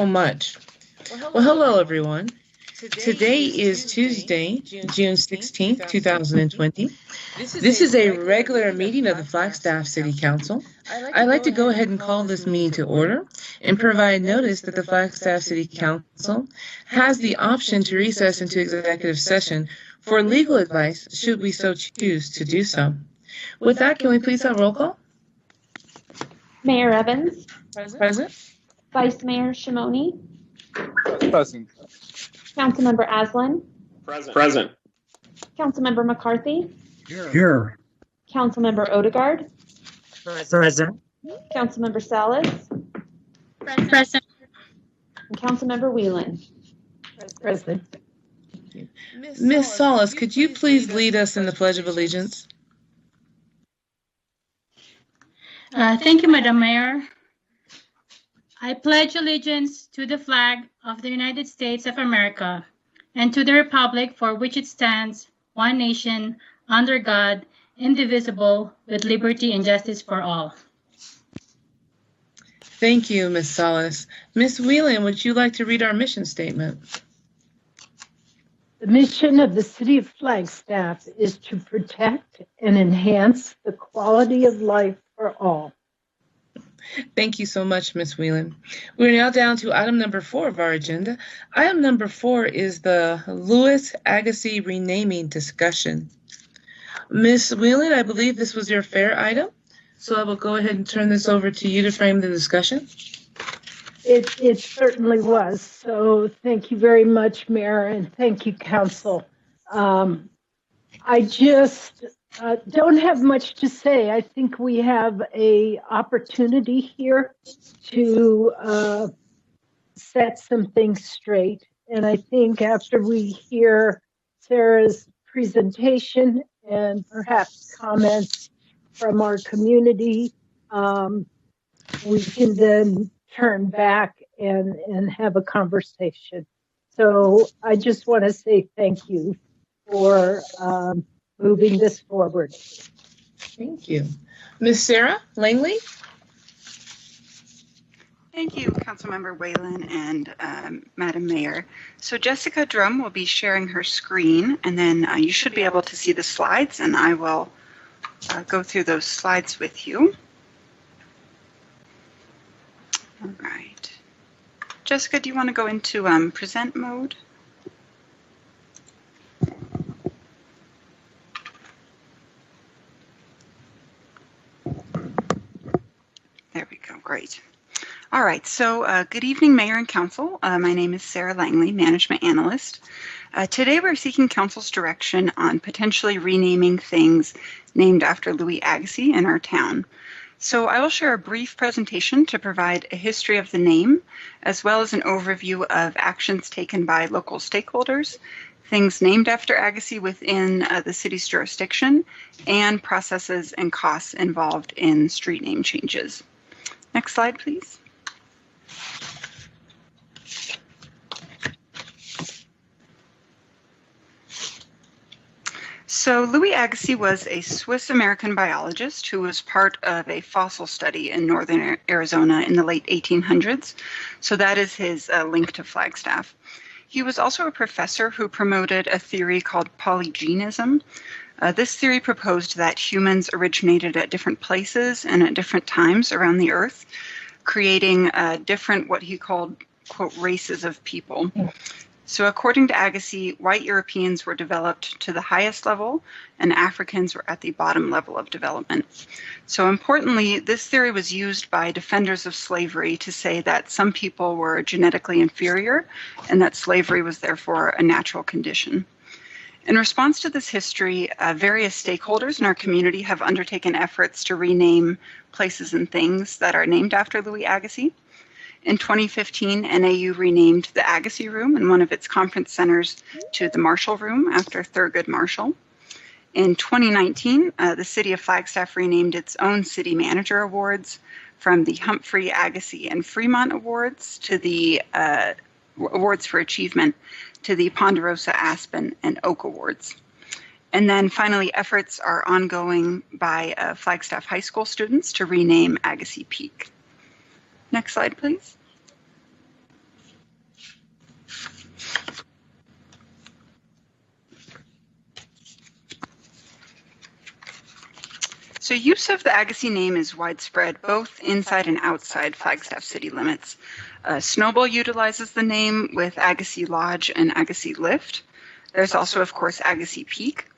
much. Well, hello, everyone. Today is Tuesday, June 16th, 2020. This is a regular meeting of the Flagstaff City Council. I'd like to go ahead and call this meeting to order and provide notice that the Flagstaff City Council has the option to recess into executive session for legal advice should we so choose to do so. With that, can we please have roll call? Mayor Evans, Present. Vice Mayor Shimoni, Present. Councilmember Aslan, Present. Councilmember McCarthy, Here. Councilmember Odegaard, Present. Councilmember Salas, Present. and Councilmember Whelan. Present. Ms. Salas, could you please lead us in the Pledge of Allegiance? Thank you, Madam Mayor. I pledge allegiance to the flag of the United States of America and to the republic for which it stands, one nation, under God, indivisible, with liberty and justice for all. Thank you, Ms. Salas. Ms. Whelan, would you like to read our mission statement? The mission of the City of Flagstaff is to protect and enhance the quality of life for all. Thank you so much, Ms. Whelan. We're now down to item number 4 of our agenda. Item number 4 is the Louis Agassiz renaming discussion. Ms. Whelan, I believe this was your fair item, so I will go ahead and turn this over to you to frame the discussion. It certainly was. So thank you very much, Mayor, and thank you, Council. I just don't have much to say. I think we have a opportunity here to set some things straight. And I think after we hear Sarah's presentation and perhaps comments from our community, we can then turn back and have a conversation. So I just want to say thank you for moving this forward. Thank you. Ms. Sarah Langley? Thank you, Councilmember Whelan and Madam Mayor. So Jessica Drum will be sharing her screen, and then you should be able to see the slides, and I will go through those slides with you. All right. Jessica, do you want to go into present mode? There we go. Great. All right. So good evening, Mayor and Council. My name is Sarah Langley, Management Analyst. Today we're seeking Council's direction on potentially renaming things named after Louis Agassiz in our town. So I will share a brief presentation to provide a history of the name, as well as an overview of actions taken by local stakeholders, things named after Agassiz within the city's jurisdiction, and processes and costs involved in street name changes. Next slide, please. So Louis Agassiz was a Swiss-American biologist who was part of a fossil study in northern Arizona in the late 1800s. So that is his link to Flagstaff. He was also a professor who promoted a theory called polygenism. This theory proposed that humans originated at different places and at different times around the Earth, creating different, what he called, quote, races of people. So according to Agassiz, white Europeans were developed to the highest level and Africans were at the bottom level of development. So importantly, this theory was used by defenders of slavery to say that some people were genetically inferior and that slavery was therefore a natural condition. In response to this history, various stakeholders in our community have undertaken efforts to rename places and things that are named after Louis Agassiz. In 2015, NAU renamed the Agassiz Room in one of its conference centers to the Marshall Room after Thurgood Marshall. In 2019, the City of Flagstaff renamed its own City Manager Awards from the Humphrey, Agassiz, and Fremont Awards to the Awards for Achievement to the Ponderosa, Aspen, and Oak Awards. And then finally, efforts are ongoing by Flagstaff High School students to rename Agassiz Peak. Next slide, please. So use of the Agassiz name is widespread both inside and outside Flagstaff city limits. Snowball utilizes the name with Agassiz Lodge and Agassiz Lift. There's also, of course, Agassiz Peak.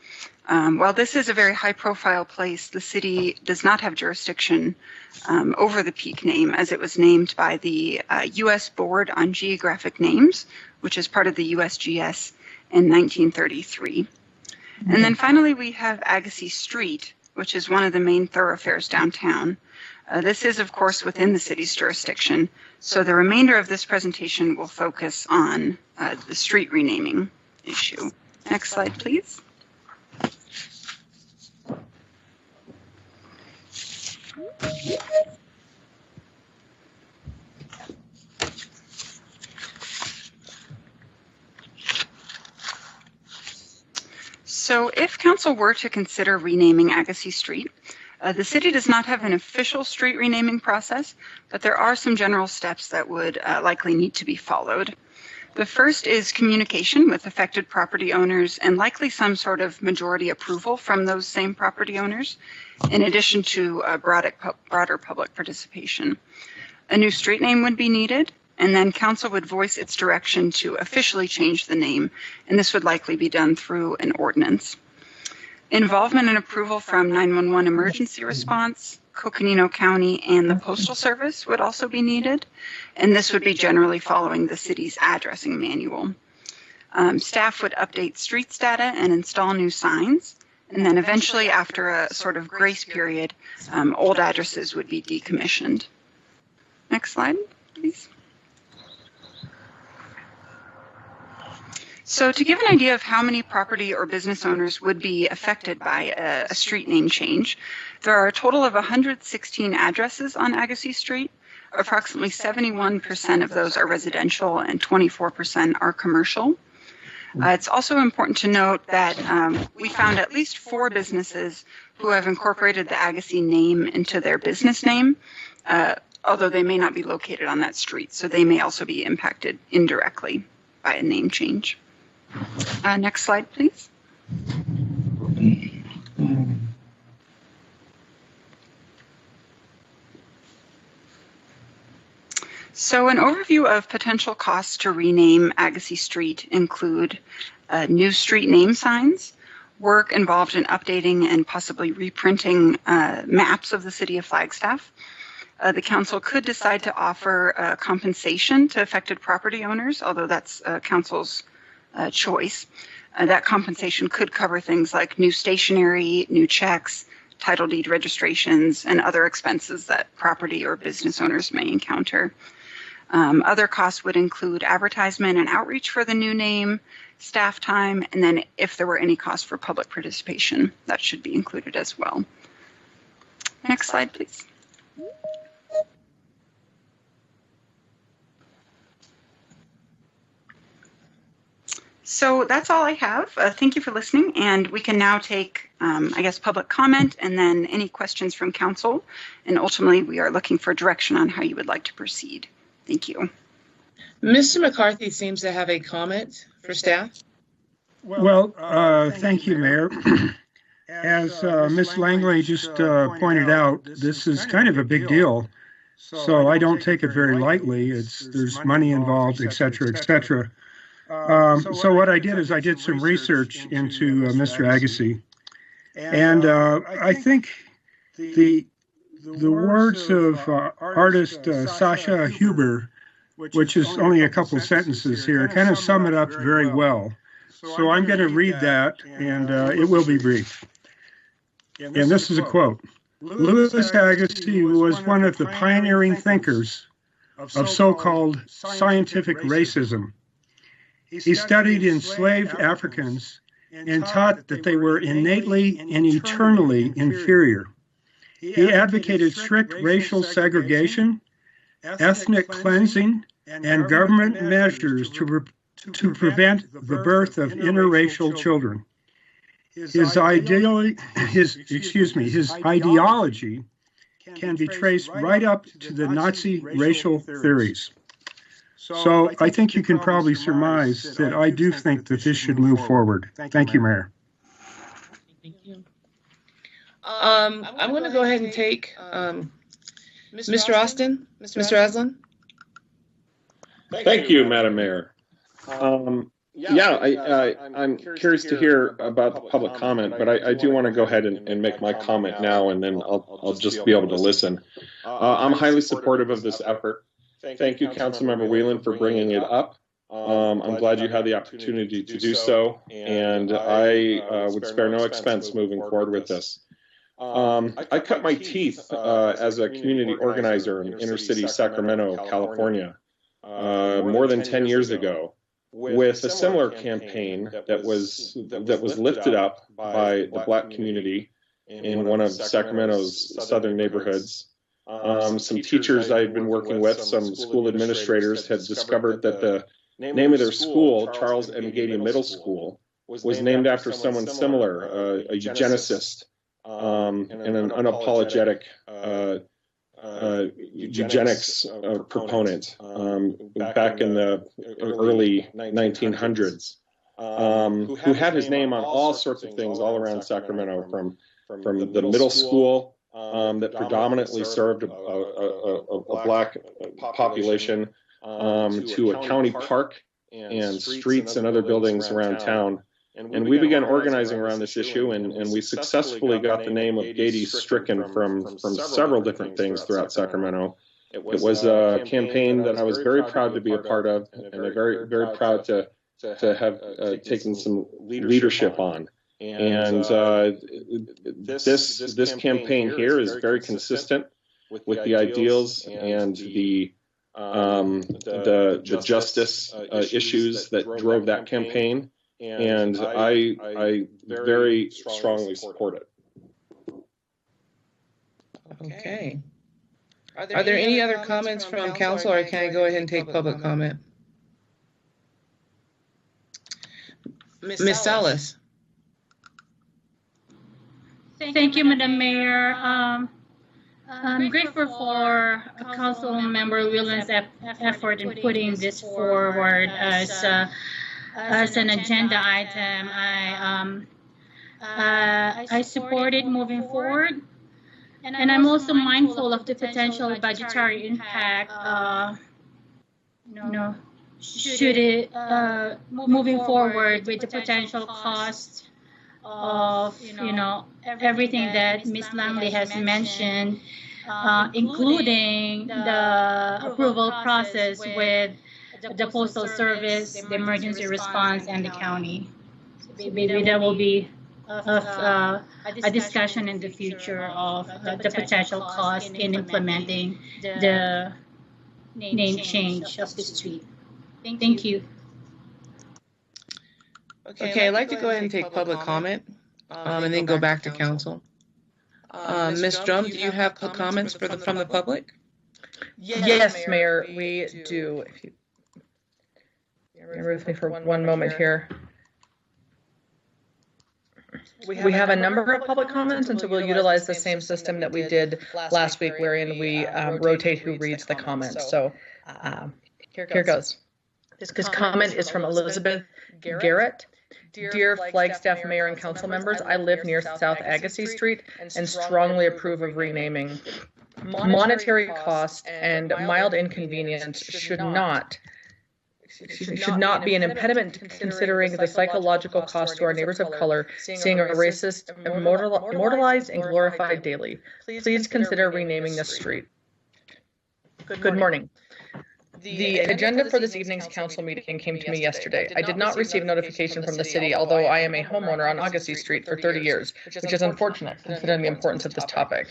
While this is a very high-profile place, the city does not have jurisdiction over the peak name, as it was named by the U.S. Board on Geographic Names, which is part of the USGS in 1933. And then finally, we have Agassiz Street, which is one of the main thoroughfares downtown. This is, of course, within the city's jurisdiction, so the remainder of this presentation will focus on the street renaming issue. Next slide, please. So if council were to consider renaming Agassiz Street, the city does not have an official street renaming process, but there are some general steps that would likely need to be followed. The first is communication with affected property owners and likely some sort of majority approval from those same property owners, in addition to broader public participation. A new street name would be needed, and then council would voice its direction to officially change the name, and this would likely be done through an ordinance. Involvement and approval from 911 emergency response, Coconino County, and the Postal Service would also be needed, and this would be generally following the city's addressing manual. Staff would update streets data and install new signs, and then eventually, after a sort of grace period, old addresses would be decommissioned. Next slide, please. So to give an idea of how many property or business owners would be affected by a street name change, there are a total of 116 addresses on Agassiz Street. Approximately 71% of those are residential and 24% are commercial. It's also important to note that we found at least 4 businesses who have incorporated the Agassiz name into their business name, although they may not be located on that street, so they may also be impacted indirectly by a name change. Next slide, please. So an overview of potential costs to rename Agassiz Street include new street name signs, work involved in updating and possibly reprinting maps of the city of Flagstaff. The council could decide to offer compensation to affected property owners, although that's council's choice. That compensation could cover things like new stationery, new checks, title deed registrations, and other expenses that property or business owners may encounter. Other costs would include advertisement and outreach for the new name, staff time, and then if there were any costs for public participation, that should be included as well. Next slide, please. So that's all I have. Thank you for listening, and we can now take, public comment and then any questions from council. And ultimately, we are looking for direction on how you would like to proceed. Thank you. Mr. McCarthy seems to have a comment for staff. Well, thank you, Mayor. As Ms. Langley just pointed out, this is kind of a big deal. So I don't take it very lightly. There's money involved, et cetera, et cetera. So what I did is I did some research into Mr. Agassiz, and I think the words of artist Sasha Huber, which is only a couple sentences here, kind of sum it up very well. So I'm going to read that, and it will be brief. And this is a quote. Louis Agassiz was one of the pioneering thinkers of so-called scientific racism. He studied enslaved Africans and taught that they were innately and eternally inferior. He advocated strict racial segregation, ethnic cleansing, and government measures to prevent the birth of interracial children. His ideology can be traced right up to the Nazi racial theories. So I think you can probably surmise that I do think that this should move forward. Thank you, Mayor. Thank you. I'm going to go ahead and take Mr. Austin, Mr. Aslan. Thank you, Madam Mayor. I'm curious to hear about the public comment, but I do want to go ahead and make my comment now, and then I'll just be able to listen. I'm highly supportive of this effort. Thank you, Councilmember Whelan, for bringing it up. I'm glad you had the opportunity to do so, and I would spare no expense moving forward with this. I cut my teeth as a community organizer in inner city Sacramento, California, more than 10 years ago, with a similar campaign that was lifted up by the Black community in one of Sacramento's southern neighborhoods. Some teachers I've been working with, some school administrators, had discovered that the name of their school, Charles M. Gady Middle School, was named after someone similar, a eugenicist and an unapologetic eugenics proponent back in the early 1900s, who had his name on all sorts of things all around Sacramento, from the middle school that predominantly served a Black population, to a county park and streets and other buildings around town. And we began organizing around this issue, and we successfully got the name of Gady stricken from several different things throughout Sacramento. It was a campaign that I was very proud to be a part of, and I'm very, very proud to have taken some leadership on. And this campaign here is very consistent with the ideals and the justice issues that drove that campaign. And I very strongly support it. Okay. Are there any other comments from council, or can I go ahead and take public comment? Ms. Salas. Thank you, Madam Mayor. I'm grateful for Council Member Whelan's effort in putting this forward as an agenda item. I support it moving forward, and I'm also mindful of the potential budgetary impact. Should it moving forward with the potential cost of everything that Ms. Langley has mentioned, including the approval process with the Postal Service, the emergency response, and the county. So maybe there will be a discussion in the future of the potential cost in implementing the name change of the street. Thank you. Okay, I'd like to go ahead and take public comment and then go back to council. Ms. Drum, do you have comments from the public? Yes, Mayor, we do. If you bear with me for one moment here. We have a number of public comments, and so we'll utilize the same system that we did last week, wherein we rotate who reads the comments. So here goes. This comment is from Elizabeth Garrett. Dear Flagstaff Mayor and Council members, I live near South Agassiz Street and strongly approve of renaming. Monetary cost and mild inconvenience should not be an impediment to considering the psychological cost to our neighbors of color seeing a racist immortalized and glorified daily. Please consider renaming this street. Good morning. The agenda for this evening's council meeting came to me yesterday. I did not receive notification from the city, although I am a homeowner on Agassiz Street for 30 years, which is unfortunate considering the importance of this topic.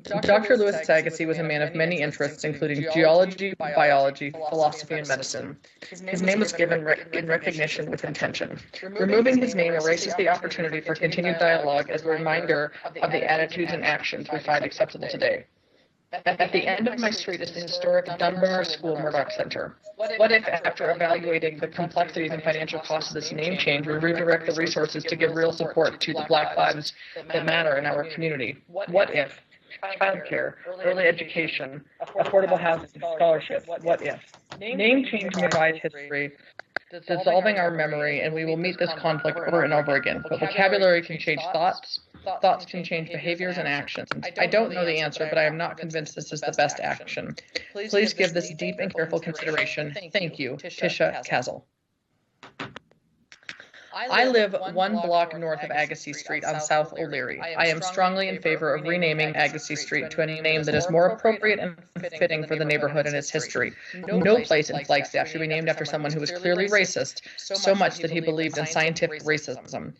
Dr. Louis Agassiz was a man of many interests, including geology, biology, philosophy, and medicine. His name was given in recognition with intention. Removing his name erases the opportunity for continued dialogue as a reminder of the attitudes and actions we find acceptable today. At the end of my street is the historic Dunbar School Murdoch Center. What if, after evaluating the complexities and financial costs of this name change, we redirect the resources to give real support to the Black lives that matter in our community? What if childcare, early education, affordable housing, scholarships? What if? Name change rewrites history, dissolving our memory, and we will meet this conflict over and over again. But vocabulary can change thoughts, thoughts can change behaviors and actions. I don't know the answer, but I am not convinced this is the best action. Please give this deep and careful consideration. Thank you, Tisha Kazel. I live 1 block north of Agassiz Street on South O'Leary. I am strongly in favor of renaming Agassiz Street to a name that is more appropriate and fitting for the neighborhood and its history. No place in Flagstaff should be named after someone who was clearly racist, so much that he believed in scientific racism.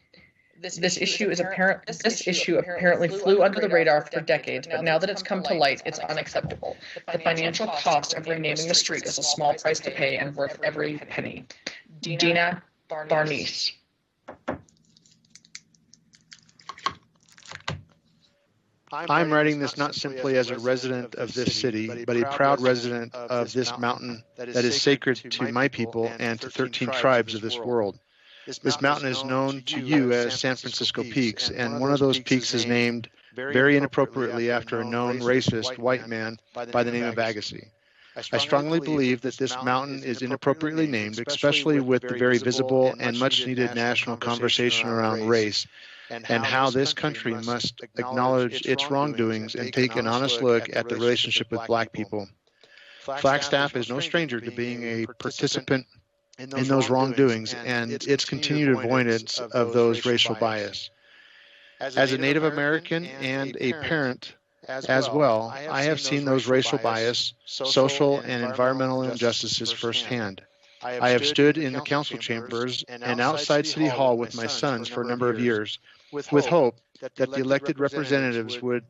This issue apparently flew under the radar for decades, but now that it's come to light, it's unacceptable. The financial cost of renaming the street is a small price to pay and worth every penny. Dina Barnice. I'm writing this not simply as a resident of this city, but a proud resident of this mountain that is sacred to my people and to 13 tribes of this world. This mountain is known to you as San Francisco Peaks, and one of those peaks is named very inappropriately after a known racist white man by the name of Agassiz. I strongly believe that this mountain is inappropriately named, especially with the very visible and much-needed national conversation around race, and how this country must acknowledge its wrongdoings and take an honest look at the relationship with Black people. Flagstaff is no stranger to being a participant in those wrongdoings and its continued avoidance of those racial bias. As a Native American and a parent as well, I have seen those racial bias, social and environmental injustices firsthand. I have stood in the council chambers and outside City Hall with my sons for a number of years, with hope that the elected representatives would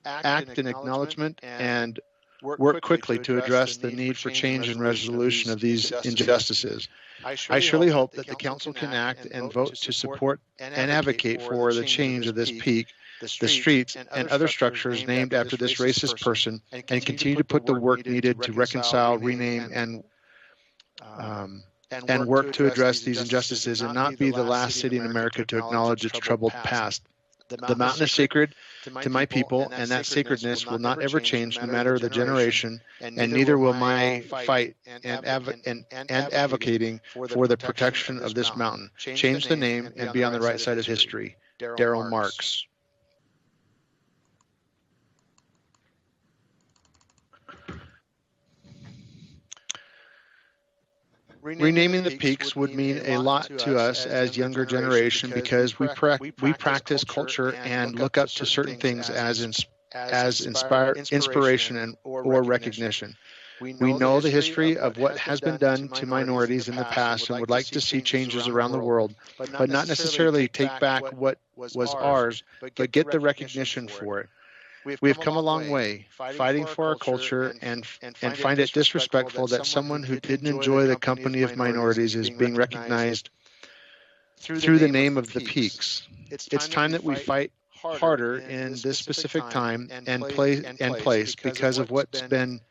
act in acknowledgement and work quickly to address the need for change and resolution of these injustices. I surely hope that the council can act and vote to support and advocate for the change of this peak, the streets, and other structures named after this racist person, and continue to put the work needed to reconcile, rename, and work to address these injustices and not be the last city in America to acknowledge its troubled past. The mountain is sacred to my people, and that sacredness will not ever change no matter the generation, and neither will my fight and advocating for the protection of this mountain. Change the name and be on the right side of history. Darrell Marks. Renaming the peaks would mean a lot to us as younger generation because we practice culture and look up to certain things as inspiration or recognition. We know the history of what has been done to minorities in the past and would like to see changes around the world, but not necessarily take back what was ours, but get the recognition for it. We have come a long way fighting for our culture and find it disrespectful that someone who didn't enjoy the company of minorities is being recognized through the name of the peaks. It's time that we fight harder in this specific time and place because of what's been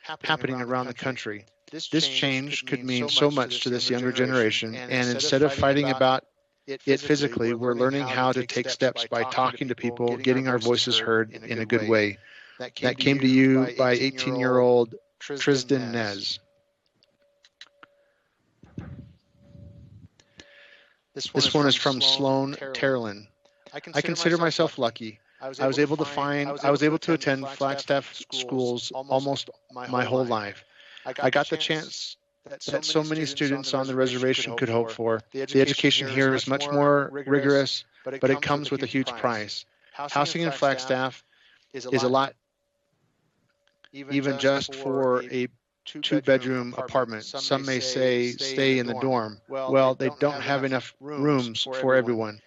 happening around the country. This change could mean so much to this younger generation, and instead of fighting about it physically, we're learning how to take steps by talking to people, getting our voices heard in a good way. That came to you by 18-year-old Tristan Nez. This one is from Sloan Terlin. I consider myself lucky. I was able to attend Flagstaff schools almost my whole life. I got the chance that so many students on the reservation could hope for. The education here is much more rigorous, but it comes with a huge price. Housing in Flagstaff is a lot, even just for a two-bedroom apartment. Some may say stay in the dorm. Well, they don't have enough rooms for everyone.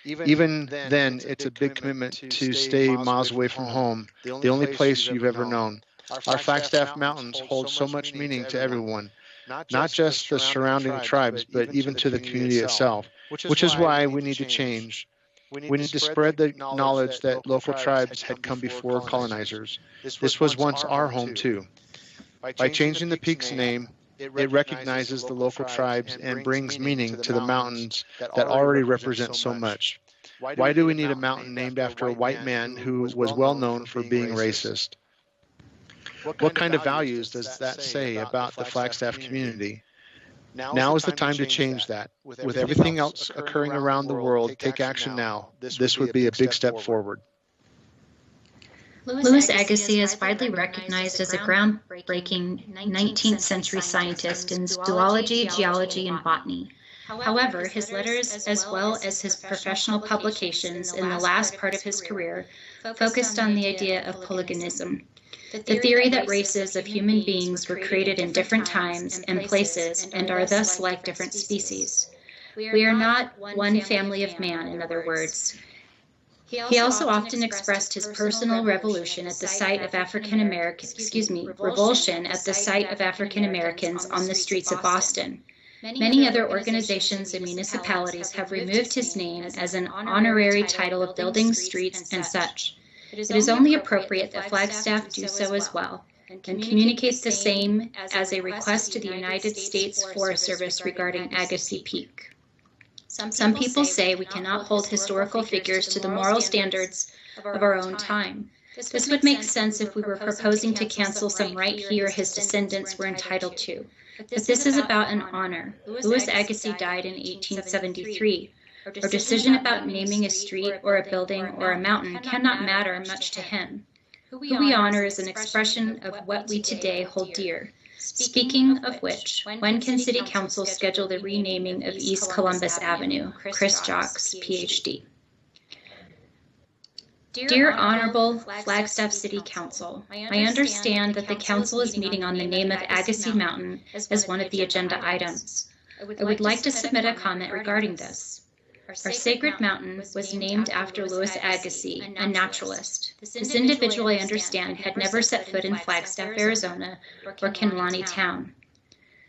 Even then, it's a big commitment to stay miles away from home, the only place you've ever known. Our Flagstaff Mountains hold so much meaning to everyone, not just the surrounding tribes, but even to the community itself, which is why we need to change. We need to spread the knowledge that local tribes had come before colonizers. This was once our home too. By changing the peak's name, it recognizes the local tribes and brings meaning to the mountains that already represent so much. Why do we need a mountain named after a white man who was well known for being racist? What kind of values does that say about the Flagstaff community? Now is the time to change that. With everything else occurring around the world, take action now. This would be a big step forward. Louis Agassiz is widely recognized as a groundbreaking 19th century scientist in zoology, geology, and botany. However, his letters, as well as his professional publications in the last part of his career, focused on the idea of polygenism, the theory that races of human beings were created in different times and places and are thus like different species. We are not one family of man, in other words. He also often expressed his personal revulsion at the sight of revulsion at the sight of African Americans on the streets of Boston. Many other organizations and municipalities have removed his name as an honorary title of buildings, streets, and such. It is only appropriate that Flagstaff do so as well, and communicate the same as a request to the United States Forest Service regarding Agassiz Peak. Some people say we cannot hold historical figures to the moral standards of our own time. This would make sense if we were proposing to cancel some right he or his descendants were entitled to. But this is about an honor. Louis Agassiz died in 1873. Our decision about naming a street or a building or a mountain cannot matter much to him. Who we honor is an expression of what we today hold dear. Speaking of which, when can City Council schedule the renaming of East Columbus Avenue? Chris Jocks, PhD. Dear Honorable Flagstaff City Council, I understand that the Council is meeting on the name of Agassiz Mountain as one of the agenda items. I would like to submit a comment regarding this. Our sacred mountain was named after Louis Agassiz, a naturalist. This individual, I understand, had never set foot in Flagstaff, Arizona, or Kinlani town.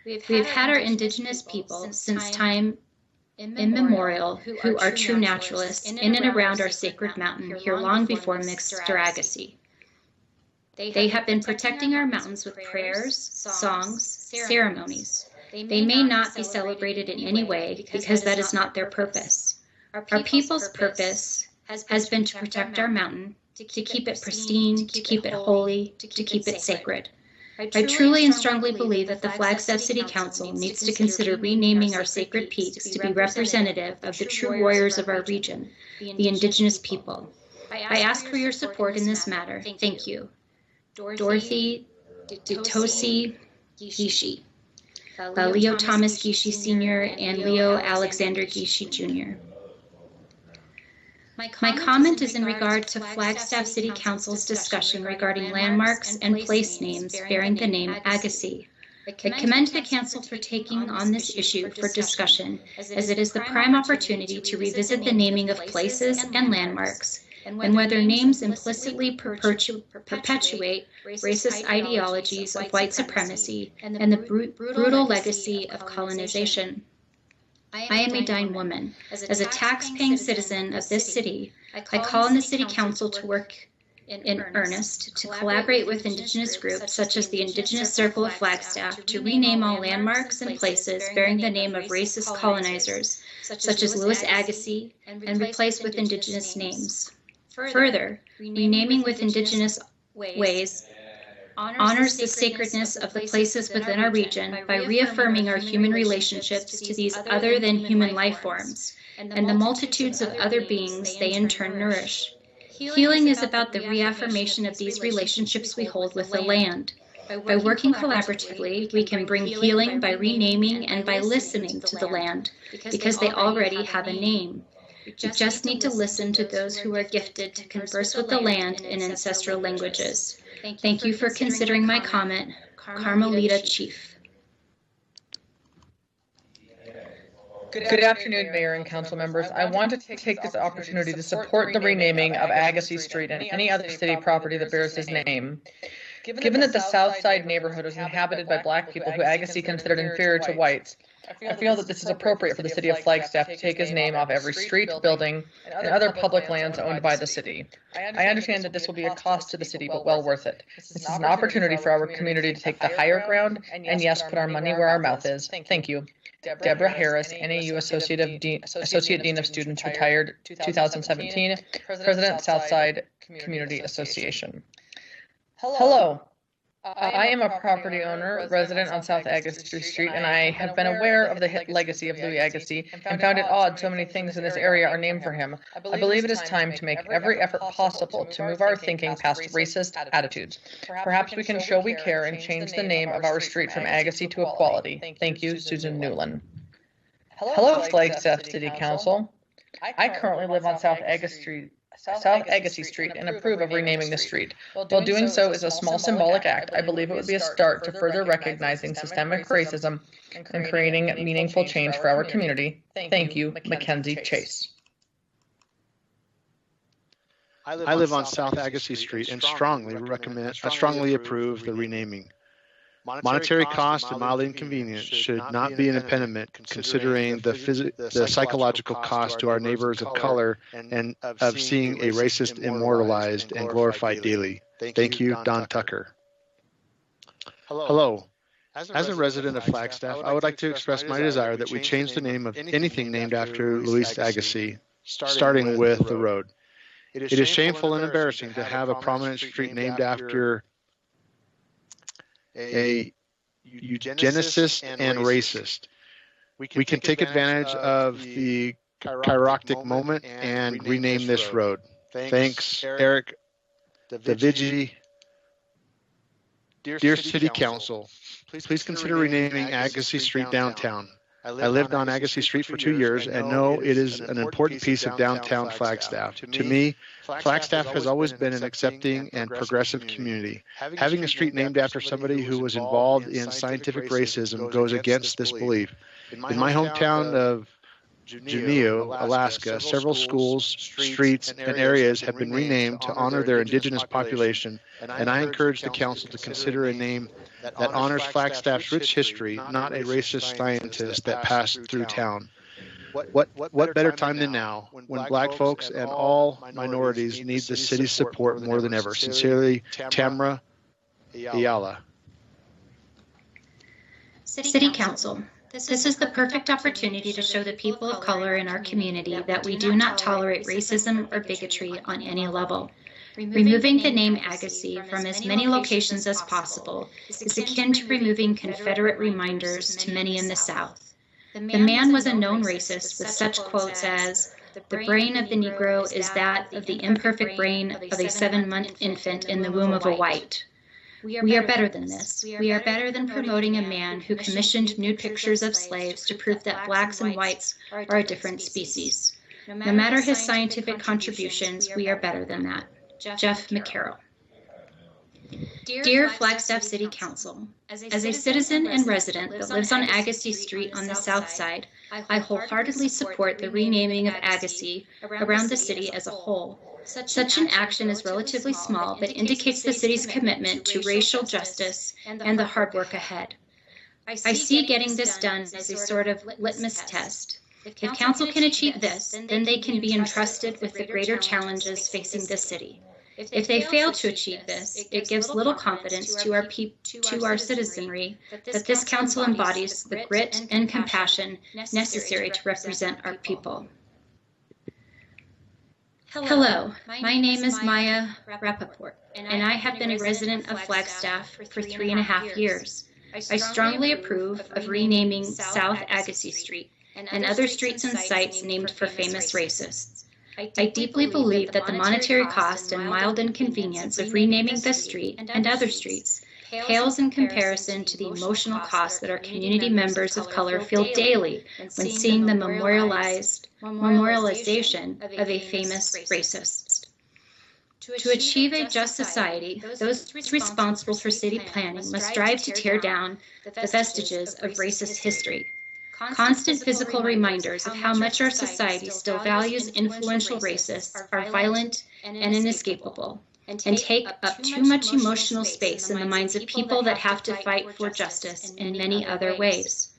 We have had our indigenous people since time immemorial who are true naturalists in and around our sacred mountain here long before Mr. Agassiz. They have been protecting our mountains with prayers, songs, ceremonies. They may not be celebrated in any way because that is not their purpose. Our people's purpose has been to protect our mountain, to keep it pristine, to keep it holy, to keep it sacred. I truly and strongly believe that the Flagstaff City Council needs to consider renaming our sacred peaks to be representative of the true warriors of our region, the indigenous people. I ask for your support in this matter. Thank you. Dorothy Ditosi Gishi. Leo Thomas Gishi Sr. and Leo Alexander Gishi Jr. My comment is in regard to Flagstaff City Council's discussion regarding landmarks and place names bearing the name Agassiz. I commend the Council for taking on this issue for discussion, as it is the prime opportunity to revisit the naming of places and landmarks, and whether names implicitly perpetuate racist ideologies of white supremacy and the brutal legacy of colonization. I am a dying woman. As a tax-paying citizen of this city, I call on the City Council to work in earnest to collaborate with Indigenous groups such as the Indigenous Circle of Flagstaff to rename all landmarks and places bearing the name of racist colonizers such as Louis Agassiz and replace with Indigenous names. Further, renaming with Indigenous ways honors the sacredness of the places within our region by reaffirming our human relationships to these other than human life forms and the multitudes of other beings they in turn nourish. Healing is about the reaffirmation of these relationships we hold with the land. By working collaboratively, we can bring healing by renaming and by listening to the land, because they already have a name. We just need to listen to those who are gifted to converse with the land in ancestral languages. Thank you for considering my comment. Carmelita Chief. Good afternoon, Mayor and Council members. I want to take this opportunity to support the renaming of Agassiz Street and any other city property that bears his name. Given that the South Side neighborhood is inhabited by Black people who Agassiz considered inferior to whites, I feel that this is appropriate for the city of Flagstaff to take his name off every street, building, and other public lands owned by the city. I understand that this will be a cost to the city, but well worth it. This is an opportunity for our community to take the higher ground and, yes, put our money where our mouth is. Thank you. Deborah Harris, NAU Associate Dean of Students, retired 2017, President, Southside Community Association. Hello. I am a property owner, resident on South Agassiz Street, and I have been aware of the legacy of Louis Agassiz and found it odd so many things in this area are named for him. I believe it is time to make every effort possible to move our thinking past racist attitudes. Perhaps we can show we care and change the name of our street from Agassiz to Equality. Thank you, Susan Newland. Hello, Flagstaff City Council. I currently live on South Agassiz Street and approve of renaming the street. While doing so is a small symbolic act, I believe it would be a start to further recognizing systemic racism and creating meaningful change for our community. Thank you, Mackenzie Chase. I live on South Agassiz Street and strongly approve the renaming. Monetary cost and mild inconvenience should not be an impediment considering the psychological cost to our neighbors of color and of seeing a racist immortalized and glorified daily. Thank you, Don Tucker. Hello. As a resident of Flagstaff, I would like to express my desire that we change the name of anything named after Louis Agassiz, starting with the road. It is shameful and embarrassing to have a prominent street named after a eugenicist and racist. We can take advantage of the chiropractic moment and rename this road. Thanks, Eric Davigi. Dear City Council, please consider renaming Agassiz Street downtown. I lived on Agassiz Street for 2 years and know it is an important piece of downtown Flagstaff. To me, Flagstaff has always been an accepting and progressive community. Having a street named after somebody who was involved in scientific racism goes against this belief. In my hometown of Juneau, Alaska, several schools, streets, and areas have been renamed to honor their indigenous population, and I encourage the council to consider a name that honors Flagstaff's rich history, not a racist scientist that passed through town. What better time than now, when Black folks and all minorities need the city's support more than ever. Sincerely, Tamra Ayala. City Council. This is the perfect opportunity to show the people of color in our community that we do not tolerate racism or bigotry on any level. Removing the name Agassiz from as many locations as possible is akin to removing Confederate reminders to many in the South. The man was a known racist with such quotes as, "The brain of the Negro is that of the imperfect brain of a 7-month infant in the womb of a white." We are better than this. We are better than promoting a man who commissioned nude pictures of slaves to prove that blacks and whites are a different species. No matter his scientific contributions, we are better than that. Jeff McCarroll. Dear Flagstaff City Council, as a citizen and resident that lives on Agassiz Street on the south side, I wholeheartedly support the renaming of Agassiz around the city as a whole. Such an action is relatively small, but indicates the city's commitment to racial justice and the hard work ahead. I see getting this done as a sort of litmus test. If council can achieve this, then they can be entrusted with the greater challenges facing the city. If they fail to achieve this, it gives little confidence to our citizenry that this council embodies the grit and compassion necessary to represent our people. Hello, my name is Maya Rappaport, and I have been a resident of Flagstaff for 3.5 years. I strongly approve of renaming South Agassiz Street and other streets and sites named for famous racists. I deeply believe that the monetary cost and mild inconvenience of renaming this street and other streets pales in comparison to the emotional cost that our community members of color feel daily when seeing the memorialization of a famous racist. To achieve a just society, those responsible for city planning must strive to tear down the vestiges of racist history. Constant physical reminders of how much our society still values influential racists are violent and inescapable, and take up too much emotional space in the minds of people that have to fight for justice in many other ways.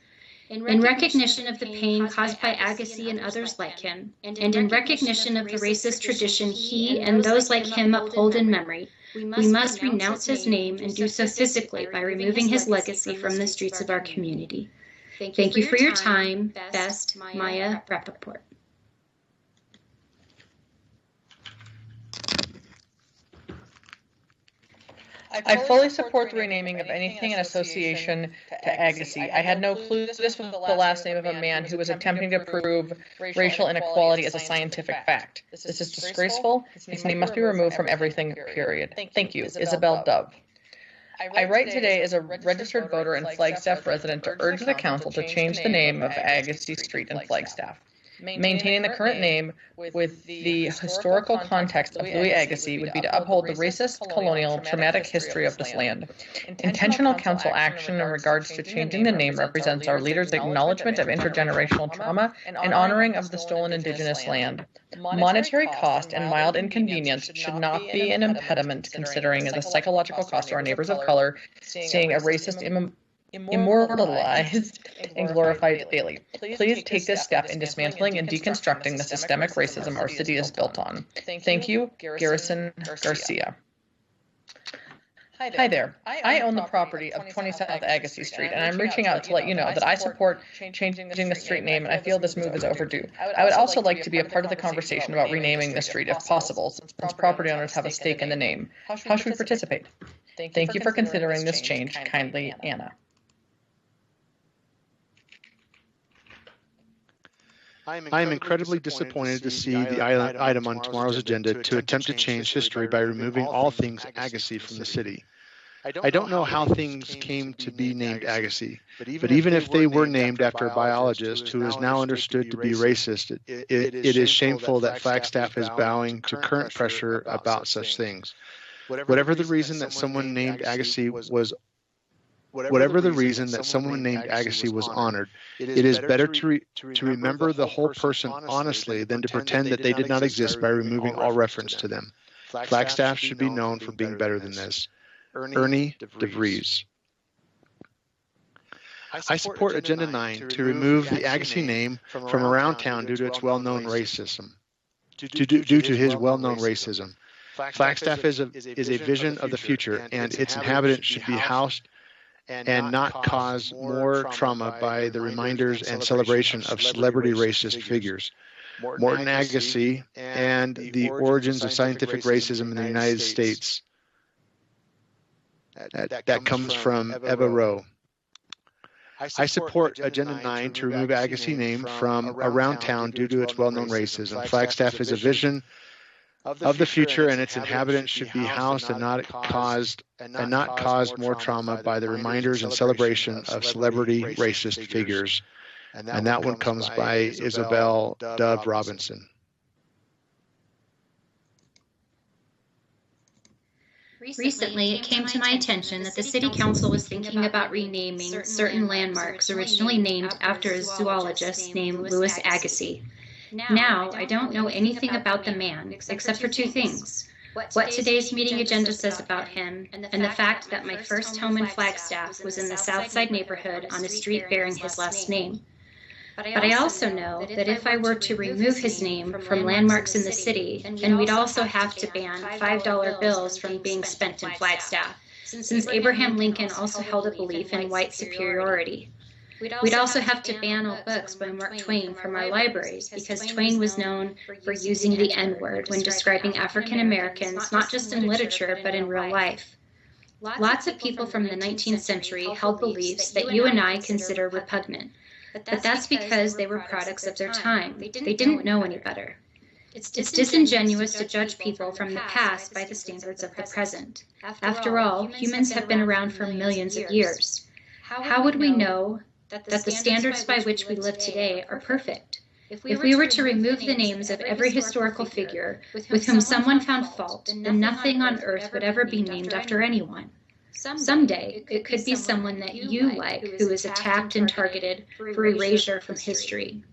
In recognition of the pain caused by Agassiz and others like him, and in recognition of the racist tradition he and those like him uphold in memory, we must renounce his name and do so physically by removing his legacy from the streets of our community. Thank you for your time. Best, Maya Rappaport. I fully support the renaming of anything in association to Agassi. I had no clue this was the last name of a man who was attempting to prove racial inequality as a scientific fact. This is disgraceful. His name must be removed from everything, period. Thank you, Isabel Dove. I write today as a registered voter and Flagstaff resident to urge the council to change the name of Agassi Street in Flagstaff. Maintaining the current name with the historical context of Louis Agassiz would be to uphold the racist, colonial, traumatic history of this land. Intentional council action in regards to changing the name represents our leaders' acknowledgement of intergenerational trauma and honoring of the stolen indigenous land. Monetary cost and mild inconvenience should not be an impediment considering the psychological cost to our neighbors of color seeing a racist immortalized and glorified daily. Please take this step in dismantling and deconstructing the systemic racism our city is built on. Thank you, Garrison Garcia. Hi there. I own the property of 20 South Agassi Street, and I'm reaching out to let you know that I support changing the street name, and I feel this move is overdue. I would also like to be a part of the conversation about renaming the street if possible, since property owners have a stake in the name. How should we participate? Thank you for considering this change. Kindly, Anna. I am incredibly disappointed to see the item on tomorrow's agenda to attempt to change history by removing all things Agassi from the city. I don't know how things came to be named Agassi, but even if they were named after a biologist who is now understood to be racist, it is shameful that Flagstaff is bowing to current pressure about such things. Whatever the reason that someone named Agassi was honored, it is better to remember the whole person honestly than to pretend that they did not exist by removing all reference to them. Flagstaff should be known for being better than this. Ernie DeVries. I support Agenda 9 to remove the Agassi name from around town due to its well-known racism. Due to his well-known racism. Flagstaff is a vision of the future, and its inhabitants should be housed and not cause more trauma by the reminders and celebration of celebrity racist figures. Morton Agassi and the origins of scientific racism in the United States. That comes from Eva Rowe. I support Agenda 9 to remove Agassi name from around town due to its well-known racism. Flagstaff is a vision of the future, and its inhabitants should be housed and not caused more trauma by the reminders and celebration of celebrity racist figures. And that one comes by Isabel Dove Robinson. Recently, it came to my attention that the City Council was thinking about renaming certain landmarks originally named after a zoologist named Louis Agassiz. Now, I don't know anything about the man, except for two things. What today's meeting agenda says about him, and the fact that my first home in Flagstaff was in the Southside neighborhood on a street bearing his last name. But I also know that if I were to remove his name from landmarks in the city, then we'd also have to ban $5 bills from being spent in Flagstaff, since Abraham Lincoln also held a belief in white superiority. We'd also have to ban all books by Mark Twain from our libraries, because Twain was known for using the N-word when describing African Americans, not just in literature, but in real life. Lots of people from the 19th century held beliefs that you and I consider repugnant. But that's because they were products of their time. They didn't know any better. It's disingenuous to judge people from the past by the standards of the present. After all, humans have been around for millions of years. How would we know that the standards by which we live today are perfect? If we were to remove the names of every historical figure with whom someone found fault, then nothing on earth would ever be named after anyone. Someday, it could be someone that you like who is attacked and targeted for erasure from history.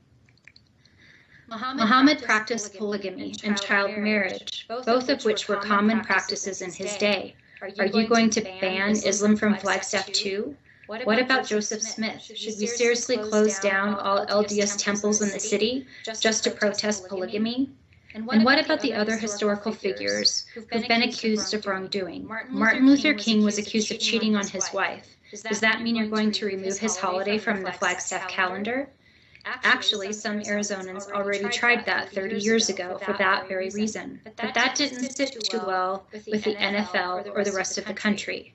Muhammad practiced polygamy and child marriage, both of which were common practices in his day. Are you going to ban Islam from Flagstaff too? What about Joseph Smith? Should we seriously close down all LDS temples in the city just to protest polygamy? And what about the other historical figures who've been accused of wrongdoing? Martin Luther King was accused of cheating on his wife. Does that mean you're going to remove his holiday from the Flagstaff calendar? Actually, some Arizonans already tried that 30 years ago for that very reason, but that didn't sit too well with the NFL or the rest of the country.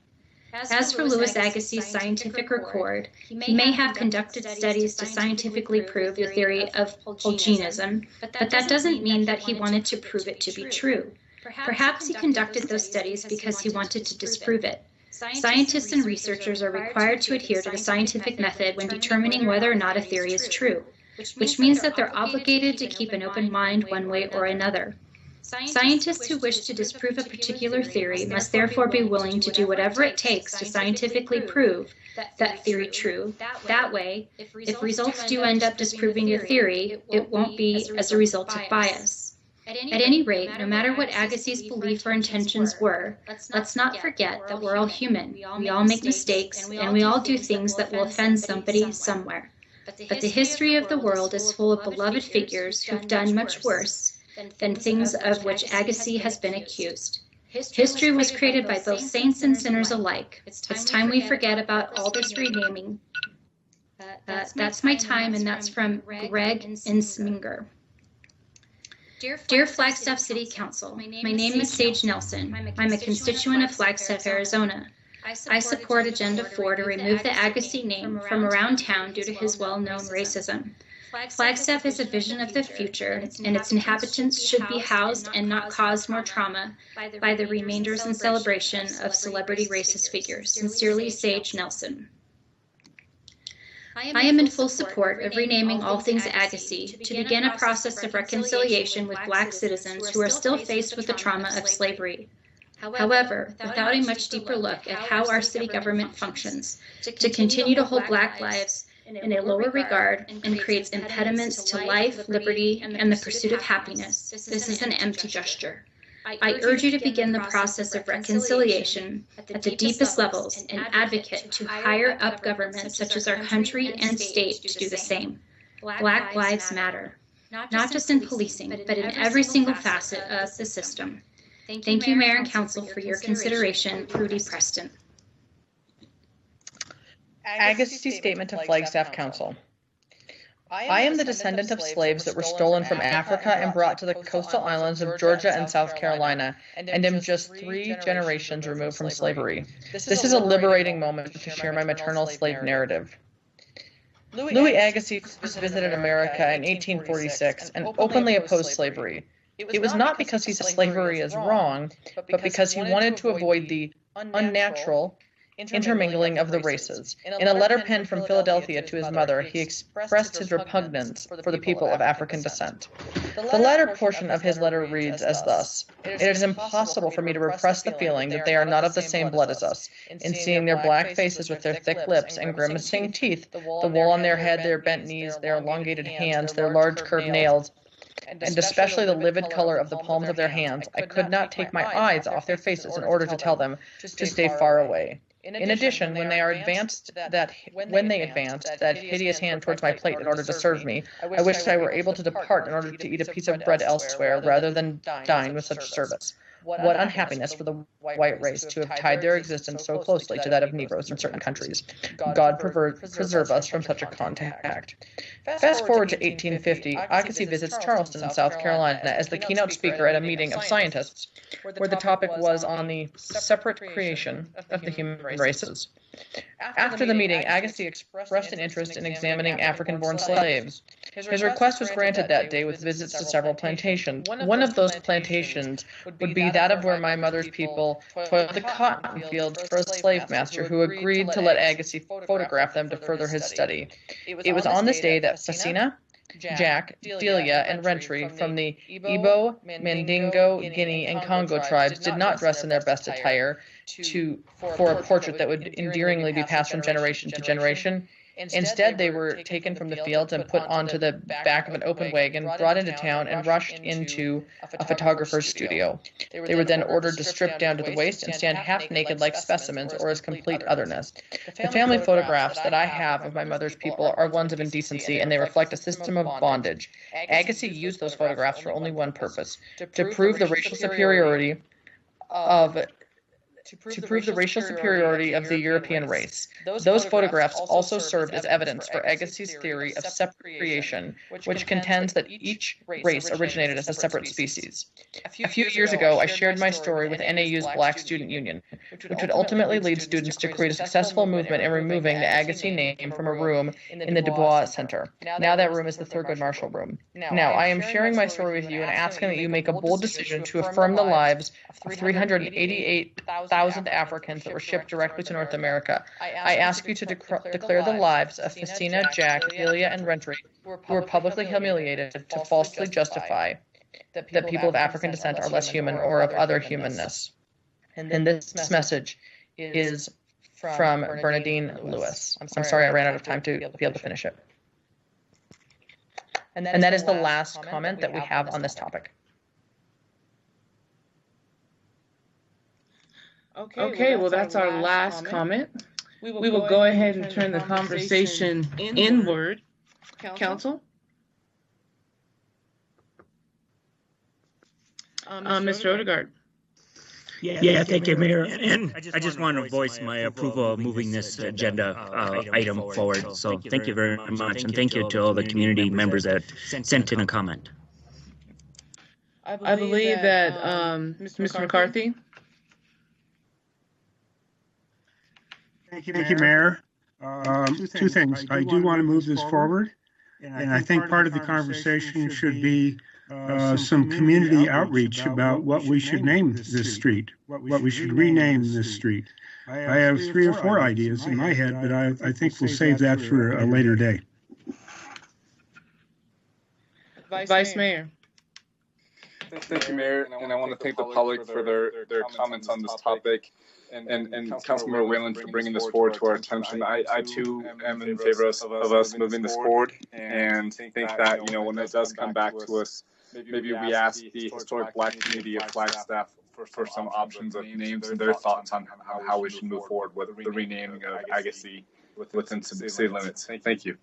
As for Louis Agassiz's scientific record, he may have conducted studies to scientifically prove the theory of Pelagianism, but that doesn't mean that he wanted to prove it to be true. Perhaps he conducted those studies because he wanted to disprove it. Scientists and researchers are required to adhere to the scientific method when determining whether or not a theory is true, which means that they're obligated to keep an open mind one way or another. Scientists who wish to disprove a particular theory must therefore be willing to do whatever it takes to scientifically prove that theory true. That way, if results do end up disproving a theory, it won't be as a result of bias. At any rate, no matter what Agassiz's belief or intentions were, let's not forget that we're all human. We all make mistakes, and we all do things that will offend somebody somewhere. But the history of the world is full of beloved figures who've done much worse than things of which Agassiz has been accused. History was created by both saints and sinners alike. It's time we forget about all this renaming. That's my time, and that's from Greg Insminger. Dear Flagstaff City Council, my name is Sage Nelson. I'm a constituent of Flagstaff, Arizona. I support Agenda 4 to remove the Agassiz name from around town due to his well-known racism. Flagstaff is a vision of the future, and its inhabitants should be housed and not cause more trauma by the remainders and celebration of celebrity racist figures. Sincerely, Sage Nelson. I am in full support of renaming all things Agassiz to begin a process of reconciliation with Black citizens who are still faced with the trauma of slavery. However, without a much deeper look at how our city government functions, to continue to hold Black lives in a lower regard and creates impediments to life, liberty, and the pursuit of happiness, this is an empty gesture. I urge you to begin the process of reconciliation at the deepest levels and advocate to higher up government such as our country and state to do the same. Black lives matter, not just in policing, but in every single facet of the system. Thank you, Mayor and Council, for your consideration. Rudy Preston. Agassiz's statement to Flagstaff Council. I am the descendant of slaves that were stolen from Africa and brought to the coastal islands of Georgia and South Carolina, and am just 3 generations removed from slavery. This is a liberating moment to share my maternal slave narrative. Louis Agassiz visited America in 1846 and openly opposed slavery. It was not because he said slavery is wrong, but because he wanted to avoid the unnatural intermingling of the races. In a letter penned from Philadelphia to his mother, he expressed his repugnance for the people of African descent. The latter portion of his letter reads as thus: "It is impossible for me to repress the feeling that they are not of the same blood as us. In seeing their black faces with their thick lips and grimacing teeth, the wool on their head, their bent knees, their elongated hands, their large curved nails, and especially the livid color of the palms of their hands, I could not take my eyes off their faces in order to tell them to stay far away. In addition, when they advanced that hideous hand towards my plate in order to serve me, I wished I were able to depart in order to eat a piece of bread elsewhere rather than dine with such service. What unhappiness for the white race to have tied their existence so closely to that of Negroes in certain countries. God preserve us from such a contact." Fast forward to 1850, Agassiz visits Charleston, South Carolina, as the keynote speaker at a meeting of scientists, where the topic was on the separate creation of the human races. After the meeting, Agassiz expressed an interest in examining African-born slaves. His request was granted that day with visits to several plantations. One of those plantations would be that of where my mother's people toiled the cotton fields for a slave master who agreed to let Agassiz photograph them to further his study. It was on this day that Facina, Jack, Delia, and Rentry from the Igbo, Mandingo, Guinea, and Congo tribes did not dress in their best attire for a portrait that would endearingly be passed from generation to generation. Instead, they were taken from the fields and put onto the back of an open wagon, brought into town, and rushed into a photographer's studio. They were then ordered to strip down to the waist and stand half naked like specimens or as complete otherness. The family photographs that I have of my mother's people are ones of indecency, and they reflect a system of bondage. Agassiz used those photographs for only one purpose: to prove the racial superiority of to prove the racial superiority of the European race. Those photographs also served as evidence for Agassi's theory of separate creation, which contends that each race originated as a separate species. A few years ago, I shared my story with NAU's Black Student Union, which would ultimately lead students to create a successful movement in removing the Agassi name from a room in the Du Bois Center. Now that room is the Thurgood Marshall Room. Now, I am sharing my story with you and asking that you make a bold decision to affirm the lives of 388,000 Africans that were shipped directly to North America. I ask you to declare the lives of Facina, Jack, Delia, and Rentry, who were publicly humiliated, to falsely justify that people of African descent are less human or of other humanness. And this message is from Bernadine Lewis. I'm sorry I ran out of time to be able to finish it. And that is the last comment that we have on this topic. Okay, well, that's our last comment. We will go ahead and turn the conversation inward. Council? Mr. Odegaard. Yeah, thank you, Mayor. And I just want to voice my approval of moving this agenda item forward. So thank you very much. And thank you to all the community members that sent in a comment. I believe that Mr. McCarthy. Thank you, Mayor. Two things. I do want to move this forward, and I think part of the conversation should be some community outreach about what we should name this street, what we should rename this street. I have 3 or 4 ideas in my head, but I think we'll save that for a later day. Vice Mayor. Thank you, Mayor, and I want to thank the public for their comments on this topic, and Councilmember Whalen for bringing this forward to our attention. I too am in favor of us moving this forward, and think that, you know, when it does come back to us, maybe we ask the historic Black community of Flagstaff for some options of names and their thoughts on how we should move forward with the renaming of Agassi within city limits. Thank you.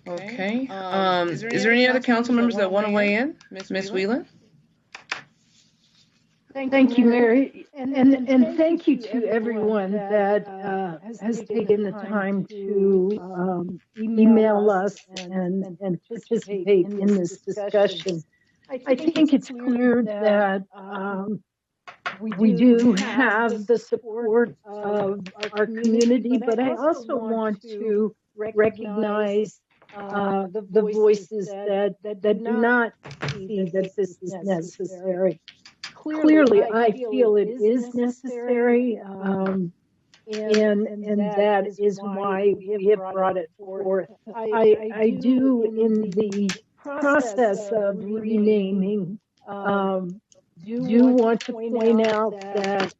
Okay. Is there any other council members that want to weigh in? Ms. Whelan? Thank you, Mary, and thank you to everyone that has taken the time to email us and participate in this discussion. I think it's clear that we do have the support of our community, but I also want to recognize the voices that do not see that this is necessary. Clearly, I feel it is necessary, and that is why we have brought it forth. I do, in the process of renaming, do want to point out that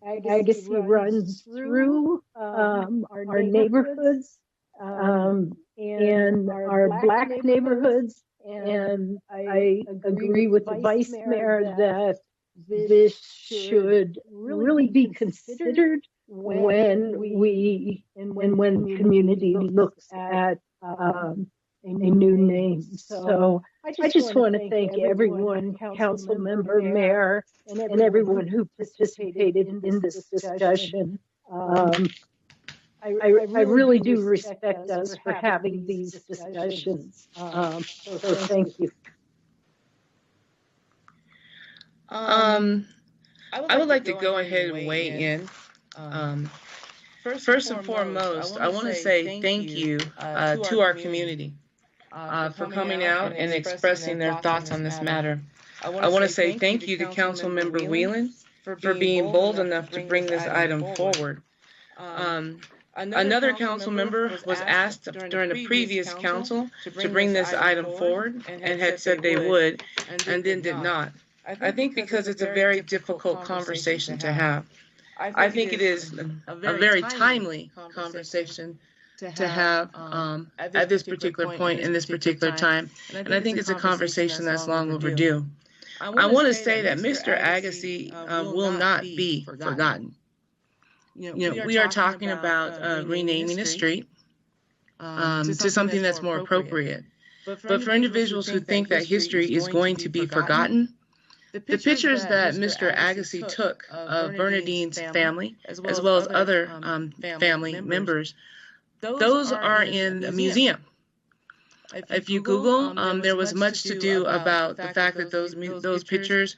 Agassi runs through our neighborhoods and our Black neighborhoods, and I agree with the Vice Mayor that this should really be considered when when community looks at a new name. So I just want to thank everyone, council member, mayor, and everyone who participated in this discussion. I really do respect us for having these discussions. So thank you. I would like to go ahead and weigh in. First and foremost, I want to say thank you to our community for coming out and expressing their thoughts on this matter. I want to say thank you to Councilmember Whelan for being bold enough to bring this item forward. Another council member was asked during the previous council to bring this item forward and had said they would, and then did not. I think because it's a very difficult conversation to have. I think it is a very timely conversation to have at this particular point in this particular time. And I think it's a conversation that's long overdue. I want to say that Mr. Agassi will not be forgotten. You know, we are talking about renaming a street to something that's more appropriate. But for individuals who think that history is going to be forgotten, The pictures that Mr. Agassi took of Bernadine's family, as well as other family members, those are in a museum. If you Google, there was much to do about the fact that those pictures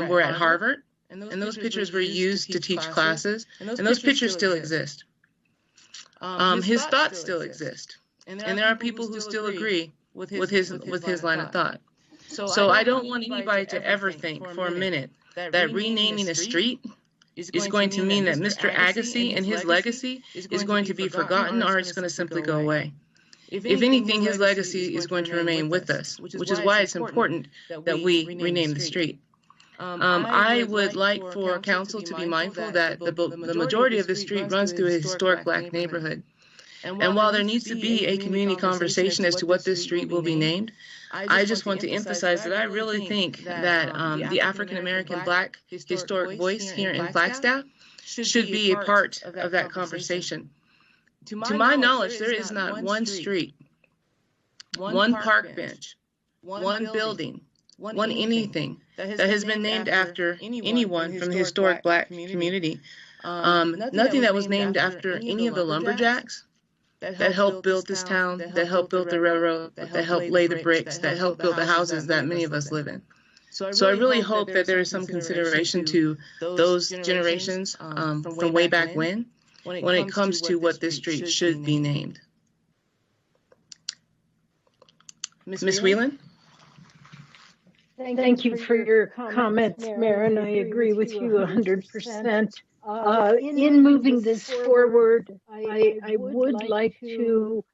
were at Harvard, and those pictures were used to teach classes, and those pictures still exist. His thoughts still exist, and there are people who still agree with his line of thought. So I don't want anybody to ever think for a minute that renaming a street is going to mean that Mr. Agassi and his legacy is going to be forgotten, or it's going to simply go away. If anything, his legacy is going to remain with us, which is why it's important that we rename the street. I would like for council to be mindful that the majority of the street runs through a historic Black neighborhood. And while there needs to be a community conversation as to what this street will be named, I just want to emphasize that I really think that the African American Black historic voice here in Flagstaff should be a part of that conversation. To my knowledge, there is not one street, one park bench, one building, one anything that has been named after anyone from the historic Black community. Nothing that was named after any of the lumberjacks that helped build this town, that helped build the railroad, that helped lay the bricks, that helped build the houses that many of us live in. So I really hope that there is some consideration to those generations from way back when it comes to what this street should be named. Ms. Whelan? Thank you for your comments, Mayor, and I agree with you 100%. In moving this forward, I would like to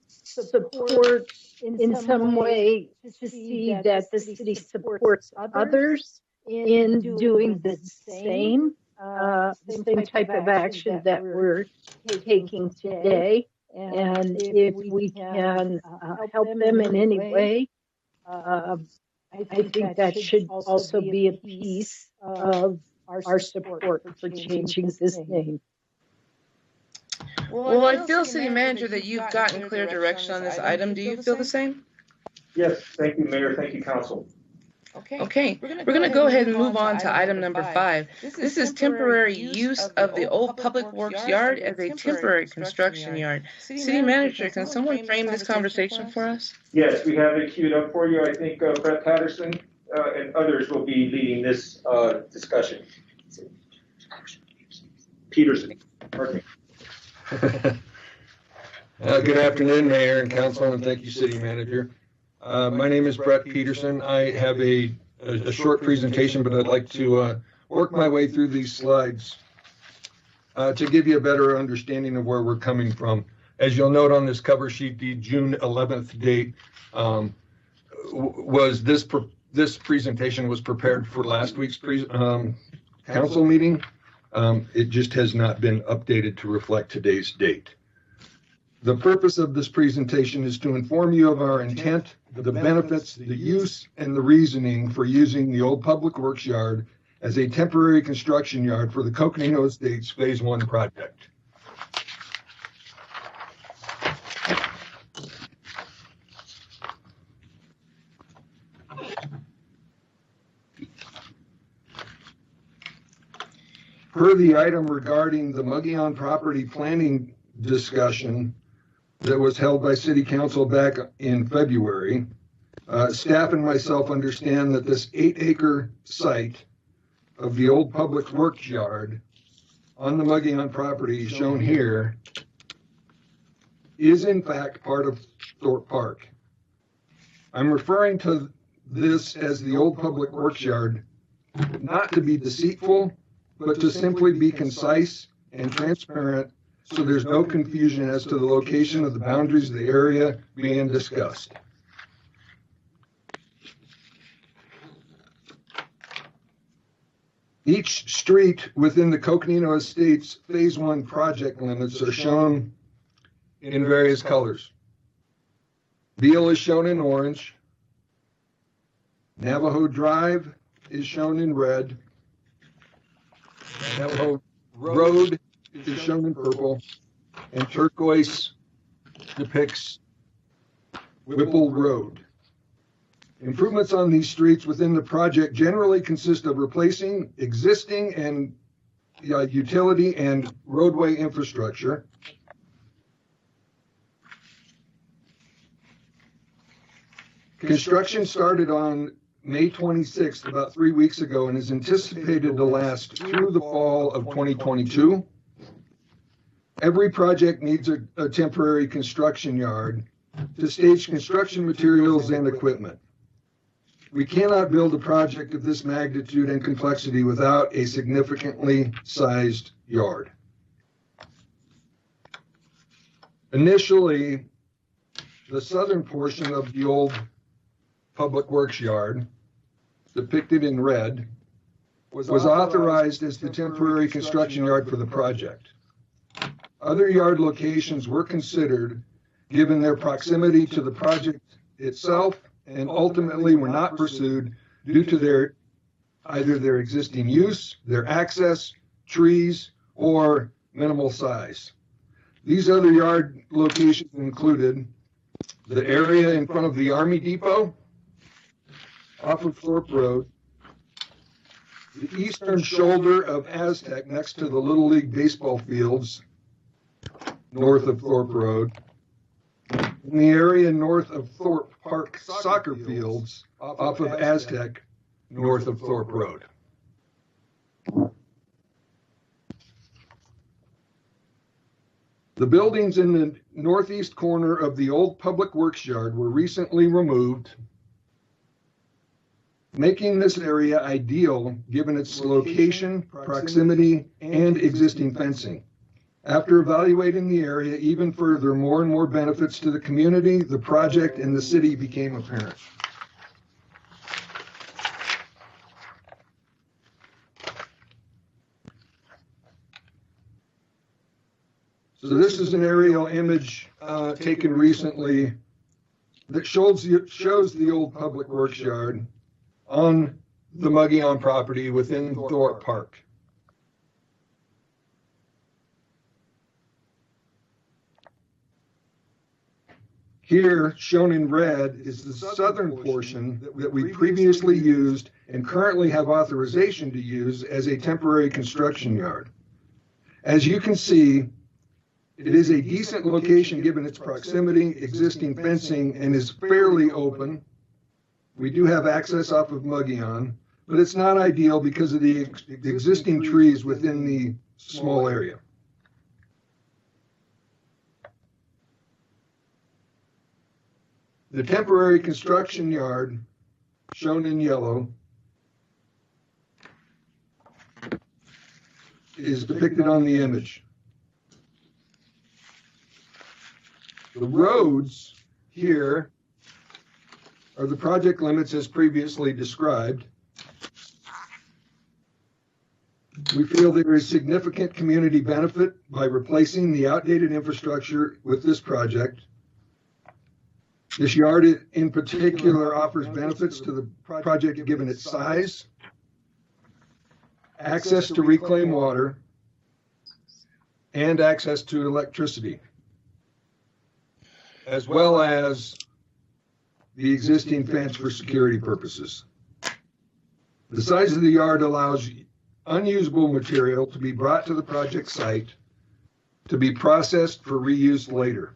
support in some way to see that the city supports others in doing the same type of action that we're taking today. And if we can help them in any way, I think that should also be a piece of our support for changing this name. Well, I feel, City Manager, that you've gotten clear direction on this item. Do you feel the same? Yes, thank you, Mayor. Thank you, Council. Okay, we're going to go ahead and move on to item number 5. This is temporary use of the old Public Works yard as a temporary construction yard. City Manager, can someone frame this conversation for us? Yes, we have it queued up for you. I think Brett Patterson and others will be leading this discussion. Peterson, pardon me. Good afternoon, Mayor and Council, and thank you, City Manager. My name is Brett Peterson. I have a short presentation, but I'd like to work my way through these slides to give you a better understanding of where we're coming from. As you'll note on this cover sheet, the June 11th date was this presentation was prepared for last week's council meeting. It just has not been updated to reflect today's date. The purpose of this presentation is to inform you of our intent, the benefits, the use, and the reasoning for using the old Public Works yard as a temporary construction yard for the Coconino Estates Phase 1 project. Per the item regarding the Mogollon property planning discussion that was held by City Council back in February, staff and myself understand that this 8-acre site of the old Public Works yard on the Mogollon property shown here is in fact part of Thorpe Park. I'm referring to this as the old Public Works yard, not to be deceitful, but to simply be concise and transparent so there's no confusion as to the location of the boundaries of the area being discussed. Each street within the Coconino Estates Phase 1 project limits are shown in various colors. Beale is shown in orange. Navajo Drive is shown in red. Navajo Road is shown in purple, and turquoise depicts Whipple Road. Improvements on these streets within the project generally consist of replacing existing and utility and roadway infrastructure, construction started on May 26th, about 3 weeks ago, and is anticipated to last through the fall of 2022. Every project needs a temporary construction yard to stage construction materials and equipment. We cannot build a project of this magnitude and complexity without a significantly sized yard. Initially, the southern portion of the old Public Works yard, depicted in red, was authorized as the temporary construction yard for the project. Other yard locations were considered given their proximity to the project itself, and ultimately were not pursued due to either their existing use, their access, trees, or minimal size. These other yard locations included the area in front of the Army Depot, off of Thorpe Road, the eastern shoulder of Aztec next to the Little League baseball fields north of Thorpe Road, in the area north of Thorpe Park soccer fields off of Aztec north of Thorpe Road. The buildings in the northeast corner of the old Public Works yard were recently removed, making this area ideal given its location, proximity, and existing fencing. After evaluating the area even further, more and more benefits to the community, the project, and the city became apparent. So this is an aerial image taken recently that shows the old Public Works yard on the Muggion property within Thorpe Park. Here, shown in red, is the southern portion that we previously used and currently have authorization to use as a temporary construction yard. As you can see, it is a decent location given its proximity, existing fencing, and is fairly open. We do have access off of Muggion, but it's not ideal because of the existing trees within the small area. The temporary construction yard, shown in yellow, is depicted on the image. The roads here are the project limits as previously described. We feel there is significant community benefit by replacing the outdated infrastructure with this project. This yard in particular offers benefits to the project given its size, access to reclaimed water, and access to electricity, as well as the existing fence for security purposes. The size of the yard allows unusable material to be brought to the project site to be processed for reuse later.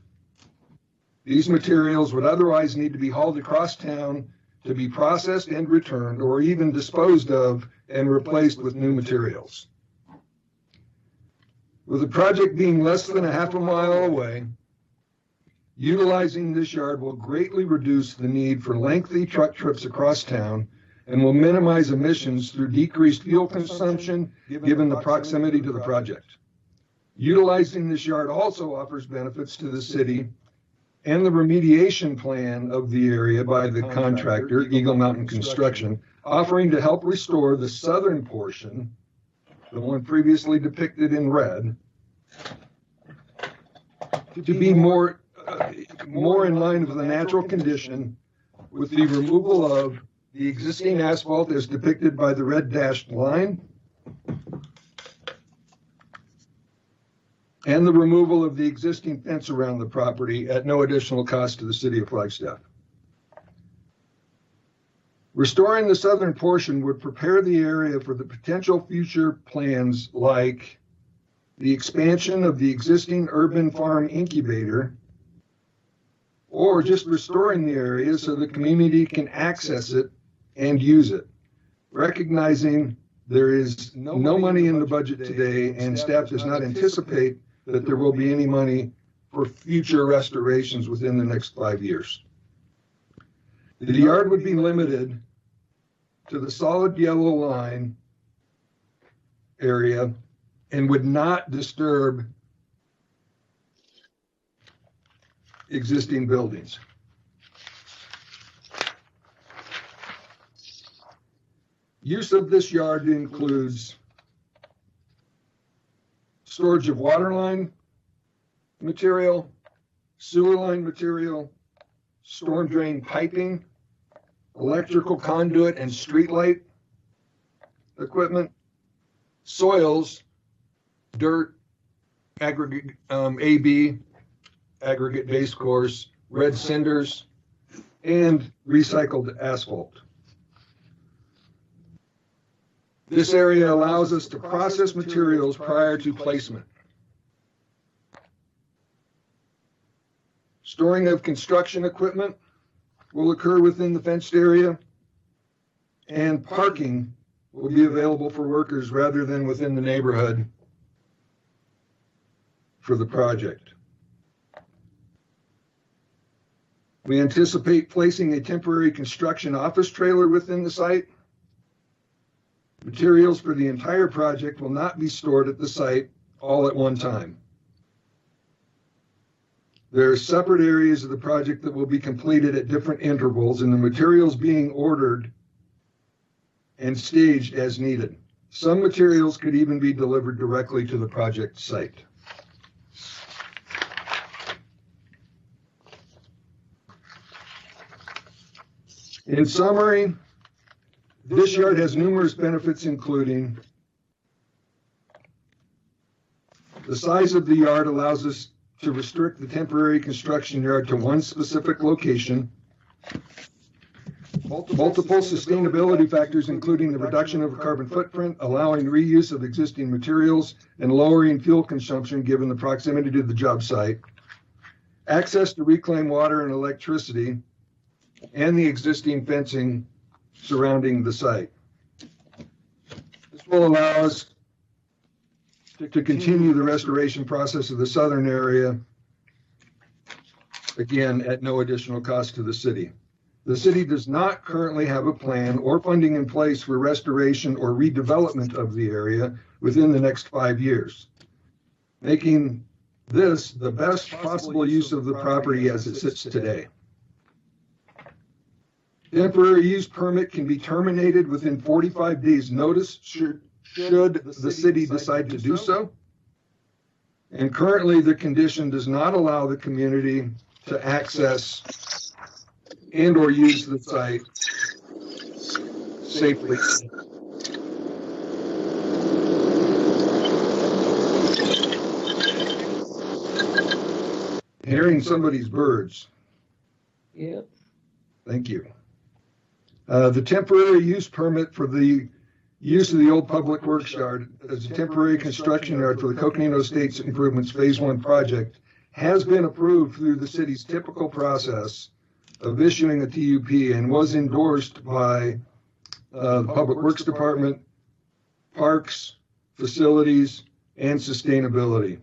These materials would otherwise need to be hauled across town to be processed and returned, or even disposed of and replaced with new materials. With the project being less than a half a mile away, utilizing this yard will greatly reduce the need for lengthy truck trips across town and will minimize emissions through decreased fuel consumption given the proximity to the project. Utilizing this yard also offers benefits to the city and the remediation plan of the area by the contractor, Eagle Mountain Construction, offering to help restore the southern portion, the one previously depicted in red, to be more in line with the natural condition, with the removal of the existing asphalt as depicted by the red dashed line, and the removal of the existing fence around the property at no additional cost to the city of Flagstaff. Restoring the southern portion would prepare the area for the potential future plans like the expansion of the existing urban farm incubator, or just restoring the area so the community can access it and use it. Recognizing there is no money in the budget today and staff does not anticipate that there will be any money for future restorations within the next 5 years. The yard would be limited to the solid yellow line area and would not disturb existing buildings. Use of this yard includes storage of water line material, sewer line material, storm drain piping, electrical conduit and streetlight equipment, soils, dirt, aggregate AB, aggregate base course, red cinders, and recycled asphalt. This area allows us to process materials prior to placement. Storing of construction equipment will occur within the fenced area, and parking will be available for workers rather than within the neighborhood for the project. We anticipate placing a temporary construction office trailer within the site. Materials for the entire project will not be stored at the site all at one time. There are separate areas of the project that will be completed at different intervals, and the materials being ordered and staged as needed. Some materials could even be delivered directly to the project site. In summary, this yard has numerous benefits, including the size of the yard allows us to restrict the temporary construction yard to one specific location. Multiple sustainability factors, including the reduction of a carbon footprint, allowing reuse of existing materials, and lowering fuel consumption given the proximity to the job site. Access to reclaimed water and electricity, and the existing fencing surrounding the site. This will allow us to continue the restoration process of the southern area, again, at no additional cost to the city. The city does not currently have a plan or funding in place for restoration or redevelopment of the area within the next 5 years, making this the best possible use of the property as it sits today. Temporary use permit can be terminated within 45 days notice should the city decide to do so. And currently the condition does not allow the community to access and or use the site safely. Hearing somebody's birds. Yep. Thank you. The temporary use permit for the use of the old public works yard as a temporary construction yard for the Coconino Estates Improvements Phase 1 project has been approved through the city's typical process of issuing a TUP and was endorsed by the Public Works Department, Parks, Facilities, and Sustainability.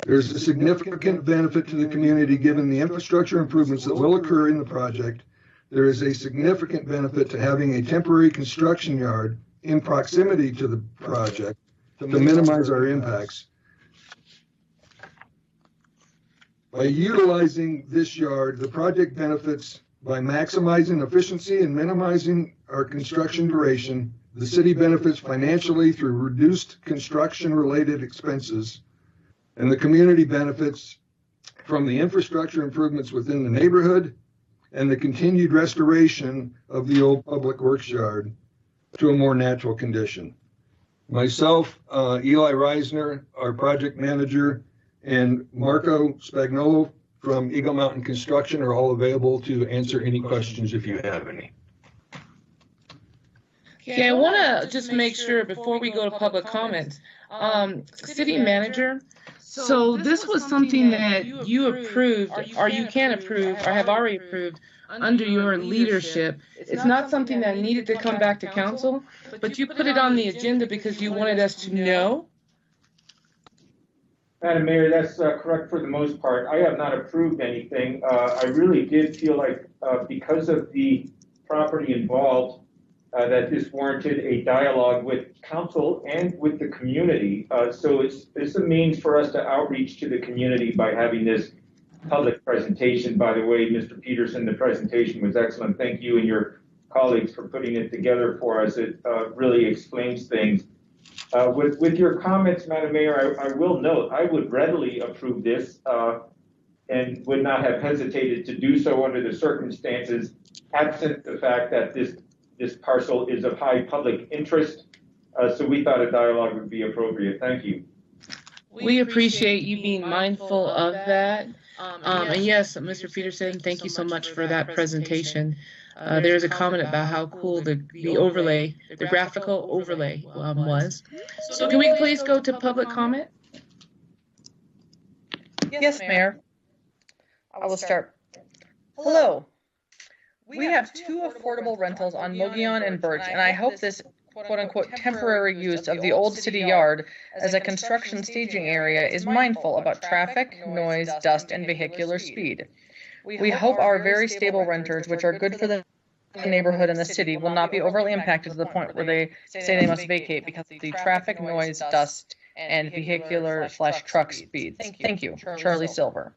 There's a significant benefit to the community given the infrastructure improvements that will occur in the project. There is a significant benefit to having a temporary construction yard in proximity to the project to minimize our impacts. By utilizing this yard, the project benefits by maximizing efficiency and minimizing our construction duration. The city benefits financially through reduced construction-related expenses, and the community benefits from the infrastructure improvements within the neighborhood and the continued restoration of the old public works yard to a more natural condition. Myself, Eli Reisner, our project manager, and Marco Spagnolo from Eagle Mountain Construction are all available to answer any questions if you have any. Yeah, I want to just make sure before we go to public comments, city manager, so this was something that you approved, or you can approve, or have already approved under your leadership. It's not something that needed to come back to council, but you put it on the agenda because you wanted us to know. Madam Mayor, that's correct for the most part. I have not approved anything. I really did feel like because of the property involved, that this warranted a dialogue with council and with the community. So it's a means for us to outreach to the community by having this public presentation. By the way, Mr. Peterson, the presentation was excellent. Thank you and your colleagues for putting it together for us. It really explains things. With your comments, Madam Mayor, I will note, I would readily approve this and would not have hesitated to do so under the circumstances, absent the fact that this parcel is of high public interest. So we thought a dialogue would be appropriate. Thank you. We appreciate you being mindful of that. And yes, Mr. Peterson, thank you so much for that presentation. There's a comment about how cool the overlay, the graphical overlay was. So can we please go to public comment? Yes, Mayor. I will start. Hello. We have two affordable rentals on Mogollon and Birch, and I hope this quote-unquote temporary use of the old city yard as a construction staging area is mindful about traffic, noise, dust, and vehicular speed. We hope our very stable renters, which are good for the neighborhood and the city, will not be overly impacted to the point where they say they must vacate because of the traffic, noise, dust, and vehicular/truck speeds. Thank you, Charlie Silver.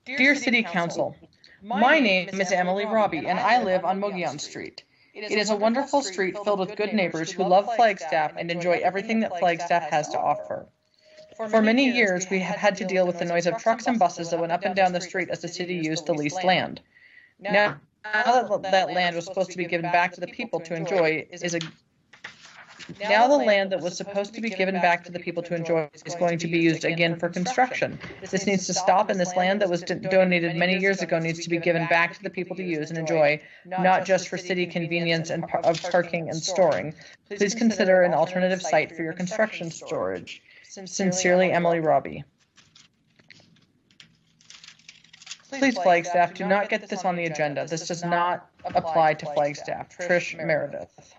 Dear City Council, my name is Emily Robbie, and I live on Mogollon Street. It is a wonderful street filled with good neighbors who love Flagstaff and enjoy everything that Flagstaff has to offer. For many years, we have had to deal with the noise of trucks and buses that went up and down the street as the city used the leased land. Now that land was supposed to be given back to the people to enjoy Now the land that was supposed to be given back to the people to enjoy is going to be used again for construction. This needs to stop, and this land that was donated many years ago needs to be given back to the people to use and enjoy, not just for city convenience and of parking and storing. Please consider an alternative site for your construction storage. Sincerely, Emily Robbie. Please, Flagstaff, do not get this on the agenda. This does not apply to Flagstaff. Trish Meredith.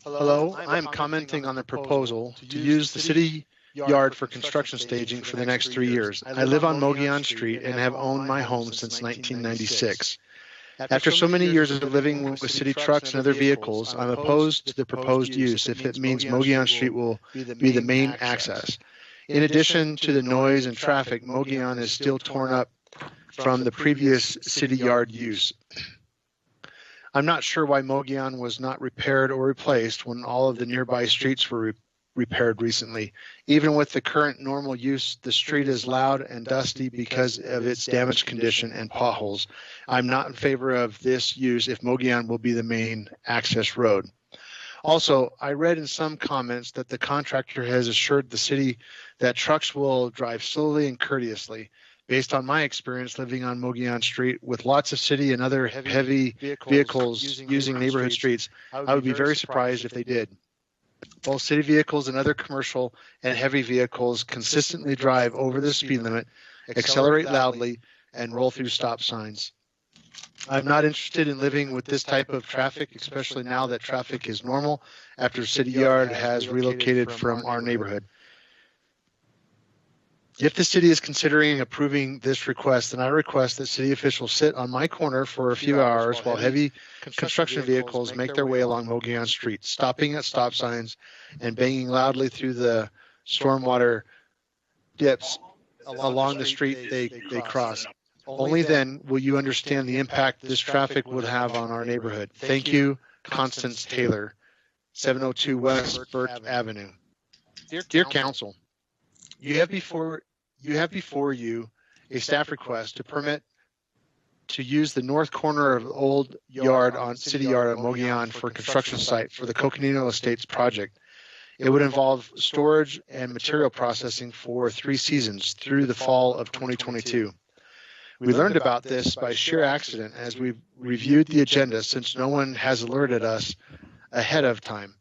Hello, I'm commenting on the proposal to use the city yard for construction staging for the next 3 years. I live on Mogollon Street and have owned my home since 1996. After so many years of living with city trucks and other vehicles, I'm opposed to the proposed use if it means Mogollon Street will be the main access. In addition to the noise and traffic, Mogollon is still torn up from the previous city yard use. I'm not sure why Mogollon was not repaired or replaced when all of the nearby streets were repaired recently. Even with the current normal use, the street is loud and dusty because of its damaged condition and potholes. I'm not in favor of this use if Mogollon will be the main access road. Also, I read in some comments that the contractor has assured the city that trucks will drive slowly and courteously. Based on my experience living on Mogollon Street with lots of city and other heavy vehicles using neighborhood streets, I would be very surprised if they did. Both city vehicles and other commercial and heavy vehicles consistently drive over the speed limit, accelerate loudly, and roll through stop signs. I'm not interested in living with this type of traffic, especially now that traffic is normal after City Yard has relocated from our neighborhood. If the city is considering approving this request, then I request that city officials sit on my corner for a few hours while heavy construction vehicles make their way along Mogollon Street, stopping at stop signs and banging loudly through the stormwater dips along the street they cross. Only then will you understand the impact this traffic would have on our neighborhood. Thank you, Constance Taylor, 702 West Birch Avenue. Dear Council, you have before you a staff request to permit to use the north corner of the old yard on City Yard at Mogollon for a construction site for the Coconino Estates project. It would involve storage and material processing for 3 seasons through the fall of 2022. We learned about this by sheer accident as we reviewed the agenda, since no one has alerted us ahead of time.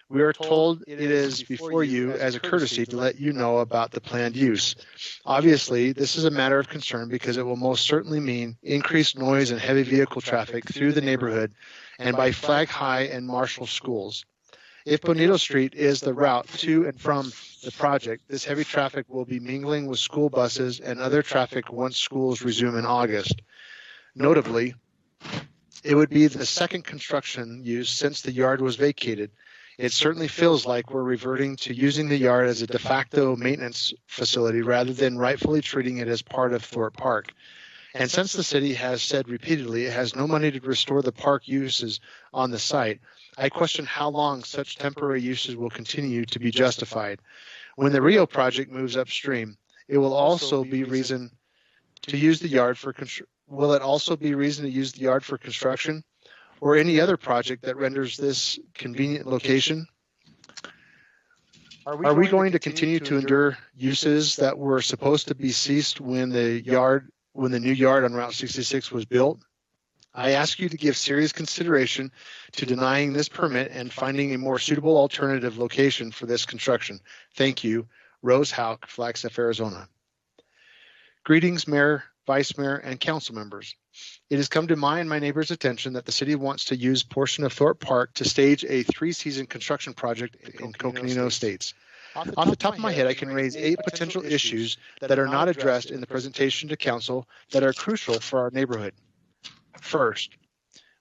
We are told it is before you as a courtesy to let you know about the planned use. Obviously, this is a matter of concern because it will most certainly mean increased noise and heavy vehicle traffic through the neighborhood and by Flag High and Marshall schools. If Bonito Street is the route to and from the project, this heavy traffic will be mingling with school buses and other traffic once schools resume in August. Notably, it would be the second construction use since the yard was vacated. It certainly feels like we're reverting to using the yard as a de facto maintenance facility rather than rightfully treating it as part of Thorpe Park. And since the city has said repeatedly it has no money to restore the park uses on the site, I question how long such temporary uses will continue to be justified. When the Rio project moves upstream, it will also be reason to use the yard for construction or any other project that renders this convenient location? Are we going to continue to endure uses that were supposed to be ceased when the new yard on Route 66 was built? I ask you to give serious consideration to denying this permit and finding a more suitable alternative location for this construction. Thank you. Rose Hauk, Flagstaff, Arizona. Greetings, Mayor, Vice Mayor, and council members. It has come to my and my neighbors' attention that the city wants to use a portion of Thorpe Park to stage a 3-season construction project in Coconino Estates. Off the top of my head, I can raise 8 potential issues that are not addressed in the presentation to council that are crucial for our neighborhood. First,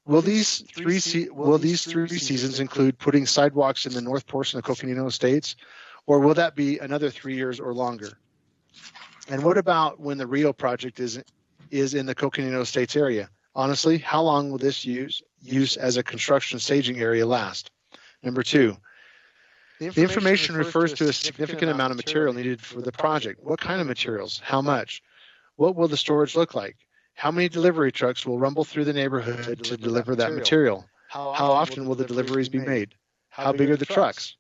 will these three seasons include putting sidewalks in the north portion of Coconino Estates, or will that be another 3 years or longer? And what about when the Rio project is in the Coconino Estates area? Honestly, how long will this use as a construction staging area last? Number 2, the information refers to a significant amount of material needed for the project. What kind of materials? How much? What will the storage look like? How many delivery trucks will rumble through the neighborhood to deliver that material? How often will the deliveries be made? How big are the trucks?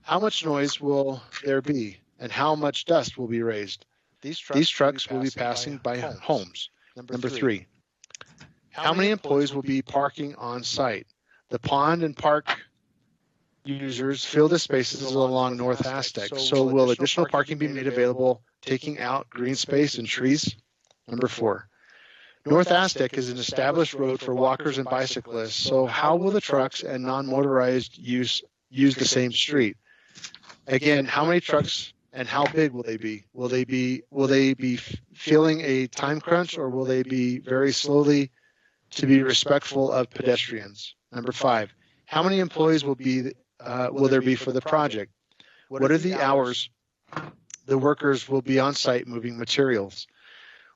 How much noise will there be? And how much dust will be raised? These trucks will be passing by homes. Number 3, how many employees will be parking on site? The pond and park users fill the spaces along North Aztec, so will additional parking be made available, taking out green space and trees? Number 4, North Aztec is an established road for walkers and bicyclists, so how will the trucks and non-motorized use the same street? Again, how many trucks and how big will they be? Will they be feeling a time crunch, or will they be very slowly to be respectful of pedestrians? Number 5, how many employees will there be for the project? What are the hours the workers will be on site moving materials?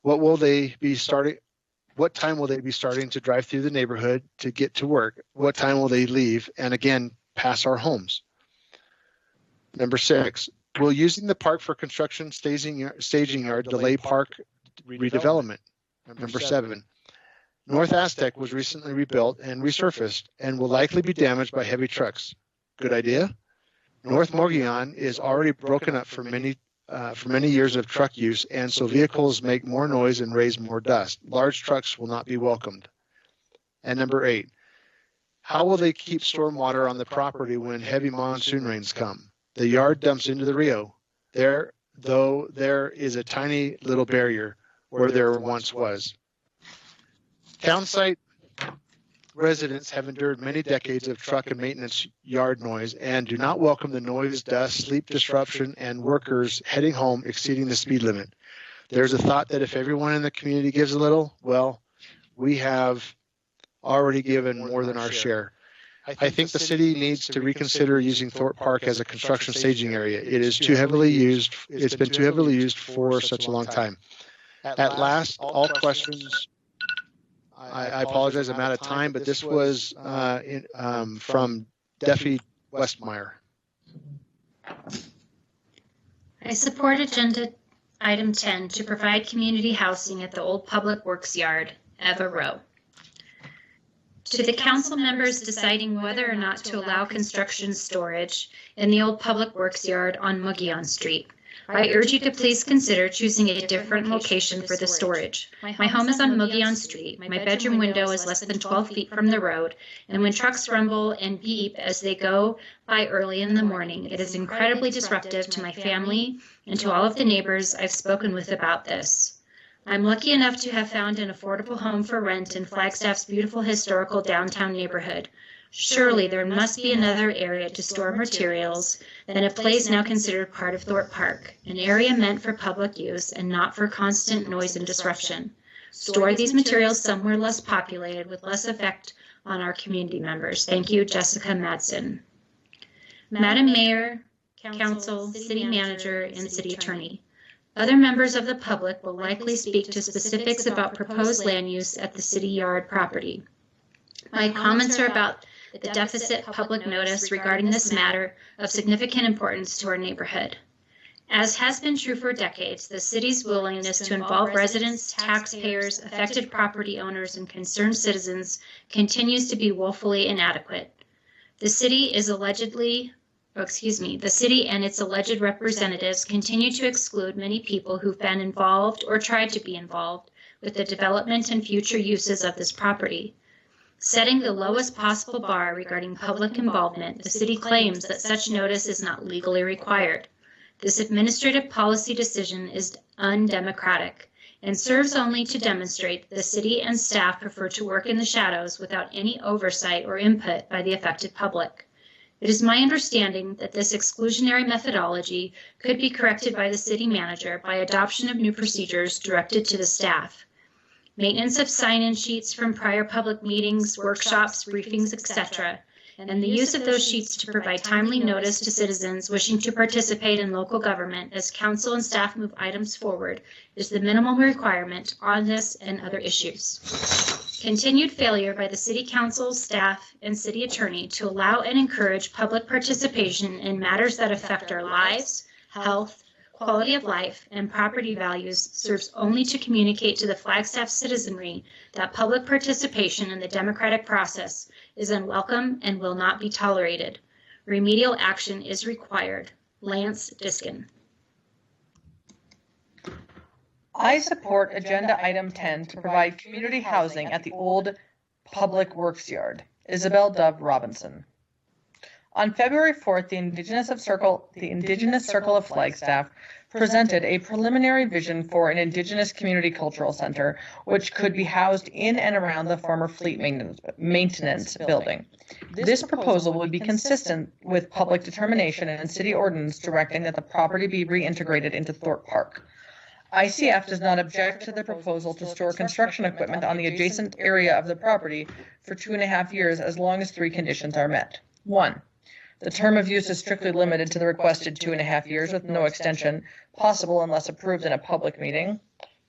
What time will they be starting to drive through the neighborhood to get to work? What time will they leave and again pass our homes? Number 6, will using the park for construction staging yard delay park redevelopment? Number 7, North Aztec was recently rebuilt and resurfaced and will likely be damaged by heavy trucks. Good idea? North Mogollon is already broken up for many years of truck use, and so vehicles make more noise and raise more dust. Large trucks will not be welcomed. And number 8, how will they keep stormwater on the property when heavy monsoon rains come? The yard dumps into the Rio. There is a tiny little barrier where there once was. Town site residents have endured many decades of truck and maintenance yard noise and do not welcome the noise, dust, sleep disruption, and workers heading home exceeding the speed limit. There's a thought that if everyone in the community gives a little, well, we have already given more than our share. I think the city needs to reconsider using Thorpe Park as a construction staging area. It is too heavily used. It's been too heavily used for such a long time. At last, all questions. I apologize, I'm out of time, but this was from Duffy Westmeyer. I support agenda item 10 to provide community housing at the Old Public Works Yard, Eva Rowe. To the council members deciding whether or not to allow construction storage in the Old Public Works Yard on Mogollon Street, I urge you to please consider choosing a different location for the storage. My home is on Mogollon Street. My bedroom window is less than 12 feet from the road, and when trucks rumble and beep as they go by early in the morning, it is incredibly disruptive to my family and to all of the neighbors I've spoken with about this. I'm lucky enough to have found an affordable home for rent in Flagstaff's beautiful historical downtown neighborhood. Surely there must be another area to store materials than a place now considered part of Thorpe Park, an area meant for public use and not for constant noise and disruption. Store these materials somewhere less populated with less effect on our community members. Thank you, Jessica Madsen. Madam Mayor, Council, City Manager, and City Attorney. Other members of the public will likely speak to specifics about proposed land use at the city yard property. My comments are about the deficit public notice regarding this matter of significant importance to our neighborhood. As has been true for decades, the city's willingness to involve residents, taxpayers, affected property owners, and concerned citizens continues to be woefully inadequate. The city and its alleged representatives continue to exclude many people who've been involved or tried to be involved with the development and future uses of this property. Setting the lowest possible bar regarding public involvement, the city claims that such notice is not legally required. This administrative policy decision is undemocratic and serves only to demonstrate that the city and staff prefer to work in the shadows without any oversight or input by the affected public. It is my understanding that this exclusionary methodology could be corrected by the city manager by adoption of new procedures directed to the staff. Maintenance of sign-in sheets from prior public meetings, workshops, briefings, etc., and the use of those sheets to provide timely notice to citizens wishing to participate in local government as council and staff move items forward is the minimum requirement on this and other issues. Continued failure by the city council, staff, and city attorney to allow and encourage public participation in matters that affect our lives, health, quality of life, and property values serves only to communicate to the Flagstaff citizenry that public participation in the democratic process is unwelcome and will not be tolerated. Remedial action is required. Lance Diskin. I support Agenda Item 10 to provide community housing at the old Public Works Yard. Isabel Dove Robinson. On February 4th, the Indigenous Circle of Flagstaff presented a preliminary vision for an Indigenous Community Cultural Center, which could be housed in and around the former Fleet Maintenance Building. This proposal would be consistent with public determination and city ordinance directing that the property be reintegrated into Thorpe Park. ICF does not object to the proposal to store construction equipment on the adjacent area of the property for 2.5 years as long as 3 conditions are met. 1. The term of use is strictly limited to the requested 2.5 years with no extension possible unless approved in a public meeting.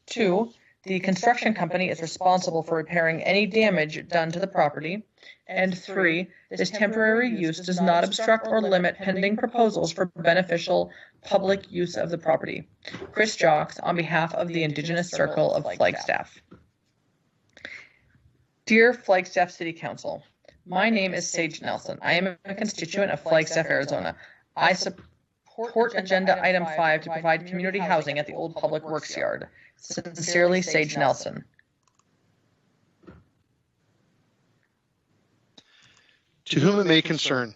2. The construction company is responsible for repairing any damage done to the property. And 3. This temporary use does not obstruct or limit pending proposals for beneficial public use of the property. Chris Jocks, on behalf of the Indigenous Circle of Flagstaff. Dear Flagstaff City Council, my name is Sage Nelson. I am a constituent of Flagstaff, Arizona. I support Agenda Item 5 to provide community housing at the old Public Works Yard. Sincerely, Sage Nelson. To whom it may concern,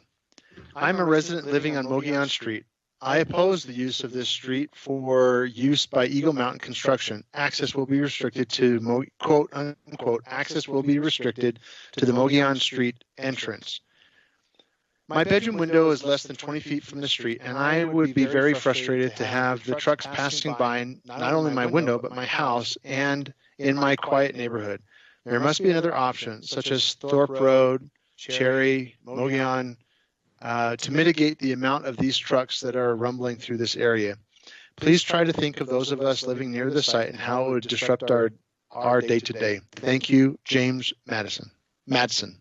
I'm a resident living on Mogollon Street. I oppose the use of this street for use by Eagle Mountain Construction. Access will be restricted to, quote unquote, access will be restricted to the Mogollon Street entrance. My bedroom window is less than 20 feet from the street, and I would be very frustrated to have the trucks passing by not only my window, but my house and in my quiet neighborhood. There must be another option, such as Thorpe Road, Cherry, Mogollon, to mitigate the amount of these trucks that are rumbling through this area. Please try to think of those of us living near the site and how it would disrupt our day-to-day. Thank you, James Madsen.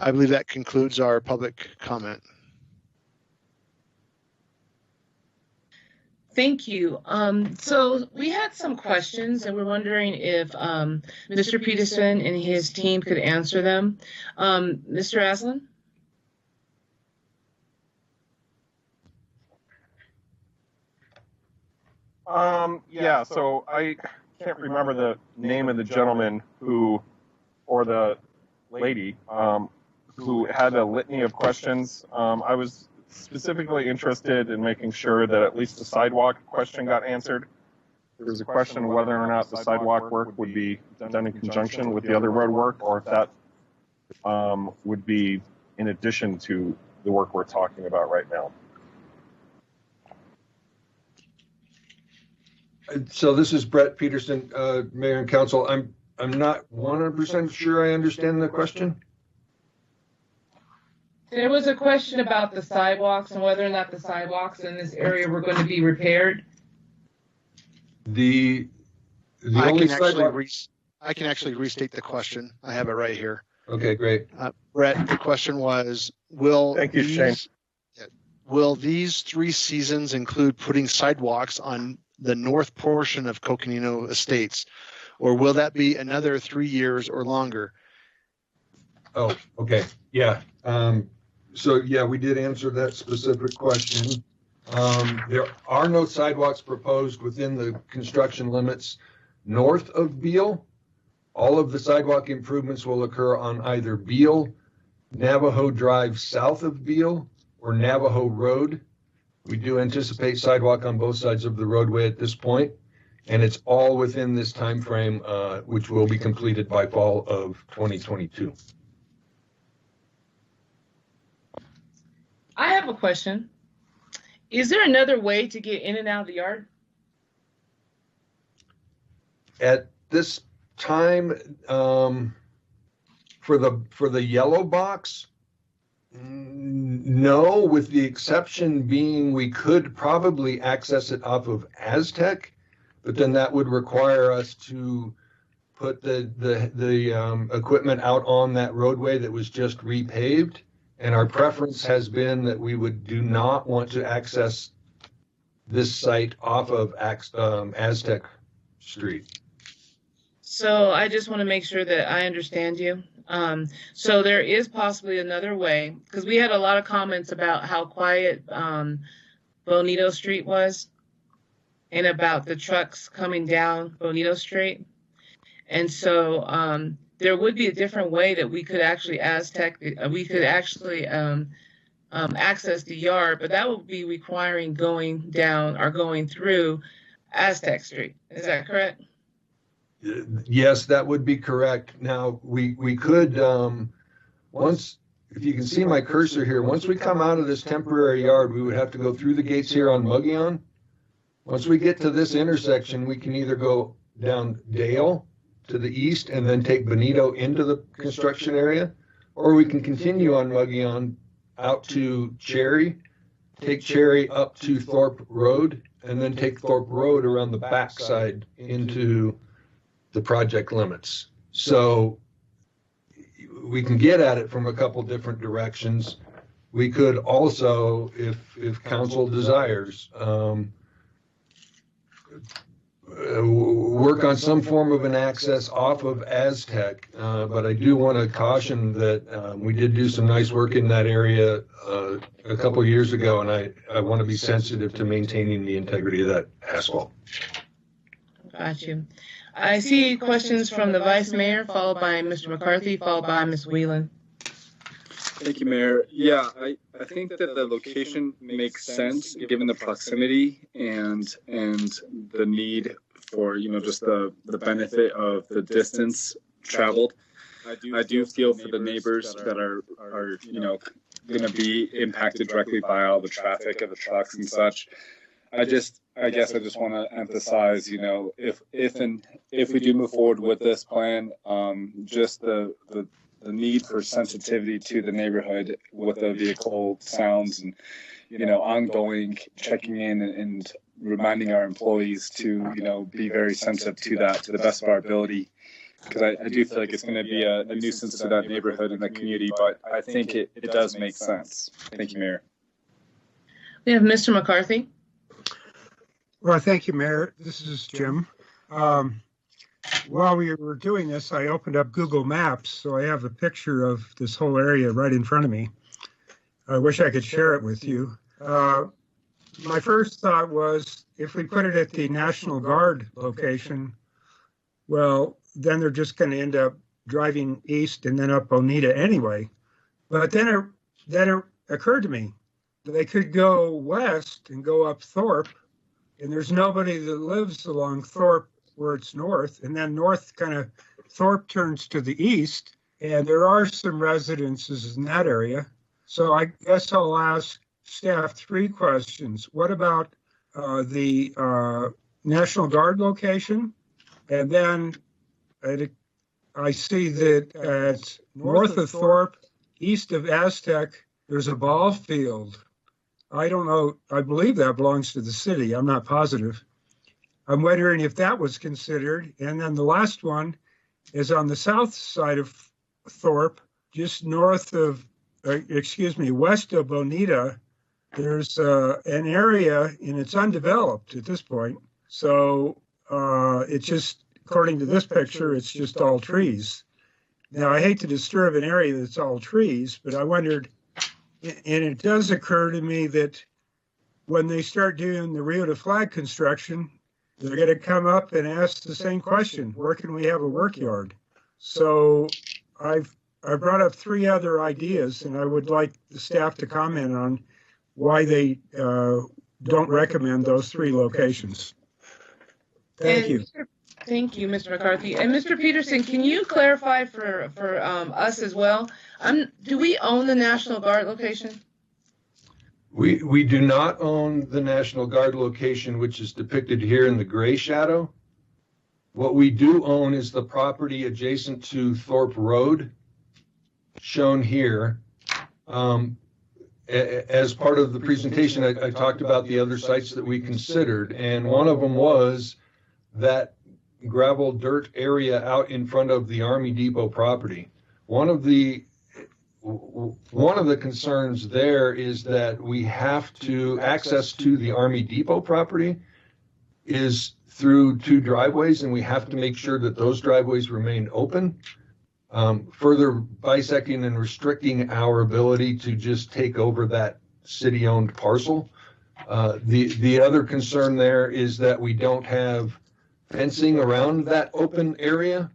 I believe that concludes our public comment. Thank you. So we had some questions, and we're wondering if Mr. Peterson and his team could answer them. Mr. Aslan? Yeah, so I can't remember the name of the gentleman or the lady, who had a litany of questions. I was specifically interested in making sure that at least the sidewalk question got answered. There was a question of whether or not the sidewalk work would be done in conjunction with the other road work, or if that would be in addition to the work we're talking about right now. So this is Brett Peterson, Mayor and Council. I'm not 100% sure I understand the question. There was a question about the sidewalks and whether or not the sidewalks in this area were going to be repaired. I can actually restate the question. I have it right here. Okay, great. Brett, the question was, will these 3 seasons include putting sidewalks on the north portion of Coconino Estates, or will that be another 3 years or longer? Oh, okay. Yeah. So yeah, we did answer that specific question. There are no sidewalks proposed within the construction limits north of Beale. All of the sidewalk improvements will occur on either Beale, Navajo Drive south of Beale, or Navajo Road. We do anticipate sidewalk on both sides of the roadway at this point, and it's all within this time frame, which will be completed by fall of 2022. I have a question. Is there another way to get in and out of the yard? At this time, for the yellow box, no, with the exception being we could probably access it off of Aztec, but then that would require us to put the equipment out on that roadway that was just repaved. And our preference has been that we do not want to access this site off of Aztec Street. So I just want to make sure that I understand you. So there is possibly another way, because we had a lot of comments about how quiet Bonito Street was and about the trucks coming down Bonito Street. And so there would be a different way that we could actually access the yard, but that would be requiring going down or going through Aztec Street. Is that correct? Yes, that would be correct. Now, we could, once, if you can see my cursor here, once we come out of this temporary yard, we would have to go through the gates here on Mogollon. Once we get to this intersection, we can either go down Dale to the east and then take Bonito into the construction area, or we can continue on Mogollon out to Cherry, take Cherry up to Thorpe Road, and then take Thorpe Road around the backside into the project limits. So we can get at it from a couple different directions. We could also, if council desires, work on some form of an access off of Aztec, but I do want to caution that we did do some nice work in that area a couple years ago, and I want to be sensitive to maintaining the integrity of that asphalt. Got you. I see questions from the Vice Mayor, followed by Mr. McCarthy, followed by Ms. Whelan. Thank you, Mayor. Yeah, I think that the location makes sense given the proximity and the need for, just the benefit of the distance traveled. I do feel for the neighbors that are going to be impacted directly by all the traffic of the trucks and such. I guess I just want to emphasize, if we do move forward with this plan, just the need for sensitivity to the neighborhood with the vehicle sounds and, ongoing checking in and reminding our employees to, be very sensitive to that to the best of our ability. Because I do feel like it's going to be a nuisance to that neighborhood and the community, but I think it does make sense. Thank you, Mayor. We have Mr. McCarthy. Well, thank you, Mayor. This is Jim. While we were doing this, I opened up Google Maps, so I have a picture of this whole area right in front of me. I wish I could share it with you. my first thought was if we put it at the National Guard location, well, then they're just going to end up driving east and then up Oneida anyway. But then it occurred to me they could go west and go up Thorpe, and there's nobody that lives along Thorpe where it's north, and then north kind of Thorpe turns to the east, and there are some residences in that area. So I guess I'll ask staff 3 questions. What about the National Guard location? And then I see that at north of Thorpe, east of Aztec, there's a ball field. I don't know, I believe that belongs to the city. I'm not positive. I'm wondering if that was considered. And then the last one is on the south side of Thorpe, just north of, west of Oneida. There's an area, and it's undeveloped at this point. So it's just, according to this picture, it's just all trees. Now, I hate to disturb an area that's all trees, but I wondered, and it does occur to me that when they start doing the Rio de Flag construction, they're going to come up and ask the same question: where can we have a work yard? So I brought up 3 other ideas, and I would like the staff to comment on why they don't recommend those 3 locations. Thank you. Thank you, Mr. McCarthy. And Mr. Peterson, can you clarify for us as well? Do we own the National Guard location? We do not own the National Guard location, which is depicted here in the gray shadow. What we do own is the property adjacent to Thorpe Road, shown here. As part of the presentation, I talked about the other sites that we considered, and one of them was that gravel dirt area out in front of the Army Depot property. One of the concerns there is that we have to access to the Army Depot property is through 2 driveways, and we have to make sure that those driveways remain open, further bisecting and restricting our ability to just take over that city-owned parcel. The other concern there is that we don't have fencing around that open area.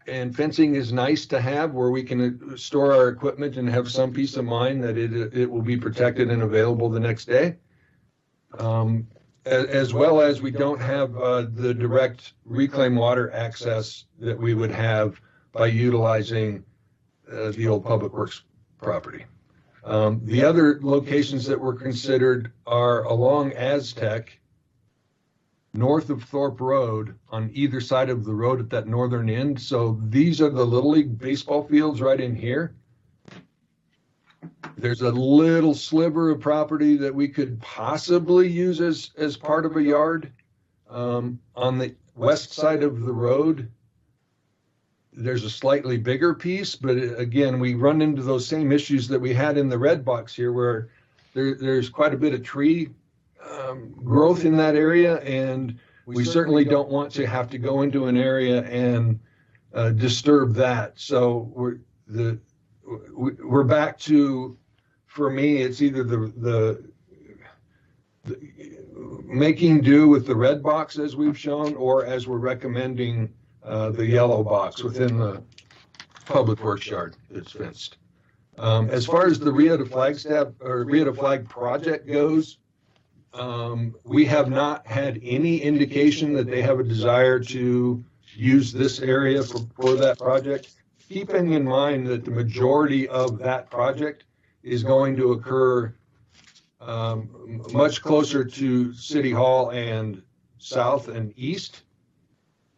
And fencing is nice to have where we can store our equipment and have some peace of mind that it will be protected and available the next day. As well as we don't have the direct reclaimed water access that we would have by utilizing the old Public Works property. The other locations that were considered are along Aztec, north of Thorpe Road, on either side of the road at that northern end. So these are the Little League baseball fields right in here. There's a little sliver of property that we could possibly use as part of a yard. On the west side of the road, there's a slightly bigger piece, but again, we run into those same issues that we had in the red box here, where there's quite a bit of tree growth in that area, and we certainly don't want to have to go into an area and disturb that. So we're back to, for me, it's either the making do with the red box as we've shown, or as we're recommending the yellow box within the Public Works yard that's fenced. As far as the Rio de Flagstaff or Rio de Flag project goes, we have not had any indication that they have a desire to use this area for that project. Keeping in mind that the majority of that project is going to occur much closer to City Hall and south and east.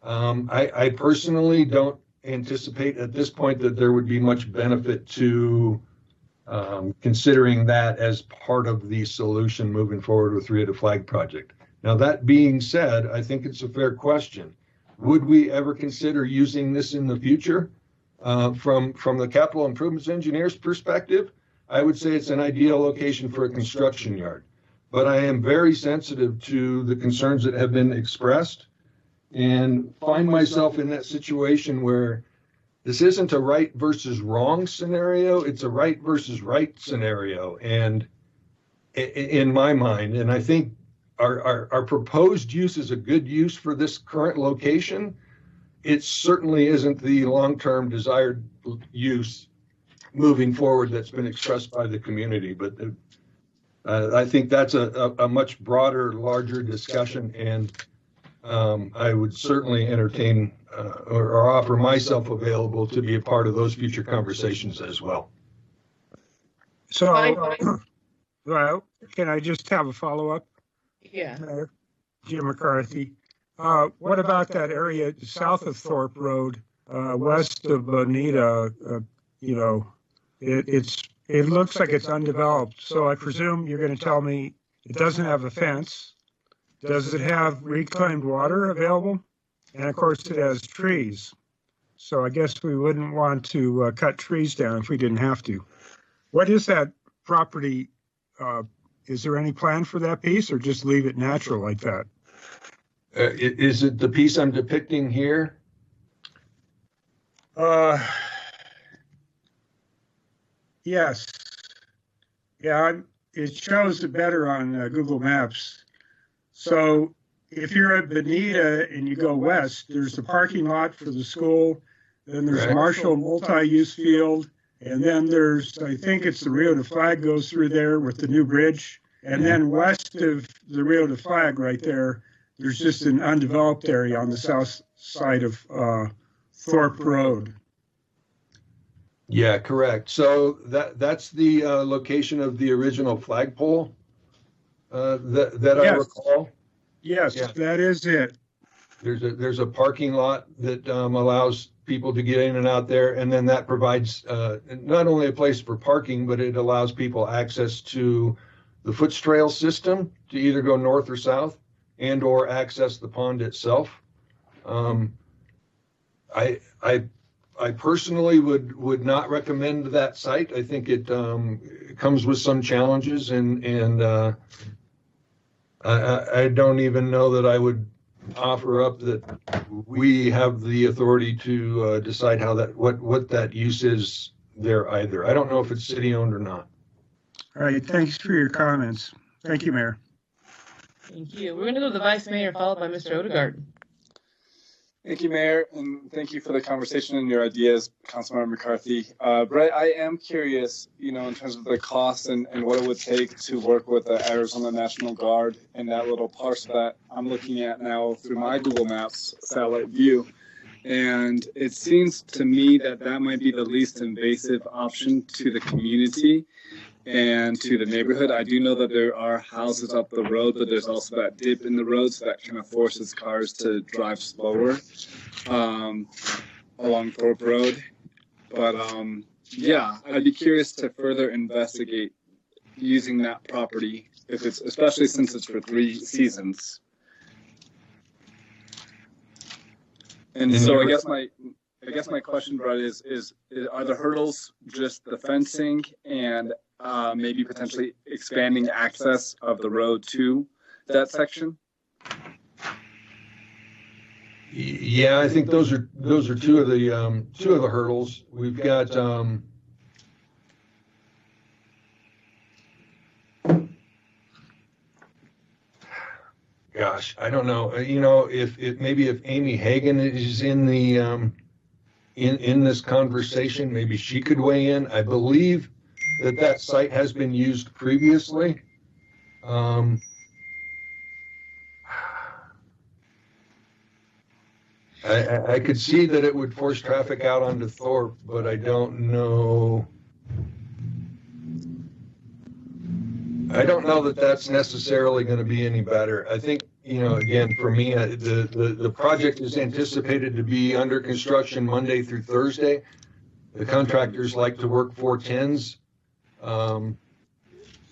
I personally don't anticipate at this point that there would be much benefit to considering that as part of the solution moving forward with Rio de Flag project. Now, that being said, I think it's a fair question. Would we ever consider using this in the future? From the capital improvements engineer's perspective, I would say it's an ideal location for a construction yard. But I am very sensitive to the concerns that have been expressed and find myself in that situation where this isn't a right versus wrong scenario, it's a right versus right scenario. And in my mind. And I think our proposed use is a good use for this current location. It certainly isn't the long-term desired use moving forward that's been expressed by the community. But I think that's a much broader, larger discussion, and I would certainly entertain or offer myself available to be a part of those future conversations as well. So, well, can I just have a follow-up? Yeah. Mayor Jim McCarthy. What about that area south of Thorpe Road, west of Bonita? You know, it looks like it's undeveloped. So I presume you're going to tell me it doesn't have a fence. Does it have reclaimed water available? And of course, it has trees. So I guess we wouldn't want to cut trees down if we didn't have to. What is that property? Is there any plan for that piece, or just leave it natural like that? Is it the piece I'm depicting here? Yes. Yeah, it shows it better on Google Maps. So if you're at Bonita and you go west, there's the parking lot for the school, then there's Right. Marshall multi-use field, and then there's, I think it's the Rio de Flag goes through there with the new bridge. And then west of the Rio de Flag right there, there's just an undeveloped area on the south side of Thorpe Road. Yeah, correct. So that's the location of the original flagpole that I Yes. recall. Yes, Yeah. that is it. There's a parking lot that allows people to get in and out there, and then that provides not only a place for parking, but it allows people access to the foot trail system to either go north or south, and or access the pond itself. I personally would not recommend that site. I think it comes with some challenges, and I don't even know that I would offer up that we have the authority to decide how what that use is there either. I don't know if it's city owned or not. All right, thanks for your comments. Thank you, Mayor. Thank you. We're going to go to the Vice Mayor, followed by Mr. Odegaard. Thank you, Mayor, and thank you for the conversation and your ideas, Councilmember McCarthy. Brett, I am curious, in terms of the cost and what it would take to work with the Arizona National Guard in that little parcel that I'm looking at now through my Google Maps satellite view. And it seems to me that might be the least invasive option to the community and to the neighborhood. I do know that there are houses up the road, but there's also that dip in the road, so that kind of forces cars to drive slower along Thorpe Road. But yeah, I'd be curious to further investigate using that property, especially since it's for 3 seasons. And so I guess my question, Brett, is are the hurdles just the fencing and maybe potentially expanding access of the road to that section? Yeah, I think those are two of the hurdles. We've got gosh, I don't know. If Amy Hagan is in the in this conversation, maybe she could weigh in. I believe that site has been used previously. I could see that it would force traffic out onto Thorpe, but I don't know. I don't know that that's necessarily going to be any better. I think, again, for me, the project is anticipated to be under construction Monday through Thursday. The contractors like to work 4/10s.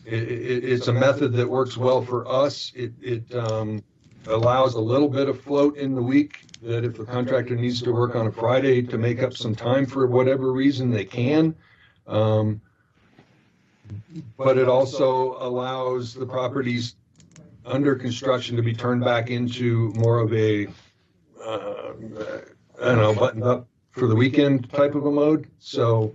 It's a method that works well for us. It allows a little bit of float in the week, that if the contractor needs to work on a Friday to make up some time for whatever reason, they can. But it also allows the properties under construction to be turned back into more of a, buttoned up for the weekend type of a mode. So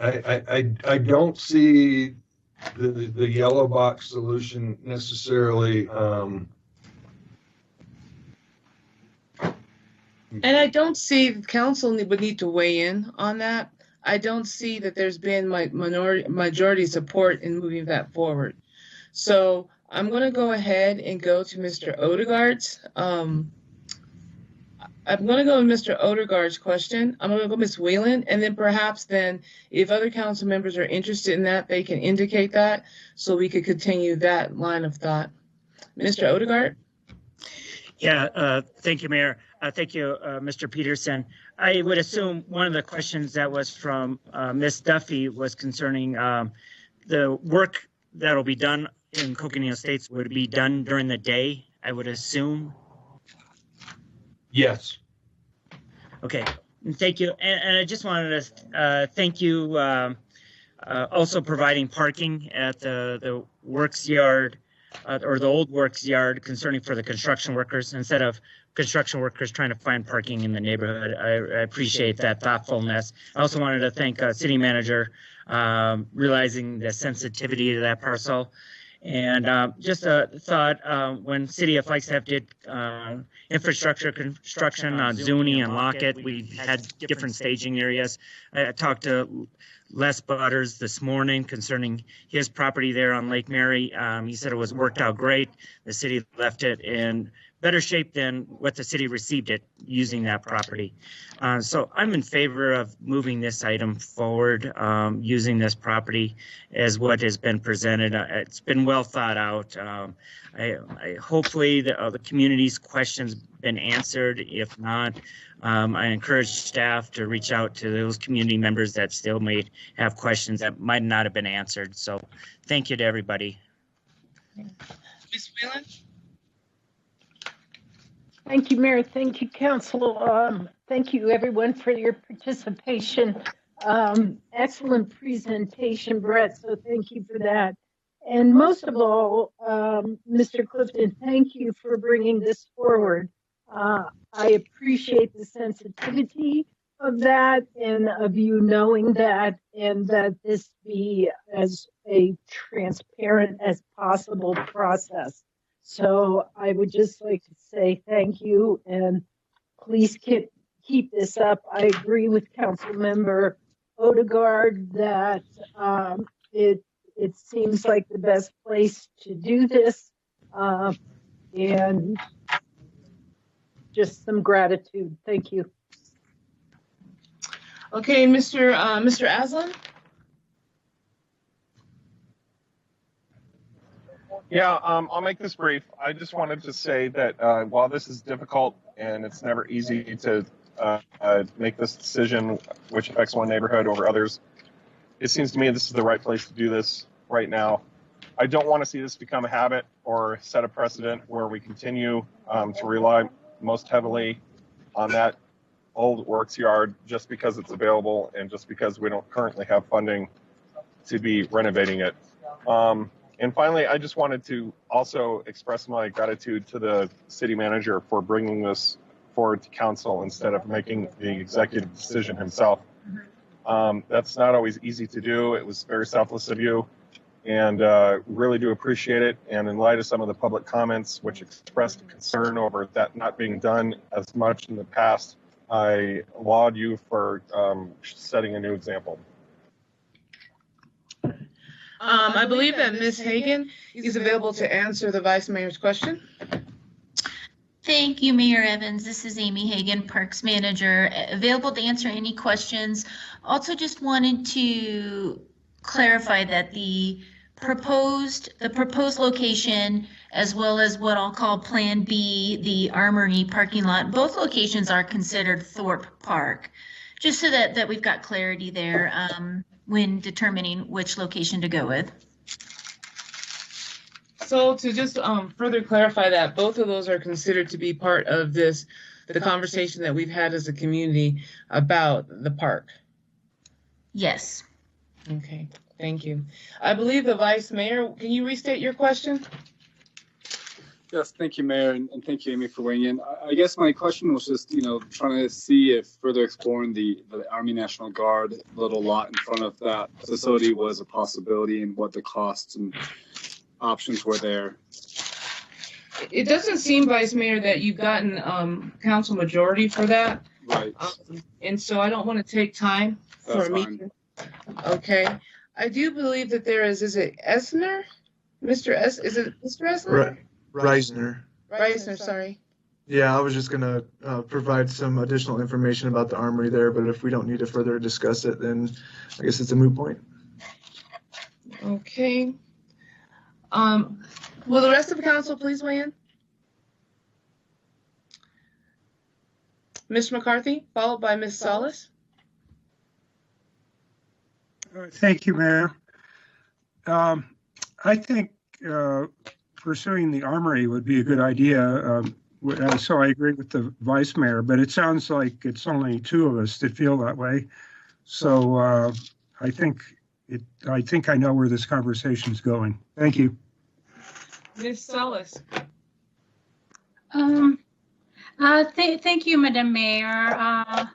I don't see the yellow box solution necessarily. And I don't see the council would need to weigh in on that. I don't see that there's been majority support in moving that forward. So I'm going to go ahead and go to Mr. Odegaard's. I'm going to go with Mr. Odegaard's question. I'm going to go Ms. Whelan, and then perhaps then if other council members are interested in that, they can indicate that so we could continue that line of thought. Mr. Odegaard? Yeah, thank you, Mayor. Thank you, Mr. Peterson. I would assume one of the questions that was from Ms. Duffy was concerning the work that will be done in Coconino Estates would be done during the day, I would assume. Yes. Okay, thank you. And I just wanted to thank you also providing parking at the works yard or the old works yard concerning for the construction workers instead of construction workers trying to find parking in the neighborhood. I appreciate that thoughtfulness. I also wanted to thank City Manager realizing the sensitivity to that parcel. And just a thought, when City of Flagstaff did infrastructure construction on Zuni and Lockett, we had different staging areas. I talked to Les Butters this morning concerning his property there on Lake Mary. He said it was worked out great. The city left it in better shape than what the city received it using that property. So I'm in favor of moving this item forward, using this property as what has been presented. It's been well thought out. I hopefully the community's questions been answered. If not, I encourage staff to reach out to those community members that still may have questions that might not have been answered. So thank you to everybody. Ms. Whelan? Thank you, Mayor. Thank you, Council. Thank you, everyone, for your participation. Excellent presentation, Brett, so thank you for that. And most of all, Mr. Clifton, thank you for bringing this forward. I appreciate the sensitivity of that and of you knowing that, and that this be as a transparent as possible process. So I would just like to say thank you, and please keep this up. I agree with Councilmember Odegaard that it seems like the best place to do this, and just some gratitude. Thank you. Okay, Mr. Aslan? Yeah, I'll make this brief. I just wanted to say that while this is difficult and it's never easy to make this decision which affects one neighborhood over others, it seems to me this is the right place to do this right now. I don't want to see this become a habit or set a precedent where we continue to rely most heavily on that old works yard just because it's available and just because we don't currently have funding to be renovating it. And finally, I just wanted to also express my gratitude to the city manager for bringing this forward to council instead of making the executive decision himself. That's not always easy to do. It was very selfless of you, and really do appreciate it. And in light of some of the public comments which expressed concern over that not being done as much in the past, I laud you for setting a new example. I believe that Ms. Hagan is available to answer the Vice Mayor's question. Thank you, Mayor Evans. This is Amy Hagan, Parks Manager, available to answer any questions. Also just wanted to clarify that the proposed location, as well as what I'll call Plan B, the Armory parking lot, both locations are considered Thorpe Park, just so that we've got clarity there when determining which location to go with. So to just further clarify that, both of those are considered to be part of the conversation that we've had as a community about the park. Yes. Okay, thank you. I believe the Vice Mayor, can you restate your question? Yes, thank you, Mayor, and thank you, Amy, for weighing in. I guess my question was just, trying to see if further exploring the Army National Guard little lot in front of that facility was a possibility and what the costs and options were there. It doesn't seem, Vice Mayor, that you've gotten council majority for that. Right. And so I don't want to take time for a meeting. Okay. I do believe that there is it Esner? Is it Mr. Esner? Reisner, sorry. Yeah, I was just going to provide some additional information about the armory there, but if we don't need to further discuss it, then I guess it's a moot point. Okay. Will the rest of the council please weigh in? Ms. McCarthy, followed by Ms. Salas. Thank you, Mayor. I think pursuing the armory would be a good idea. So I agree with the Vice Mayor, but it sounds like it's only two of us that feel that way. So I think I know where this conversation is going. Thank you. Ms. Salas. Thank you, Madam Mayor.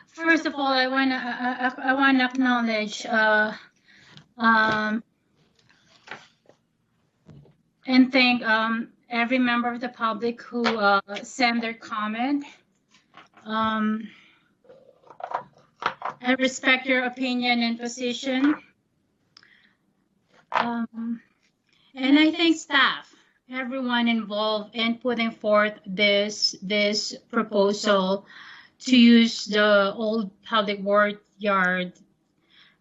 First of all, I want to acknowledge and thank every member of the public who sent their comment. I respect your opinion and position. And I thank staff, everyone involved in putting forth this proposal to use the old public work yard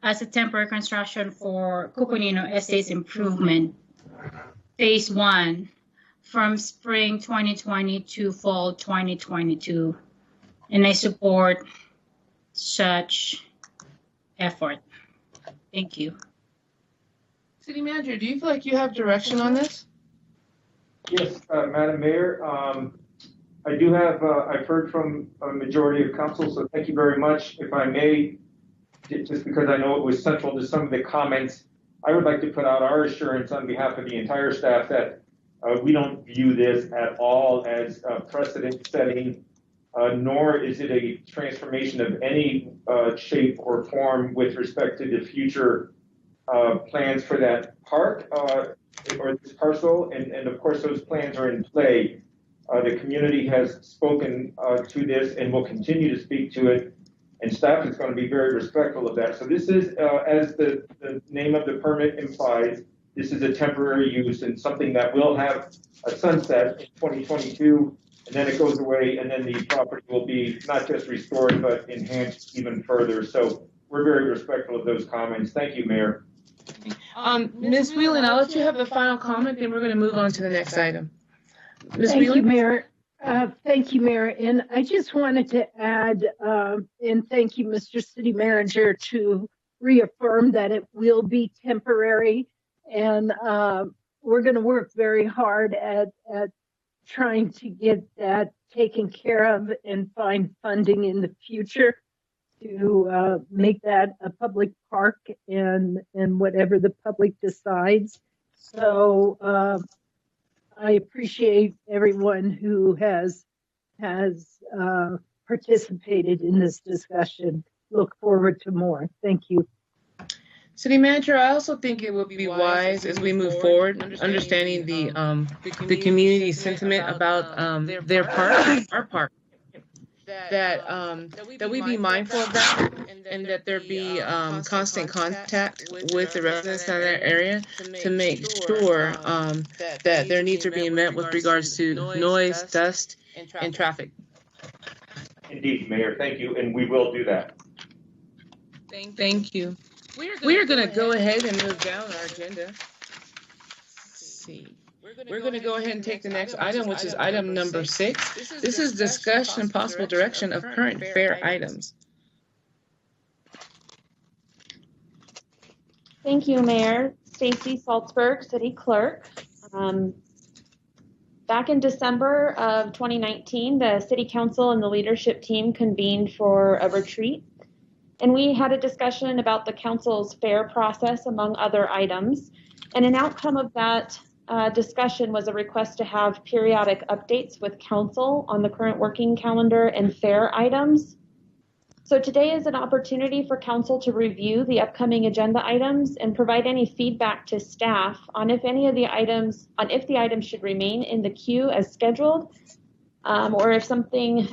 as a temporary construction for Cuconino Estates Improvement Phase 1 from spring 2020 to fall 2022. And I support such effort. Thank you. City Manager, do you feel like you have direction on this? Yes, Madam Mayor. I do have, I've heard from a majority of council, so thank you very much. If I may, just because I know it was central to some of the comments, I would like to put out our assurance on behalf of the entire staff that we don't view this at all as precedent setting, nor is it a transformation of any shape or form with respect to the future plans for that park or this parcel. And of course, those plans are in play. The community has spoken to this and will continue to speak to it. And staff is going to be very respectful of that. So this is, as the name of the permit implies, this is a temporary use and something that will have a sunset in 2022, and then it goes away, and then the property will be not just restored, but enhanced even further. So we're very respectful of those comments. Thank you, Mayor. Ms. Whelan, I'll let you have the final comment, then we're going to move on to the next item. Ms. Thank Whelan? you, Mayor. Thank you, Mayor. And I just wanted to add, and thank you, Mr. City Manager, to reaffirm that it will be temporary. And we're going to work very hard at trying to get that taken care of and find funding in the future to make that a public park and whatever the public decides. So I appreciate everyone who has participated in this discussion. Look forward to more. Thank you. City Manager, I also think it would be wise as we move forward, understanding the community sentiment about their park, our park, that we be mindful of that, and that there be constant contact with the residents in that area to make sure that their needs are being met with regards to noise, dust, and traffic. Indeed, Mayor. Thank you, and we will do that. Thank you. We are going to go ahead and move down our agenda. Let's see. We're going to go ahead and take the next item, which is item number 6. This is discussion and possible direction of current fair items. Thank you, Mayor. Stacy Salzberg, City Clerk. Back in December of 2019, the City Council and the leadership team convened for a retreat. And we had a discussion about the council's fair process, among other items. And an outcome of that discussion was a request to have periodic updates with council on the current working calendar and fair items. So today is an opportunity for council to review the upcoming agenda items and provide any feedback to staff on if the items should remain in the queue as scheduled, or if something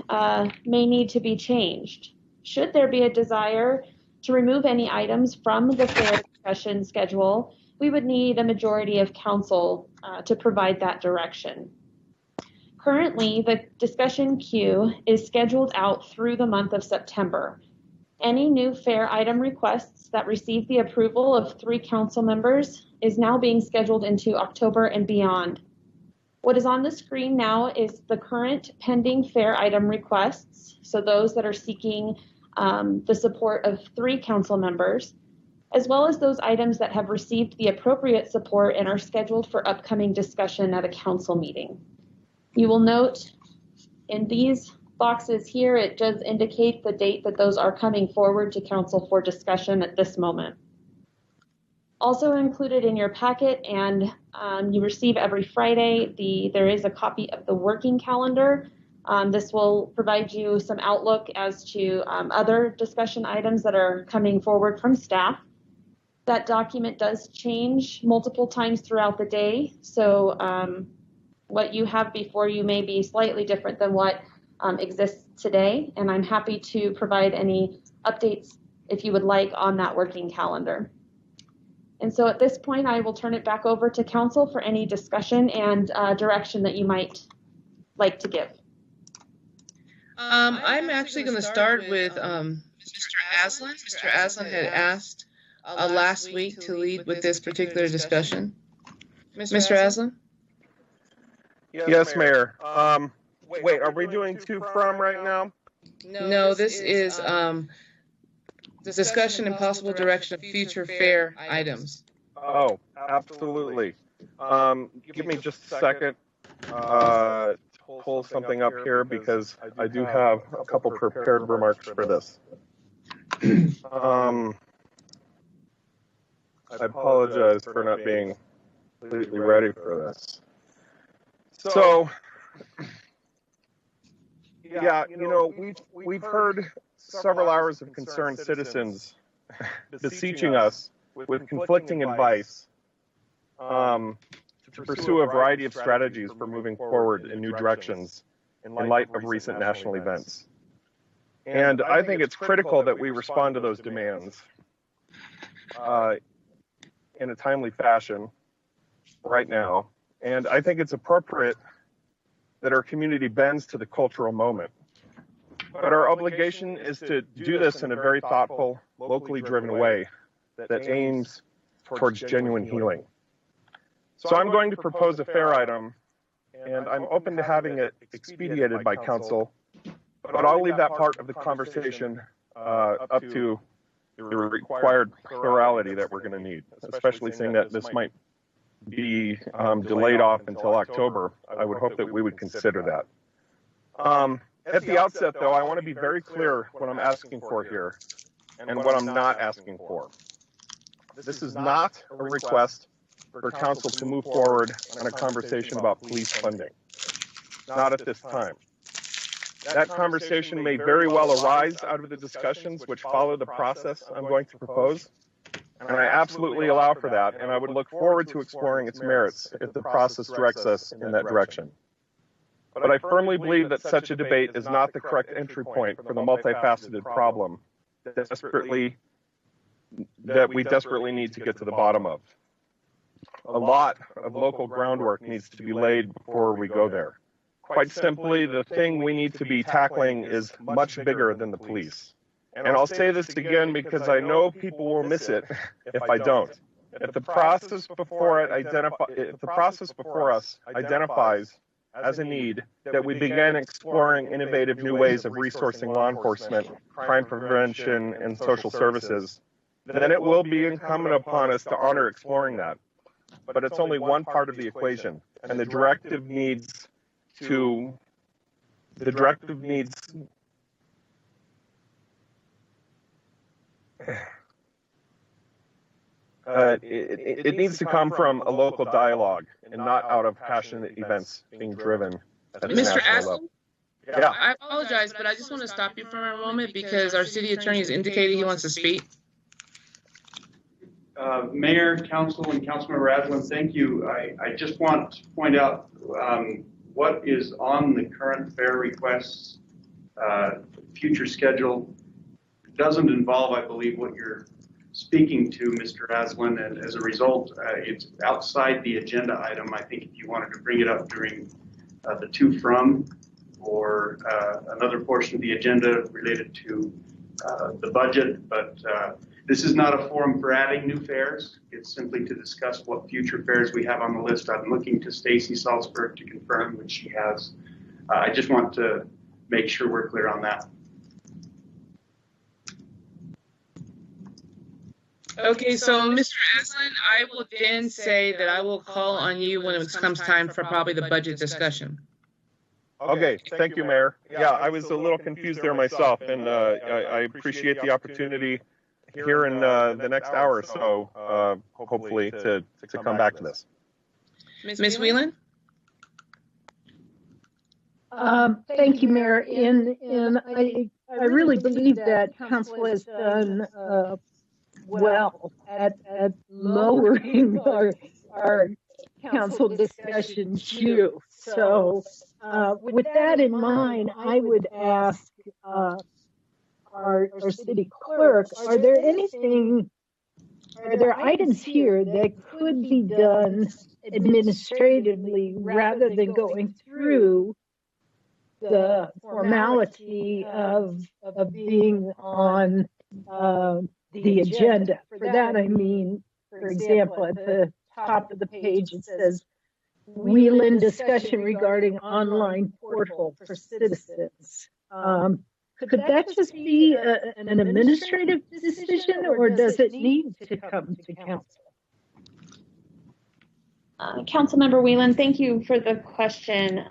may need to be changed. Should there be a desire to remove any items from the fair discussion schedule, we would need a majority of council to provide that direction. Currently, the discussion queue is scheduled out through the month of September. Any new fair item requests that receive the approval of 3 council members is now being scheduled into October and beyond. What is on the screen now is the current pending fair item requests, so those that are seeking the support of 3 council members, as well as those items that have received the appropriate support and are scheduled for upcoming discussion at a council meeting. You will note in these boxes here, it does indicate the date that those are coming forward to council for discussion at this moment. Also included in your packet, and you receive every Friday, there is a copy of the working calendar. This will provide you some outlook as to other discussion items that are coming forward from staff. That document does change multiple times throughout the day, so what you have before you may be slightly different than what exists today, and I'm happy to provide any updates if you would like on that working calendar. And so at this point, I will turn it back over to council for any discussion and direction that you might like to give. I'm actually going to start with Mr. Aslan. Mr. Aslan had asked last week to lead with this particular discussion. Mr. Aslan? Yes, Mayor. Wait, are we doing to from right now? No, this is discussion and possible direction of future fair items. Oh, absolutely. Give me just a second to pull something up here because I do have a couple prepared remarks for this. I apologize for not being completely ready for this. So, yeah, you know, we've heard several hours of concerned citizens beseeching us with conflicting advice to pursue a variety of strategies for moving forward in new directions in light of recent national events. And I think it's critical that we respond to those demands in a timely fashion right now. And I think it's appropriate that our community bends to the cultural moment. But our obligation is to do this in a very thoughtful, locally driven way that aims towards genuine healing. So I'm going to propose a fair item, and I'm open to having it expedited by council, but I'll leave that part of the conversation up to the required plurality that we're going to need, especially seeing that this might be delayed off until October. I would hope that we would consider that. At the outset, though, I want to be very clear what I'm asking for here and what I'm not asking for. This is not a request for council to move forward on a conversation about police funding. Not at this time. That conversation may very well arise out of the discussions which follow the process I'm going to propose. And I absolutely allow for that, and I would look forward to exploring its merits if the process directs us in that direction. But I firmly believe that such a debate is not the correct entry point for the multifaceted problem that we desperately need to get to the bottom of. A lot of local groundwork needs to be laid before we go there. Quite simply, the thing we need to be tackling is much bigger than the police. And I'll say this again because I know people will miss it if I don't. If the process before us identifies as a need, that we begin exploring innovative new ways of resourcing law enforcement, crime prevention, and social services, then it will be incumbent upon us to honor exploring that. But it's only one part of the equation, and the directive needs it needs to come from a local dialogue and not out of passionate events being driven at the Mr. national Aslan? level. Yeah. I apologize, but I just want to stop you for a moment because our city attorney has indicated he wants to speak. Mayor, council, and Councilmember Aslan, thank you. I just want to point out what is on the current fair requests, future schedule. It doesn't involve, I believe, what you're speaking to, Mr. Aslan, and as a result, it's outside the agenda item. I think if you wanted to bring it up during the to from or another portion of the agenda related to the budget, but this is not a forum for adding new fairs. It's simply to discuss what future fairs we have on the list. I'm looking to Stacy Salzberg to confirm, which she has. I just want to make sure we're clear on that. Okay, so Mr. Aslan, I will then say that I will call on you when it comes time for probably the budget discussion. Okay, thank you, Mayor. Yeah, I was a little confused there myself, and I appreciate the opportunity here in the next hour or so, hopefully, to come back to this. Ms. Whelan? Thank you, Mayor. And I really believe that council has done well at lowering our council discussion due. So with that in mind, I would ask our city clerk, are there items here that could be done administratively rather than going through the formality of being on the agenda? For that, I mean, for example, at the top of the page, it says, Whelan discussion regarding online portal for citizens. Could that just be an administrative decision, or does it need to come to council? Councilmember Whelan, thank you for the question.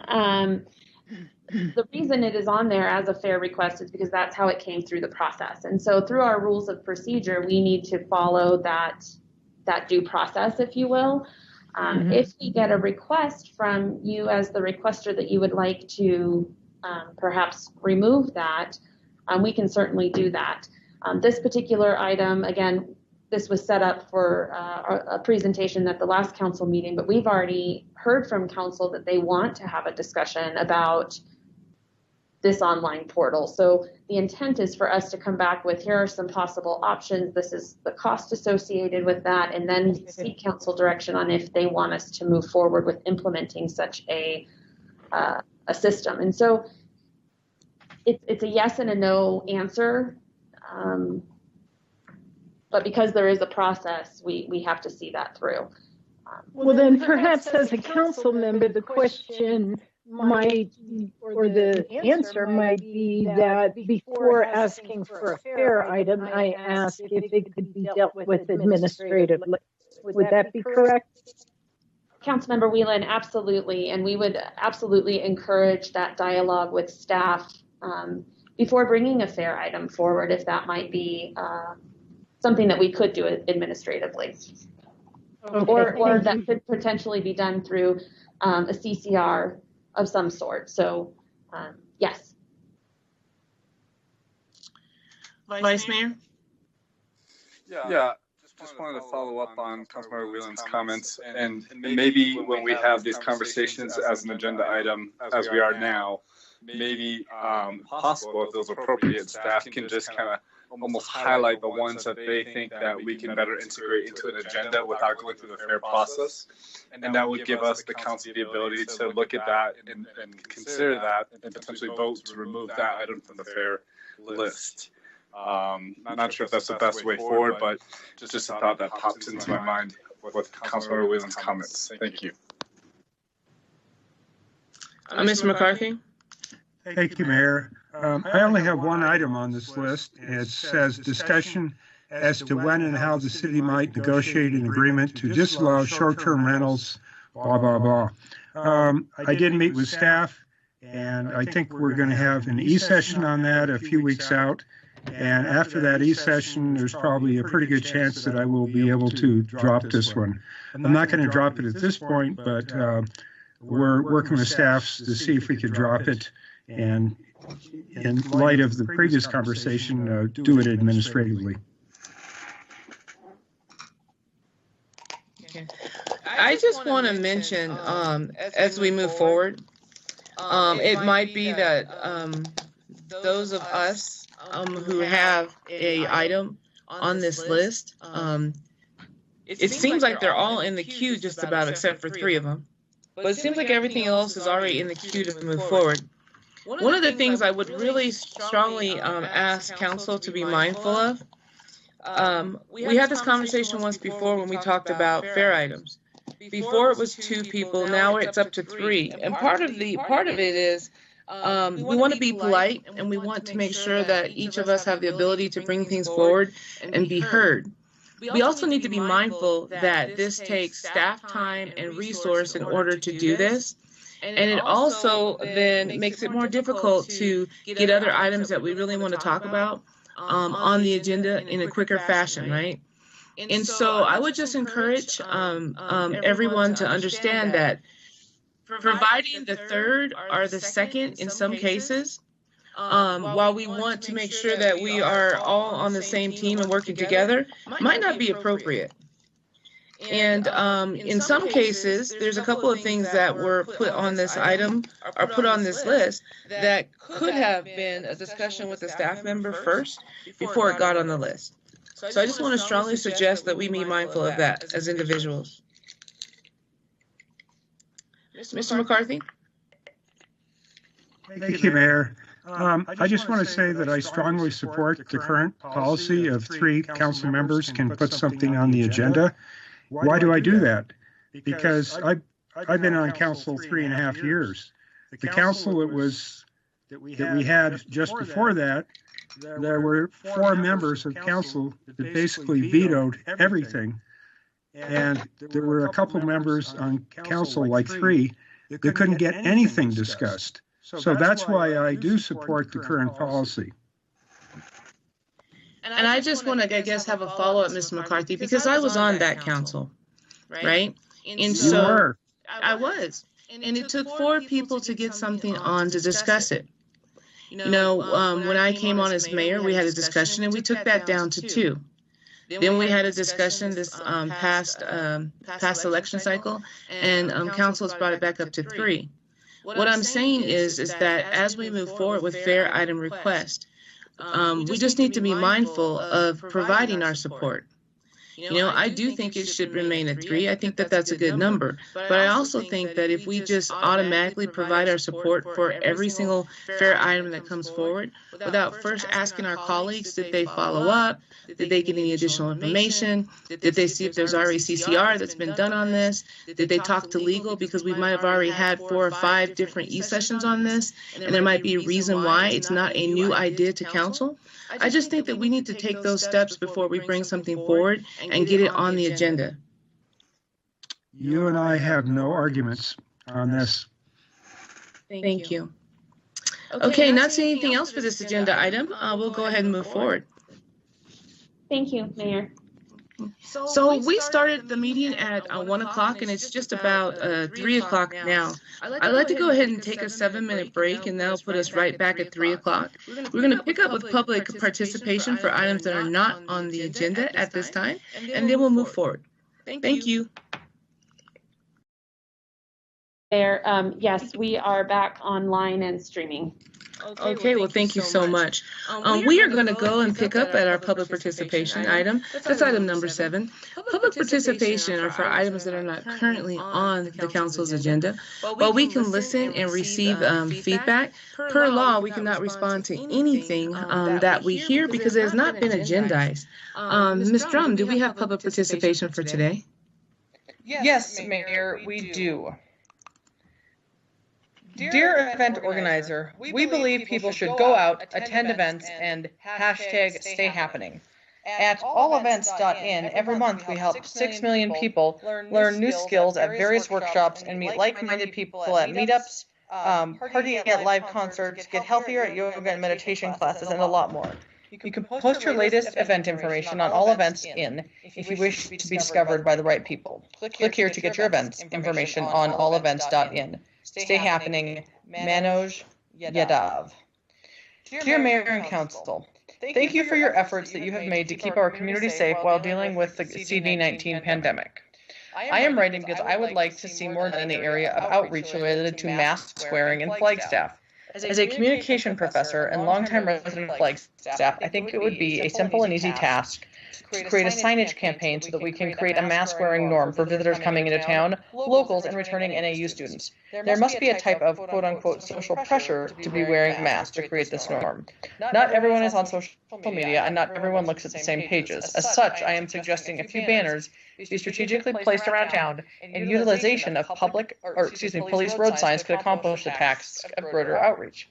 The reason it is on there as a fair request is because that's how it came through the process. And so through our rules of procedure, we need to follow that due process, if you will. If we get a request from you as the requester that you would like to perhaps remove that, we can certainly do that. This particular item, again, this was set up for a presentation at the last council meeting, but we've already heard from council that they want to have a discussion about this online portal. So the intent is for us to come back with, here are some possible options. This is the cost associated with that, and then seek council direction on if they want us to move forward with implementing such a system. And so it's a yes and a no answer. But because there is a process, we have to see that through. Well, then perhaps as a council member, the question might, or the answer might be that before asking for a fair item, I ask if it could be dealt with administratively. Would that be correct? Councilmember Whelan, absolutely. And we would absolutely encourage that dialogue with staff before bringing a fair item forward, if that might be something that we could do administratively. Okay, or that could potentially be done through a CCR of some sort. So, yes. Vice Mayor? Yeah, just wanted to follow up on Councilmember Whelan's comments, and maybe when we have these conversations as an agenda item, as we are now, maybe possible, if those appropriate, staff can just kind of almost highlight the ones that they think that we can better integrate into an agenda without going through the fair process. And that would give us, the council, the ability to look at that and consider that and potentially vote to remove that item from the fair list. I'm not sure if that's the best way forward, but just a thought that popped into my mind with Councilmember Whelan's comments. Thank you. Mr. McCarthy? Thank you, Mayor. I only have one item on this list. It says discussion as to when and how the city might negotiate an agreement to disallow short-term rentals, blah, blah, blah. I did meet with staff, and I think we're going to have an e-session on that a few weeks out. And after that E-session, there's probably a pretty good chance that I will be able to drop this one. I'm not going to drop it at this point, but we're working with staffs to see if we could drop it, and in light of the previous conversation, do it administratively. Okay. I just want to mention, as we move forward, it might be that those of us who have a item on this list, it seems like they're all in the queue just about, except for 3 of them. But it seems like everything else is already in the queue to move forward. One of the things I would really strongly ask council to be mindful of, we had this conversation once before when we talked about fair items. Before it was 2 people, now it's up to 3. And part of it is we want to be polite, and we want to make sure that each of us have the ability to bring things forward and be heard. We also need to be mindful that this takes staff time and resource in order to do this. And it also then makes it more difficult to get other items that we really want to talk about on the agenda in a quicker fashion, right? And so I would just encourage everyone to understand that providing the third or the second in some cases, while we want to make sure that we are all on the same team and working together, might not be appropriate. And in some cases, there's a couple of things that were put on this item or put on this list that could have been a discussion with a staff member first before it got on the list. So I just want to strongly suggest that we be mindful of that as individuals. Mr. McCarthy? Thank you, Mayor. I just want to say that I strongly support the current policy of 3 council members can put something on the agenda. Why do I do that? Because I've been on council 3.5 years. The council that we had just before that, there were 4 members of council that basically vetoed everything. And there were a couple members on council, like 3, that couldn't get anything discussed. So that's why I do support the current policy. And I just want to, I guess, have a follow-up, Ms. McCarthy, because I was on that council, right? And so I was. And it took 4 people to get something on to discuss it. You know, when I came on as mayor, we had a discussion, and we took that down to 2. Then we had a discussion this past election cycle, and council has brought it back up to 3. What I'm saying is that as we move forward with fair item request, we just need to be mindful of providing our support. You know, I do think it should remain at 3. I think that that's a good number. But I also think that if we just automatically provide our support for every single fair item that comes forward, without first asking our colleagues, did they follow up? Did they get any additional information? Did they see if there's already CCR that's been done on this? Did they talk to legal? Because we might have already had 4 or 5 different e-sessions on this, and there might be a reason why it's not a new idea to council. I just think that we need to take those steps before we bring something forward and get it on the agenda. You and I have no arguments on this. Thank you. Okay, not seeing anything else for this agenda item, we'll go ahead and move forward. Thank you, Mayor. So we started the meeting at 1 o'clock, and it's just about 3 o'clock now. I'd like to go ahead and take a 7-minute break, and that'll put us right back at 3 o'clock. We're going to pick up with public participation for items that are not on the agenda at this time, and then we'll move forward. Thank you. Mayor, yes, we are back online and streaming. Okay, well, thank you so much. We are going to go and pick up at our public participation item. That's item number 7. Public participation are for items that are not currently on the council's agenda, but we can listen and receive feedback. Per law, we cannot respond to anything that we hear because it has not been agendized. Ms. Drum, do we have public participation for today? Yes, Mayor, we do. Dear event organizer, we believe people should go out, attend events, and hashtag stay happening. At allevents.in, every month we help 6 million people learn new skills at various workshops and meet like-minded people at meetups, party at live concerts, get healthier at yoga and meditation classes, and a lot more. You can post your latest event information on all events in if you wish to be discovered by the right people. Click here to get your events information on allevents.in. Stay happening, Manoj Yadav. Dear Mayor and Council, thank you for your efforts that you have made to keep our community safe while dealing with the CV-19 pandemic. I am writing because I would like to see more in the area of outreach related to mask wearing in Flagstaff. As a communication professor and longtime resident of Flagstaff, I think it would be a simple and easy task to create a signage campaign so that we can create a mask-wearing norm for visitors coming into town, locals, and returning NAU students. There must be a type of quote-unquote social pressure to be wearing masks to create this norm. Not everyone is on social media, and not everyone looks at the same pages. As such, I am suggesting a few banners be strategically placed around town, and utilization of police road signs could accomplish the task of greater outreach.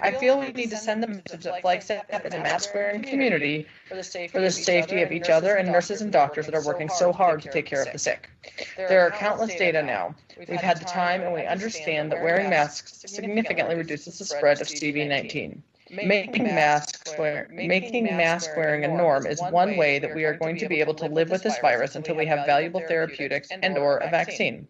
I feel we need to send the message that Flagstaff is a mask-wearing community for the safety of each other and nurses and doctors that are working so hard to take care of the sick. There are countless data now. We've had the time and we understand that wearing masks significantly reduces the spread of CV-19. Making mask wearing a norm is one way that we are going to be able to live with this virus until we have valuable therapeutics and/or a vaccine.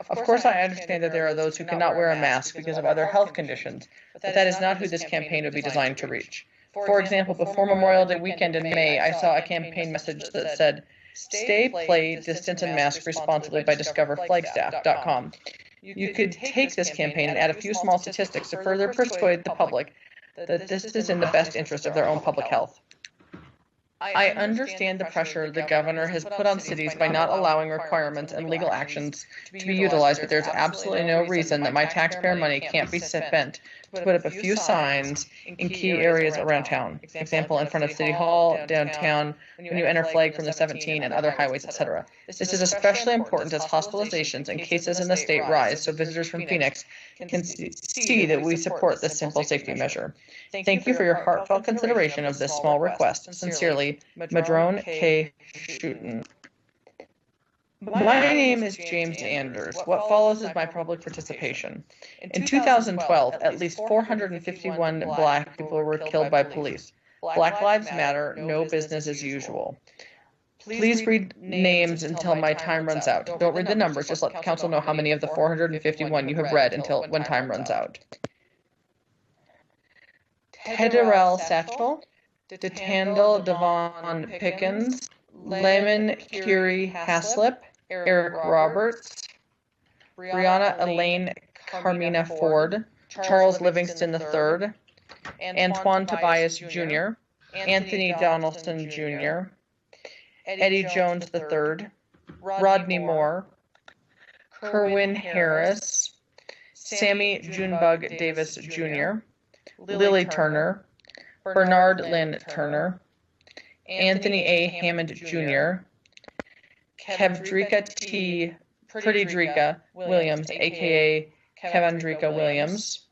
Of course, I understand that there are those who cannot wear a mask because of other health conditions, but that is not who this campaign would be designed to reach. For example, before Memorial Day weekend in May, I saw a campaign message that said, "Stay, play, distance, and mask responsibly by discoverflagstaff.com." You could take this campaign and add a few small statistics to further persuade the public that this is in the best interest of their own public health. I understand the pressure the governor has put on cities by not allowing requirements and legal actions to be utilized, but there's absolutely no reason that my taxpayer money can't be spent to put up a few signs in key areas around town. Example, in front of City Hall, downtown, when you enter Flag from the 17 and other highways, etc. This is especially important as hospitalizations and cases in the state rise, so visitors from Phoenix can see that we support this simple safety measure. Thank you for your heartfelt consideration of this small request. Sincerely, Madrone K. Shooten. My name is James Anders. What follows is my public participation. In 2012, at least 451 Black people were killed by police. Black Lives Matter, no business as usual. Please read names until my time runs out. Don't read the numbers, just let council know how many of the 451 you have read until when time runs out. Tedderell Satchel, DeTandle Devon Pickens, Layman Curie Haslip, Eric Roberts, Brianna Elaine Carmina Ford, Charles Livingston III, Antoine Tobias Jr., Anthony Donaldson Jr., Eddie Jones III, Rodney Moore, Kerwin Harris, Sammy Junebug Davis Jr., Lily Turner, Bernard Lynn Turner, Anthony A. Hammond Jr., Kevdrika T. Prettydrika Williams, a.k.a. Kevandrika Williams,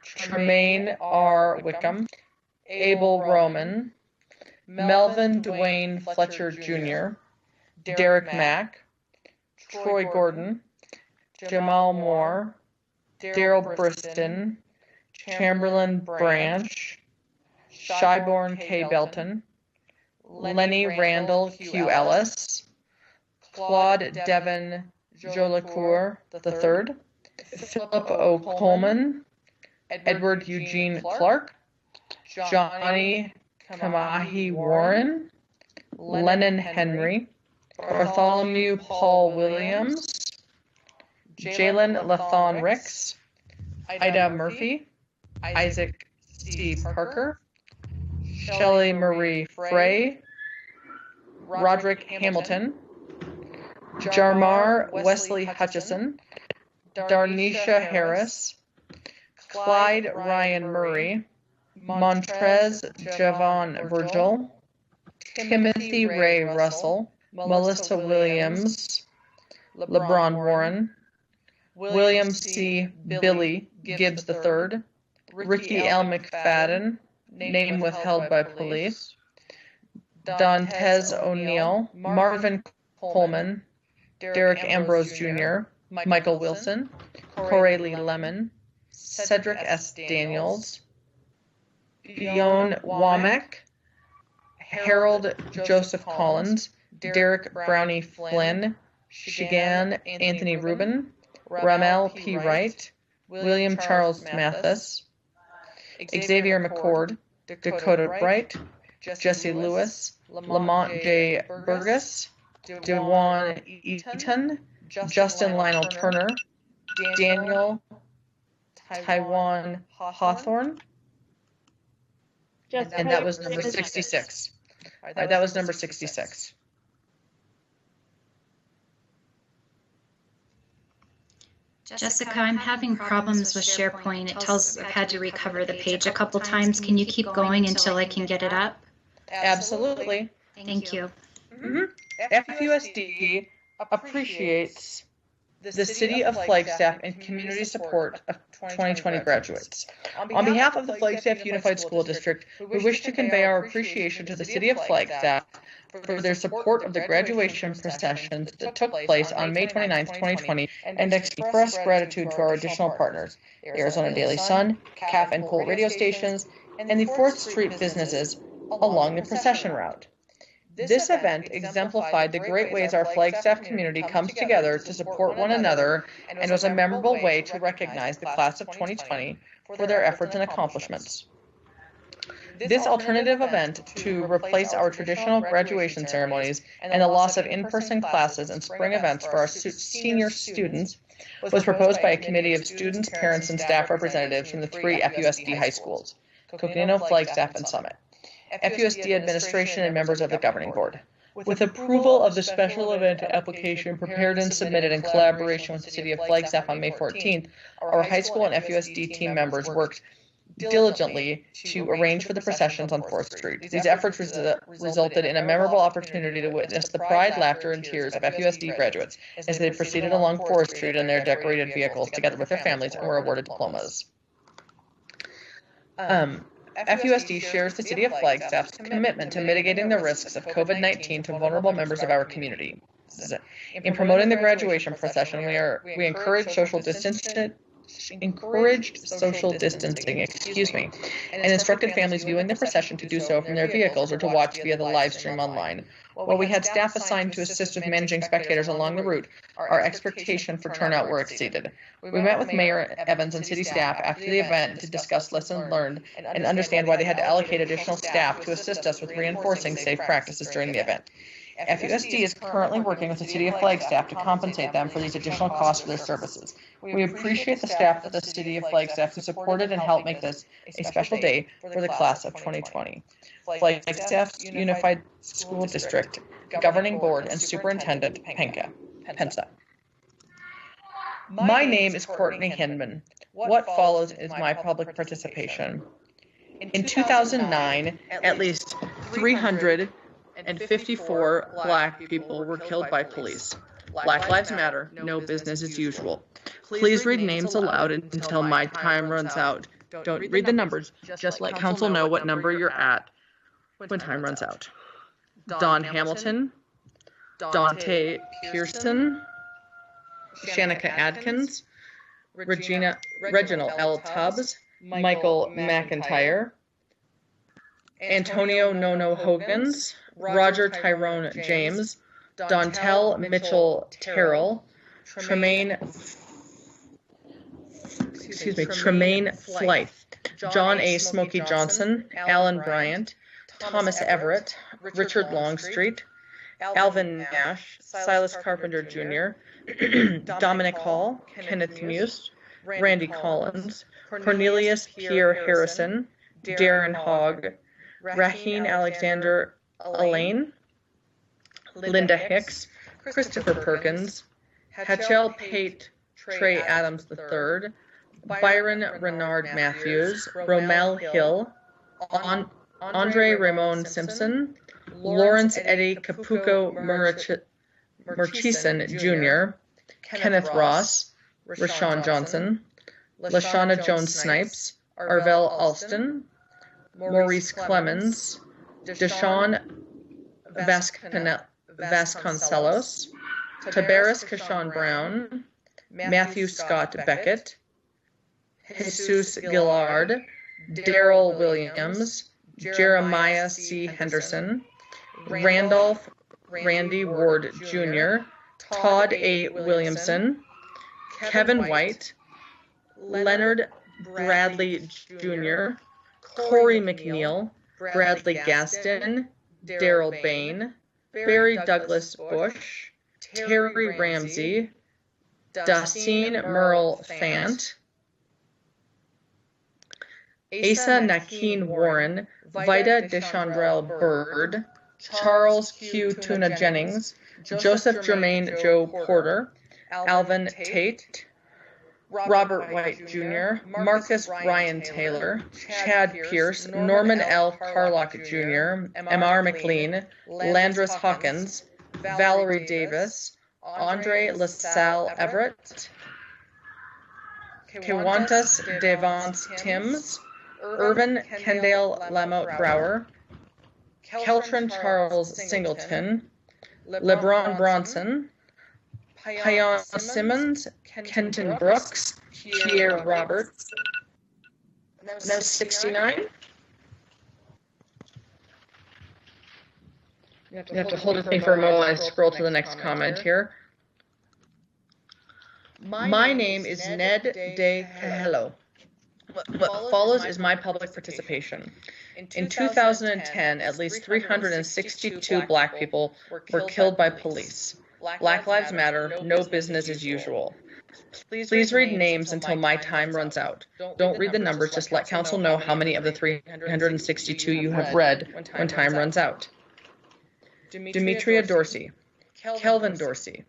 Tremaine R. Wickham, Abel Roman, Melvin Dwayne Fletcher Jr., Derek Mack, Troy Gordon, Jamal Moore, Daryl Briston, Chamberlain Branch, Shyborn K. Belton, Lenny Randall Q. Ellis, Claude Devon Jolicoeur III, Philip O. Coleman, Edward Eugene Clark, Johnny Kamahi Warren, Lennon Henry, Bartholomew Paul Williams, Jalen Lathon Ricks, Ida Murphy, Isaac C. Parker, Shelley Marie Frey, Roderick Hamilton, Jarmar Wesley Hutchison, Darnisha Harris, Clyde Ryan Murray, Montrez Javon Virgil, Timothy Ray Russell, Melissa Williams, LeBron Warren, William C. Billy Gibbs III, Ricky L. McFadden, name withheld by police, Dantes O'Neill, Marvin Coleman, Derek Ambrose Jr., Michael Wilson, Coralie Lemon, Cedric S. Daniels, Bjorn Womack, Harold Joseph Collins, Derek Brownie Flynn, Shigan Anthony Rubin, Ramel P. Wright, William Charles Mathis, Xavier McCord, Dakota Bright, Jesse Lewis, Lamont J. Burgess, Dewan Eaton, Justin Lionel Turner, Daniel Taiwan Hawthorne, and that was number 66. That was number 66. Jessica, I'm having problems with SharePoint. It tells I've had to recover the page a couple times. Can you keep going until I can get it up? Absolutely. Thank you. FUSD appreciates the City of Flagstaff and community support of 2020 graduates. On behalf of the Flagstaff Unified School District, we wish to convey our appreciation to the City of Flagstaff for their support of the graduation processions that took place on May 29, 2020, and express gratitude to our additional partners, Arizona Daily Sun, CAF and Colt radio stations, and the 4th Street businesses along the procession route. This event exemplified the great ways our Flagstaff community comes together to support one another and was a memorable way to recognize the class of 2020 for their efforts and accomplishments. This alternative event to replace our traditional graduation ceremonies and the loss of in-person classes and spring events for our senior students was proposed by a committee of students, parents, and staff representatives from the 3 FUSD high schools, Coconino, Flagstaff, and Summit, FUSD administration, and members of the governing board. With approval of the special event application prepared and submitted in collaboration with the City of Flagstaff on May 14th, our high school and FUSD team members worked diligently to arrange for the processions on 4th Street. These efforts resulted in a memorable opportunity to witness the pride, laughter, and tears of FUSD graduates as they proceeded along 4th Street in their decorated vehicles together with their families and were awarded diplomas. FUSD shares the City of Flagstaff's commitment to mitigating the risks of COVID-19 to vulnerable members of our community. In promoting the graduation procession, we encouraged social distancing, and instructed families viewing the procession to do so from their vehicles or to watch via the live stream online. While we had staff assigned to assist with managing spectators along the route, our expectation for turnout were exceeded. We met with Mayor Evans and city staff after the event to discuss lessons learned and understand why they had to allocate additional staff to assist us with reinforcing safe practices during the event. FUSD is currently working with the City of Flagstaff to compensate them for these additional costs for their services. We appreciate the staff of the City of Flagstaff who supported and helped make this a special day for the class of 2020. Flagstaff Unified School District, Governing Board, and Superintendent Pensa. My name is Courtney Hinman. What follows is my public participation. In 2009, at least 354 Black people were killed by police. Black Lives Matter, no business as usual. Please read names aloud until my time runs out. Don't read the numbers, just let council know what number you're at when time runs out. Don Hamilton, Dante Pearson, Shanika Adkins, Reginald L. Tubbs, Michael McIntyre, Antonio Nono Hogans, Roger Tyrone James, Dontel Mitchell Terrell, Tremaine Flythe, John A. Smokey Johnson, Alan Bryant, Thomas Everett, Richard Longstreet, Alvin Nash, Silas Carpenter Jr., Dominic Hall, Kenneth Muse, Randy Collins, Cornelius Pierre Harrison, Darren Hogg, Raheen Alexander Elaine, Linda Hicks, Christopher Perkins, Hachel Pate Trey Adams III, Byron Renard Matthews, Romel Hill, Andre Ramon Simpson, Lawrence Eddie Capuco Murchison Jr., Kenneth Ross, Rashawn Johnson, Lashana Jones Snipes, Arvell Alston, Maurice Clemens, Deshaun Vasconcelos, Tabaris Kashawn Brown, Matthew Scott Beckett, Jesus Gillard, Daryl Williams, Jeremiah C. Henderson, Randolph Randy Ward Jr., Todd A. Williamson, Kevin White, Leonard Bradley Jr., Corey McNeil, Bradley Gaston, Daryl Bain, Barry Douglas Bush, Terry Ramsey, Dacine Merle Fant, Asa Nakeen Warren, Vida Deschandrell Bird, Charles Q. Tuna Jennings, Joseph Germain Joe Porter, Alvin Tate, Robert White Jr., Marcus Ryan Taylor, Chad Pierce, Norman L. Carlock Jr., M.R. McLean, Landris Hawkins, Valerie Davis, Andre LaSalle Everett, Kiwantas Devance Timms, Irvin Kendale Lamotte Brower, Keltron Charles Singleton, LeBron Bronson, Payan Simmons, Kenton Brooks, Pierre Roberts. Now 69. You have to hold it for a moment while I scroll to the next comment here. My name is Ned De Hello. What follows is my public participation. In 2010, at least 362 Black people were killed by police. Black Lives Matter, no business as usual. Please read names until my time runs out. Don't read the numbers, just let council know how many of the 362 you have read when time runs out. Demetria Dorsey, Kelvin Dorsey,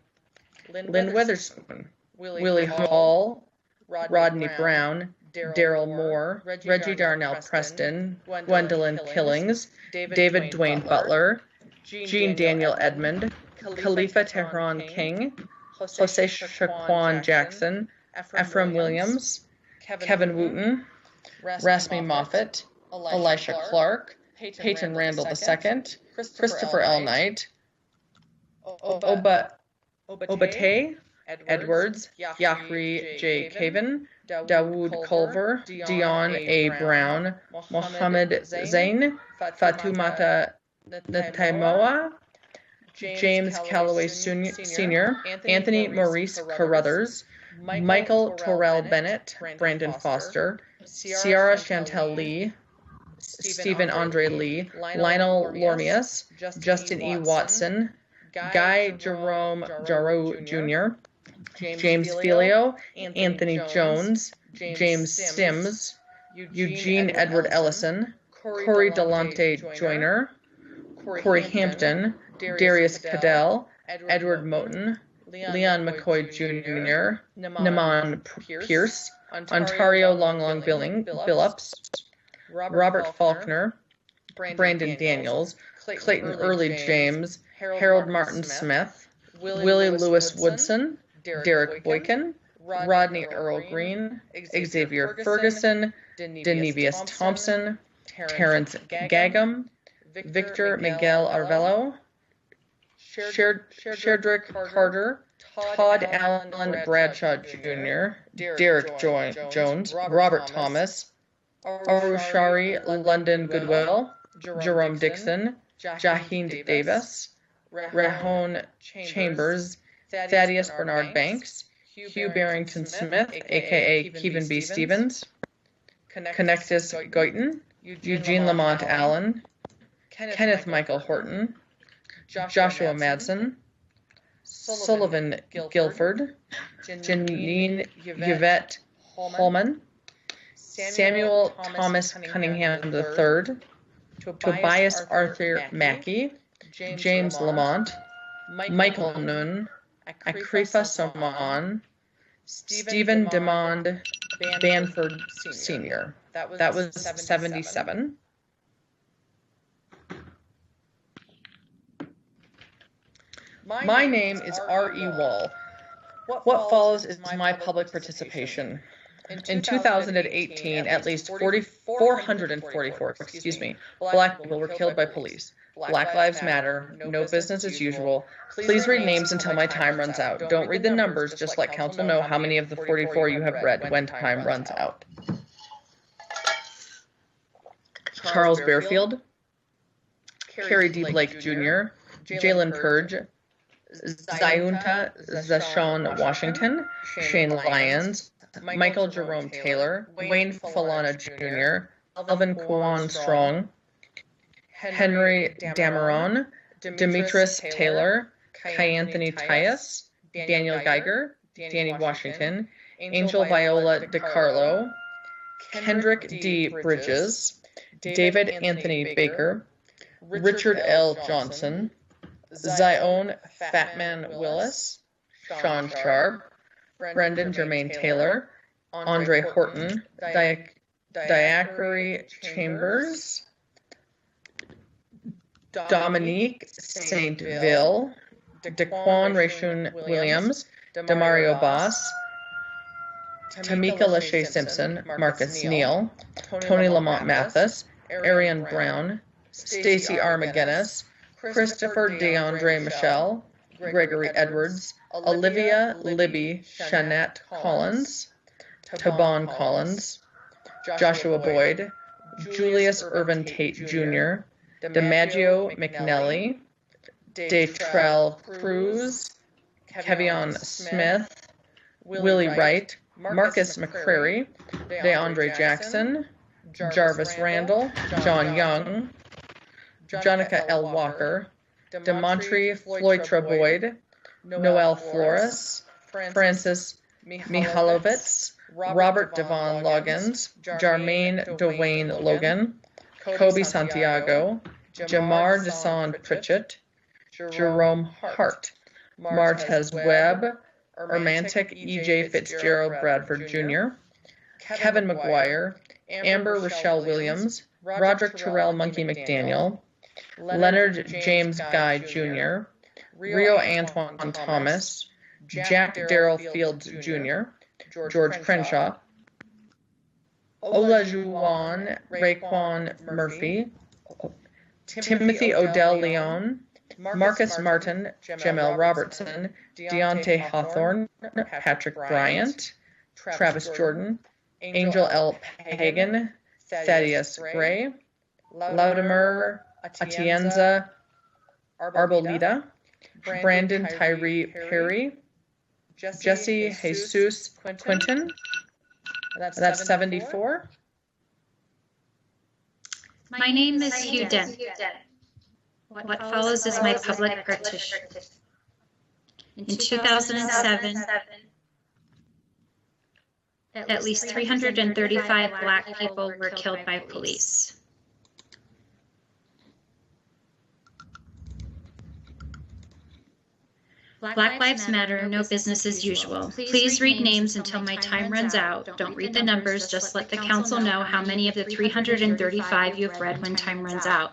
Lynn Witherspoon, Willie Hall, Rodney Brown, Daryl Moore, Reggie Darnell Preston, Gwendolyn Killings, David Dwayne Butler, Jean Daniel Edmond, Khalifa Tehran King, Jose Shaquan Jackson, Ephraim Williams, Kevin Wooten, Rasmi Moffat, Elisha Clark, Peyton Randall II, Christopher L. Knight, Obate Edwards, Yahri J. Caven, Dawood Culver, Dion A. Brown, Mohammed Zain, Fatumata Ntaimoa, James Calloway Sr., Anthony Maurice Carruthers, Michael Torrell Bennett, Brandon Foster, Ciara Chantel Lee, Stephen Andre Lee, Lionel Lormius, Justin E. Watson, Guy Jerome Jarreau Jr., James Filio, Anthony Jones, James Sims, Eugene Edward Ellison, Corey Delonte Joyner, Corey Hampton, Darius Cadell, Edward Moten, Leon McCoy Jr., Naman Pierce, Ontario Long Billups, Robert Faulkner, Brandon Daniels, Clayton Early James, Harold Martin Smith, Willie Lewis Woodson, Derek Boykin, Rodney Earl Green, Xavier Ferguson, Denevius Thompson, Terrence Gagum, Victor Miguel Arvelo, Sherdrick Carter, Todd Allen Bradshaw Jr., Derek Jones, Robert Thomas, Arushari London Goodwill, Jerome Dixon, Jahind Davis, Rahon Chambers, Thaddeus Bernard Banks, Hugh Barrington Smith, aka Kevin B. Stevens, Connectus Goyton, Eugene Lamont Allen, Kenneth Michael Horton, Joshua Madsen, Sullivan Guilford, Janine Yvette Holman, Samuel Thomas Cunningham III, Tobias Arthur Mackey, James Lamont, Michael Noon, Akrifa Saman, Stephen Demond Banford Sr. That was 77. My name is R.E. Wall. What follows is my public participation. In 2018, at least 444 Black people were killed by police. Black Lives Matter, no business as usual. Please read names until my time runs out. Don't read the numbers, just let council know how many of the 44 you have read when time runs out. Charles Bearfield, Carrie D. Blake Jr., Jalen Purge, Zayunta Zashon Washington, Shane Lyons, Michael Jerome Taylor, Wayne Falana Jr., Alvin Kwan Strong, Henry Dameron, Demetrius Taylor, Kai Anthony Tyus, Daniel Geiger, Danny Washington, Angel Viola DiCarlo, Kendrick D. Bridges, David Anthony Baker, Richard L. Johnson, Zion Fatman Willis, Sean Sharp, Brendan Jermaine Taylor, Andre Horton, Diacary Chambers, Dominique Saintville, Daquan Rayshun Williams, Demario Boss, Tamika Lachey Simpson, Marcus Neal, Tony Lamont Mathis, Ariane Brown, Stacey R. McGinnis, Christopher DeAndre Michelle, Gregory Edwards, Olivia Libby Shanette Collins, Taban Collins, Joshua Boyd, Julius Irvin Tate Jr., DiMaggio McNelly, Detrell Cruz, Kevion Smith, Willie Wright, Marcus McCrary, DeAndre Jackson, Jarvis Randall, John Young, Jonica L. Walker, Demontri Floytra Boyd, Noel Flores, Francis Mihalovitz, Robert Devon Loggins, Jarmaine Dwayne Logan, Kobe Santiago, Jamar Desan Pritchett, Jerome Hart, Martez Webb, Ermantic E.J. Fitzgerald Bradford Jr., Kevin McGuire, Amber Rochelle Williams, Roderick Terrell Monkey McDaniel, Leonard James Guy Jr., Rio Antoine Thomas, Jack Darrell Fields Jr., George Crenshaw, Olajuwon Raekwon Murphy, Timothy Odell Leon, Marcus Martin, Jamel Robertson, Deontay Hawthorne, Patrick Bryant, Travis Jordan, Angel L. Pagan, Thaddeus Gray, Laudemir Atienza Arboleda, Brandon Tyree Perry, Jesse Jesus Quinton. That's 74. My name is Hugh Dent. What follows is my public petition. In 2007, at least 335 Black people were killed by police. Black Lives Matter, no business as usual. Please read names until my time runs out. Don't read the numbers, just let the council know how many of the 335 you've read when time runs out.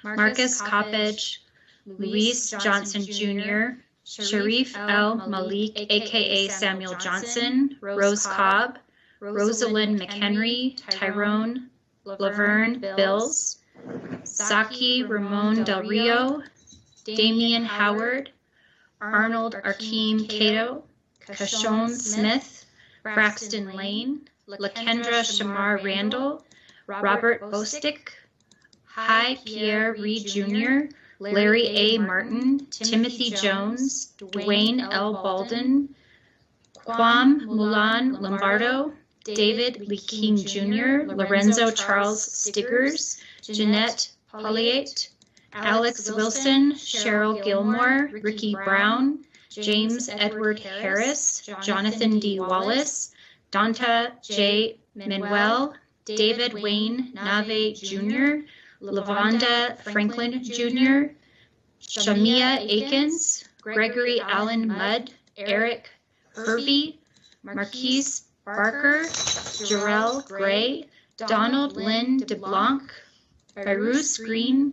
Marcus Coppedge, Luis Johnson Jr., Sharif L. Malik, aka Samuel Johnson, Rose Cobb, Rosalind McHenry, Tyrone Laverne Bills, Saki Ramon Del Rio, Damian Howard, Arnold Arkeem Cato, Kashon Smith, Braxton Lane, Lakendra Shamar Randall, Robert Bostick, Hi Pierre Reed Jr., Larry A. Martin, Timothy Jones, Dwayne L. Balden, Kwam Mulan Lombardo, David Lee King Jr., Lorenzo Charles Stiggers, Jeanette Polliate, Alex Wilson, Cheryl Gilmore, Ricky Brown, James Edward Harris, Jonathan D. Wallace, Donta J. Manuel, David Wayne Nave Jr., Lavonda Franklin Jr., Shamia Akins, Gregory Allen Mudd, Eric Hervey, Marquise Barker, Jarrell Gray, Donald Lynn DeBlanc, Bruce Green,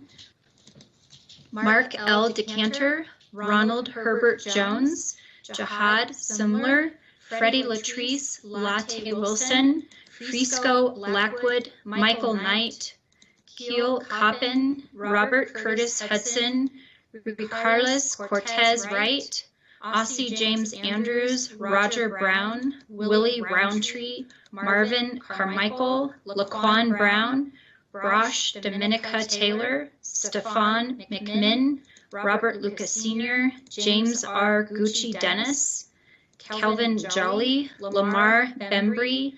Mark L. Decanter, Ronald Herbert Jones, Jihad Simler, Freddie Latrice Latte Wilson, Frisco Blackwood, Michael Knight, Keel Coppin, Robert Curtis Hudson, Ricarlis Cortez Wright, Ossie James Andrews, Roger Brown, Willie Roundtree, Marvin Carmichael, Laquan Brown, Brosh Dominica Taylor, Stefan McMinn, Robert Lucas Sr., James R. Gucci Dennis, Kelvin Jolly, Lamar Bembry,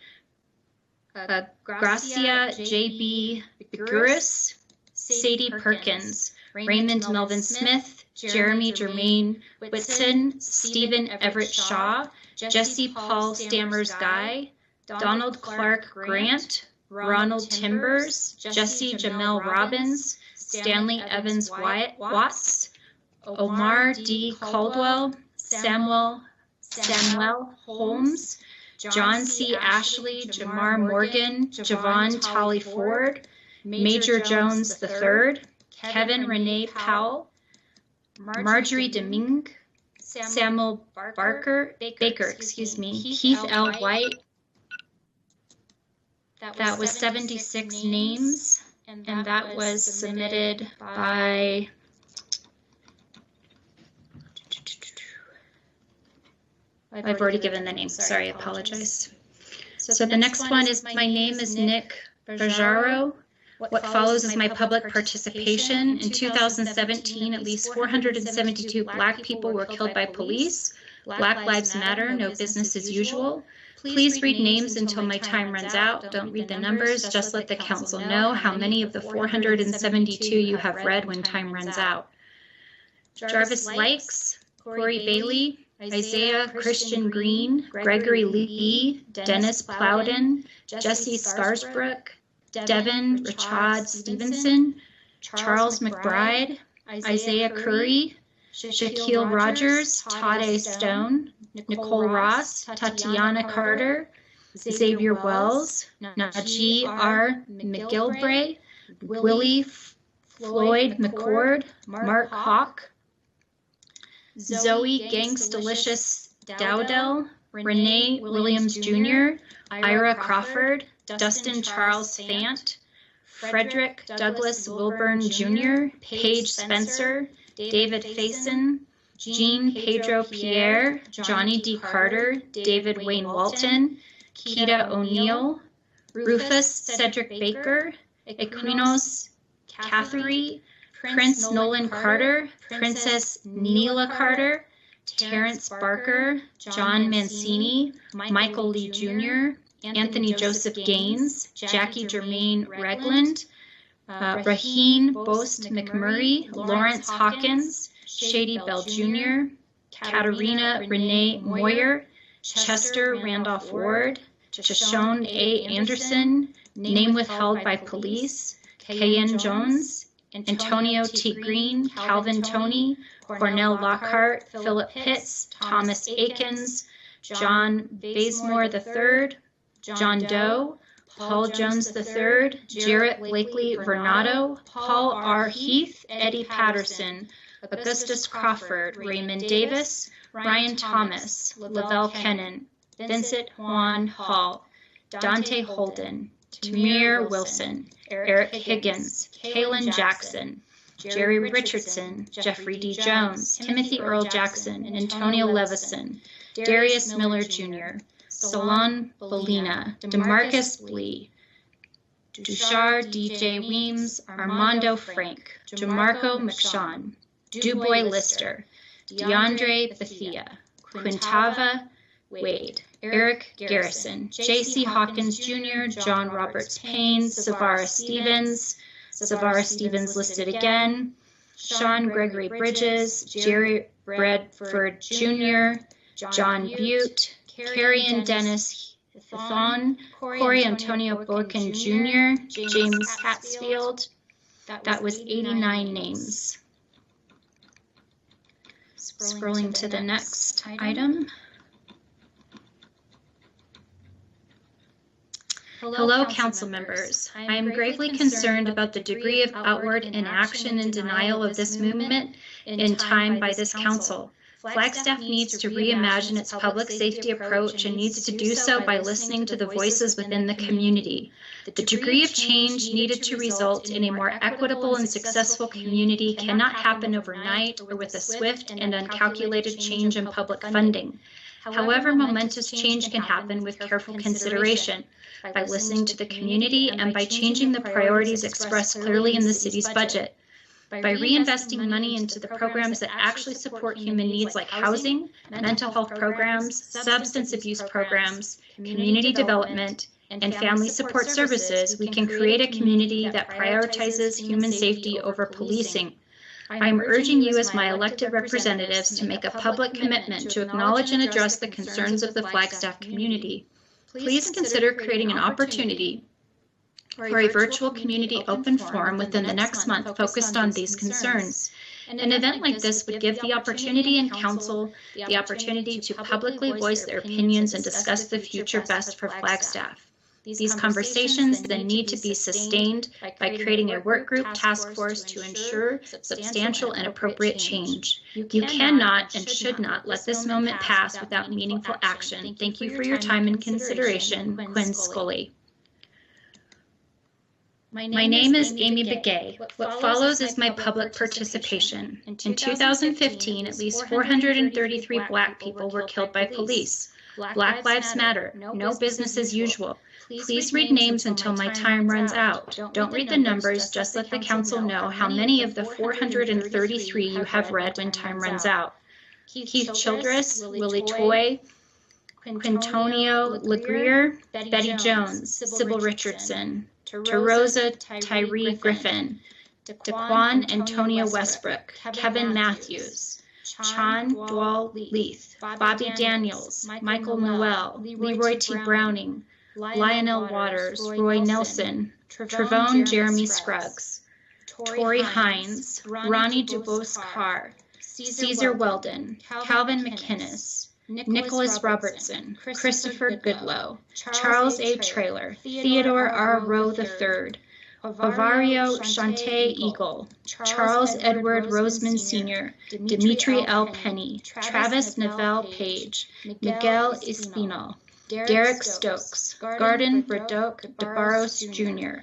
Gracia J.B. Biguris, Sadie Perkins, Raymond Melvin Smith, Jeremy Germain Whitson, Stephen Everett Shaw, Jesse Paul Stammers Guy, Donald Clark Grant, Ronald Timbers, Jesse Jamel Robbins, Stanley Evans Watts, Omar D. Caldwell, Samuel Holmes, John C. Ashley, Jamar Morgan, Javon Tolly Ford, Major Jones III, Kevin Renee Powell, Marjorie Domingue, Samuel Baker, Keith L. White. That was 76 names, and that was submitted by I've already given the name. Sorry, I apologize. So the next one is my name is Nick Berjaro. What follows is my public participation. In 2017, at least 472 Black people were killed by police. Black Lives Matter, no business as usual. Please read names until my time runs out. Don't read the numbers, just let the council know how many of the 472 you have read when time runs out. Jarvis Likes, Corey Bailey, Isaiah Christian Green, Gregory Lee, Dennis Plowden, Jesse Scarsbrook, Devin Richard Stevenson, Charles McBride, Isaiah Curry, Shaquille Rogers, Todd A. Stone, Nicole Ross, Tatiana Carter, Xavier Wells, Najee R. McGilvray, Willie Floyd McCord, Mark Hawk, Zoe Gangstalicious Dowdell, Renee Williams Jr., Ira Crawford, Dustin Charles Fant, Frederick Douglas Wilburn Jr., Paige Spencer, David Faison, Jean Pedro Pierre, Johnny D. Carter, David Wayne Walton, Keita O'Neill, Rufus Cedric Baker, Equinos Catherine, Prince Nolan Carter, Princess Neela Carter, Terrence Barker, John Mancini, Michael Lee Jr., Anthony Joseph Gaines, Jackie Jermaine Regland, Raheen Bost McMurray, Lawrence Hawkins, Shady Bell Jr., Katarina Renee Moyer, Chester Randolph Ward, Chashone A. Anderson, name withheld by police, Kayen Jones, Antonio T. Green, Calvin Toney, Cornell Lockhart, Philip Pitts, Thomas Akins, John Bazemore III, John Doe, Paul Jones III, Jarrett Blakely Vernado, Paul R. Heath, Eddie Patterson, Augustus Crawford, Raymond Davis, Ryan Thomas, Lavelle Kennan, Vincent Juan Hall, Dante Holden, Tamir Wilson, Eric Higgins, Kaylin Jackson, Jerry Richardson, Jeffrey D. Jones, Timothy Earl Jackson, Antonio Levison, Darius Miller Jr., Solon Bolina, DeMarcus Blee, Dushar D.J. Weems, Armando Frank, DeMarco McShawn, Dubois Lister, DeAndre Bethia, Quintava Wade, Eric Garrison, J.C. Hawkins Jr., John Roberts Payne, Savara Stevens listed again, Sean Gregory Bridges, Jerry Redford Jr., John Butte, Carrion Dennis Thon, Corey Antonio Boykin Jr., James Hatsfield. That was 89 names. Scrolling to the next item. Hello, council members. I am gravely concerned about the degree of outward inaction and denial of this movement in time by this council. Flagstaff needs to reimagine its public safety approach and needs to do so by listening to the voices within the community. The degree of change needed to result in a more equitable and successful community cannot happen overnight or with a swift and uncalculated change in public funding. However, momentous change can happen with careful consideration, by listening to the community and by changing the priorities expressed clearly in the city's budget. By reinvesting money into the programs that actually support human needs like housing, mental health programs, substance abuse programs, community development, and family support services, we can create a community that prioritizes human safety over policing. I am urging you as my elected representatives to make a public commitment to acknowledge and address the concerns of the Flagstaff community. Please consider creating an opportunity for a virtual community open forum within the next month focused on these concerns. An event like this would give the opportunity and council the opportunity to publicly voice their opinions and discuss the future best for Flagstaff. These conversations then need to be sustained by creating a work group task force to ensure substantial and appropriate change. You cannot and should not let this moment pass without meaningful action. Thank you for your time and consideration. Quinn Scully. My name is Amy Begay. What follows is my public participation. In 2015, at least 433 Black people were killed by police. Black Lives Matter. No business as usual. Please read names until my time runs out. Don't read the numbers, just let the council know how many of the 433 you have read when time runs out. Keith Childress, Willie Toy, Quintonio LeGrier, Betty Jones, Sybil Richardson, Terosa Tyree Griffin, Daquan Antonio Westbrook, Kevin Matthews, Chan Dwal Leith, Bobby Daniels, Michael Noel, Leroy T. Browning, Lionel Waters, Roy Nelson, Trevone Jeremy Scruggs, Tori Hines, Ronnie DuBose Carr, Caesar Weldon, Calvin McInnes, Nicholas Robertson, Christopher Goodlow, Charles A. Traylor, Theodore R. Rowe III, Ovario Shante Eagle, Charles Edward Roseman Sr., Dimitri L. Penny, Travis Neville Page, Miguel Espinal, Derek Stokes, Garden Braddock DeBarros Jr.,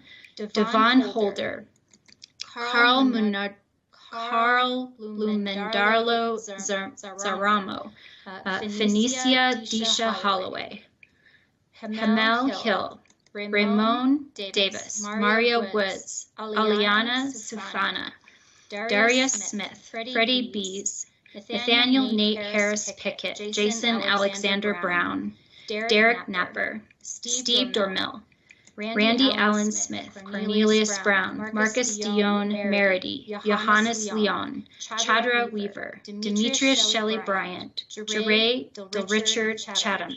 Devon Holder, Carl Lumendarlo Zaramo, Phoenicia Disha Holloway, Hamel Hill, Ramon Davis, Mario Woods, Aliana Sufana, Darius Smith, Freddie Bees, Nathaniel Nate Harris Pickett, Jason Alexander Brown, Derek Napper, Steve Dormill, Randy Allen Smith, Cornelius Brown, Marcus Dion Merity, Johannes Leon, Chadra Weaver, Demetrius Shelley Bryant, Jeray Richard Chatham,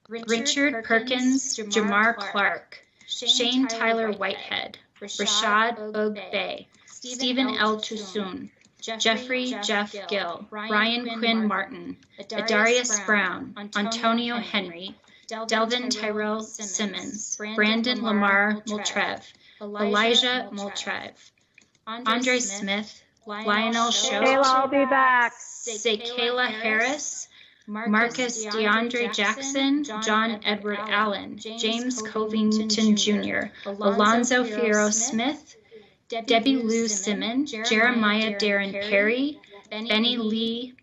Richard Perkins, Jamar Clark, Shane Tyler Whitehead, Rashad Ogbe, Stephen L. Tusun, Jeffrey Jeff Gill, Ryan Quinn Martin, Adarius Brown, Antonio Henry, Delvin Tyrell Simmons, Brandon Lamar Moltrev, Elijah Moltrev, Andre Smith, Lionel Schultz, I'll be back. Sekayla Harris, Marcus DeAndre Jackson, John Edward Allen, James Covington Jr., Alonzo Fierro Smith, Debbie Lou Simon, Jeremiah Darren Perry, Benny Lee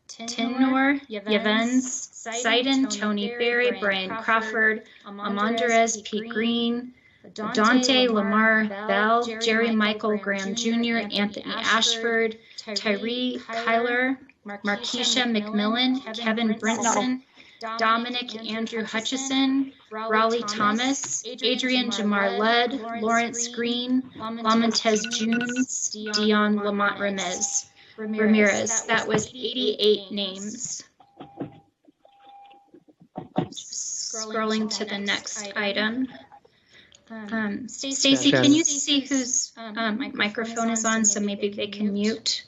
Tinor, Yevens, Sidon, Tony Berry, Brian Crawford, Amandarez P. Green, Dante Lamar Bell, Jerry Michael Graham Jr., Anthony Ashford, Tyree Kyler, Markeisha McMillan, Kevin Brinson, Dominic Andrew Hutchison, Raleigh Thomas, Adrian Jamar Ludd, Lawrence Green, Lamontez Junes, Dion Lamont Ramirez. That was 88 names. Scrolling to the next item. Stacy, can you see whose microphone is on so maybe they can mute?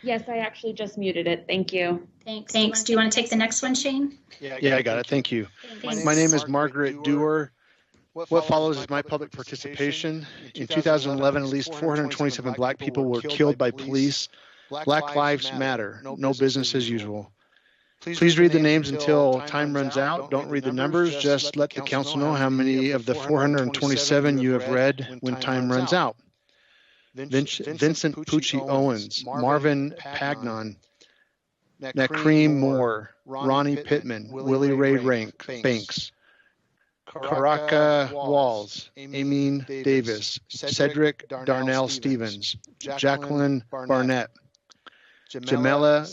Yes, I actually just muted it. Thank you. Thanks. Do you want to take the next one, Shane? Yeah, I got it. Thank you. Thanks. My name is Margaret Dewar. What follows is my public participation. In 2011, at least 427 Black people were killed by police. Black Lives Matter. No business as usual. Please read the names until time runs out. Don't read the numbers. Just let the council know how many of the 427 you have read when time runs out. Vincent Pucci Owens, Marvin Pagnon, Nakreem Moore, Ronnie Pittman, Willie Ray Banks, Karaka Walls, Amin Davis, Cedric Darnell Stevens, Jacqueline Barnett, Jamela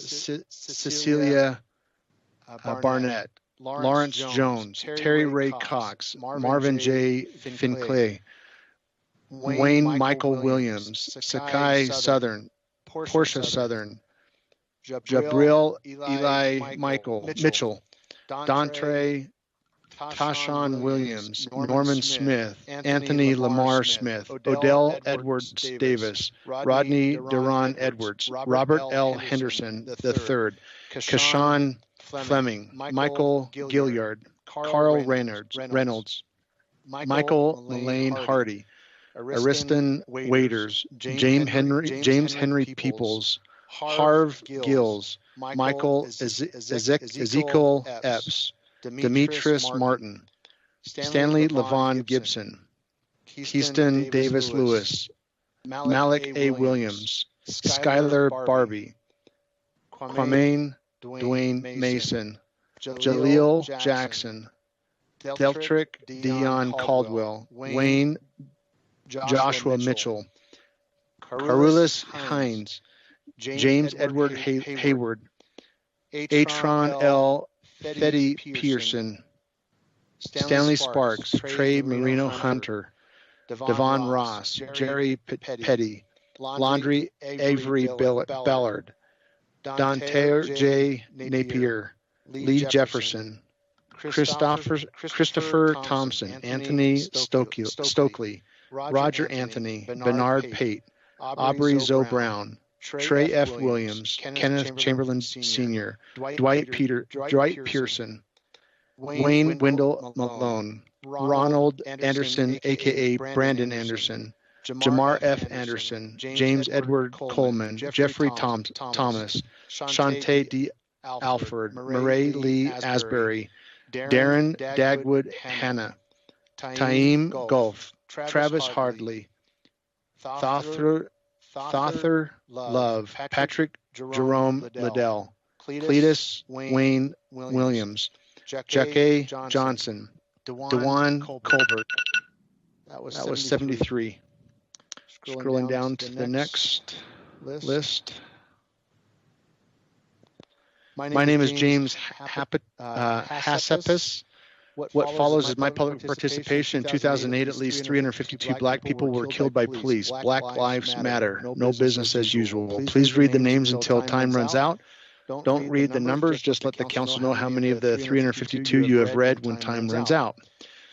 Cecilia Barnett, Lawrence Jones, Terry Ray Cox, Marvin J. Finclay, Wayne Michael Williams, Sakai Southern, Portia Southern, Jabril Eli Mitchell, Dontre Tashawn Williams, Norman Smith, Anthony Lamar Smith, Odell Edwards Davis, Rodney Duran Edwards, Robert L. Henderson III, Kashawn Fleming, Michael Gilliard, Carl Reynolds, Michael Lane Hardy, Ariston Waiters, James Henry Peoples, Harv Gills, Michael Ezekiel Epps, Demetrius Martin, Stanley Levon Gibson, Keaston Davis Lewis, Malik A. Williams, Skylar Barbie, Kwame Dwayne Mason, Jaleel Jackson, Deltrick Dion Caldwell, Wayne Joshua Mitchell, Carulus Hines, James Edward Hayward, Atron L. Fetty Pearson, Stanley Sparks, Trey Marino Hunter, Devon Ross, Jerry Petty, Laundry Avery Ballard, Dante J. Napier, Lee Jefferson, Christopher Thompson, Anthony Stokely, Roger Anthony, Bernard Pate, Aubrey Zoe Brown, Trey F. Williams, Kenneth Chamberlain Sr., Dwight Pearson, Wayne Wendell Malone, Ronald Anderson, a.k.a. Brandon Anderson, Jamar F. Anderson, James Edward Coleman, Jeffrey Thomas, Shantae D. Alford, Murray Lee Asbury, Darren Dagwood Hanna, Taim Gulf, Travis Hardley, Thother Love, Patrick Jerome Liddell, Cletus Wayne Williams, Jackie Johnson, Dewan Colbert. That was 73. Scrolling down to the next list. My name is James Hassapis. What follows is my public participation. In 2008, at least 352 black people were killed by police. Black lives matter. No business as usual. Please read the names until time runs out. Don't read the numbers. Just let the council know how many of the 352 you have read when time runs out.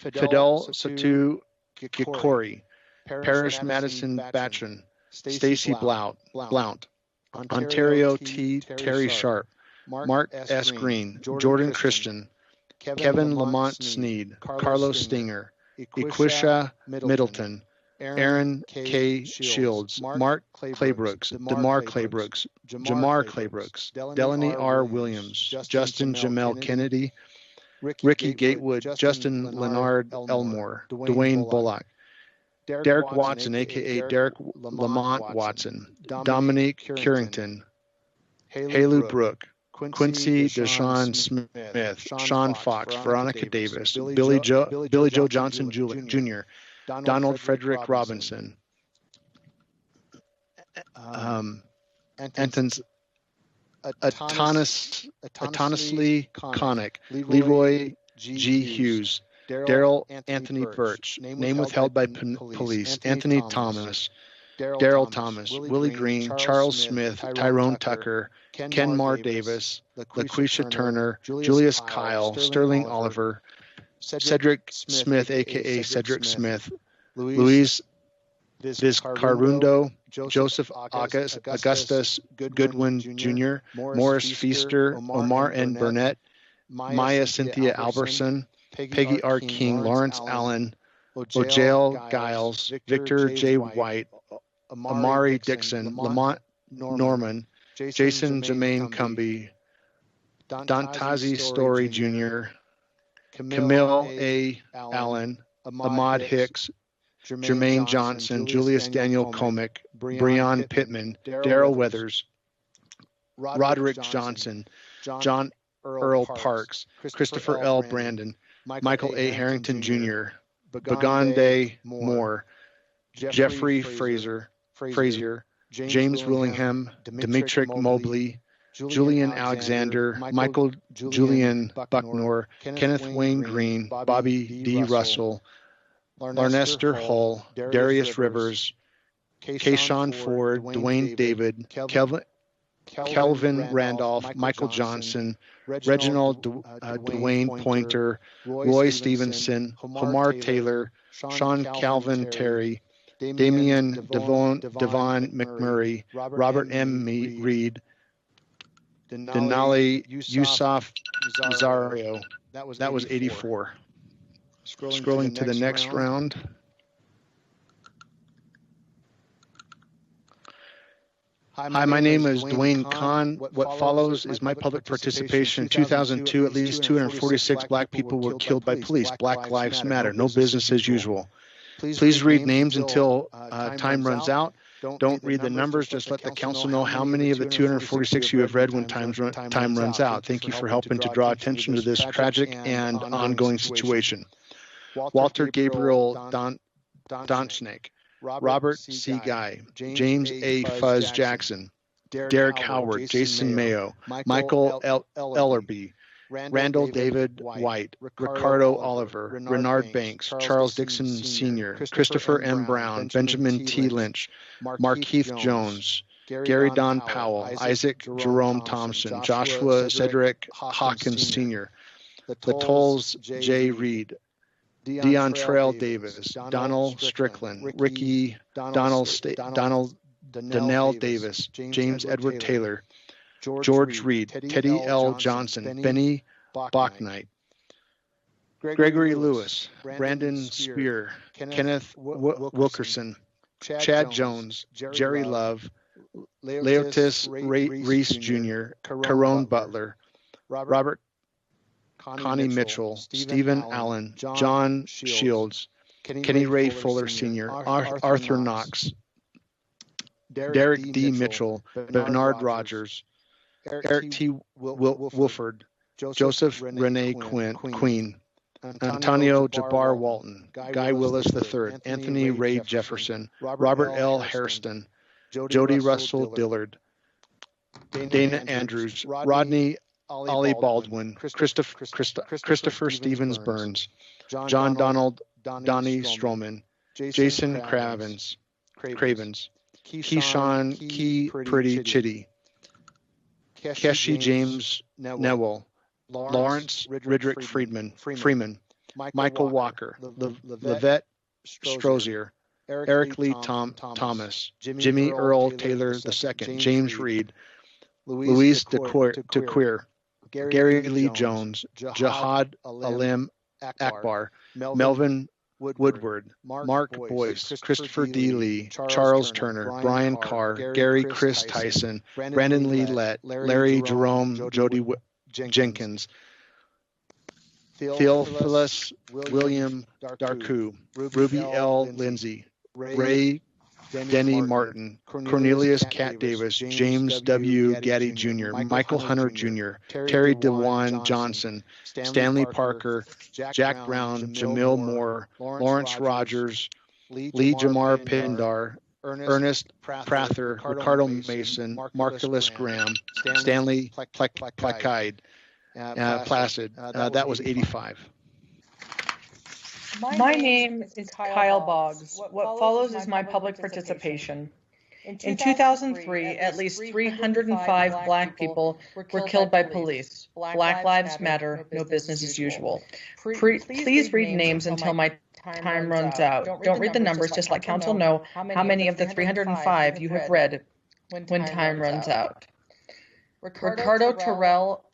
Fidel Satu Gikori, Parrish Madison Batchin, Stacy Blount, Ontario T. Terry Sharp, Mark S. Green, Jordan Christian, Kevin Lamont Sneed, Carlos Stinger, Equisha Middleton, Aaron K. Shields, Mark Claybrooks, DeMar Claybrooks, Jamar Claybrooks, Delaney R. Williams, Justin Jamel Kennedy, Ricky Gatewood, Justin Leonard Elmore, Dwayne Bullock, Derek Watson, a.k.a. Derek Lamont Watson, Dominique Currington, Haley Brook, Quincy Deshawn Smith, Sean Fox, Veronica Davis, Billy Joe Johnson Jr., Donald Frederick Robinson, Antons Atonously Connick, Leroy G. Hughes, Daryl Anthony Birch, name withheld by police, Anthony Thomas, Daryl Thomas, Willie Green, Charles Smith, Tyrone Tucker, Ken Marr Davis, LaQuisha Turner, Julius Kyle, Sterling Oliver, Cedric Smith, a.k.a. Cedric Smith, Luis Vizcarundo, Joseph Augustus Goodwin Jr., Morris Feaster, Omar N. Burnett, Maya Cynthia Alberson, Peggy R. King, Lawrence Allen, Ojale Giles, Victor J. White, Amari Dixon, Lamont Norman, Jason Jermaine Cumby, Dantazi Story Jr., Camille A. Allen, Ahmad Hicks, Jermaine Johnson, Julius Daniel Comic, Breon Pittman, Daryl Weathers, Roderick Johnson, John Earl Parks, Christopher L. Brandon, Michael A. Harrington Jr., Bagande Moore, Jeffrey Frazier, James Willingham, Demetric Mobley, Julian Alexander, Michael Julian Bucknor, Kenneth Wayne Green, Bobby D. Russell, Larnester Hull, Darius Rivers, Kayshawn Ford, Dwayne David, Kelvin Randolph, Michael Johnson, Reginald Dwayne Pointer, Roy Stevenson, Homar Taylor, Sean Calvin Terry, Damian Devon McMurray, Robert M. Reed, Denali Yusuf Zario. That was 84. Scrolling to the next round. Hi, my name is Dwayne Kahn. What follows is my public participation. In 2002, at least 246 Black people were killed by police. Black Lives Matter. No business as usual. Please read names until time runs out. Don't read the numbers. Just let the council know how many of the 246 you have read when time runs out. Thank you for helping to draw attention to this tragic and ongoing situation. Walter Gabriel Donchnik, Robert C. Guy, James A. Fuzz Jackson, Derek Howard, Jason Mayo, Michael Ellerby, Randall David White, Ricardo Oliver, Renard Banks, Charles Dixon Sr., Christopher M. Brown, Benjamin T. Lynch, Markeith Jones, Gary Don Powell, Isaac Jerome Thompson, Joshua Cedric Hawkins Sr., Latolls J. Reed, Dion Trail Davis, Donald Strickland, Ricky Donald Donnell Davis, James Edward Taylor, George Reed, Teddy L. Johnson, Benny Bachnight, Gregory Lewis, Brandon Spear, Kenneth Wilkerson, Chad Jones, Jerry Love, Leotis Reese Jr., Carone Butler, Robert Connie Mitchell, Stephen Allen, John Shields, Kenny Ray Fuller Sr., Arthur Knox, Derek D. Mitchell, Bernard Rogers, Eric T. Wolford, Joseph Rene Queen, Antonio Jabbar Walton, Guy Willis III, Anthony Ray Jefferson, Robert L. Hairston, Jody Russell Dillard, Dana Andrews, Rodney Ollie Baldwin, Christopher Stevens Burns, John Donald Donnie Stroman, Jason Cravens, Keyshawn Key Pretty Chitty, Keshi James Newell, Lawrence Ridrick Freeman, Michael Walker, Levette Strozier, Eric Lee Thomas, Jimmy Earl Taylor II, James Reed, Louise DeQueer, Gary Lee Jones, Jihad Alim Akbar, Melvin Woodward, Mark Boyce, Christopher D. Lee, Charles Turner, Brian Carr, Gary Chris Tyson, Brandon Lee Lett, Larry Jerome Jody Jenkins, Theophilus William Darku, Ruby L. Lindsay, Ray Denny Martin, Cornelius Cat Davis, James W. Gaddy Jr., Michael Hunter Jr., Terry DeWine Johnson, Stanley Parker, Jack Brown, Jamil Moore, Lawrence Rogers, Lee Jamar Pindar, Ernest Prather, Ricardo Mason, Marcellus Graham, Stanley Placide, Placid. That was 85. My name is Kyle Boggs. What follows is my public participation. In 2003, at least 305 Black people were killed by police. Black Lives Matter, no business as usual. Please read names until my time runs out. Don't read the numbers, just let council know how many of the 305 you have read when time runs out. Ricardo Terrell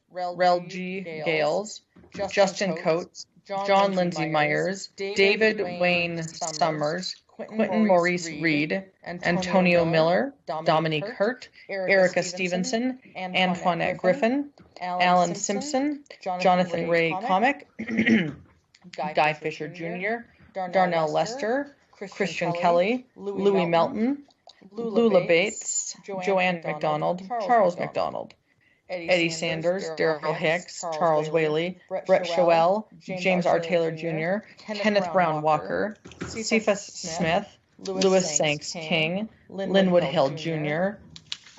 G. Gales, Justin Coates, John Lindsay Myers, David Wayne Summers, Quentin Maurice Reed, Antonio Miller, Dominique Hurt, Erica Stevenson, Antoinette Griffin, Alan Simpson, Jonathan Ray Comic, Guy Fisher Jr., Darnell Lester, Christian Kelly, Louis Melton, Lula Bates, Joanne McDonald, Charles McDonald, Eddie Sanders, Daryl Hicks, Charles Whaley, Brett Shoel, James R. Taylor Jr., Kenneth Brown Walker, Cephas Smith, Louis Sanks King, Linwood Hill Jr.,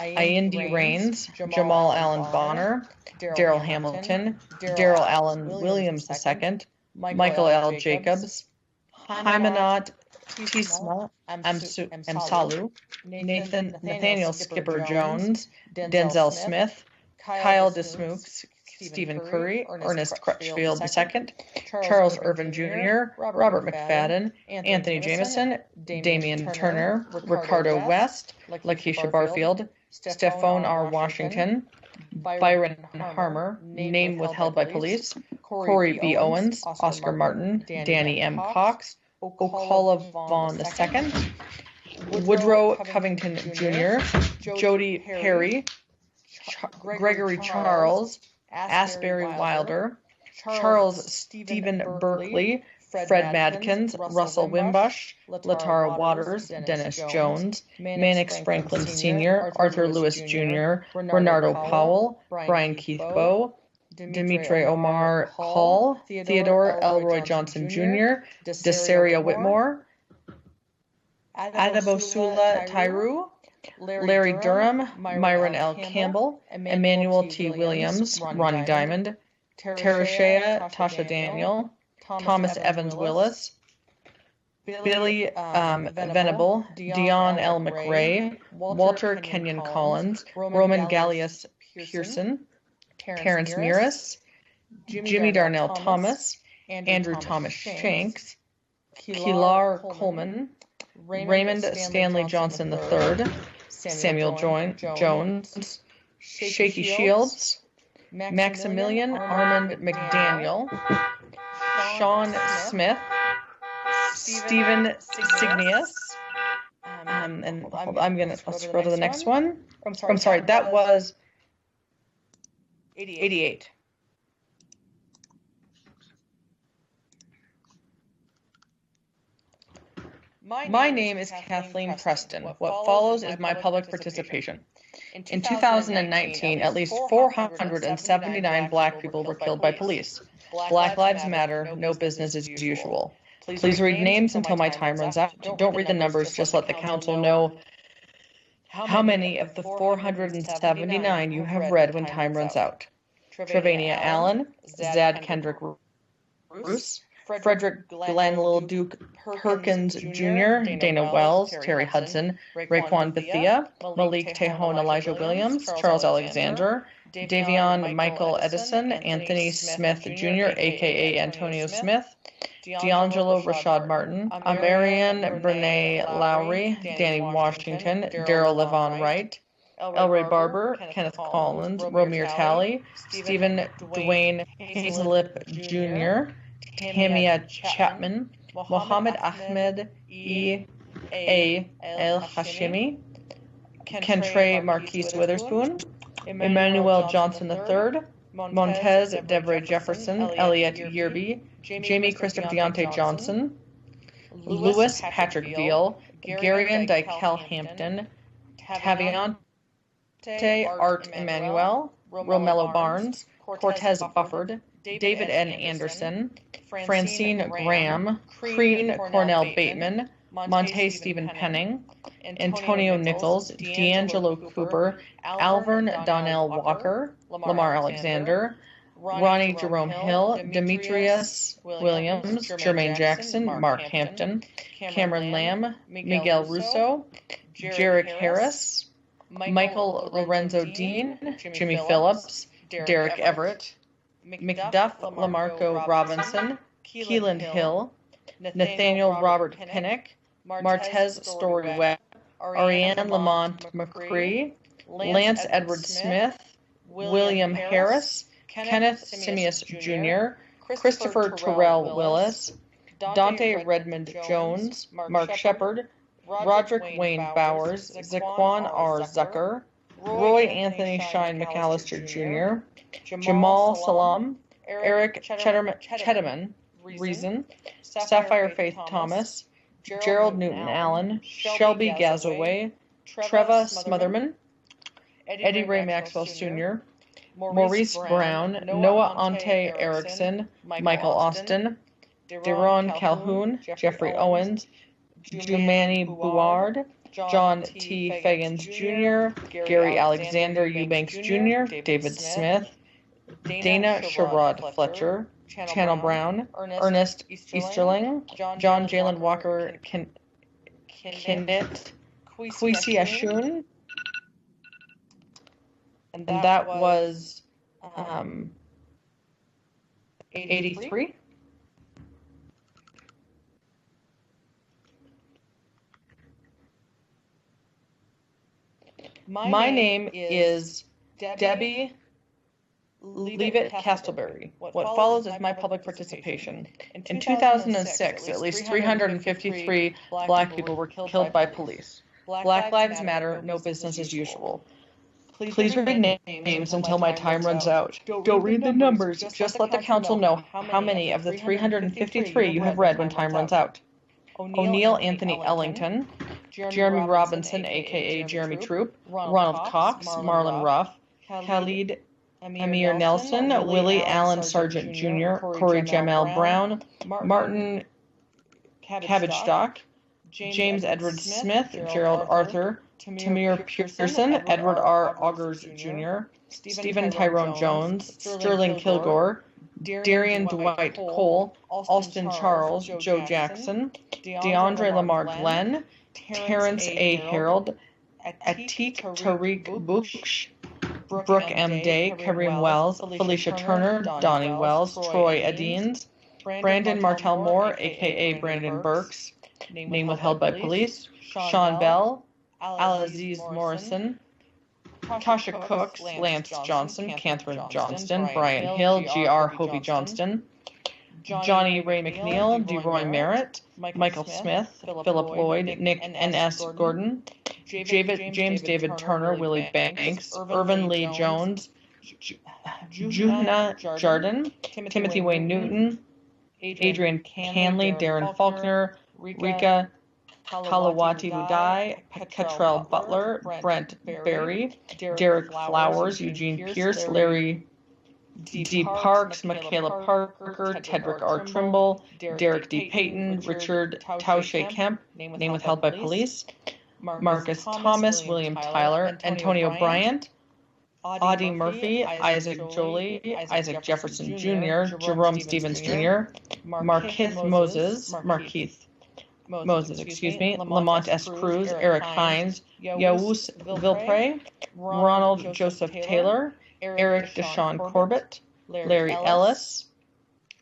Indi Raines, Jamal Allen Bonner, Daryl Hamilton, Daryl Allen Williams II, Michael L. Jacobs, Hymanot Tisma Amsalu, Nathaniel Skipper Jones, Denzel Smith, Kyle Dismukes, Stephen Curry, Ernest Crutchfield II, Charles Irvin Jr., Robert McFadden, Anthony Jameson, Damian Turner, Ricardo West, Lakeisha Barfield, Stephone R. Washington, Byron Harmer, name withheld by police, Corey B. Owens, Oscar Martin, Danny M. Cox, O'Calla Vaughn II, Woodrow Covington Jr., Jody Perry, Gregory Charles, Asbury Wilder, Charles Stephen Berkeley, Fred Madkins, Russell Wimbush, Latara Waters, Dennis Jones, Mannix Franklin Sr., Arthur Lewis Jr., Bernardo Powell, Brian Keith Bowe, Dimitri Omar Hall, Theodore Elroy Johnson Jr., Desaria Whitmore, Adebosula Tairu, Larry Durham, Myron L. Campbell, Emmanuel T. Williams, Ronnie Diamond, Tereshea Tasha Daniel, Thomas Evans Willis, Billy Venable, Dion L. McRae, Walter Kenyon Collins, Roman Gallius Pearson, Terrence Mearis, Jimmy Darnell Thomas, Andrew Thomas Shanks, Kilar Coleman, Raymond Stanley Johnson III, Samuel Jones, Shaky Shields, Maximilian Armand McDaniel, Sean Smith, Stephen Signius, and I'll scroll to the next one. I'm sorry, that was 88. My name is Kathleen Preston. What follows is my public participation. In 2019, at least 479 Black people were killed by police. Black Lives Matter, no business as usual. Please read names until my time runs out. Don't read the numbers, just let the council know how many of the 479 you have read when time runs out. Trevania Allen, Zad Kendrick Roos, Frederick Glenn Duke Perkins Jr., Dana Wells, Terry Hudson, Raekwon Bethia, Malik Tejon Elijah Williams, Charles Alexander, Davion Michael Edison, Anthony Smith Jr., aka Antonio Smith, D'Angelo Rashad Martin, Marion Brene Lowry, Danny Washington, Daryl Levon Wright, Elroy Barber, Kenneth Collins, Romir Talley, Stephen Dwayne Hazelip Jr., Tamia Chapman, Mohammed Ahmed E. A. El Hashimi, Kentre Marquise Witherspoon, Emmanuel Johnson III, Montez Devray Jefferson, Elliot Yearby, Jamie Christopher Deontay Johnson, Louis Patrick Beal, Garion Dykel Hampton, Taviante Art Emmanuel, Romello Barnes, Cortez Bufford, David N. Anderson, Francine Graham, Crean Cornell Bateman, Monte Stephen Penning, Antonio Nichols, D'Angelo Cooper, Alvern Donnell Walker, Lamar Alexander, Ronnie Jerome Hill, Demetrius Williams, Jermaine Jackson, Mark Hampton, Cameron Lamb, Miguel Russo, Jarek Harris, Michael Lorenzo Dean, Jimmy Phillips, Derek Everett, McDuff Lamarco Robinson, Keeland Hill, Nathaniel Robert Pinnock, Martez Story Webb, Ariane Lamont McCree, Lance Edward Smith, William Harris, Kenneth Simius Jr., Christopher Terrell Willis, Dante Redmond Jones, Mark Shepard, Roderick Wayne Bowers, Zaquan R. Zucker, Roy Anthony Shine McAllister Jr., Jamal Salam, Eric Chedeman, Reason, Sapphire Faith Thomas, Gerald Newton Allen, Shelby Gazaway, Treva Smotherman, Eddie Ray Maxwell Sr., Maurice Brown, Noah Ante Erickson, Michael Austin, Deron Calhoun, Jeffrey Owens, Jumani Buard, John T. Fagans Jr., Gary Alexander Eubanks Jr., David Smith, Dana Sherrod Fletcher, Channel Brown, Ernest Easterling, John Jalen Walker Kinnit, Kwesi Ashun, and that was 83. My name is Debbie Leavitt Castleberry. What follows is my public participation. In 2006, at least 353 Black people were killed by police. Black Lives Matter, no business as usual. Please read names until my time runs out. Don't read the numbers, just let the council know how many of the 353 you have read when time runs out. O'Neill Anthony Ellington, Jeremy Robinson, aka Jeremy Troop, Ronald Cox, Marlon Ruff, Khalid Amir Nelson, Willie Allen Sargent Jr., Corey Jamel Brown, Martin Cabbage Stock, James Edward Smith, Gerald Arthur, Tamir Pearson, Edward R. Augers Jr., Stephen Tyrone Jones, Sterling Kilgore, Darian Dwight Cole, Alston Charles, Joe Jackson, DeAndre Lamar Glenn, Terrence A. Harold, Atik Tariq Bush, Brooke M. Day, Kareem Wells, Felicia Turner, Donnie Wells, Troy Adines, Brandon Martell Moore, aka Brandon Burks, name withheld by police, Sean Bell, Alaziz Morrison, Tasha Cooks, Lance Johnson, Catherine Johnston, Brian Hill, G.R. Hovey Johnston, Johnny Ray McNeil, DeRoy Merritt, Michael Smith, Philip Lloyd, Nick N.S. Gordon, James David Turner, Willie Banks, Irvin Lee Jones, Juhna Jardin, Timothy Wayne Newton, Adrian Canley, Darren Faulkner, Rika Kalawati Udai, Ketrell Butler, Brent Berry, Derek Flowers, Eugene Pierce, Larry D. Parks, Michaela Parker, Tedrick R. Trimble, Derek D. Payton, Richard Tausche Kemp, name withheld by police, Marcus Thomas, William Tyler, Antonio Bryant, Audie Murphy, Isaac Jolie, Isaac Jefferson Jr., Jerome Stevens Jr., Markeith Moses, Lamont S. Cruz, Eric Hines, Yaous Vilpre, Ronald Joseph Taylor, Eric Deshaun Corbett, Larry Ellis,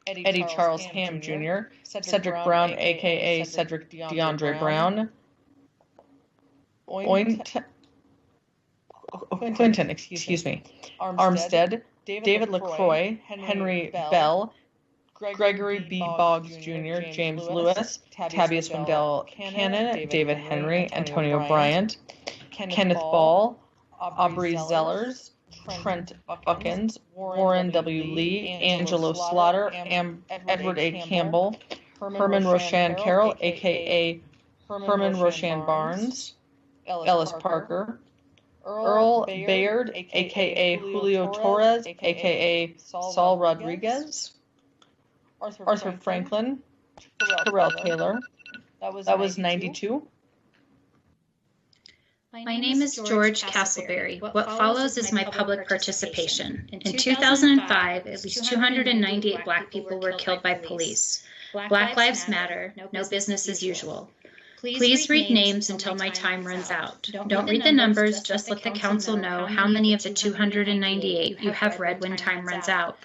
Eddie Charles Ham Jr., Cedric Brown, aka Cedric DeAndre Brown, Clinton, Armstead, David LaCroix, Henry Bell, Gregory B. Boggs Jr., James Lewis, Tabias Wendell Cannon, David Henry, Antonio Bryant, Kenneth Ball, Aubrey Zellers, Trent Buckins, Warren W. Lee, Angelo Slaughter, Edward A. Campbell, Herman Roshan Carroll, aka Herman Roshan Barnes, Ellis Parker, Earl Bayard, aka Julio Torres, aka Saul Rodriguez, Arthur Franklin, Terrell Taylor. That was 92. My name is George Castleberry. What follows is my public participation. In 2005, at least 298 Black people were killed by police. Black Lives Matter, no business as usual. Please read names until my time runs out. Don't read the numbers, just let the council know how many of the 298 you have read when time runs out.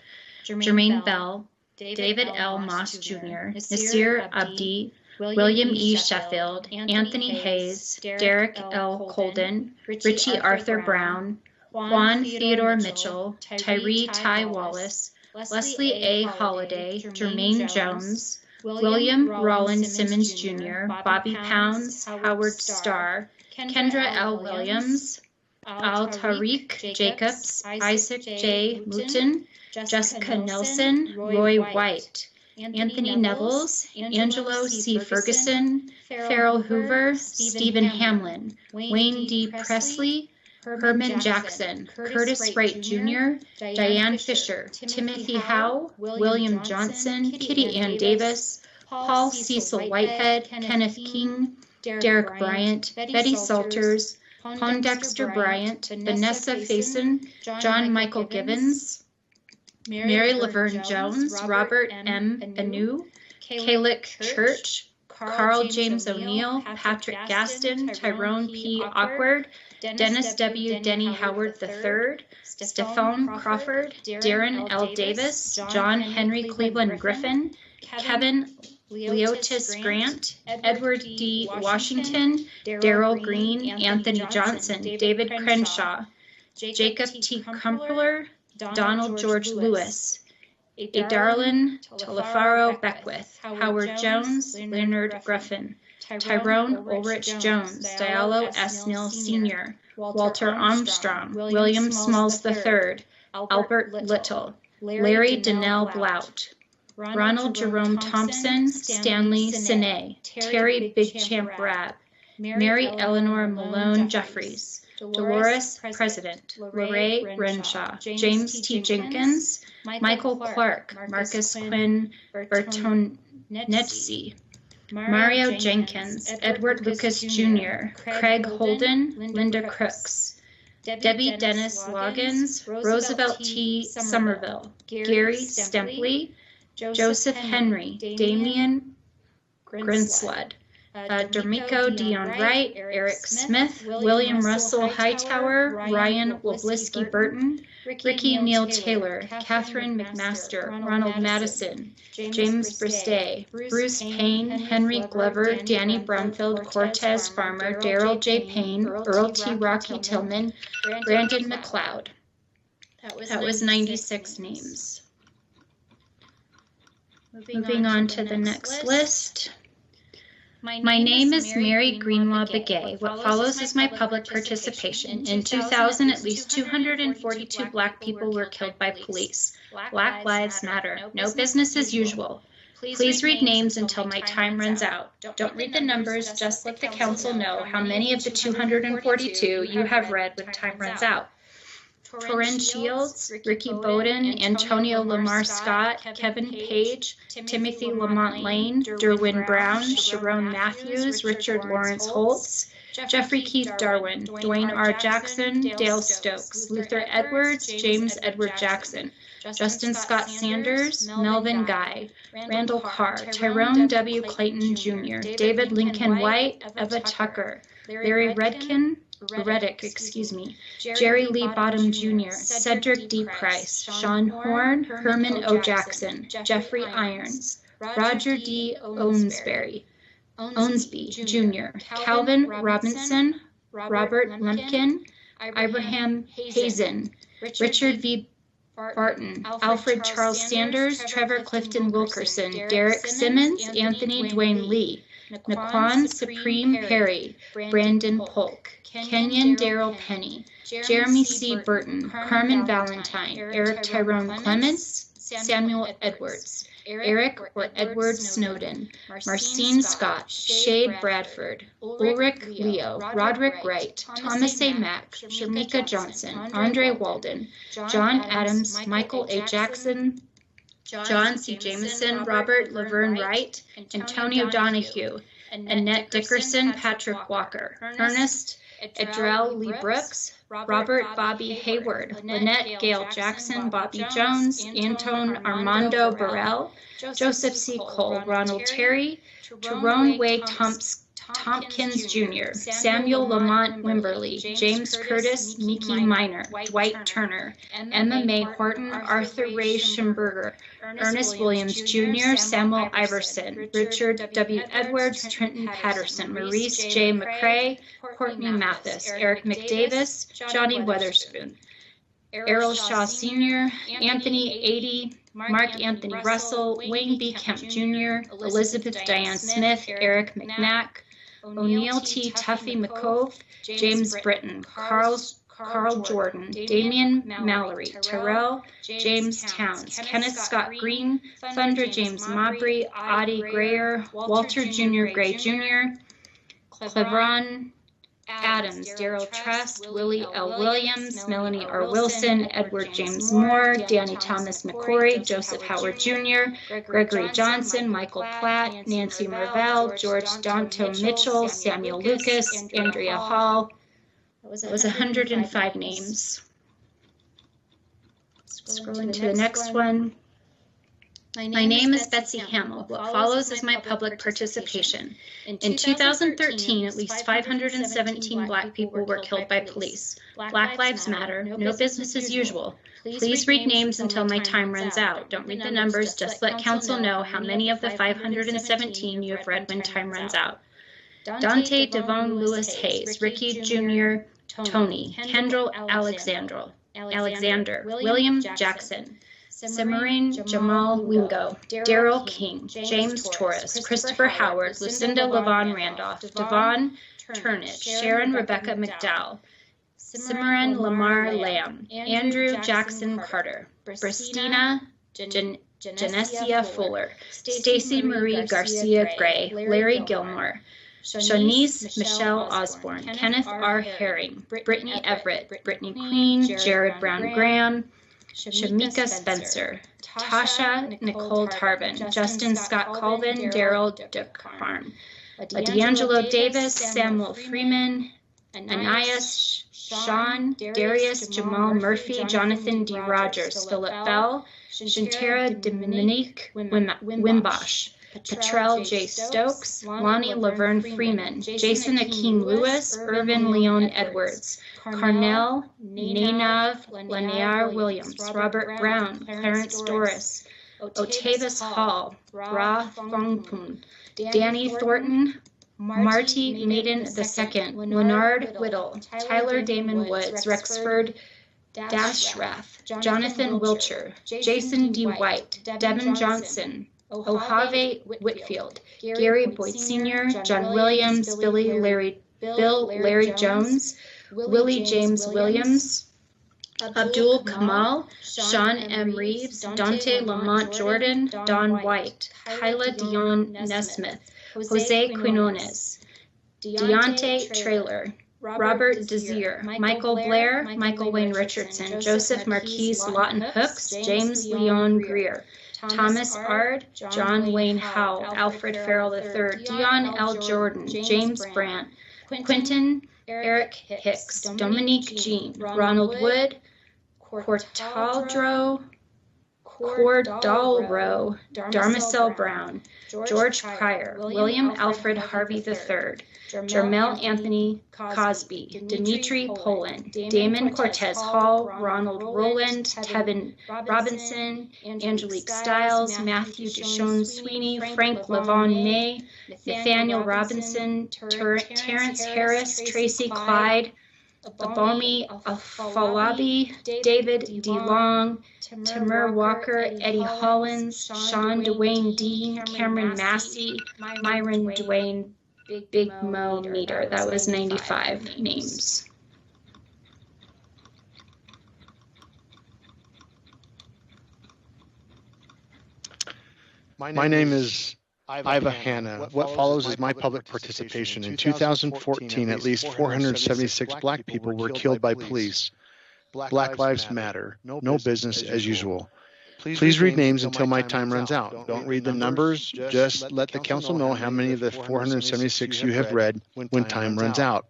Jermaine Bell, David L. Moss Jr., Nasir Abdi, William E. Sheffield, Anthony Hayes, Derek L. Colden, Richie Arthur Brown, Juan Theodore Mitchell, Tyree Ty Wallace, Leslie A. Holliday, Jermaine Jones, William Rollin Simmons Jr., Bobby Pounds, Howard Starr, Kendra L. Williams, Al Tariq Jacobs, Isaac J. Mouton, Jessica Nelson, Roy White, Anthony Nevels, Angelo C. Ferguson, Farrell Hoover, Stephen Hamlin, Wayne D. Presley, Herman Jackson, Curtis Wright Jr., Diane Fisher, Timothy Howe, William Johnson, Kitty Ann Davis, Paul Cecil Whitehead, Kenneth King, Derek Bryant, Betty Salters, Pondexter Bryant, Vanessa Faison, John Michael Gibbons, Mary Laverne Jones, Robert M. Anu, Kalik Church, Carl James O'Neill, Patrick Gaston, Tyrone P. Awkward, Dennis W. Denny Howard III, Stephane Crawford, Darren L. Davis, John Henry Cleveland Griffin, Kevin Leotis Grant, Edward D. Washington, Darrell Green, Anthony Johnson, David Crenshaw, Jacob T. Crumpler, Donald George Lewis, Adarlin Talafaro Beckwith, Howard Jones, Leonard Griffin, Tyrone Ulrich Jones, Diallo S. Neal Sr., Walter Armstrong, William Smalls III, Albert Little, Larry Donnell Blount, Ronald Jerome Thompson, Stanley Sine, Terry Bigchamp Rabb, Mary Eleanor Malone Jeffries, Dolores President, Lorraine Renshaw, James T. Jenkins, Michael Clark, Marcus Quinn Bertonetzi, Mario Jenkins, Edward Lucas Jr., Craig Holden, Linda Crooks, Debbie Dennis Loggins, Roosevelt T. Somerville, Gary Stempley, Joseph Henry, Damian Grinslud, Dermico Dion Wright, Eric Smith, William Russell Hightower, Ryan Woblisky Burton, Ricky Neal Taylor, Catherine McMaster, Ronald Madison, James Bristay, Bruce Payne, Henry Glover, Danny Brumfield, Cortez Farmer, Darrell J. Payne, Earl T. Rocky Tillman, Brandon McLeod. That was 96 names. Moving on to the next list. My name is Mary Greenlaw Begay. What follows is my public participation. In 2000, at least 242 Black people were killed by police. Black Lives Matter. No business as usual. Please read names until my time runs out. Don't read the numbers, just let the council know how many of the 242 you have read when time runs out. Torrin Shields, Ricky Bowden, Antonio Lamar Scott, Kevin Page, Timothy Lamont Lane, Derwin Brown, Sharon Matthews, Richard Lawrence Holtz, Jeffrey Keith Darwin, Dwayne R. Jackson, Dale Stokes, Luther Edwards, James Edward Jackson, Justin Scott Sanders, Melvin Guy, Randall Carr, Tyrone W. Clayton Jr., David Lincoln White, Eva Tucker, Larry Reddick, Jerry Lee Bottom Jr., Cedric D. Price, Sean Horn, Herman O. Jackson, Jeffrey Irons, Roger D. Owensby Jr., Calvin Robinson, Robert Lumpkin, Abraham Hazen, Richard V. Barton, Alfred Charles Sanders, Trevor Clifton Wilkerson, Derek Simmons, Anthony Dwayne Lee, Naquan Supreme Perry, Brandon Polk, Kenyon Darrell Penny, Jeremy C. Burton, Carmen Valentine, Eric Tyrone Clements, Samuel Edwards, Eric or Edward Snowden, Marcine Scott, Shade Bradford, Ulrich Leo, Roderick Wright, Thomas A. Mack, Shamika Johnson, Andre Walden, John Adams, Michael A. Jackson, John C. Jameson, Robert Laverne Wright, Antonio Donahue, Annette Dickerson, Patrick Walker, Ernest Edrell Lee Brooks, Robert Bobby Hayward, Lynette Gail Jackson, Bobby Jones, Anton Armando Burrell, Joseph C. Cole, Ronald Terry, Tyrone Way Tompkins Jr., Samuel Lamont Wimberly, James Curtis, Mickey Minor, Dwight Turner, Emma Mae Horton, Arthur Ray Schimberger, Ernest Williams Jr., Samuel Iverson, Richard W. Edwards, Trenton Patterson, Maurice J. McCrae, Courtney Mathis, Eric McDavis, Johnny Weatherspoon, Errol Shaw Sr., Anthony Adie, Mark Anthony Russell, Wayne B. Kemp Jr., Elizabeth Diane Smith, Eric McNack, O'Neill T. Tuffy McCove, James Britton, Carl Carl Jordan, Damian Mallory, Terrell James Towns, Kenneth Scott Green, Thunder James Mabry, Audie Grayer, Walter Jr. Gray Jr., Clebron Adams, Daryl Trust, Willie L. Williams, Melanie R. Wilson, Edward James Moore, Danny Thomas McCory, Joseph Howard Jr., Gregory Johnson, Michael Platt, Nancy Mervell, George Donto Mitchell, Samuel Lucas, Andrea Hall. That was 105 names. Scrolling to the next one. My name is Betsy Hamill. What follows is my public participation. In 2013, at least 517 Black people were killed by police. Black Lives Matter, no business as usual. Please read names until my time runs out. Don't read the numbers, just let council know how many of the 517 you have read when time runs out. Dante Devon Lewis Hayes, Ricky Jr. Tony, Kendall Alexander, William Jackson, Cimarine Jamal Wingo, Daryl King, James Torres, Christopher Howard, Lucinda Levon Randolph, Devon Turnage, Sharon Rebecca McDowell, Cimarine Lamar Lamb, Andrew Jackson Carter, Bristina Genesia Fuller, Stacy Marie Garcia Gray, Larry Gilmore, Shanice Michelle Osborne, Kenneth R. Herring, Brittany Everett, Brittany Queen, Jared Brown Graham, Shamika Spencer, Tasha Nicole Tarvin, Justin Scott Colvin, Daryl DeCarm, D'Angelo Davis, Samuel Freeman, Ananias Sean, Darius Jamal Murphy, Jonathan D. Rogers, Philip Bell, Shantara Dominique Wimbosh, Patrell J. Stokes, Lonnie Laverne Freeman, Jason Akeem Lewis, Irvin Leon Edwards, Carnell Nanav Lanier Williams, Robert Brown, Clarence Doris, Otavis Hall, Ra Thongpun, Danny Thornton, Marty Maiden II, Leonard Whittle, Tyler Damon Woods, Rexford Dashrath, Jonathan Wilcher, Jason D. White, Devin Johnson, Ohave Whitfield, Gary Boyd Sr., John Williams, Bill Larry Jones, Willie James Williams, Abdul Kamal, Sean M. Reeves, Dante Lamont Jordan, Don White, Kyla Dion Nesmith, Jose Quinones, Deontay Traylor, Robert Desir, Michael Blair, Michael Wayne Richardson, Joseph Marquise Lawton Hooks, James Leon Greer, Thomas Ard, John Wayne Howell, Alfred Farrell III, Dion L. Jordan, James Brandt, Quentin Eric Hicks, Dominique Jean, Ronald Wood, Cordalro, Darmacell Brown, George Pryor, William Alfred Harvey III, Jermel Anthony Cosby, Dimitri Poland, Damon Cortez Hall, Ronald Rowland, Tevin Robinson, Angelique Stiles, Matthew Deshawn Sweeney, Frank Levon May, Nathaniel Robinson, Terrence Harris, Tracy Clyde, Abomi Afalabi, David D. Long, Tamir Walker, Eddie Hollins, Sean Dwayne Dean, Cameron Massey, Myron Dwayne Big Mo Meter. That was 95 names. My name is Iva Hanna. What follows is my public participation. In 2014, at least 476 Black people were killed by police. Black Lives Matter. No business as usual. Please read names until my time runs out. Don't read the numbers. Just let the council know how many of the 476 you have read when time runs out.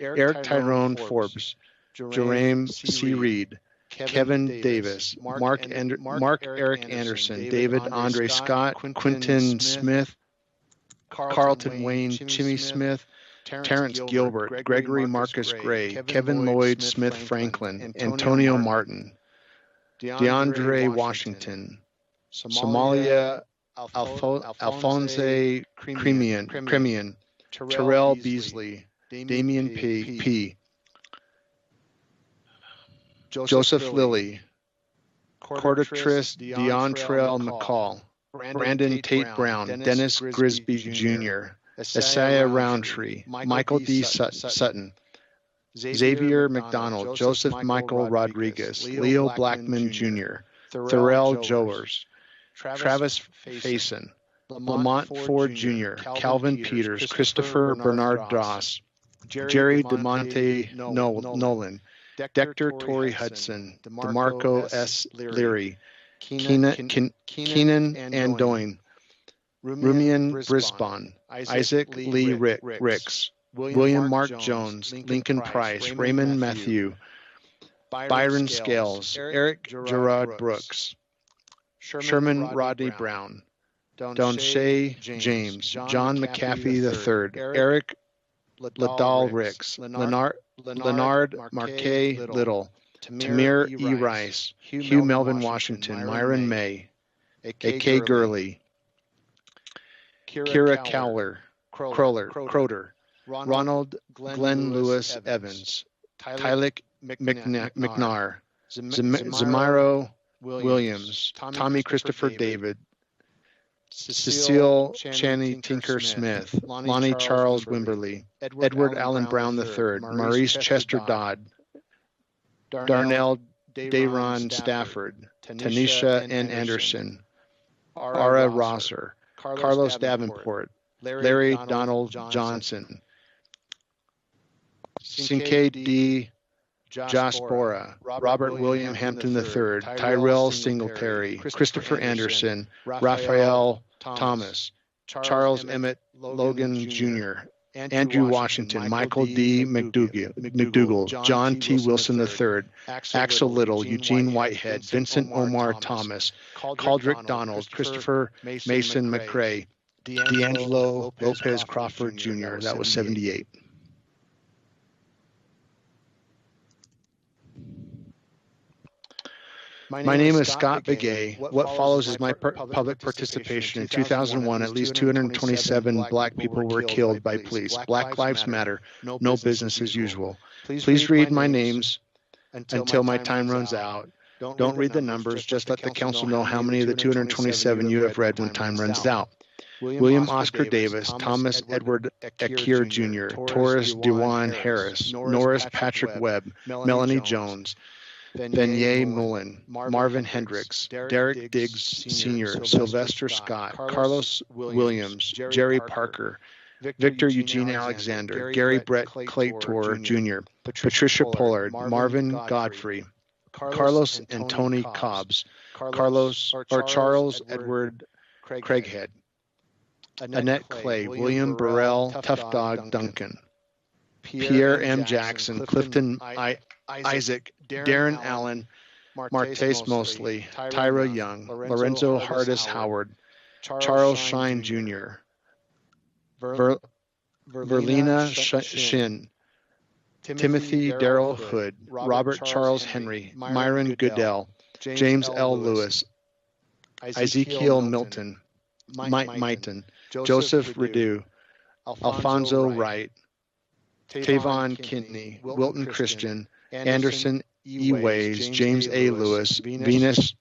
Eric Tyrone Forbes, Jerame C. Reed, Kevin Davis, Mark Eric Anderson, David Andre Scott, Quinton Smith, Carlton Wayne Chimmy Smith, Terrence Gilbert, Gregory Marcus Gray, Kevin Lloyd Smith Franklin, Antonio Martin, DeAndre Washington, Somalia Alphonse Cremian, Terrell Beasley, Damian P. Joseph Lilly, Cordatris Deontrell McCall, Brandon Tate Brown, Dennis Grisby Jr., Isaiah Roundtree, Michael D. Sutton, Xavier McDonald, Joseph Michael Rodriguez, Leo Blackman Jr., Thurell Joers, Travis Faison, Lamont Ford Jr., Calvin Peters, Christopher Bernard Doss, Jerry DeMonte Nolan, Dexter Torrey Hudson, DeMarco S. Leary, Keenan Andoin, Rumian Brisbane, Isaac Lee Ricks, William Mark Jones, Lincoln Price, Raymond Matthew, Byron Scales, Eric Gerard Brooks, Sherman Rodney Brown, Donshay James, John McAfee III, Eric Liddell Ricks, Leonard Marquet Little, Tamir E. Rice, Hugh Melvin Washington, Myron May, A.K. Gurley, Kira Croder, Ronald Glenn Lewis Evans, Tylik McNair, Zamiro Williams, Tommy Christopher David, Cecile Channy Tinker Smith, Lonnie Charles Wimberly, Edward Allen Brown III, Maurice Chester Dodd, Darnell Dayron Stafford, Tanisha N. Anderson, Ara Rosser, Carlos Davenport, Larry Donald Johnson, Cinque D. Jaspora, Robert William Hampton III, Tyrell Singletary, Christopher Anderson, Raphael Thomas, Charles Emmett Logan Jr., Andrew Washington, Michael D. McDougall, John T. Wilson III, Axel Little, Eugene Whitehead, Vincent Omar Thomas, Caldrick Donald, Christopher Mason McCrae, D'Angelo Lopez Crawford Jr., that was 78. My name is Scott Begay. What follows is my public participation. In 2001, at least 227 Black people were killed by police. Black Lives Matter. No business as usual. Please read my names until my time runs out. Don't read the numbers. Just let the council know how many of the 227 you have read when time runs out. William Oscar Davis, Thomas Edward Akir Jr., Taurus Dewan Harris, Norris Patrick Webb, Melanie Jones, Benyé Mullen, Marvin Hendricks, Derek Diggs Sr., Sylvester Scott, Carlos Williams, Jerry Parker, Victor Eugene Alexander, Gary Brett Claytor Jr., Patricia Pollard, Marvin Godfrey, Carlos and Tony Cobbs, Charles Edward Craighead, Annette Clay, William Burrell, Tough Dog Duncan, Pierre M. Jackson, Clifton Isaac, Darren Allen, Martace Mosley, Tyra Young, Lorenzo Hardis Howard, Charles Shine Jr., Verlina Shin, Timothy Darrell Hood, Robert Charles Henry, Myron Goodell, James L. Lewis, Ezekiel Milton, Mighton, Joseph Rideau, Alfonso Wright, Tavon Kidney, Wilton Christian, Anderson E. Ways, James A. Lewis, Venus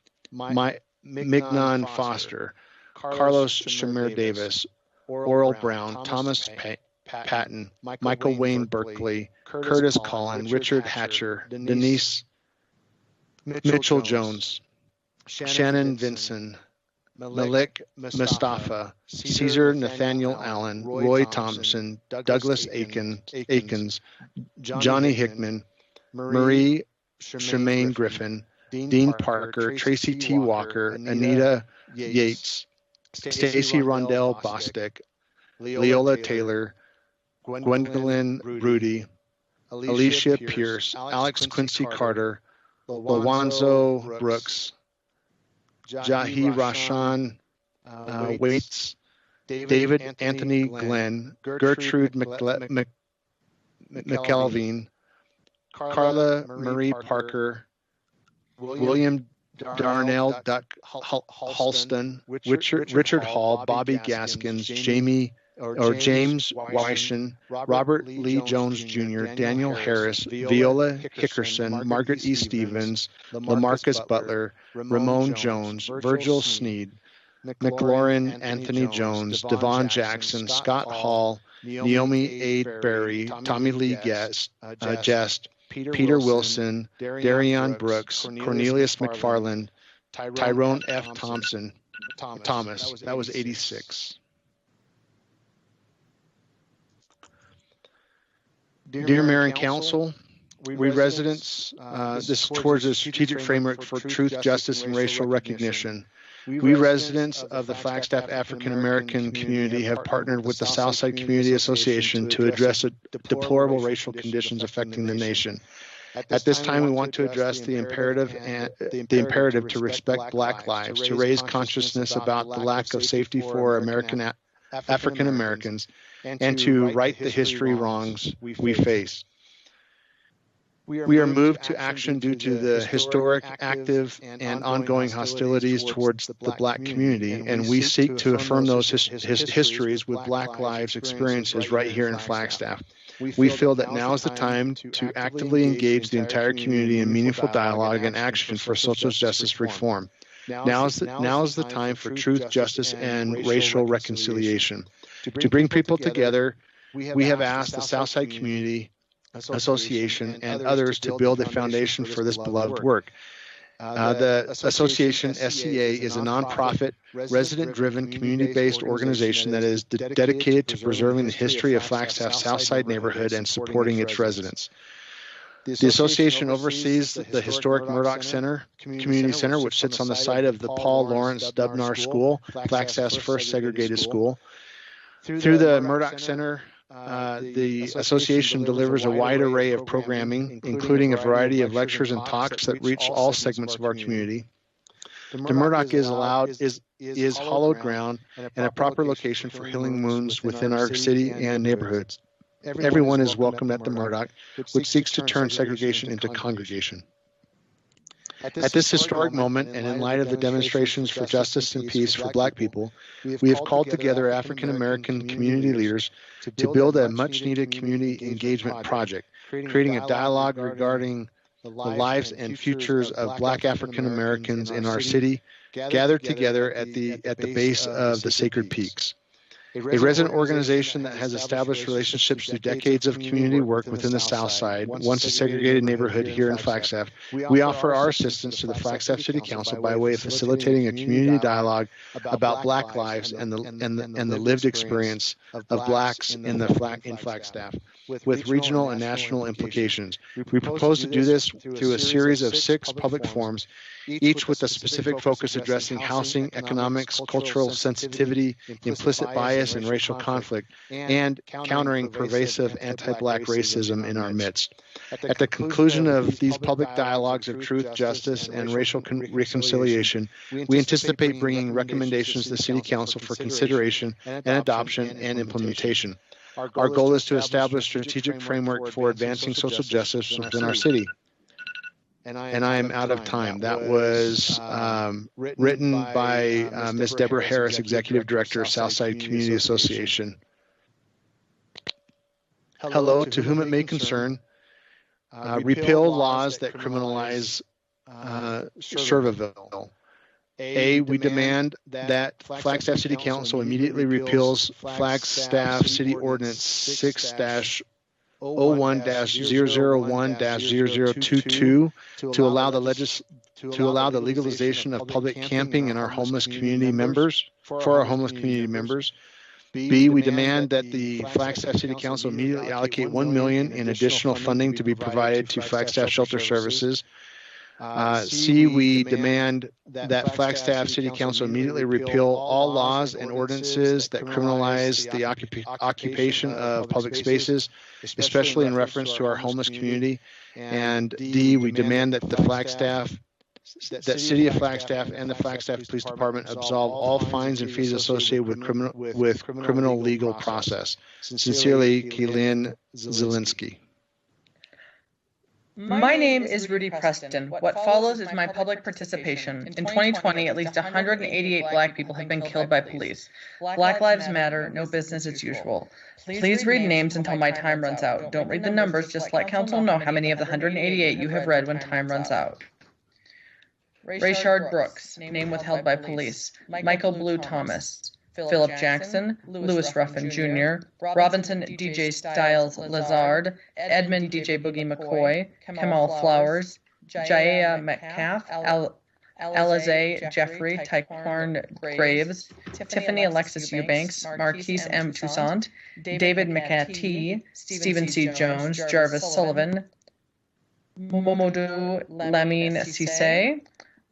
Mignon Foster, Carlos Shamir Davis, Oral Brown, Thomas Patton, Michael Wayne Berkeley, Curtis Collin, Richard Hatcher, Denise Mitchell Jones, Shannon Vinson, Malik Mustafa, Caesar Nathaniel Allen, Roy Thompson, Douglas Akins, Johnny Hickman, Marie Shemaine Griffin, Dean Parker, Tracy T. Walker, Anita Yates, Stacy Rondell Bostic, Leola Taylor, Gwendolyn Rudy, Alicia Pierce, Alex Quincy Carter, Lawanzo Brooks, Jahi Rashan Waits, David Anthony Glenn, Gertrude McKelveen, Carla Marie Parker, William Darnell Duck Halston, Richard Hall, Bobby Gaskins, James Weishen, Robert Lee Jones Jr., Daniel Harris, Viola Hickerson, Margaret E. Stevens, Lamarcus Butler, Ramon Jones, Virgil Sneed, McLaurin, Anthony Jones, Devon Jackson, Scott Hall, Naomi A. Berry, Tommy Lee Jest, Peter Wilson, Darion Brooks, Cornelius McFarland, Tyrone F. Thomas. That was 86. Dear Mayor and Council, we residents, this is towards a strategic framework for truth, justice, and racial recognition. We residents of the Flagstaff African American community have partnered with the Southside Community Association to address deplorable racial conditions affecting the nation. At this time, we want to address the imperative to respect Black lives, to raise consciousness about the lack of safety for African Americans, and to right the history wrongs we face. We are moved to action due to the historic, active, and ongoing hostilities towards the Black community, and we seek to affirm those histories with Black lives experiences right here in Flagstaff. We feel that now is the time to actively engage the entire community in meaningful dialogue and action for social justice reform. Now is the time for truth, justice, and racial reconciliation. To bring people together, we have asked the Southside Community Association and others to build a foundation for this beloved work. The association, SCA, is a nonprofit, resident-driven, community-based organization that is dedicated to preserving the history of Flagstaff's Southside neighborhood and supporting its residents. The association oversees the historic Murdoch Community Center, which sits on the site of the Paul Lawrence Dubnar School, Flagstaff's first segregated school. Through the Murdoch Center, the association delivers a wide array of programming, including a variety of lectures and talks that reach all segments of our community. The Murdoch is hallowed ground and a proper location for healing wounds within our city and neighborhoods. Everyone is welcome at the Murdoch, which seeks to turn segregation into congregation. At this historic moment, and in light of the demonstrations for justice and peace for Black people, we have called together African American community leaders to build a much-needed community engagement project, creating a dialogue regarding the lives and futures of Black African Americans in our city, gathered together at the base of the Sacred Peaks. A resident organization that has established relationships through decades of community work within the South Side, once a segregated neighborhood here in Flagstaff, we offer our assistance to the Flagstaff City Council by way of facilitating a community dialogue about Black lives and the lived experience of Blacks in Flagstaff, with regional and national implications. We propose to do this through a series of 6 public forums, each with a specific focus addressing housing, economics, cultural sensitivity, implicit bias, and racial conflict, and countering pervasive anti-Black racism in our midst. At the conclusion of these public dialogues of truth, justice, and racial reconciliation, we anticipate bringing recommendations to the City Council for consideration and adoption and implementation. Our goal is to establish a strategic framework for advancing social justice within our city. And I am out of time. That was written by Ms. Deborah Harris, Executive Director of Southside Community Association. Hello, to whom it may concern. Repeal laws that criminalize Serviville. We demand that Flagstaff City Council immediately repeals Flagstaff City Ordinance 6-01-001-0022 to allow the legalization of public camping in our homeless community members, for our homeless community members. B, we demand that the Flagstaff City Council immediately allocate $1 million in additional funding to be provided to Flagstaff Shelter Services. C, we demand that Flagstaff City Council immediately repeal all laws and ordinances that criminalize the occupation of public spaces, especially in reference to our homeless community. And D, we demand that that City of Flagstaff and the Flagstaff Police Department absolve all fines and fees associated with criminal legal process. Sincerely, Kaylin Zielinski. My name is Rudy Preston. What follows is my public participation. In 2020, at least 188 Black people have been killed by police. Black Lives Matter, no business as usual. Please read names until my time runs out. Don't read the numbers, just let council know how many of the 188 you have read when time runs out. Rayshard Brooks, name withheld by police. Michael Blue Thomas. Philip Jackson, Lewis Ruffin Jr., Robinson DJ Styles Lazard, Edmund DJ Boogie McCoy, Kamal Flowers, Jaea Metcalf, Alize Jeffrey, Tyquarn Graves, Tiffany Alexis Eubanks, Marquise M. Toussaint, David McAtee, Stephen C. Jones, Jarvis Sullivan, Momodou Lamine Cisse,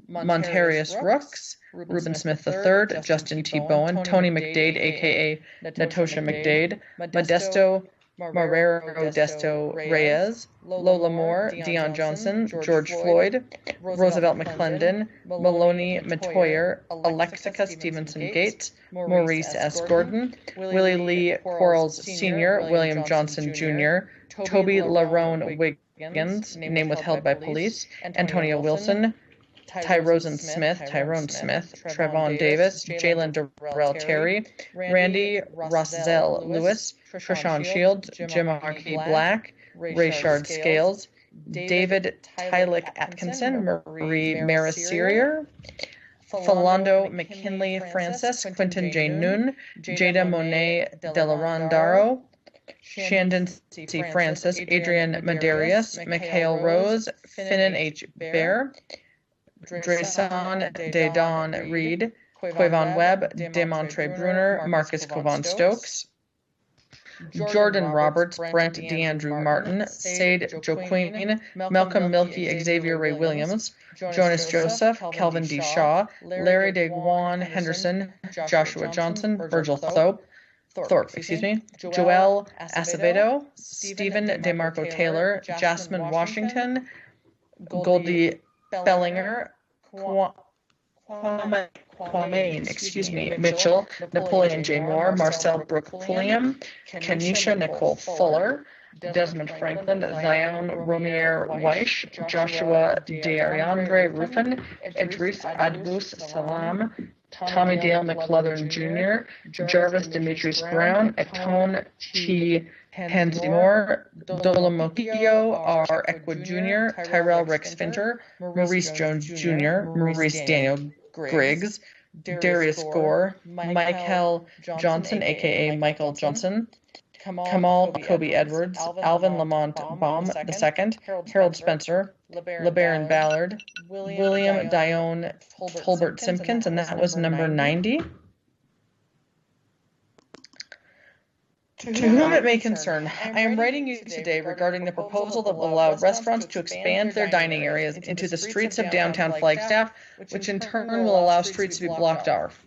Montarius Rooks, Reuben Smith III, Justin T. Bowen, Tony McDade, a.k.a. Natosha McDade, Modesto Marrero Desto Reyes, Lola Moore, Dion Johnson, George Floyd, Roosevelt McClendon, Maloney Matoyer, Alexica Stevenson Gates, Maurice S. Gordon, Willie Lee Quarles Sr., William Johnson Jr., Toby Larone Wiggins, name withheld by police, Antonio Wilson, Tyrone Smith, Trevon Davis, Jalen Darrell Terry, Randy Rossell Lewis, Trishawn Shields, Jim Arkey Black, Rayshard Scales, David Tylick Atkinson, Marie Maris Searier, Philando McKinley Francis, Quinton J. Noon, Jada Monet Delarondaro, Shandon C. Francis, Adrian Medarius, Mikhail Rose, Finnan H. Bear, Dreson Dedon Reed, Quavon Webb, Demontre Bruner, Marcus Covan Stokes, Jordan Roberts, Brent DeAndrew Martin, Sade Joaquin, Malcolm Milky Xavier Ray Williams, Jonas Joseph, Kelvin D. Shaw, Larry DeGuan Henderson, Joshua Johnson, Virgil Thorpe, Joel Acevedo, Stephen DeMarco Taylor, Jasmine Washington, Goldie Bellinger, Kwame Mitchell, Napoleon J. Moore, Marcel Brooke Pulliam, Kenisha Nicole Fuller, Desmond Franklin, Zion Romier Weish, Joshua DeAriandre Ruffin, Idris Adbus Salam, Tommy Dale McLeathern Jr., Jarvis Demetrius Brown, Etone T. Hansimore, Dolomokio R. Equid Jr., Tyrell Rex Finter, Maurice Jones Jr., Maurice Daniel Griggs, Darius Gore, Michael Johnson, a.k.a. Michael Johnson, Kamal Kobe Edwards, Alvin Lamont Baum II, Harold Spencer, LeBaron Ballard, William Dione Tolbert Simpkins, and that was number 90. To whom it may concern, I am writing you today regarding the proposal that will allow restaurants to expand their dining areas into the streets of downtown Flagstaff, which in turn will allow streets to be blocked off.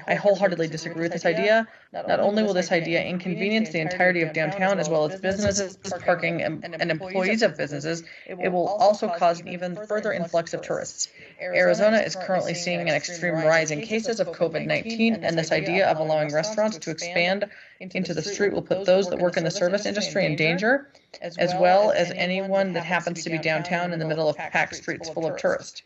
I wholeheartedly disagree with this idea. Not only will this idea inconvenience the entirety of downtown as well as businesses, parking, and employees of businesses, it will also cause an even further influx of tourists. Arizona is currently seeing an extreme rise in cases of COVID-19, and this idea of allowing restaurants to expand into the street will put those that work in the service industry in danger, as well as anyone that happens to be downtown in the middle of packed streets full of tourists.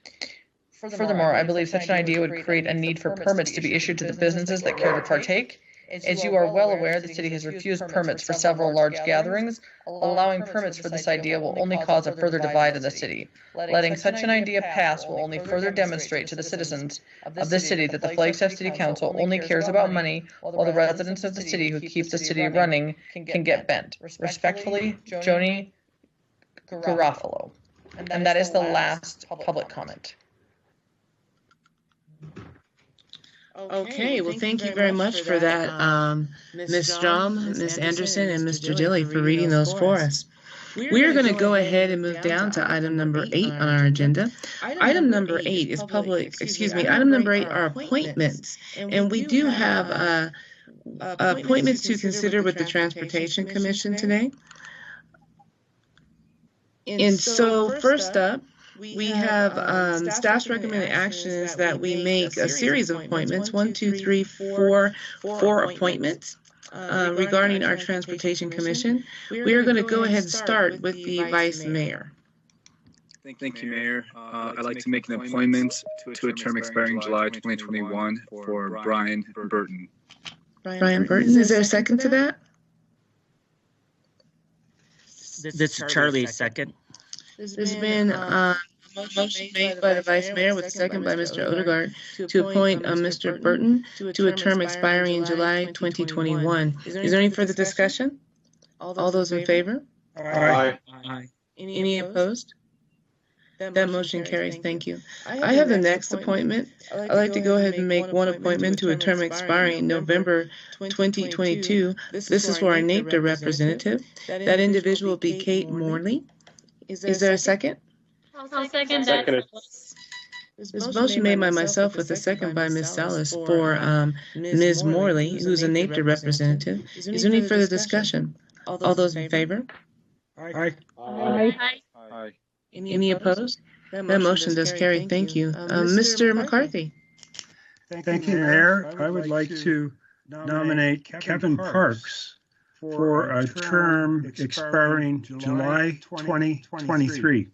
Furthermore, I believe such an idea would create a need for permits to be issued to the businesses that care to partake. As you are well aware, the city has refused permits for several large gatherings. Allowing permits for this idea will only cause a further divide in the city. Letting such an idea pass will only further demonstrate to the citizens of the city that the Flagstaff City Council only cares about money, while the residents of the city who keep the city running can get bent. Respectfully, Joni Garofalo. And that is the last public comment. Okay, well, thank you very much for that, Ms. Strom, Ms. Anderson, and Mr. Dilly for reading those for us. We are going to go ahead and move down to item number 8 on our agenda. Item number 8 is item number 8 are appointments. And we do have appointments to consider with the Transportation Commission today. And so first up, we have staff's recommended action is that we make a series of appointments, 4 appointments regarding our Transportation Commission. We are going to go ahead and start with the Vice Mayor. Thank you, Mayor. I'd like to make an appointment to a term expiring July 2021 for Brian Burton. Brian Burton, is there a second to that? This is Charlie's second. There's been a Motion made by the Vice Mayor with a second by Mr. Odegaard to appoint Mr. Burton to a term expiring in July 2021. Is there any further discussion? All those in favor? Aye. Any opposed? That motion carries. Thank you. I have the next appointment. I'd like to go ahead and make one appointment to a term expiring in November 2022. This is for our NAPTA representative. That individual will be Kate Morley. Is there a second? I'll second that. Seconded. This motion made by myself with a second by Ms. Salas for Ms. Morley, who's a NAPTA representative. Is there any further discussion? All those in favor? Aye. Aye. Any opposed? That motion does carry. Thank you. Mr. McCarthy. Thank you, Mayor. I would like to nominate Kevin Parks for a term expiring July 2023.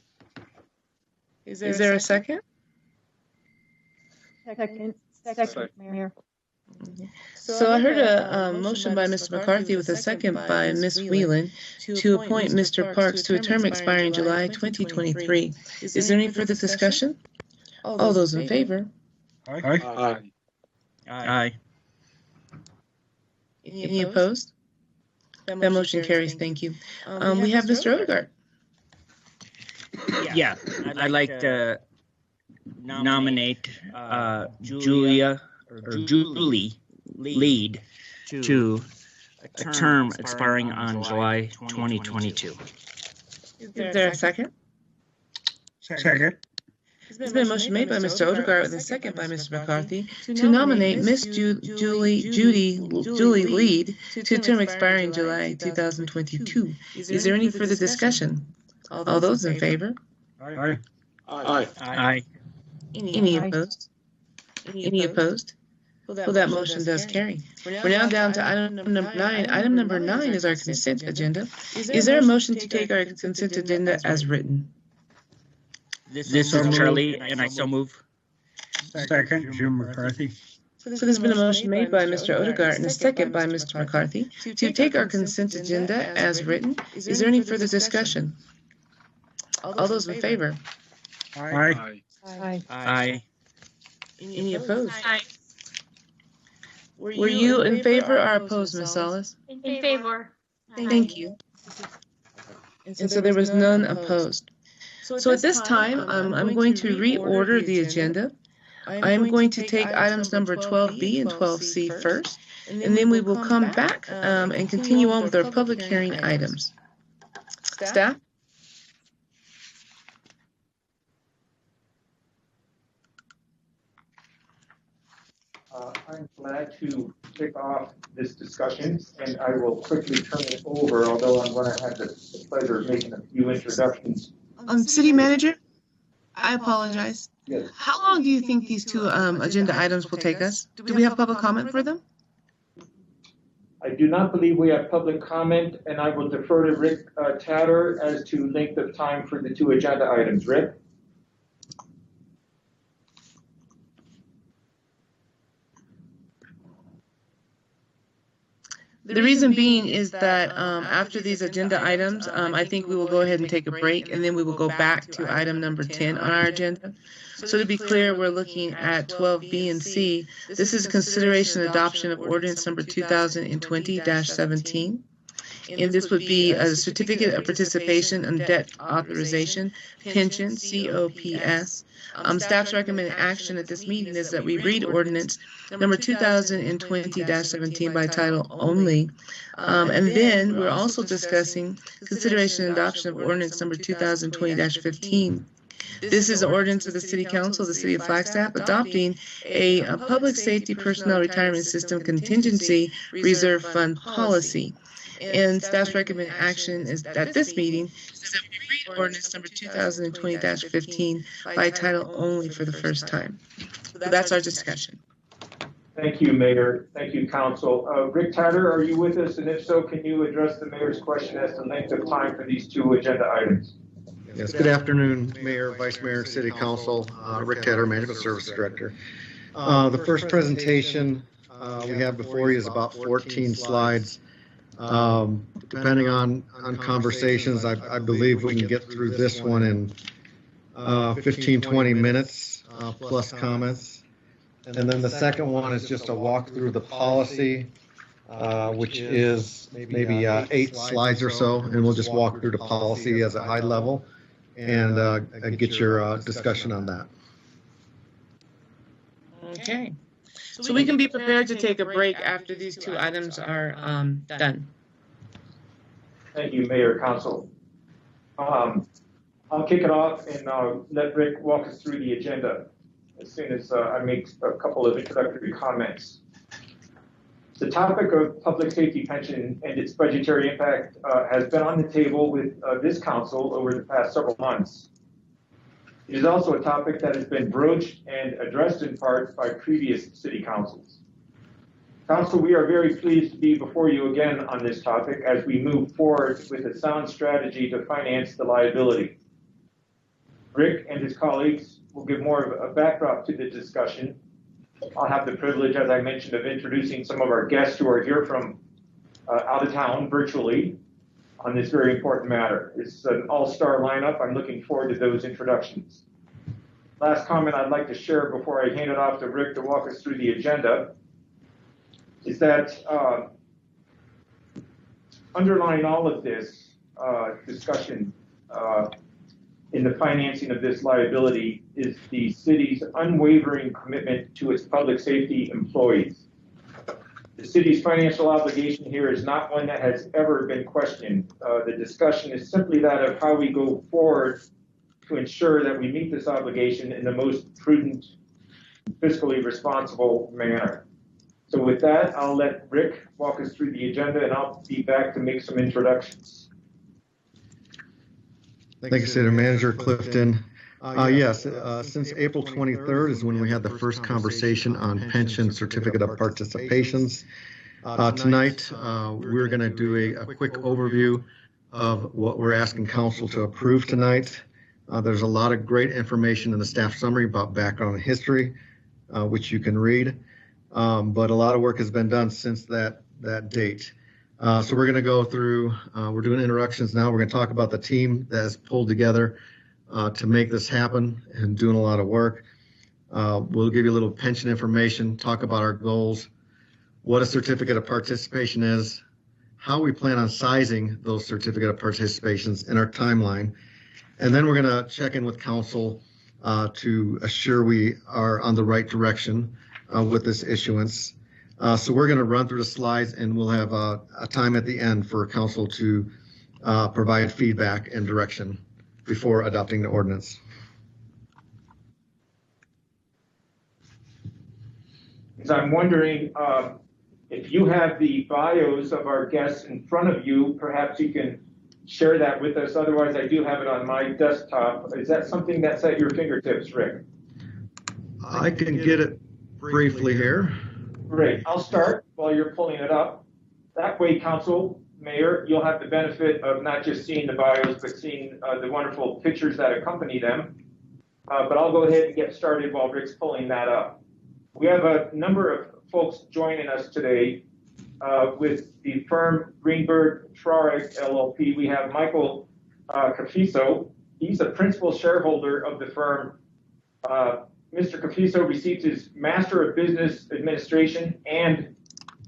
Is there a second? Second, Mayor. So I heard a motion by Mr. McCarthy with a second by Ms. Whelan to appoint Mr. Parks to a term expiring July 2023. Is there any further discussion? All those in favor? Aye. Aye. Any opposed? That motion carries. Thank you. We have Mr. Odegaard. Yeah, I'd like to nominate Julie Lead to a term expiring on July 2022. Is there a second? Second. There's been a motion made by Mr. Odegaard with a second by Mr. McCarthy to nominate Miss Julie Lead to a term expiring July 2022. Is there any further discussion? All those in favor? Aye. Aye. Any opposed? Any opposed? Well, that motion does carry. We're now down to item number 9. Item number 9 is our consent agenda. Is there a motion to take our consent agenda as written? This is Charlie, and I so move. Second, Jim McCarthy. So there's been a motion made by Mr. Odegaard and a second by Mr. McCarthy to take our consent agenda as written. Is there any further discussion? All those in favor? Aye. Aye. Any opposed? Aye. Were you in favor or opposed, Ms. Salas? In favor. Thank you. And so there was none opposed. So at this time, I'm going to reorder the agenda. I'm going to take items number 12B and 12C first, and then we will come back and continue on with our public hearing items. Staff? I'm glad to kick off this discussion, and I will quickly turn it over, although I'm going to have the pleasure of making a few introductions. City Manager, I apologize. Yes. How long do you think these two agenda items will take us? Do we have public comment for them? I do not believe we have public comment, and I will defer to Rick Tatter as to length of time for the two agenda items. Rick? The reason being is that after these agenda items, I think we will go ahead and take a break, and then we will go back to item number 10 on our agenda. So to be clear, we're looking at 12B and C. This is consideration and adoption of ordinance number 2020-17. And this would be a certificate of participation and debt authorization, pension, COPS. Staff's recommended action at this meeting is that we read ordinance number 2020-17 by title only. And then we're also discussing consideration and adoption of ordinance number 2020-15. This is an ordinance of the City Council of the City of Flagstaff adopting a public safety personnel retirement system contingency reserve fund policy. And staff's recommended action is at this meeting is that we read ordinance number 2020-15 by title only for the first time. So that's our discussion. Thank you, Mayor. Thank you, Council. Rick Tatter, are you with us? And if so, can you address the Mayor's question as to length of time for these two agenda items? Yes, good afternoon, Mayor, Vice Mayor, City Council. Rick Tatter, Management Service Director. The first presentation we have before you is about 14 slides. Depending on conversations, I believe we can get through this one in 15, 20 minutes plus comments. And then the second one is just a walk through the policy, which is maybe 8 slides or so, and we'll just walk through the policy as a high level and get your discussion on that. Okay. So we can be prepared to take a break after these 2 items are done. Thank you, Mayor, Council. I'll kick it off and let Rick walk us through the agenda as soon as I make a couple of introductory comments. The topic of public safety pension and its budgetary impact has been on the table with this council over the past several months. It is also a topic that has been broached and addressed in part by previous city councils. Council, we are very pleased to be before you again on this topic as we move forward with a sound strategy to finance the liability. Rick and his colleagues will give more of a backdrop to the discussion. I'll have the privilege, as I mentioned, of introducing some of our guests who are here from out of town virtually on this very important matter. It's an all-star lineup. I'm looking forward to those introductions. Last comment I'd like to share before I hand it off to Rick to walk us through the agenda is that underlying all of this discussion in the financing of this liability is the city's unwavering commitment to its public safety employees. The city's financial obligation here is not one that has ever been questioned. The discussion is simply that of how we go forward to ensure that we meet this obligation in the most prudent, fiscally responsible manner. So with that, I'll let Rick walk us through the agenda and I'll be back to make some introductions. Thank you, City Manager Clifton. Yes, since April 23rd is when we had the first conversation on pension certificate of participations. Tonight, we're going to do a quick overview of what we're asking council to approve tonight. There's a lot of great information in the staff summary about background and history, which you can read, but a lot of work has been done since that date. So we're going to go through, we're doing introductions now. We're going to talk about the team that has pulled together to make this happen and doing a lot of work. We'll give you a little pension information, talk about our goals, what a certificate of participation is, how we plan on sizing those certificate of participations in our timeline. And then we're going to check in with council to assure we are on the right direction with this issuance. So we're going to run through the slides and we'll have a time at the end for council to provide feedback and direction before adopting the ordinance. So I'm wondering if you have the bios of our guests in front of you, perhaps you can share that with us. Otherwise, I do have it on my desktop. Is that something that's at your fingertips, Rick? I can get it briefly here. Great. I'll start while you're pulling it up. That way, Council, Mayor, you'll have the benefit of not just seeing the bios, but seeing the wonderful pictures that accompany them. But I'll go ahead and get started while Rick's pulling that up. We have a number of folks joining us today with the firm Greenberg Traurig LLP. We have Michael Cafiso. He's a principal shareholder of the firm. Mr. Cafiso received his Master of Business Administration and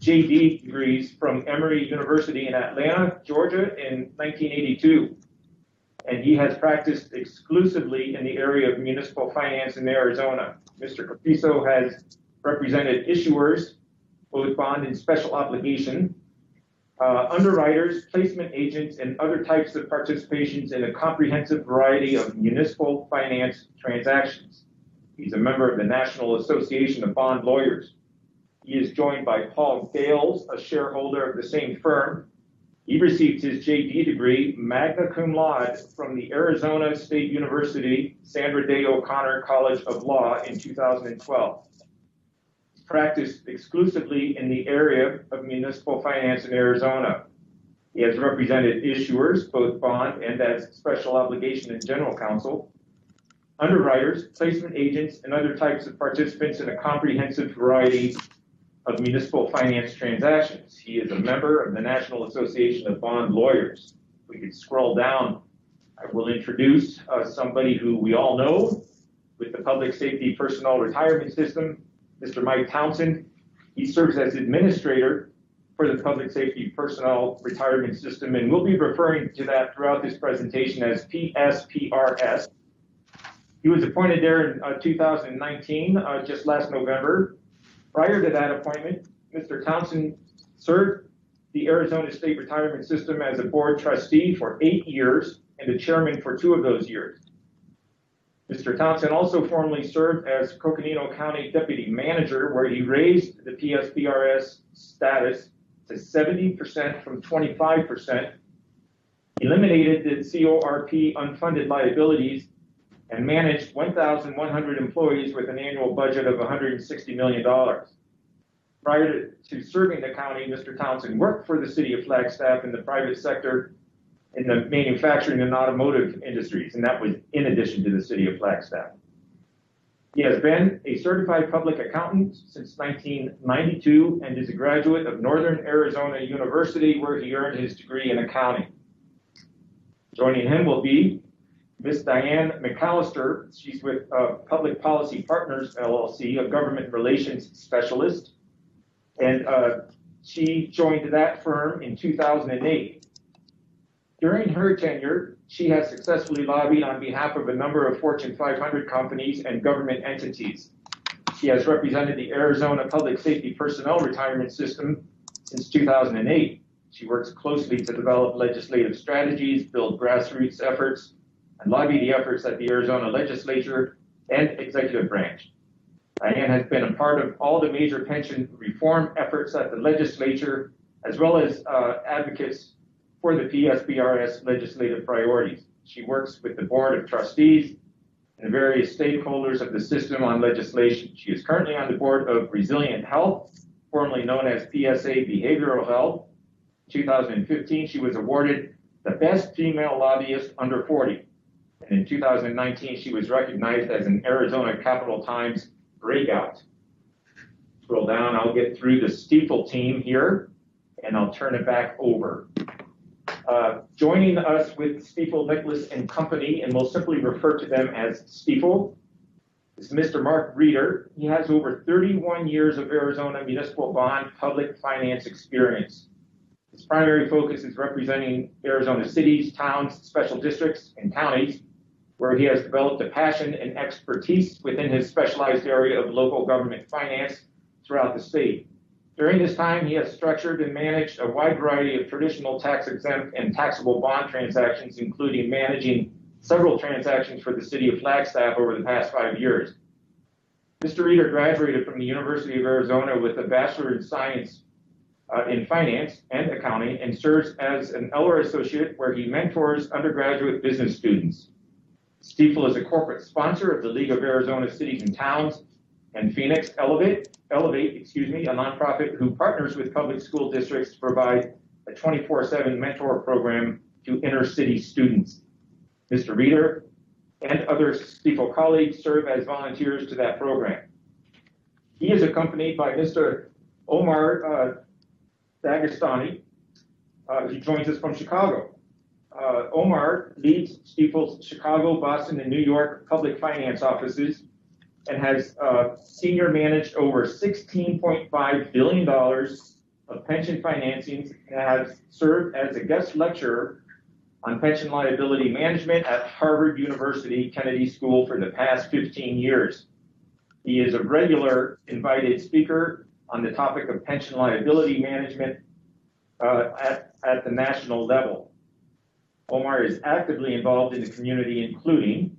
JD degrees from Emory University in Atlanta, Georgia in 1982. And he has practiced exclusively in the area of municipal finance in Arizona. Mr. Cafiso has represented issuers, both bond and special obligation, underwriters, placement agents, and other types of participations in a comprehensive variety of municipal finance transactions. He's a member of the National Association of Bond Lawyers. He is joined by Paul Gales, a shareholder of the same firm. He received his JD degree, magna cum laude, from the Arizona State University Sandra Day O'Connor College of Law in 2012. He's practiced exclusively in the area of municipal finance in Arizona. He has represented issuers, both bond and as special obligation and general counsel, underwriters, placement agents, and other types of participants in a comprehensive variety of municipal finance transactions. He is a member of the National Association of Bond Lawyers. We could scroll down I will introduce somebody who we all know with the Public Safety Personnel Retirement System, Mr. Mike Townsend. He serves as administrator for the Public Safety Personnel Retirement System, and we'll be referring to that throughout this presentation as PSPRS. He was appointed there in 2019, just last November. Prior to that appointment, Mr. Townsend served the Arizona State Retirement System as a board trustee for 8 years and the chairman for 2 of those years. Mr. Townsend also formerly served as Coconino County Deputy Manager, where he raised the PSPRS status to 70% from 25%, eliminated the CORP unfunded liabilities, and managed 1,100 employees with an annual budget of $160 million. Prior to serving the county, Mr. Townsend worked for the city of Flagstaff in the private sector in the manufacturing and automotive industries, and that was in addition to the city of Flagstaff. He has been a certified public accountant since 1992 and is a graduate of Northern Arizona University, where he earned his degree in accounting. Joining him will be Ms. Diane McAllister. She's with Public Policy Partners, LLC, a government relations specialist, and she joined that firm in 2008. During her tenure, she has successfully lobbied on behalf of a number of Fortune 500 companies and government entities. She has represented the Arizona Public Safety Personnel Retirement System since 2008. She works closely to develop legislative strategies, build grassroots efforts, and lobby the efforts at the Arizona legislature and executive branch. Diane has been a part of all the major pension reform efforts at the legislature, as well as advocates for the PSPRS legislative priorities. She works with the Board of Trustees and the various stakeholders of the system on legislation. She is currently on the board of Resilient Health, formerly known as PSA Behavioral Health. In 2015, she was awarded the Best Female Lobbyist Under 40. And in 2019, she was recognized as an Arizona Capital Times Breakout. Scroll down, I'll get through the Steeple team here, and I'll turn it back over. Joining us with Stiefel, Nicholas and Company, and we'll simply refer to them as Stiefel, is Mr. Mark Reeder. He has over 31 years of Arizona municipal bond public finance experience. His primary focus is representing Arizona cities, towns, special districts, and counties, where he has developed a passion and expertise within his specialized area of local government finance throughout the state. During this time, he has structured and managed a wide variety of traditional tax-exempt and taxable bond transactions, including managing several transactions for the city of Flagstaff over the past 5 years. Mr. Reeder graduated from the University of Arizona with a Bachelor in Science in Finance and Accounting and serves as an Eller Associate, where he mentors undergraduate business students. Stiefel is a corporate sponsor of the League of Arizona Cities and Towns and Phoenix Elevate, a nonprofit who partners with public school districts to provide a 24/7 mentor program to inner city students. Mr. Reeder and other Stiefel colleagues serve as volunteers to that program. He is accompanied by Mr. Omar Dagestani, who joins us from Chicago. Omar leads Stiefel's Chicago, Boston, and New York public finance offices and has senior managed over $16.5 billion of pension financings and has served as a guest lecturer on pension liability management at Harvard University Kennedy School for the past 15 years. He is a regular invited speaker on the topic of pension liability management at the national level. Omar is actively involved in the community, including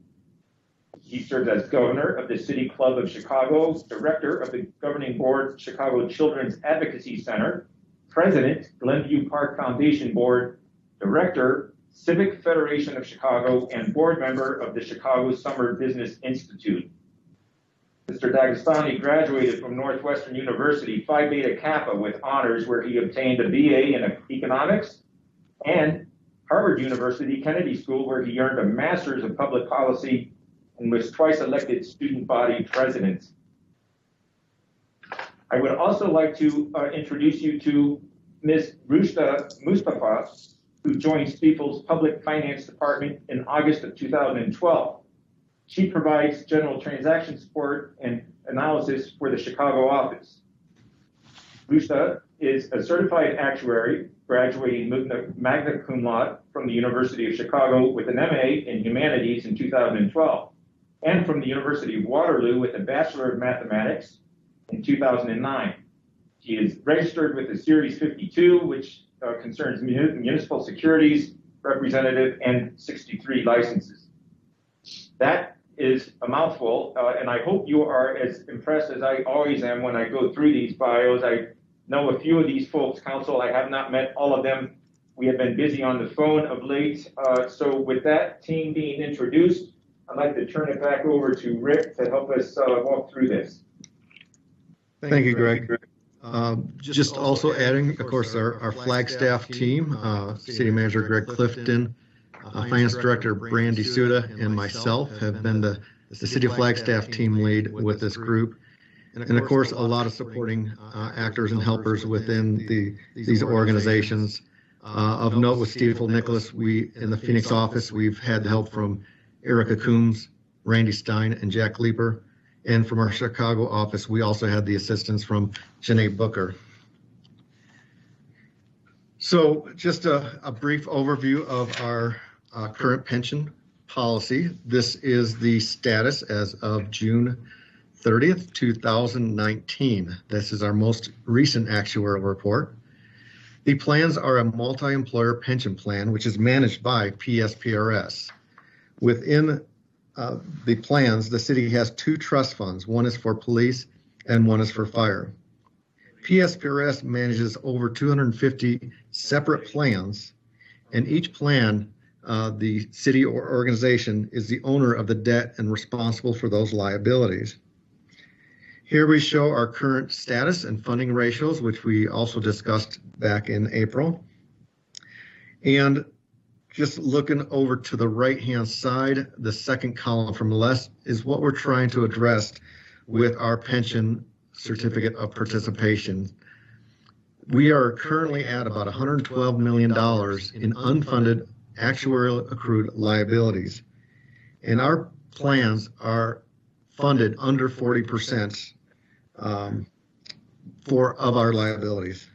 he serves as governor of the City Club of Chicago, director of the governing board Chicago Children's Advocacy Center, president Glenview Park Foundation Board, director Civic Federation of Chicago, and board member of the Chicago Summer Business Institute. Mr. Dagestani graduated from Northwestern University Phi Beta Kappa with honors, where he obtained a BA in economics, and Harvard University Kennedy School, where he earned a master's of public policy and was twice elected student body president. I would also like to introduce you to Ms. Rushda Mustafa, who joined Stifel's Public Finance Department in August of 2012. She provides general transaction support and analysis for the Chicago office. Lucia is a certified actuary, graduating magna cum laude from the University of Chicago with an MA in Humanities in 2012, and from the University of Waterloo with a Bachelor of Mathematics in 2009. She is registered with the Series 52, which concerns municipal securities, representative, and 63 licenses. That is a mouthful, and I hope you are as impressed as I always am when I go through these bios. I know a few of these folks, Council. I have not met all of them. We have been busy on the phone of late. So with that team being introduced, I'd like to turn it back over to Rick to help us walk through this. Thank you, Greg. Just also adding, of course, our Flagstaff team, City Manager Greg Clifton, Finance Director Brandy Suda, and myself have been the City of Flagstaff team lead with this group. And of course, a lot of supporting actors and helpers within these organizations. Of note with Stifel Nicholas, in the Phoenix office, we've had help from Erica Coombs, Randy Stein, and Jack Leeper. And from our Chicago office, we also had the assistance from Janae Booker. So just a brief overview of our current pension policy. This is the status as of June 30th, 2019. This is our most recent actuarial report. The plans are a multi-employer pension plan, which is managed by PSPRS. Within the plans, the city has two trust funds. One is for police and one is for fire. PSPRS manages over 250 separate plans, and each plan, the city or organization is the owner of the debt and responsible for those liabilities. Here we show our current status and funding ratios, which we also discussed back in April. And just looking over to the right-hand side, the second column from the left is what we're trying to address with our pension certificate of participation. We are currently at about $112 million in unfunded actuarial accrued liabilities. And our plans are funded under 40% of our liabilities.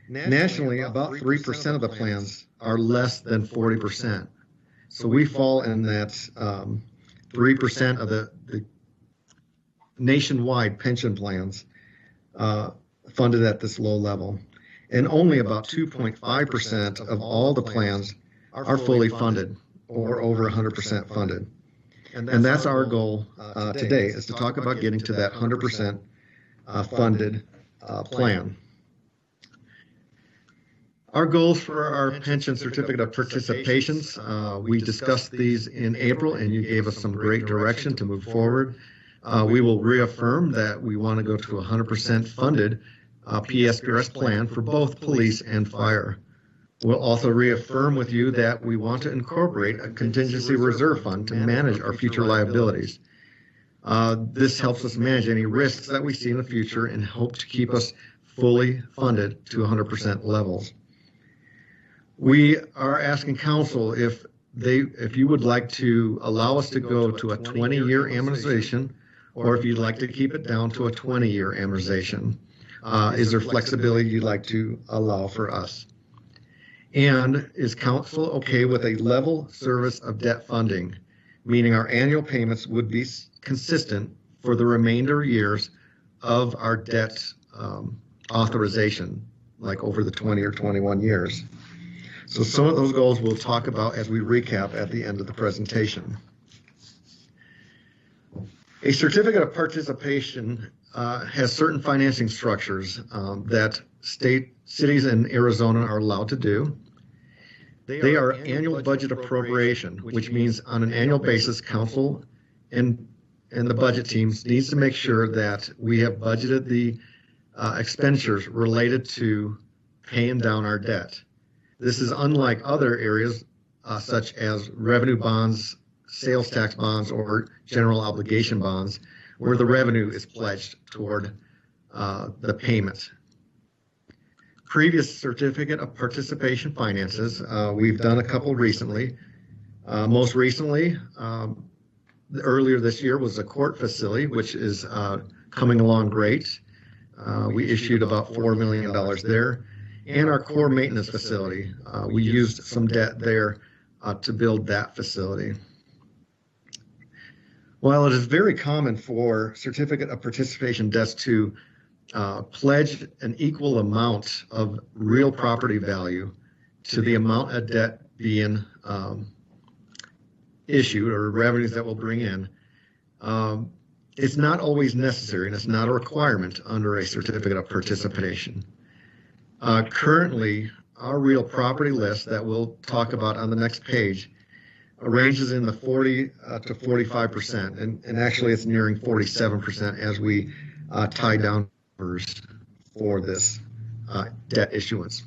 Nationally, about 3% of the plans are less than 40%. So we fall in that 3% of the nationwide pension plans funded at this low level. And only about 2.5% of all the plans are fully funded or over 100% funded. And that's our goal today, is to talk about getting to that 100% funded plan. Our goals for our pension certificate of participations, we discussed these in April, and you gave us some great direction to move forward. We will reaffirm that we want to go to 100% funded PSPRS plan for both police and fire. We'll also reaffirm with you that we want to incorporate a contingency reserve fund to manage our future liabilities. This helps us manage any risks that we see in the future and hope to keep us fully funded to 100% levels. We are asking council if you would like to allow us to go to a 20-year amortization, or if you'd like to keep it down to a 20-year amortization. Is there flexibility you'd like to allow for us? And is council okay with a level service of debt funding, meaning our annual payments would be consistent for the remainder years of our debt authorization, like over the 20 or 21 years? So some of those goals we'll talk about as we recap at the end of the presentation. A certificate of participation has certain financing structures that cities in Arizona are allowed to do. They are annual budget appropriation, which means on an annual basis, council and the budget teams needs to make sure that we have budgeted the expenditures related to paying down our debt. This is unlike other areas such as revenue bonds, sales tax bonds, or general obligation bonds, where the revenue is pledged toward the payment. previous certificate of participation finances. We've done a couple recently. Most recently, earlier this year was a court facility, which is coming along great. We issued about $4 million there. And our core maintenance facility, we used some debt there to build that facility. While it is very common for certificate of participation debts to pledge an equal amount of real property value to the amount of debt being issued or revenues that will bring in, it's not always necessary, and it's not a requirement under a certificate of participation. Currently, our real property list that we'll talk about on the next page ranges in the 40 to 45%, and actually it's nearing 47% as we tie down numbers for this debt issuance.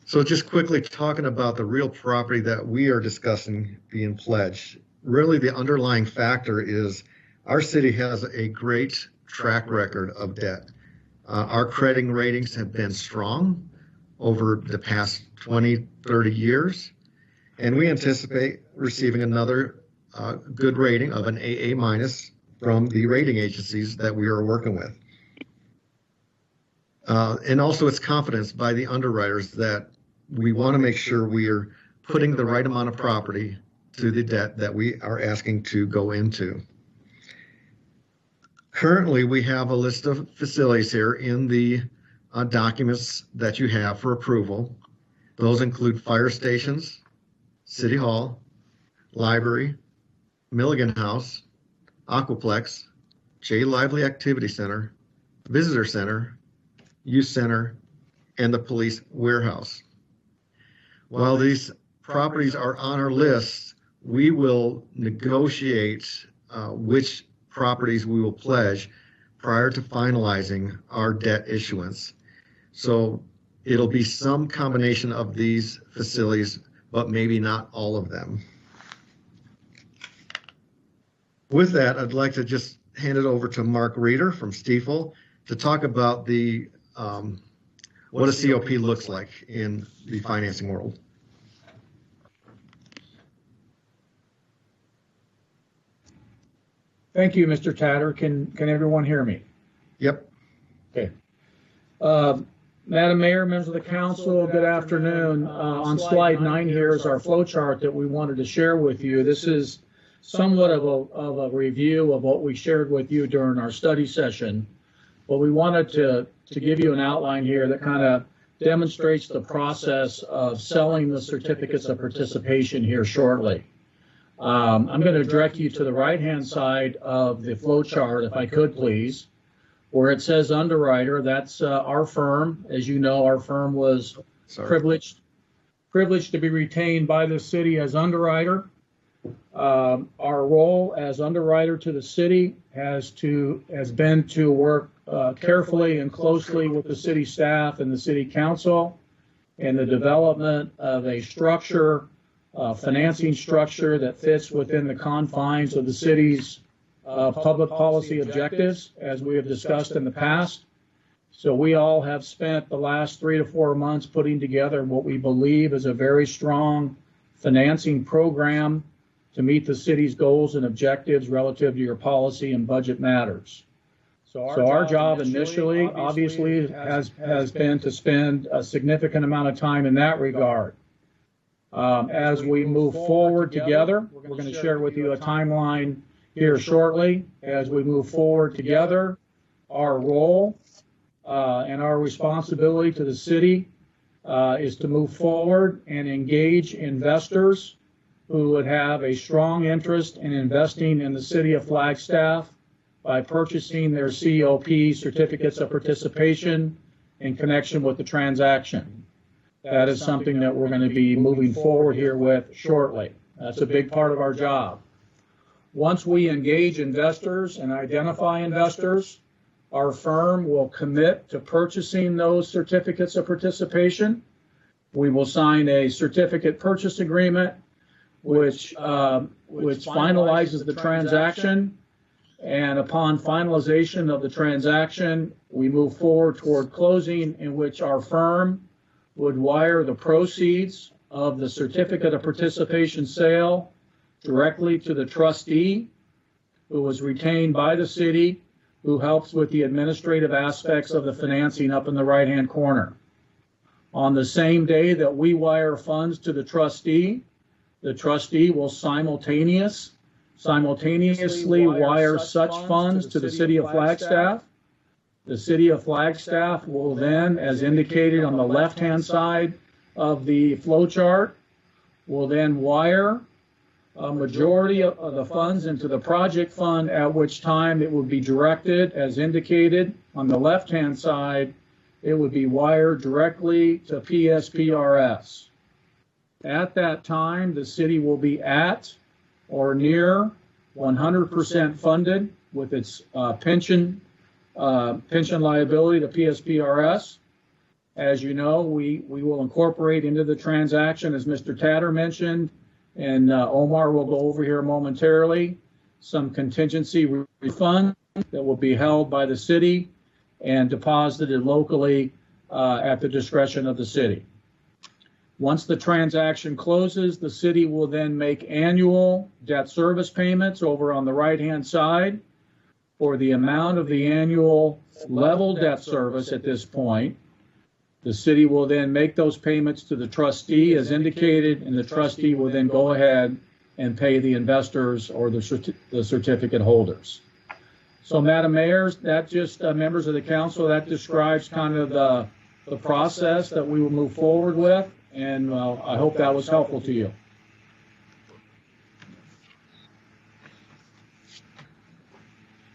So just quickly talking about the real property that we are discussing being pledged, really the underlying factor is our city has a great track record of debt. Our credit ratings have been strong over the past 20, 30 years, and we anticipate receiving another good rating of an AA minus from the rating agencies that we are working with. And also it's confidence by the underwriters that we want to make sure we are putting the right amount of property to the debt that we are asking to go into. Currently, we have a list of facilities here in the documents that you have for approval. Those include fire stations, City Hall, Library, Milligan House, Aquaplex, J. Lively Activity Center, Visitor Center, Youth Center, and the Police Warehouse. While these properties are on our list, we will negotiate which properties we will pledge prior to finalizing our debt issuance. So it'll be some combination of these facilities, but maybe not all of them. With that, I'd like to just hand it over to Mark Reeder from Stiefel to talk about the what a COP looks like in the financing world. Thank you, Mr. Tatter. Can everyone hear me? Yep. Okay. Madam Mayor, members of the council, good afternoon. On slide 9 here is our flow chart that we wanted to share with you. This is somewhat of a review of what we shared with you during our study session, but we wanted to give you an outline here that kind of demonstrates the process of selling the certificates of participation here shortly. I'm going to direct you to the right-hand side of the flow chart, if I could please, where it says underwriter. That's our firm. As you know, our firm was privileged to be retained by the city as underwriter. Our role as underwriter to the city has been to work carefully and closely with the city staff and the city council in the development of a structure, financing structure that fits within the confines of the city's public policy objectives, as we have discussed in the past. So we all have spent the last 3 to 4 months putting together what we believe is a very strong financing program to meet the city's goals and objectives relative to your policy and budget matters. So our job initially, obviously, has been to spend a significant amount of time in that regard. As we move forward together, we're going to share with you a timeline here shortly. As we move forward together, our role and our responsibility to the city is to move forward and engage investors who would have a strong interest in investing in the city of Flagstaff by purchasing their COP, certificates of participation, in connection with the transaction. That is something that we're going to be moving forward here with shortly. That's a big part of our job. Once we engage investors and identify investors, our firm will commit to purchasing those certificates of participation. We will sign a certificate purchase agreement which finalizes the transaction. And upon finalization of the transaction, we move forward toward closing, in which our firm would wire the proceeds of the certificate of participation sale directly to the trustee, who was retained by the city, who helps with the administrative aspects of the financing up in the right-hand corner. On the same day that we wire funds to the trustee will simultaneously wire such funds to the city of Flagstaff. The city of Flagstaff will then, as indicated on the left-hand side of the flow chart, will then wire a majority of the funds into the project fund, at which time it would be directed, as indicated on the left-hand side, it would be wired directly to PSPRS. At that time, the city will be at or near 100% funded with its pension liability to PSPRS. As you know, we will incorporate into the transaction, as Mr. Tatter mentioned, and Omar will go over here momentarily, some contingency refund that will be held by the city and deposited locally at the discretion of the city. Once the transaction closes, the city will then make annual debt service payments over on the right-hand side for the amount of the annual level debt service at this point. The city will then make those payments to the trustee as indicated, and the trustee will then go ahead and pay the investors or the certificate holders. So, Madam Mayor, that just, members of the council, that describes kind of the process that we will move forward with, and I hope that was helpful to you.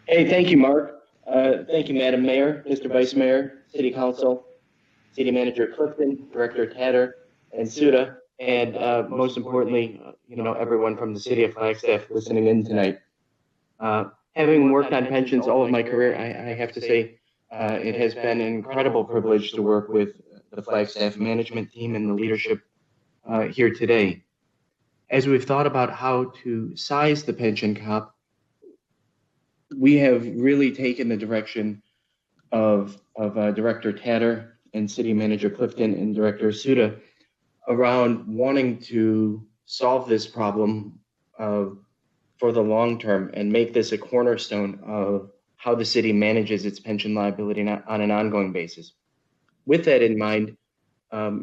Hey, thank you, Mark. Thank you, Madam Mayor, Mr. Vice Mayor, City Council, City Manager Clifton, Director Tatter, and Suda, and most importantly, everyone from the City of Flagstaff listening in tonight. Having worked on pensions all of my career, I have to say it has been an incredible privilege to work with the Flagstaff management team and the leadership here today. As we've thought about how to size the pension cap, we have really taken the direction of Director Tatter and City Manager Clifton and Director Suda around wanting to solve this problem for the long term and make this a cornerstone of how the city manages its pension liability on an ongoing basis. With that in mind,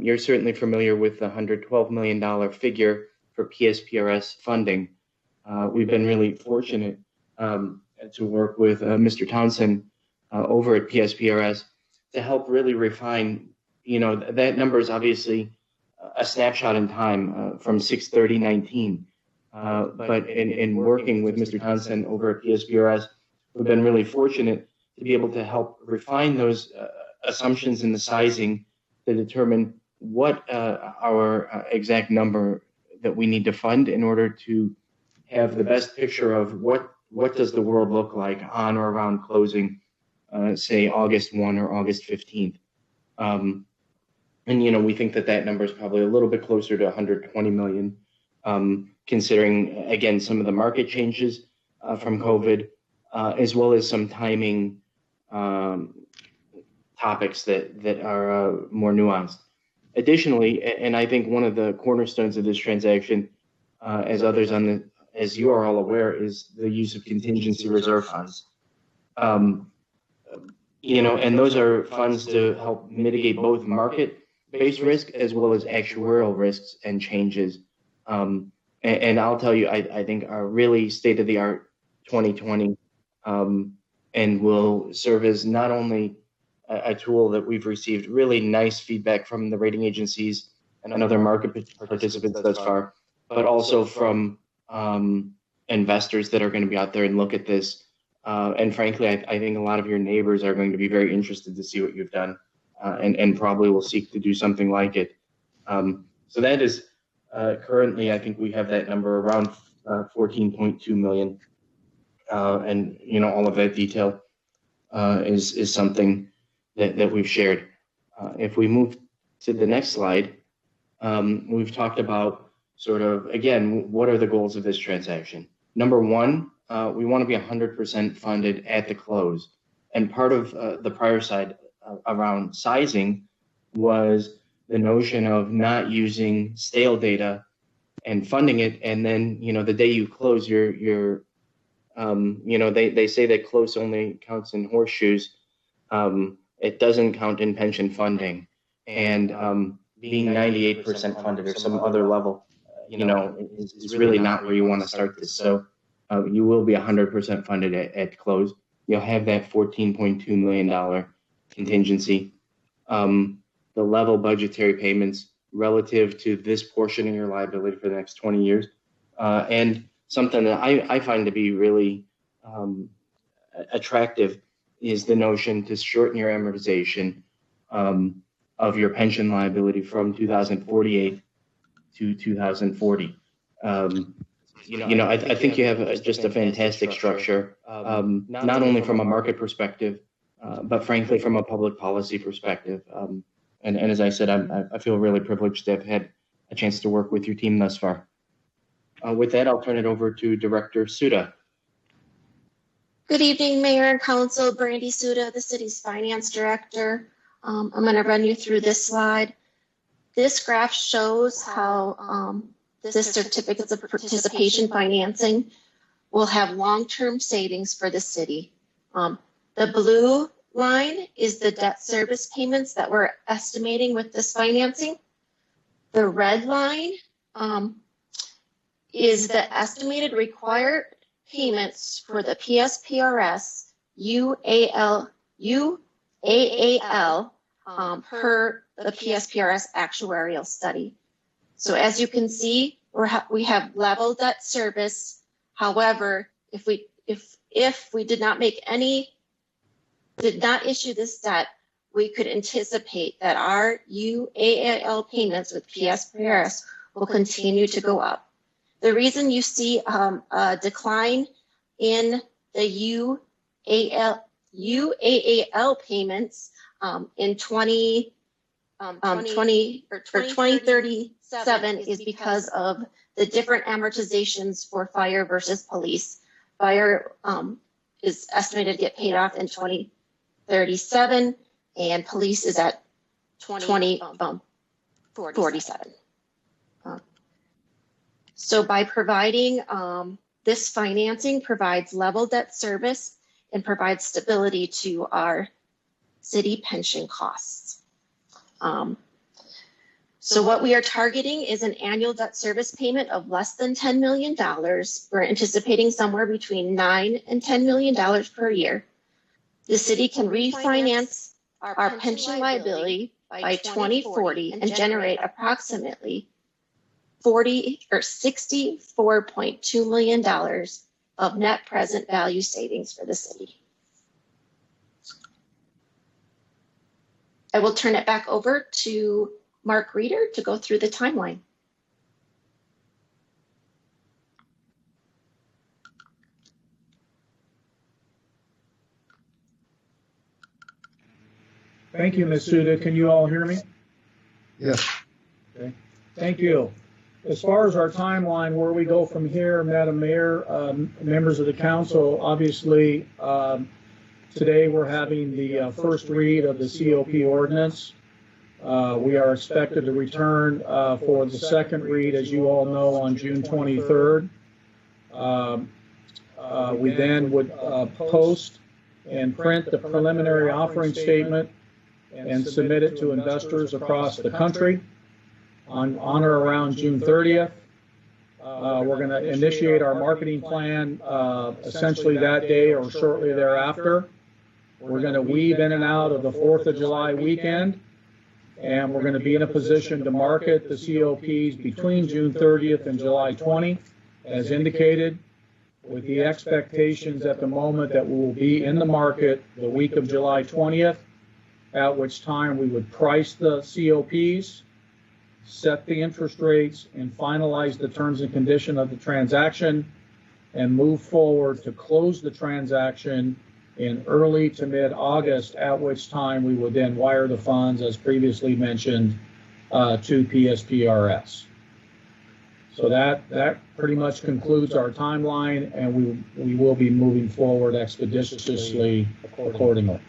you're certainly familiar with the $112 million figure for PSPRS funding. We've been really fortunate to work with Mr. Townsend over at PSPRS to help really refine, that number is obviously a snapshot in time from 6/30/19. But in working with Mr. Townsend over at PSPRS, we've been really fortunate to be able to help refine those assumptions in the sizing to determine what our exact number that we need to fund in order to have the best picture of what does the world look like on or around closing, say August 1 or August 15th. And, we think that number is probably a little bit closer to 120 million, considering, again, some of the market changes from COVID, as well as some timing topics that are more nuanced. Additionally, and I think one of the cornerstones of this transaction, as you are all aware, is the use of contingency reserve funds. And those are funds to help mitigate both market-based risk as well as actuarial risks and changes. And I'll tell you, I think are really state-of-the-art 2020 and will serve as not only a tool that we've received really nice feedback from the rating agencies and other market participants thus far, but also from investors that are going to be out there and look at this. And frankly, I think a lot of your neighbors are going to be very interested to see what you've done and probably will seek to do something like it. So that is currently, I think we have that number around 14.2 million. And, all of that detail is something that we've shared. If we move to the next slide, we've talked about sort of, again, what are the goals of this transaction? Number one, we want to be 100% funded at the close. And part of the prior side around sizing was the notion of not using stale data and funding it, and then the day you close, you're they say that close only counts in horseshoes. It doesn't count in pension funding, and being 98% funded or some other level, is really not where you want to start this. So you will be 100% funded at close. You'll have that $14.2 million contingency. The level budgetary payments relative to this portion of your liability for the next 20 years. And something that I find to be really attractive is the notion to shorten your amortization of your pension liability from 2048 to 2040. I think you have just a fantastic structure, not only from a market perspective, but frankly from a public policy perspective. And as I said, I feel really privileged to have had a chance to work with your team thus far. With that, I'll turn it over to Director Suda. Good evening, Mayor and Council. Brandy Suda, the city's finance director. I'm going to run you through this slide. This graph shows how this certificates of participation financing will have long-term savings for the city. The blue line is the debt service payments that we're estimating with this financing. The red line is the estimated required payments for the PSPRS UAAL per the PSPRS actuarial study. So as you can see, we have level debt service. However, if we did not issue this debt, we could anticipate that our UAAL payments with PSPRS will continue to go up. The reason you see a decline in the UAAL payments in 2037 is because of the different amortizations for fire versus police. Fire is estimated to get paid off in 2037, and police is at 2047. So by providing this financing provides level debt service and provides stability to our city pension costs. So what we are targeting is an annual debt service payment of less than $10 million. We're anticipating somewhere between $9 and $10 million per year. The city can refinance our pension liability by 2040 and generate approximately $64.2 million of net present value savings for the city. I will turn it back over to Mark Reeder to go through the timeline. Thank you, Ms. Suda. Can you all hear me? Yes. Okay. Thank you. As far as our timeline, where we go from here, Madam Mayor, members of the council, obviously, today we're having the first read of the COP ordinance. We are expected to return for the second read, as you all know, on June 23rd. We then would post and print the preliminary offering statement and submit it to investors across the country on or around June 30th. We're going to initiate our marketing plan essentially that day or shortly thereafter. We're going to weave in and out of the 4th of July weekend, and we're going to be in a position to market the COPs between June 30th and July 20th, as indicated, with the expectations at the moment that we will be in the market the week of July 20th, at which time we would price the COPs, set the interest rates, and finalize the terms and conditions of the transaction, and move forward to close the transaction in early to mid-August, at which time we would then wire the funds, as previously mentioned, to PSPRS. So that pretty much concludes our timeline, and we will be moving forward expeditiously accordingly.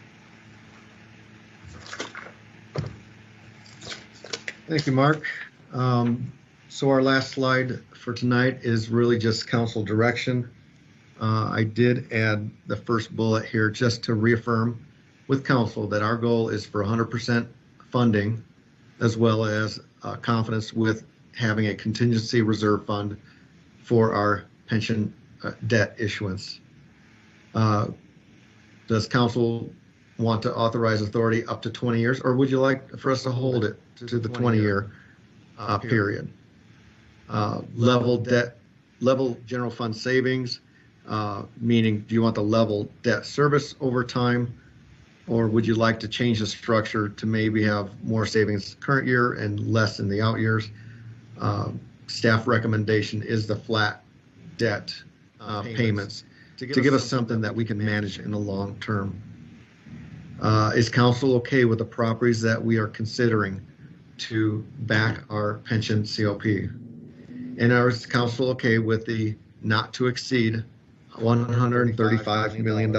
Thank you, Mark. So our last slide for tonight is really just council direction. I did add the first bullet here just to reaffirm with council that our goal is for 100% funding, as well as confidence with having a contingency reserve fund for our pension debt issuance. Does council want to authorize authority up to 20 years, or would you like for us to hold it to the 20-year period? Level general fund savings, meaning do you want the level debt service over time, or would you like to change the structure to maybe have more savings current year and less in the out years? Staff recommendation is the flat debt payments to give us something that we can manage in the long term. Is council okay with the properties that we are considering to back our pension COP? And is council okay with the not to exceed $135 million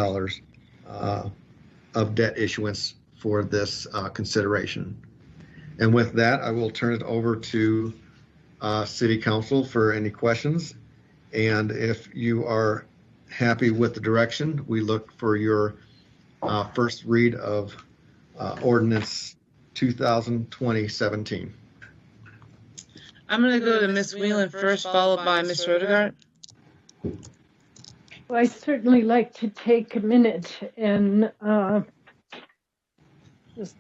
of debt issuance for this consideration? And with that, I will turn it over to City Council for any questions. And if you are happy with the direction, we look for your first read of Ordinance 2020-17. I'm going to go to Ms. Whelan first, followed by Ms. Rodegaard. Well, I certainly like to take a minute and just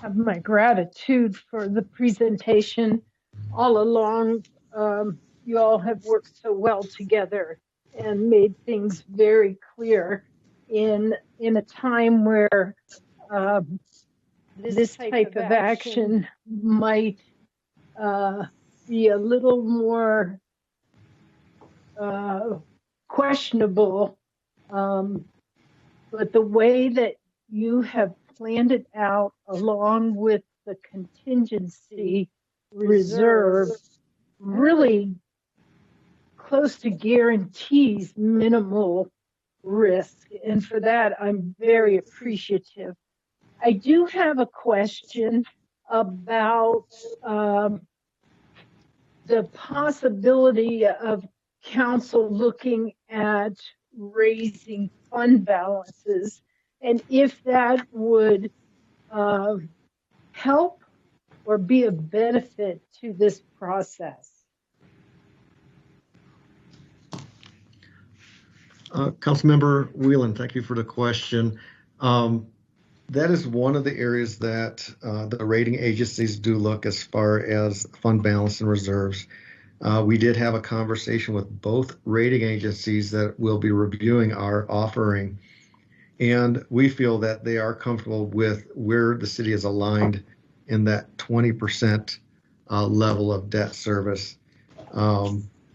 have my gratitude for the presentation. All along, you all have worked so well together and made things very clear in a time where this type of action might be a little more questionable, but the way that you have planned it out along with the contingency reserve really close to guarantees minimal risk, and for that I'm very appreciative. I do have a question about the possibility of council looking at raising fund balances, and if that would help or be a benefit to this process. Councilmember Whelan, thank you for the question. That is one of the areas that the rating agencies do look as far as fund balance and reserves. We did have a conversation with both rating agencies that will be reviewing our offering, and we feel that they are comfortable with where the city is aligned in that 20% level of debt service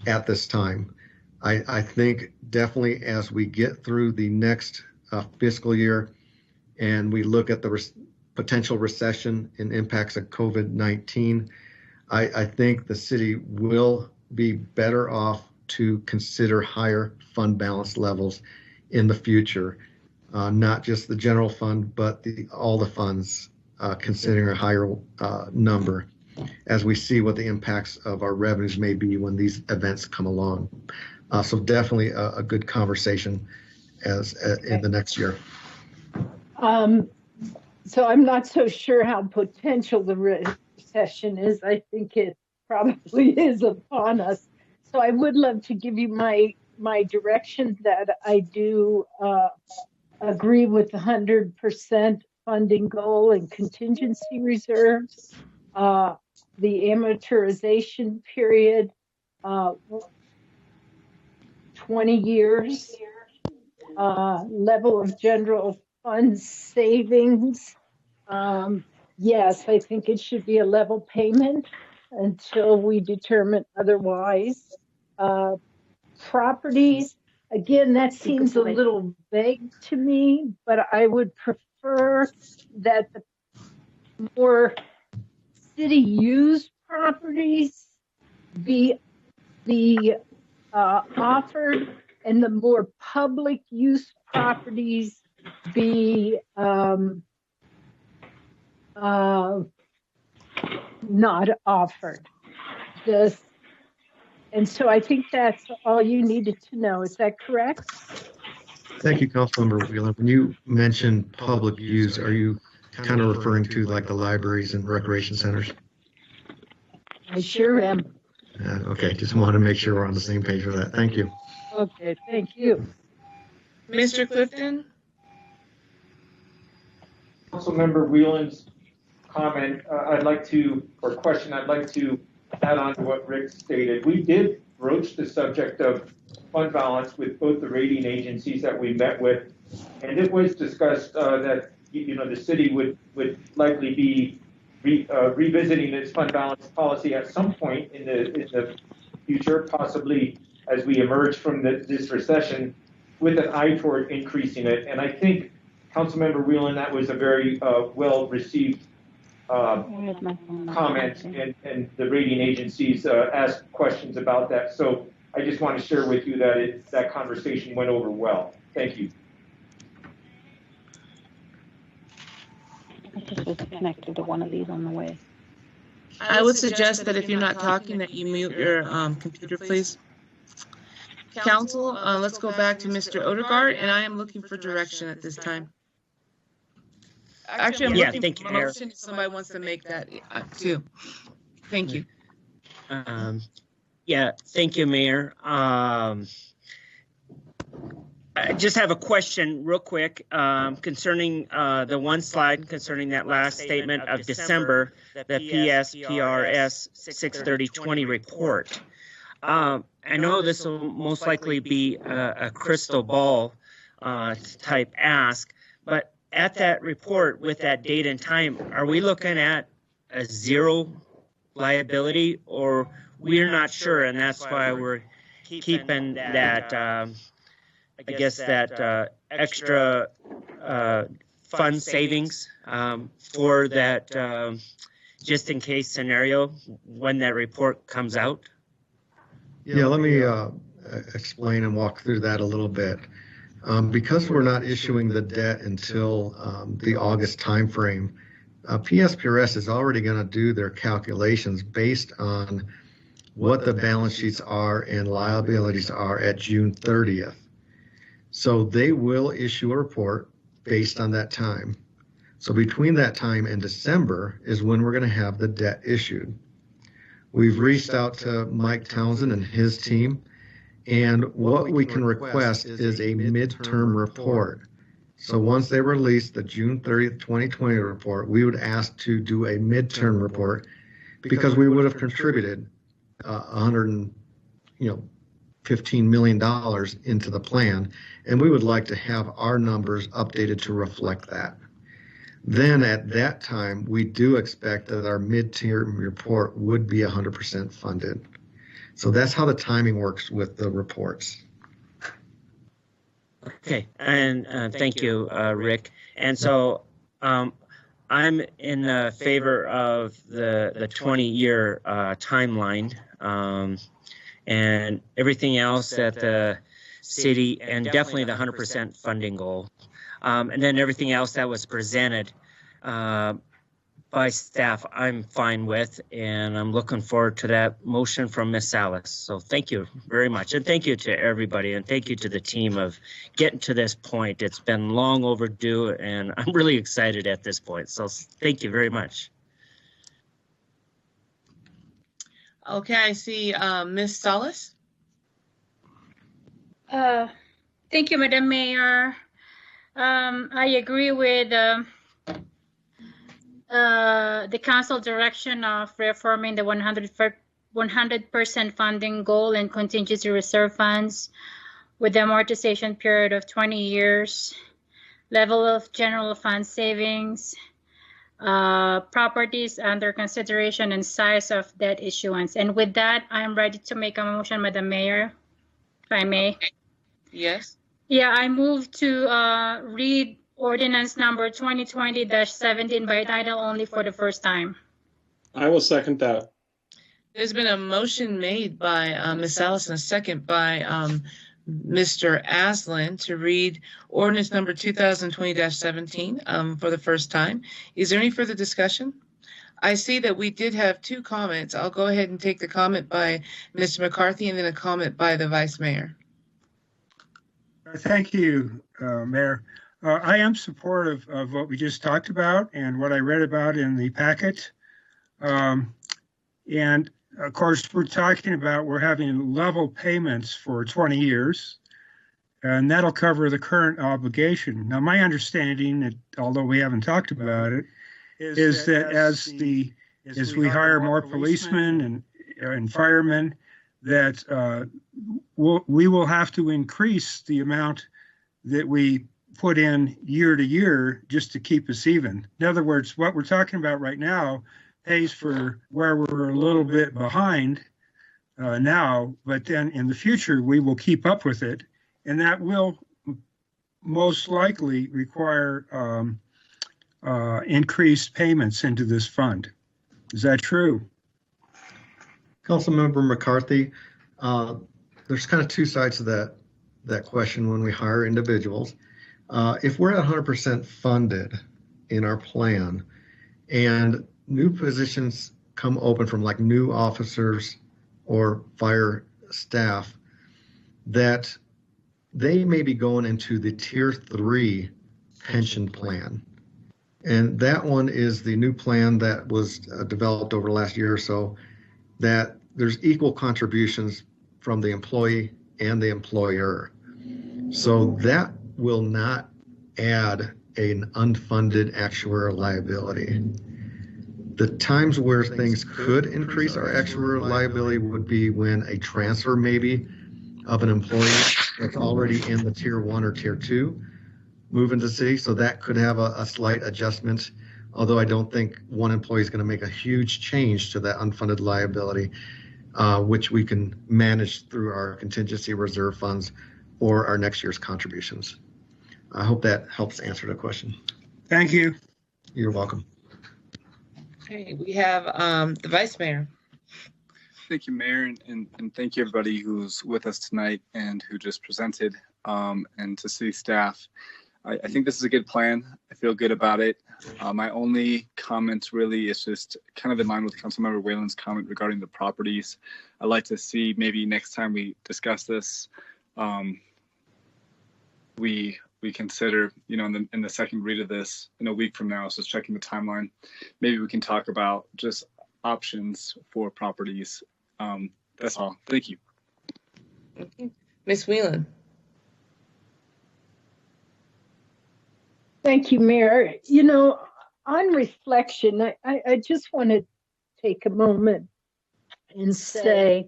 at this time. I think definitely as we get through the next fiscal year and we look at the potential recession and impacts of COVID-19, I think the city will be better off to consider higher fund balance levels in the future, not just the general fund, but all the funds considering a higher number as we see what the impacts of our revenues may be when these events come along. So definitely a good conversation in the next year. So I'm not so sure how potential the recession is. I think it probably is upon us. So I would love to give you my direction that I do agree with the 100% funding goal and contingency reserves, the amortization period, 20 years, level of general fund savings. Yes, I think it should be a level payment until we determine otherwise. Properties, again, that seems a little vague to me, but I would prefer that the more city used properties be the offered and the more public use properties be not offered. And so I think that's all you needed to know. Is that correct? Thank you, Councilmember Wheeler. When you mention public use, are you kind of referring to like the libraries and recreation centers? I sure am. Okay, just want to make sure we're on the same page with that. Thank you. Okay, thank you. Mr. Clifton? Councilmember Whelan's comment, I'd like to add on to what Rick stated. We did broach the subject of fund balance with both the rating agencies that we met with, and it was discussed that the city would likely be revisiting its fund balance policy at some point in the future, possibly as we emerge from this recession, with an eye toward increasing it. And I think, Councilmember Whelan, that was a very well received comment, and the rating agencies asked questions about that. So I just want to share with you that that conversation went over well. Thank you. I just was connected to one of these on the way. I would suggest that if you're not talking, that you mute your computer, please. Council, let's go back to Mr. Odegaard, and I am looking for direction at this time. Actually, I'm looking for a motion if somebody wants to make that too. Thank you. Yeah, thank you, Mayor. I just have a question real quick concerning the one slide concerning that last statement of December, the PSPRS 63020 report. I know this will most likely be a crystal ball type ask, but at that report with that date and time, are we looking at a zero liability, or we're not sure, and that's why we're keeping that, I guess, that extra fund savings for that just in case scenario when that report comes out? Yeah, let me explain and walk through that a little bit. Because we're not issuing the debt until the August timeframe, PSPRS is already going to do their calculations based on what the balance sheets are and liabilities are at June 30th. So they will issue a report based on that time. So between that time and December is when we're going to have the debt issued. We've reached out to Mike Townsend and his team, and what we can request is a midterm report. So once they release the June 30th, 2020 report, we would ask to do a midterm report because we would have contributed $115 million into the plan, and we would like to have our numbers updated to reflect that. Then at that time, we do expect that our midterm report would be 100% funded. So that's how the timing works with the reports. Okay, and thank you, Rick. And so I'm in favor of the 20-year timeline and everything else at the city, and definitely the 100% funding goal. And then everything else that was presented by staff, I'm fine with, and I'm looking forward to that motion from Ms. Salas. So thank you very much, and thank you to everybody, and thank you to the team of getting to this point. It's been long overdue, and I'm really excited at this point. So thank you very much. Okay, I see Ms. Salas. Thank you, Madam Mayor. I agree with the council direction of reforming the 100% funding goal and contingency reserve funds with the amortization period of 20 years, level of general fund savings, properties under consideration, and size of debt issuance. And with that, I'm ready to make a motion, Madam Mayor, if I may. Yes. Yeah, I move to read ordinance number 2020-17 by title only for the first time. I will second that. There's been a motion made by Ms. Allison, a second by Mr. Aslan to read ordinance number 2020-17 for the first time. Is there any further discussion? I see that we did have two comments. I'll go ahead and take the comment by Mr. McCarthy and then a comment by the Vice Mayor. Thank you, Mayor. I am supportive of what we just talked about and what I read about in the packet. And of course, we're talking about we're having level payments for 20 years, and that'll cover the current obligation. Now, my understanding, although we haven't talked about it, is that as we hire more policemen and firemen, that we will have to increase the amount that we put in year to year just to keep us even. In other words, what we're talking about right now pays for where we're a little bit behind now, but then in the future we will keep up with it, and that will most likely require increased payments into this fund. Is that true? Councilmember McCarthy, there's kind of two sides to that question when we hire individuals. If we're at 100% funded in our plan and new positions come open from like new officers or fire staff, that they may be going into the tier 3 pension plan. And that one is the new plan that was developed over the last year or so, that there's equal contributions from the employee and the employer. So that will not add an unfunded actuarial liability. The times where things could increase our actuarial liability would be when a transfer maybe of an employee that's already in the tier 1 or tier 2 move into the city. So that could have a slight adjustment, although I don't think one employee is going to make a huge change to that unfunded liability, which we can manage through our contingency reserve funds or our next year's contributions. I hope that helps answer the question. Thank you. You're welcome. Okay, we have the Vice Mayor. Thank you, Mayor, and thank you everybody who's with us tonight and who just presented, and to city staff. I think this is a good plan. I feel good about it. My only comment really is just kind of in line with Councilmember Whalen's comment regarding the properties. I'd like to see maybe next time we discuss this, we consider, in the second read of this in a week from now, so just checking the timeline, maybe we can talk about just options for properties. That's all. Thank you. Okay. Ms. Whelan. Thank you, Mayor. On reflection, I just want to take a moment and say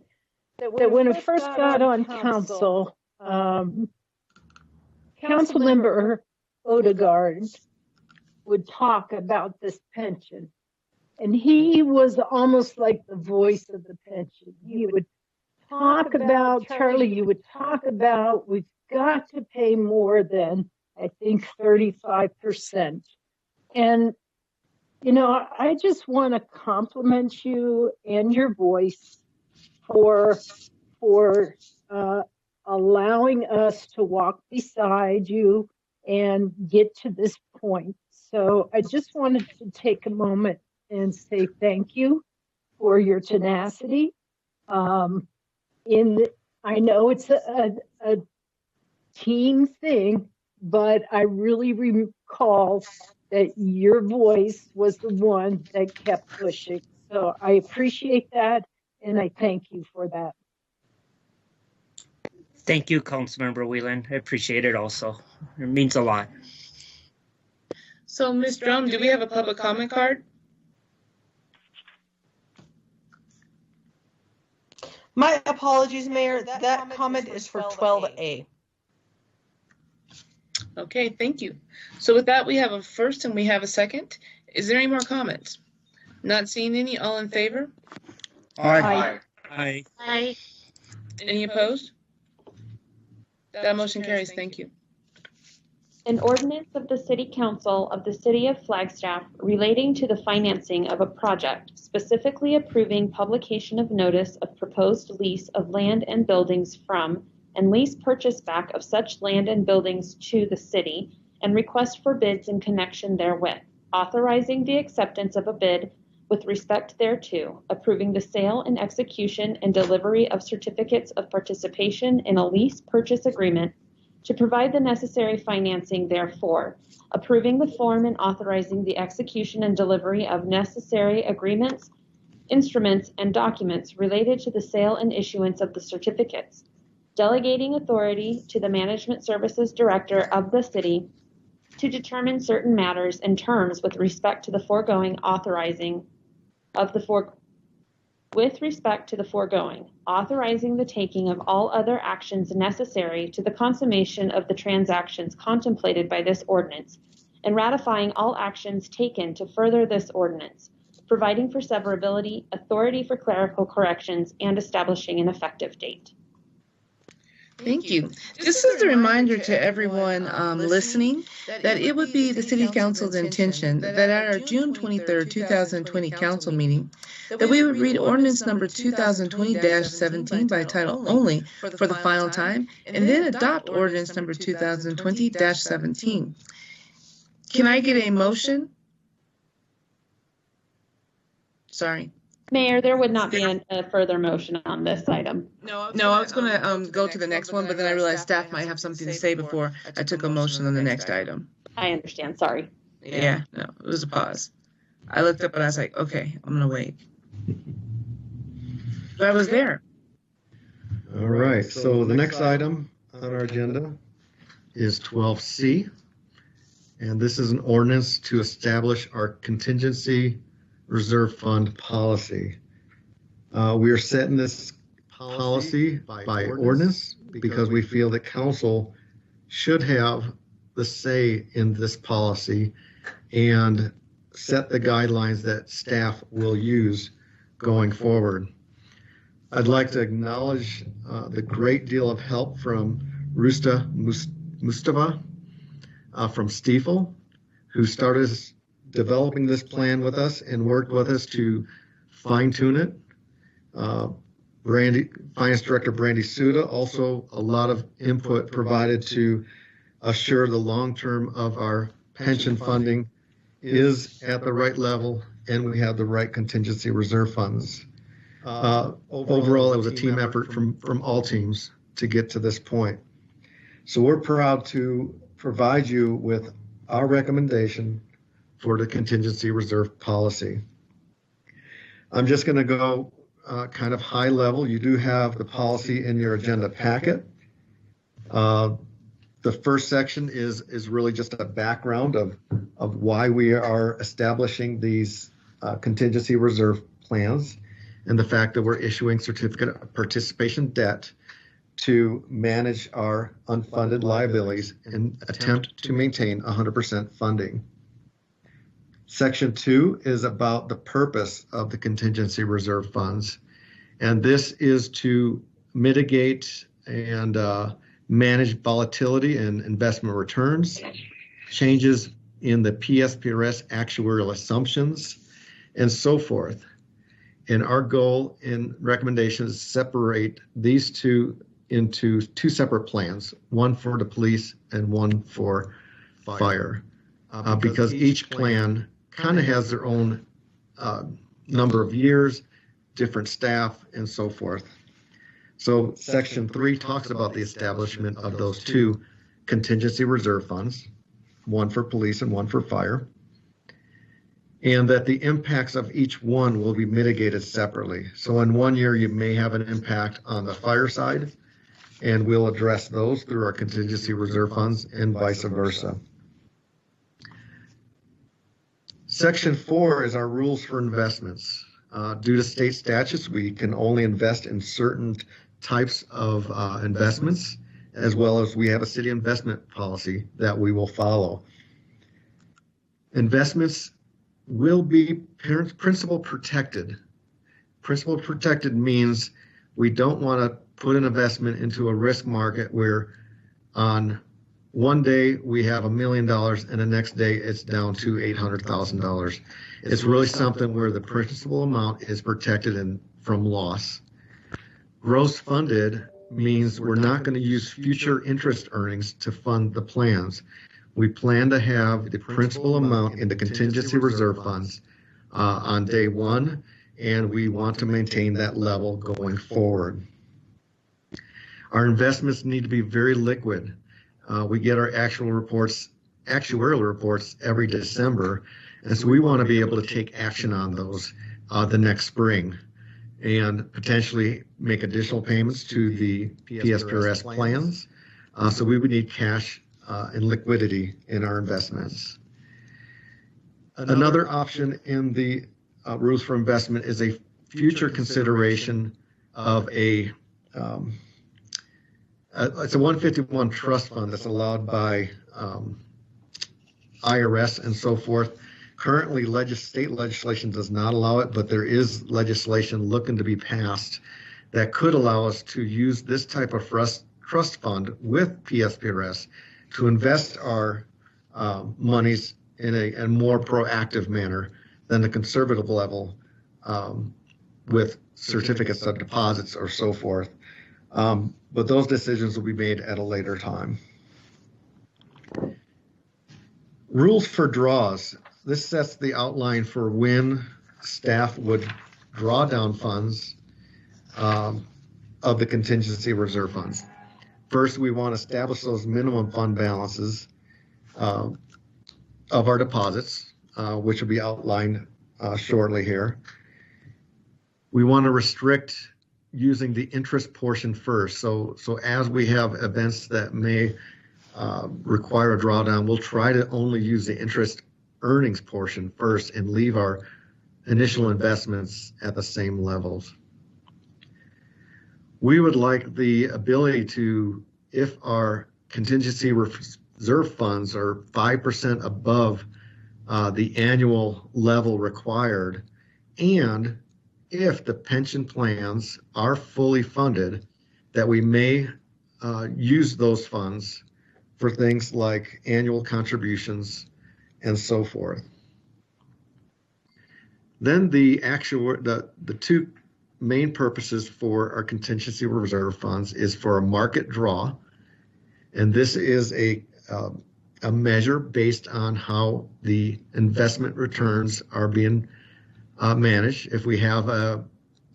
that when I first got on council, Councilmember Odegaard would talk about this pension, and he was almost like the voice of the pension. He would talk about, Charlie, you would talk about, we've got to pay more than, I think, 35%. And, I just want to compliment you and your voice for allowing us to walk beside you and get to this point. So I just wanted to take a moment and say thank you for your tenacity. I know it's a team thing, but I really recall that your voice was the one that kept pushing. So I appreciate that, and I thank you for that. Thank you, Councilmember Whelan. I appreciate it also. It means a lot. So, Ms. Drum, do we have a public comment card? My apologies, Mayor. That comment is for 12A. Okay, thank you. So with that, we have a first and we have a second. Is there any more comments? Not seeing any. All in favor? Aye. Aye. Aye. Any opposed? That motion carries. Thank you. An ordinance of the City Council of the City of Flagstaff relating to the financing of a project, specifically approving publication of notice of proposed lease of land and buildings from and lease purchase back of such land and buildings to the city, and request for bids in connection therewith, authorizing the acceptance of a bid with respect thereto, approving the sale and execution and delivery of certificates of participation in a lease purchase agreement to provide the necessary financing therefore, approving the form and authorizing the execution and delivery of necessary agreements, instruments, and documents related to the sale and issuance of the certificates, delegating authority to the Management Services Director of the city to determine certain matters and terms with respect to the foregoing, authorizing the taking of all other actions necessary to the consummation of the transactions contemplated by this ordinance, and ratifying all actions taken to further this ordinance, providing for severability, authority for clerical corrections, and establishing an effective date. Thank you. Just as a reminder to everyone listening that it would be the City Council's intention that at our June 23rd, 2020 council meeting, that we would read ordinance number 2020-17 by title only for the final time, and then adopt ordinance number 2020-17. Can I get a motion? Sorry. Mayor, there would not be a further motion on this item. No, I was going to go to the next one, but then I realized staff might have something to say before I took a motion on the next item. I understand. Sorry. Yeah, no, it was a pause. I looked up and I was like, okay, I'm going to wait. But I was there. All right, so the next item on our agenda is 12C, and this is an ordinance to establish our contingency reserve fund policy. We are setting this policy by ordinance because we feel that council should have the say in this policy and set the guidelines that staff will use going forward. I'd like to acknowledge the great deal of help from Rusta Mustafa from Stiefel, who started developing this plan with us and worked with us to fine-tune it. Finance Director Brandy Suda, also a lot of input provided to assure the long-term of our pension funding is at the right level and we have the right contingency reserve funds. Overall, it was a team effort from all teams to get to this point. So we're proud to provide you with our recommendation for the contingency reserve policy. I'm just going to go kind of high level. You do have the policy in your agenda packet. The first section is really just a background of why we are establishing these contingency reserve plans and the fact that we're issuing certificate of participation debt to manage our unfunded liabilities and attempt to maintain 100% funding. Section 2 is about the purpose of the contingency reserve funds, and this is to mitigate and manage volatility in investment returns, changes in the PSPRS actuarial assumptions, and so forth. And our goal in recommendations is separate these two into two separate plans, one for the police and one for fire, because each plan kind of has their own number of years, different staff, and so forth. So Section 3 talks about the establishment of those two contingency reserve funds, one for police and one for fire, and that the impacts of each one will be mitigated separately. So in 1 year, you may have an impact on the fire side, and we'll address those through our contingency reserve funds and vice versa. Section 4 is our rules for investments. Due to state statutes, we can only invest in certain types of investments, as well as we have a city investment policy that we will follow. Investments will be principal protected. Principal protected means we don't want to put an investment into a risk market where on one day we have $1 million and the next day it's down to $800,000. It's really something where the principal amount is protected from loss. Gross funded means we're not going to use future interest earnings to fund the plans. We plan to have the principal amount in the contingency reserve funds on day one, and we want to maintain that level going forward. Our investments need to be very liquid. We get our actuarial reports every December, and so we want to be able to take action on those the next spring and potentially make additional payments to the PSPRS plans. So we would need cash and liquidity in our investments. Another option in the rules for investment is a future consideration of it's a 151 trust fund that's allowed by IRS and so forth. Currently, state legislation does not allow it, but there is legislation looking to be passed that could allow us to use this type of trust fund with PSPRS to invest our monies in a more proactive manner than the conservative level with certificates of deposits or so forth. But those decisions will be made at a later time. Rules for draws. This sets the outline for when staff would draw down funds of the contingency reserve funds. First, we want to establish those minimum fund balances of our deposits, which will be outlined shortly here. We want to restrict using the interest portion first. So as we have events that may require a drawdown, we'll try to only use the interest earnings portion first and leave our initial investments at the same levels. We would like the ability to, if our contingency reserve funds are 5% above the annual level required, and if the pension plans are fully funded, that we may use those funds for things like annual contributions and so forth. Then the two main purposes for our contingency reserve funds is for a market draw, and this is a measure based on how the investment returns are being managed. If we have an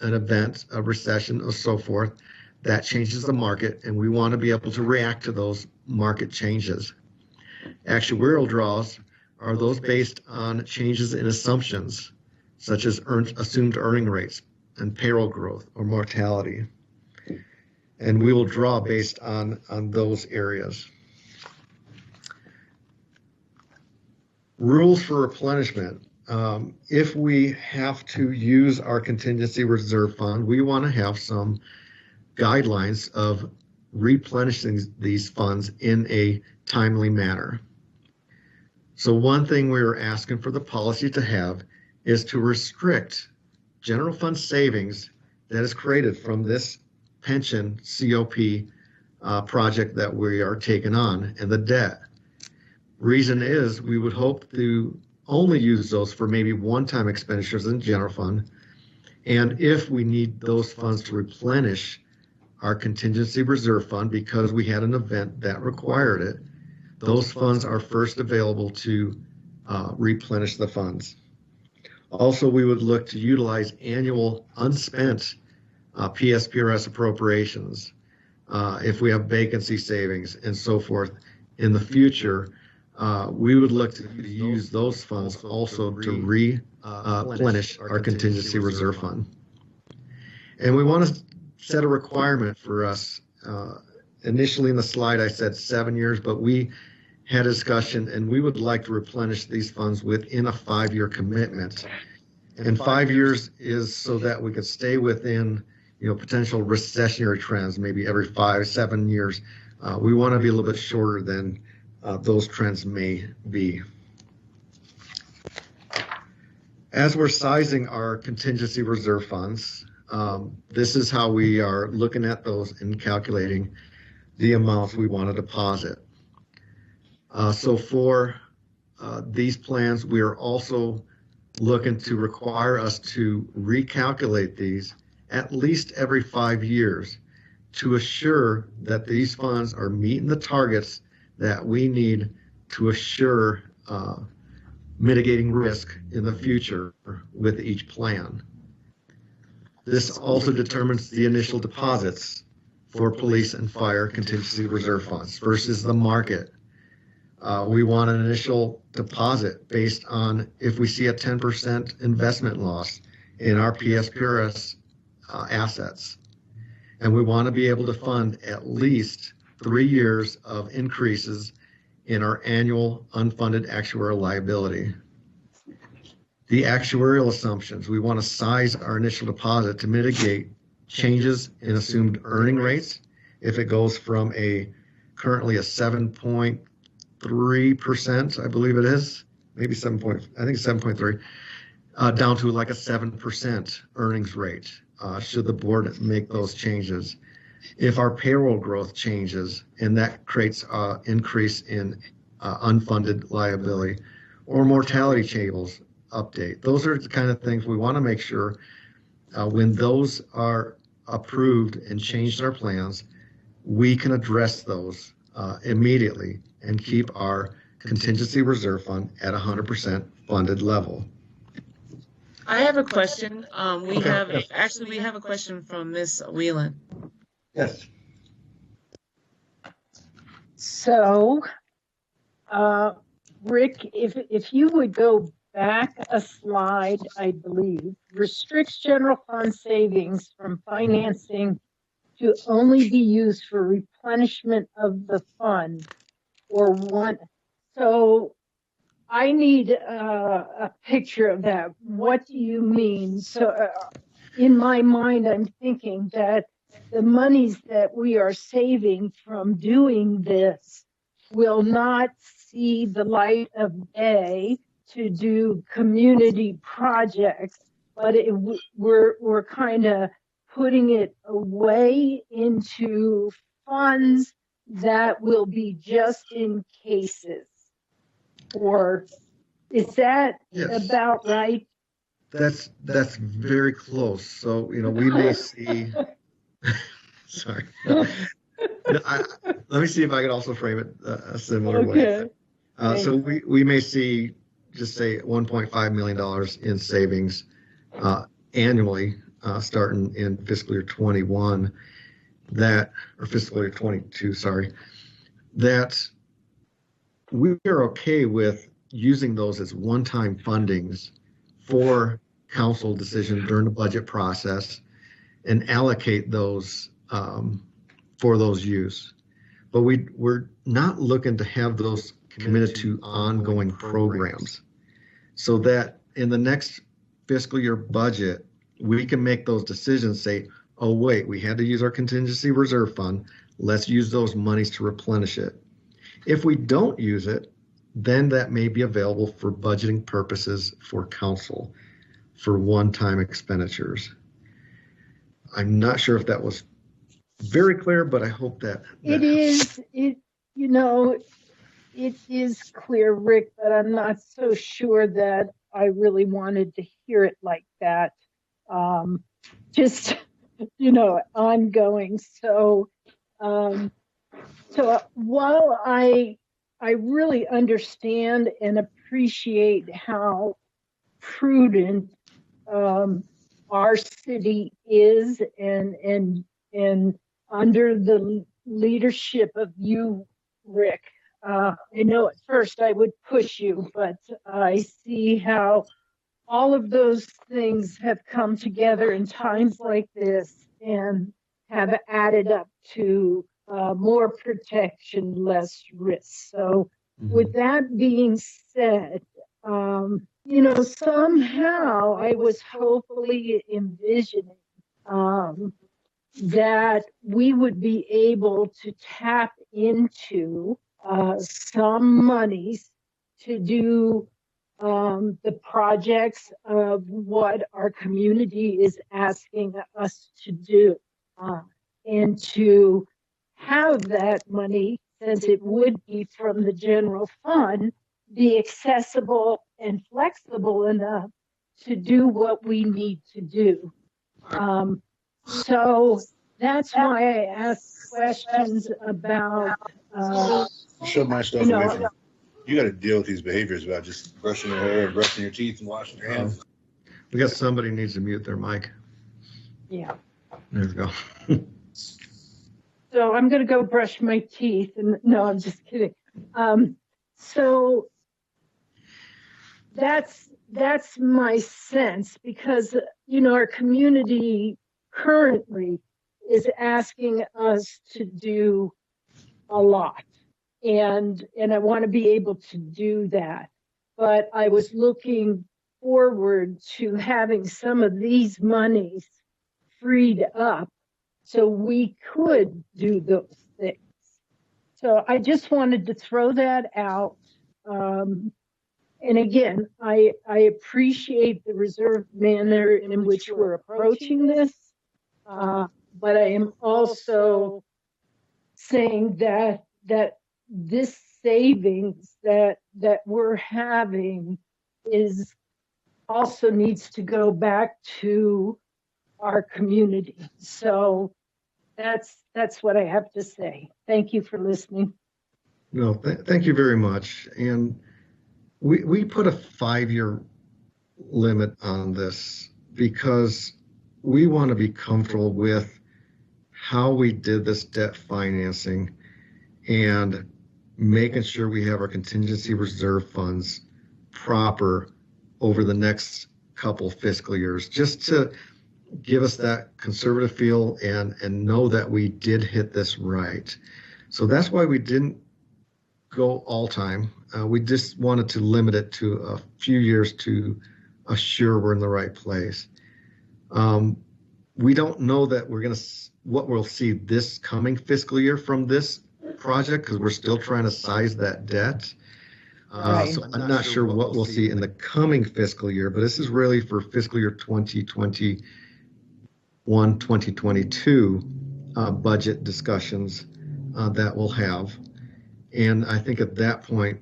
event, a recession or so forth, that changes the market, and we want to be able to react to those market changes. Actuarial draws are those based on changes in assumptions, such as assumed earning rates and payroll growth or mortality. And we will draw based on those areas. Rules for replenishment. If we have to use our contingency reserve fund, we want to have some guidelines of replenishing these funds in a timely manner. So one thing we are asking for the policy to have is to restrict general fund savings that is created from this pension COP project that we are taking on and the debt. Reason is we would hope to only use those for maybe one-time expenditures in the general fund. And if we need those funds to replenish our contingency reserve fund because we had an event that required it, those funds are first available to replenish the funds. Also, we would look to utilize annual unspent PSPRS appropriations if we have vacancy savings and so forth in the future. We would look to use those funds also to replenish our contingency reserve fund. And we want to set a requirement for us. Initially in the slide I said 7 years, but we had a discussion and we would like to replenish these funds within a 5-year commitment. And 5 years is so that we could stay within potential recessionary trends, maybe every 5-7 years. We want to be a little bit shorter than those trends may be. As we're sizing our contingency reserve funds, this is how we are looking at those and calculating the amounts we want to deposit. So for these plans, we are also looking to require us to recalculate these at least every 5 years to assure that these funds are meeting the targets that we need to assure mitigating risk in the future with each plan. This also determines the initial deposits for police and fire contingency reserve funds versus the market. We want an initial deposit based on if we see a 10% investment loss in our PSPRS assets. And we want to be able to fund at least 3 years of increases in our annual unfunded actuarial liability. The actuarial assumptions, we want to size our initial deposit to mitigate changes in assumed earning rates. If it goes from currently a 7.3%, I believe it is, maybe 7.3, down to like a 7% earnings rate, should the board make those changes. If our payroll growth changes and that creates an increase in unfunded liability, or mortality tables update, those are the kind of things we want to make sure when those are approved and changed in our plans, we can address those immediately and keep our contingency reserve fund at 100% funded level. I have a question. We have a question from Ms. Whelan. Yes. So, Rick, if you would go back a slide, I believe, restricts general fund savings from financing to only be used for replenishment of the fund or one. So I need a picture of that. What do you mean? So in my mind, I'm thinking that the monies that we are saving from doing this will not see the light of day to do community projects, but we're kind of putting it away into funds that will be just in cases. Or is that about right? That's very close. So, we may see, sorry. Let me see if I can also frame it a similar way. So we may see, just say $1.5 million in savings annually, starting in fiscal year 21, or fiscal year 22, sorry, that we are okay with using those as one-time fundings for council decision during the budget process and allocate those for those use. But we're not looking to have those committed to ongoing programs, so that in the next fiscal year budget, we can make those decisions, say, oh, wait, we had to use our contingency reserve fund. Let's use those monies to replenish it. If we don't use it, then that may be available for budgeting purposes for council for one-time expenditures. I'm not sure if that was very clear, but I hope that it is. It is clear, Rick, but I'm not so sure that I really wanted to hear it like that. Just, ongoing. So while I really understand and appreciate how prudent our city is, and under the leadership of you, Rick, I know at first I would push you, but I see how all of those things have come together in times like this and have added up to more protection, less risk. So with that being said, somehow I was hopefully envisioning that we would be able to tap into some monies to do the projects of what our community is asking us to do, and to have that money since it would be from the general fund, be accessible and flexible enough to do what we need to do. So that's why I asked questions about, shove my stuff away from you. You got to deal with these behaviors about just brushing your hair, brushing your teeth, and washing your hands. We got somebody needs to mute their mic. Yeah. There we go. So I'm going to go brush my teeth. And no, I'm just kidding. So that's my sense, because, you know, our community currently is asking us to do a lot. And I want to be able to do that. But I was looking forward to having some of these monies freed up so we could do those things. So I just wanted to throw that out. And again, I appreciate the reserved manner in which we're approaching this. But I am also saying that this savings that we're having is also needs to go back to our community. So that's what I have to say. Thank you for listening. No, thank you very much. And we put a 5-year limit on this because we want to be comfortable with how we did this debt financing and making sure we have our contingency reserve funds proper over the next couple fiscal years, just to give us that conservative feel and know that we did hit this right. So that's why we didn't go all time. We just wanted to limit it to a few years to assure we're in the right place. We don't know that what we'll see this coming fiscal year from this project, because we're still trying to size that debt. Right. So I'm not sure what we'll see in the coming fiscal year, but this is really for fiscal year 2021, 2022 budget discussions that we'll have. And I think at that point,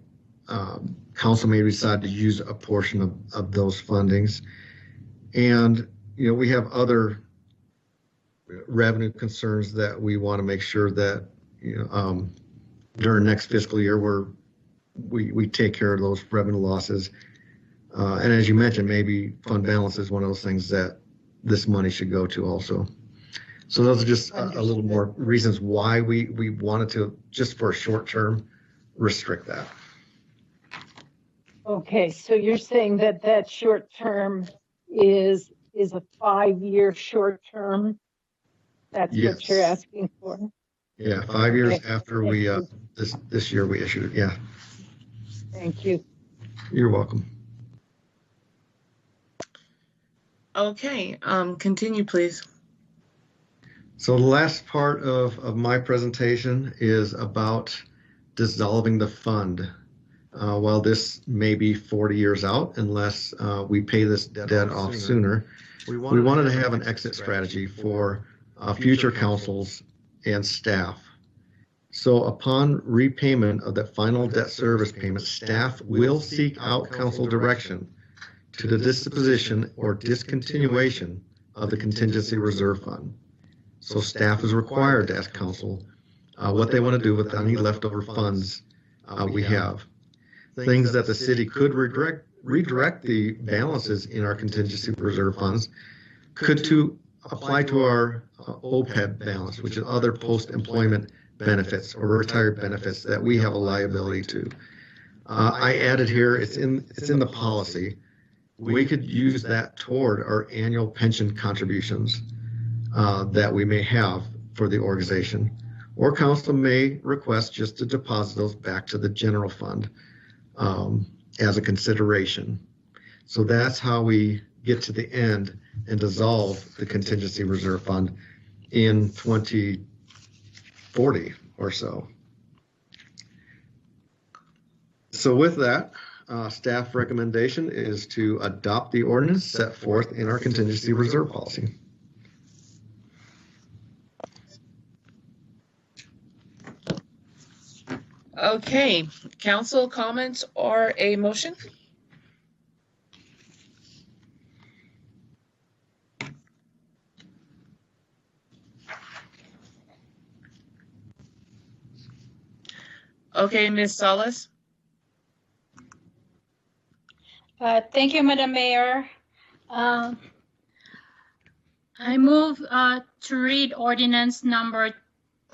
council may decide to use a portion of those fundings. And, you know, we have other revenue concerns that we want to make sure that, you know, during next fiscal year we take care of those revenue losses. And as you mentioned, maybe fund balance is one of those things that this money should go to also. So those are just a little more reasons why we wanted to, just for a short term, restrict that. Okay, so you're saying that short term is a 5-year short term? That's Yes. what you're asking for? Yeah, 5 years Okay. after we this year we issued it. Yeah. Thank you. You're welcome. Okay, continue, please. So the last part of my presentation is about dissolving the fund. While this may be 40 years out, unless we pay this debt off sooner, we wanted to have an exit strategy for future councils and staff. So upon repayment of the final debt service payment, staff will seek out council direction to the disposition or discontinuation of the contingency reserve fund. So staff is required to ask council what they want to do with any leftover funds we have. Things that the city could redirect the balances in our contingency reserve funds could to apply to our OPEB balance, which is other post-employment benefits or retired benefits that we have a liability to. I added here, it's in the policy. We could use that toward our annual pension contributions that we may have for the organization, or council may request just to deposit those back to the general fund as a consideration. So that's how we get to the end and dissolve the contingency reserve fund in 2040 or so. So with that, staff recommendation is to adopt the ordinance set forth in our contingency reserve policy. Okay, council comments or a motion? Okay, Ms. Salas. Thank you, Madam Mayor. I move to read ordinance number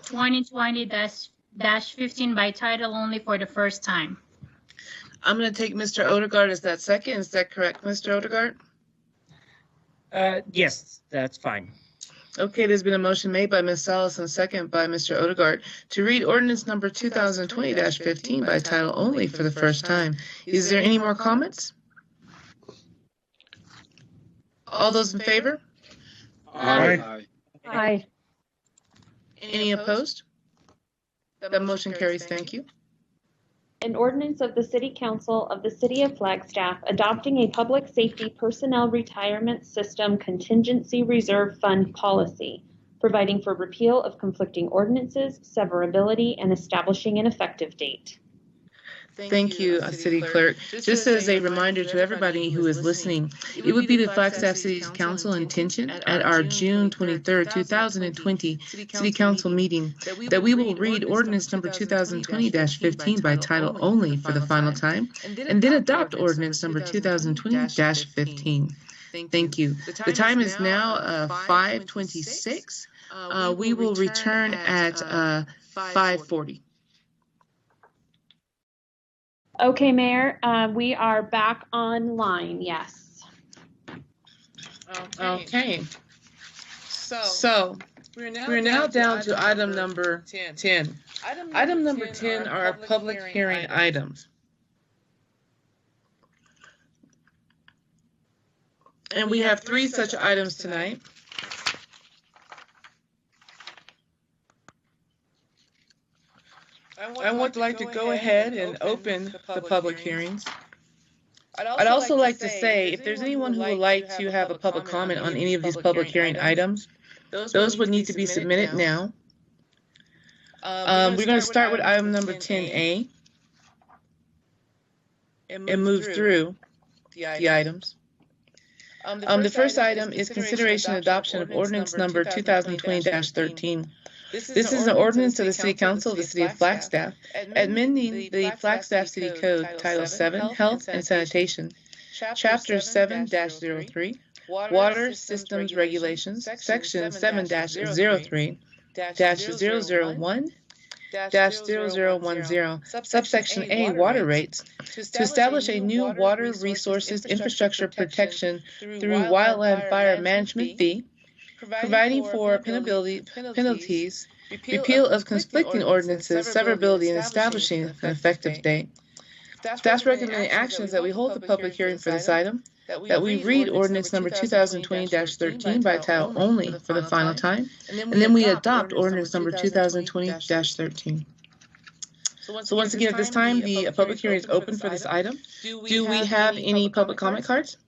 2020-15 by title only for the first time. I'm going to take Mr. Odegaard as that second. Is that correct, Mr. Odegaard? Yes, that's fine. Okay, there's been a motion made by Ms. Salas and second by Mr. Odegaard to read ordinance number 2020-15 by title only for the first time. Is there any more comments? All those in favor? Aye. Aye. Any opposed? That motion carries. Thank you. An ordinance of the City Council of the City of Flagstaff adopting a public safety personnel retirement system contingency reserve fund policy, providing for repeal of conflicting ordinances, severability, and establishing an effective date. Thank you, City Clerk. Just as a reminder to everybody who is listening, it would be the Flagstaff City Council intention at our June 23rd, 2020 City Council meeting that we will read ordinance number 2020-15 by title only for the final time, and then adopt ordinance number 2020-15. Thank you. The time is now 5:26. We will return at 5:40. Okay, Mayor, we are back online, yes. Okay. So we're now down to item number 10. Item number 10 are our public hearing items. And we have 3 such items tonight. I would like to go ahead and open the public hearings. I'd also like to say, if there's anyone who would like to have a public comment on any of these public hearing items, those would need to be submitted now. We're going to start with item number 10A and move through the items. The first item is consideration and adoption of ordinance number 2020-13. This is an ordinance of the City Council of the City of Flagstaff, amending the Flagstaff City Code, Title 7, Health and Sanitation, Chapter 7-03, Water Systems Regulations, Section 7-03-001-0010, Subsection A, Water Rates, to establish a new water resources infrastructure protection through wildland fire management fee, providing for penalties, repeal of conflicting ordinances, severability, and establishing an effective date. Staff's recommending actions that we hold the public hearing for this item, that we read ordinance number 2020-13 by title only for the final time, and then we adopt ordinance number 2020-13. So once again, at this time, the public hearing is open for this item. Do we have any public comment cards?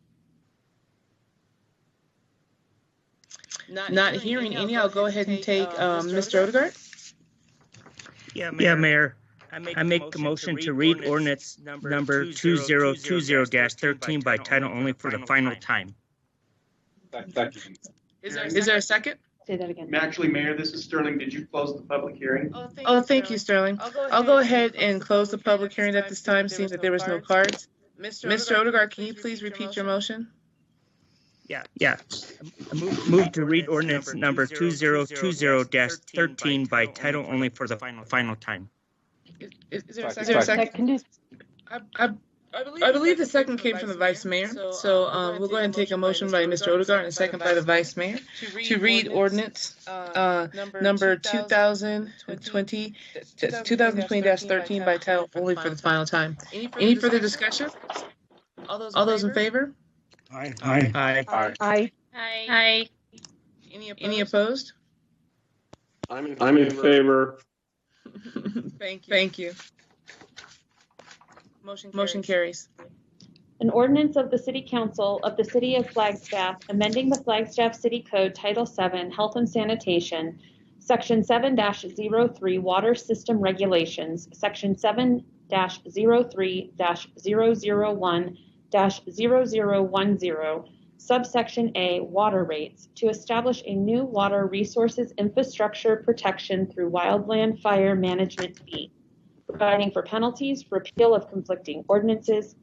Not hearing any, I'll go ahead and take Mr. Odegaard. Yeah, Mayor. I make a motion to read ordinance number 2020-13 by title only for the final time. Is there a second? Say that again. Actually, Mayor, this is Sterling. Did you close the public hearing? Oh, thank you, Sterling. I'll go ahead and close the public hearing at this time, seeing that there was no cards. Mr. Odegaard, can you please repeat your motion? Yeah. Move to read ordinance number 2020-13 by title only for the final time. Is there a second? I believe the second came from the Vice Mayor. So we'll go ahead and take a motion by Mr. Odegaard and a second by the Vice Mayor to read ordinance number 2020-13 by title only for the final time. Any further discussion? All those in favor? Aye. Aye. Any opposed? I'm in favor. Thank you. Motion carries. An ordinance of the City Council of the City of Flagstaff amending the Flagstaff City Code Title 7 Health and Sanitation, Section 7-03 Water System Regulations, Section 7-03-001-0010, subsection A, water rates, to establish a new water resources infrastructure protection through wildland fire management fee, providing for penalties, repeal of conflicting ordinances,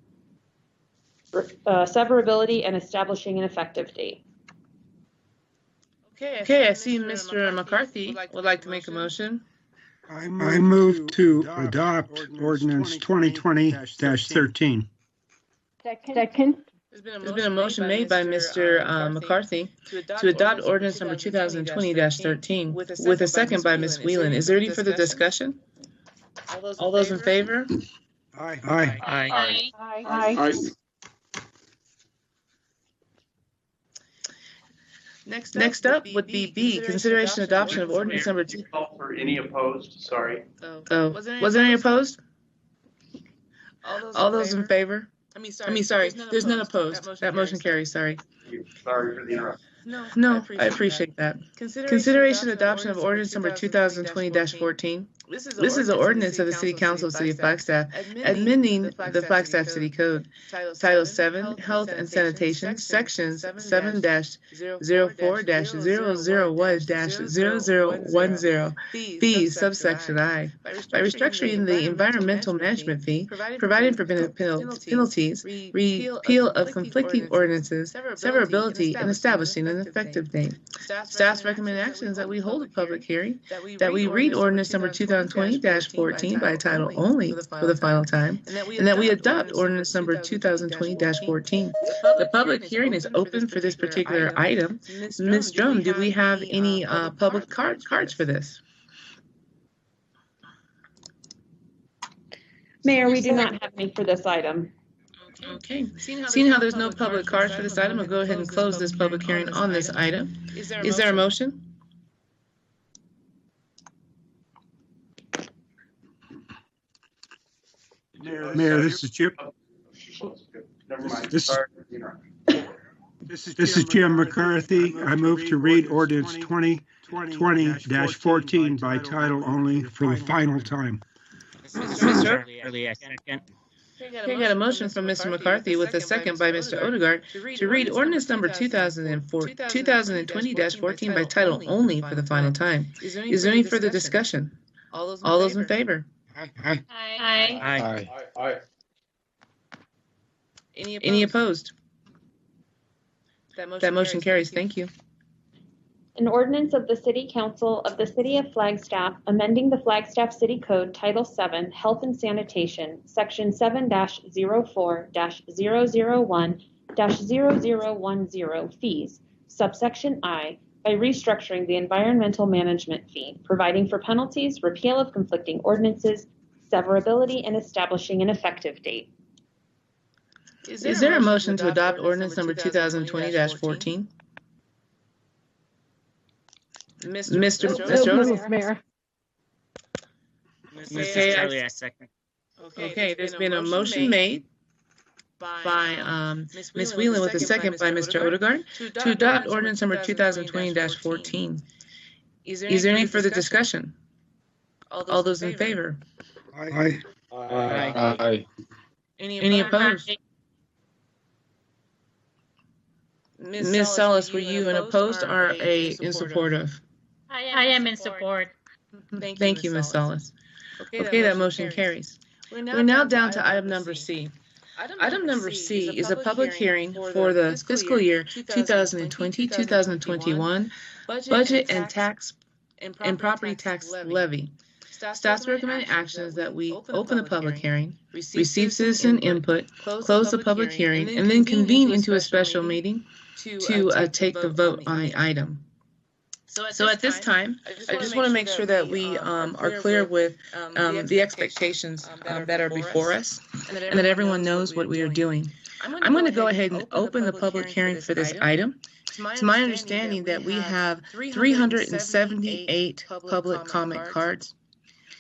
severability, and establishing an effective date. Okay, I see Mr. McCarthy would like to make a motion. I move to adopt ordinance 2020-13. Second. There's been a motion made by Mr. McCarthy to adopt ordinance number 2020-13 with a second by Ms. Whelan. Is there any further discussion? All those in favor? Aye. Aye. Aye. Next up would be B, consideration adoption of ordinance number 2. For any opposed? Sorry. Oh, was there any opposed? All those in favor? I mean, sorry, there's none opposed. That motion carries, sorry. Sorry for the interruption. No, I appreciate that. Consideration adoption of ordinance number 2020-14. This is an ordinance of the City Council of the City of Flagstaff, amending the Flagstaff City Code, Title 7, Health and Sanitation, Sections 7-04-001-0010, fees, subsection I, by restructuring the environmental management fee, providing for penalties, repeal of conflicting ordinances, severability, and establishing an effective date. Staff's recommended action is that we hold a public hearing, that we read ordinance number 2020-14 by title only for the final time, and that we adopt ordinance number 2020-14. The public hearing is open for this particular item. Ms. Drum, do we have any public cards for this? Mayor, we do not have any for this item. Okay. Seeing how there's no public cards for this item, I'll go ahead and close this public hearing on this item. Is there a motion? Mayor, this is Chip. Never mind. This Sorry. is Jim McCarthy. I move to read ordinance 2020-14 by title only for the final time. Mr. Okay, got a motion from Mr. McCarthy with a second by Mr. Odegaard to read ordinance number 2020-14 by title only for the final time. Is there any further discussion? All those in favor? Aye. Aye. Any opposed? That motion carries. Thank you. An ordinance of the City Council of the City of Flagstaff amending the Flagstaff City Code Title 7 Health and Sanitation, Section 7-04-001-0010 fees, subsection I, by restructuring the environmental management fee, providing for penalties, repeal of conflicting ordinances, severability, and establishing an effective date. Is there a motion to adopt ordinance number 2020-14? Mr. Mayor. Okay, there's been a motion made by Ms. Whelan with a second by Mr. Odegaard to adopt ordinance number 2020-14. Is there any further discussion? All those in favor? Aye. Any opposed? Ms. Salas, were you an opposed or in support of? I am in support. Thank you, Ms. Salas. Okay, that motion carries. We're now down to item number C. Item number C is a public hearing for the fiscal year 2020-2021 budget and tax and property tax levy. Staff's recommended action is that we open the public hearing, receive citizen input, close the public hearing, and then convene into a special meeting to take the vote on the item. So at this time, I just want to make sure that we are clear with the expectations that are before us and that everyone knows what we are doing. I'm going to go ahead and open the public hearing for this item. It's my understanding that we have 378 public comment cards.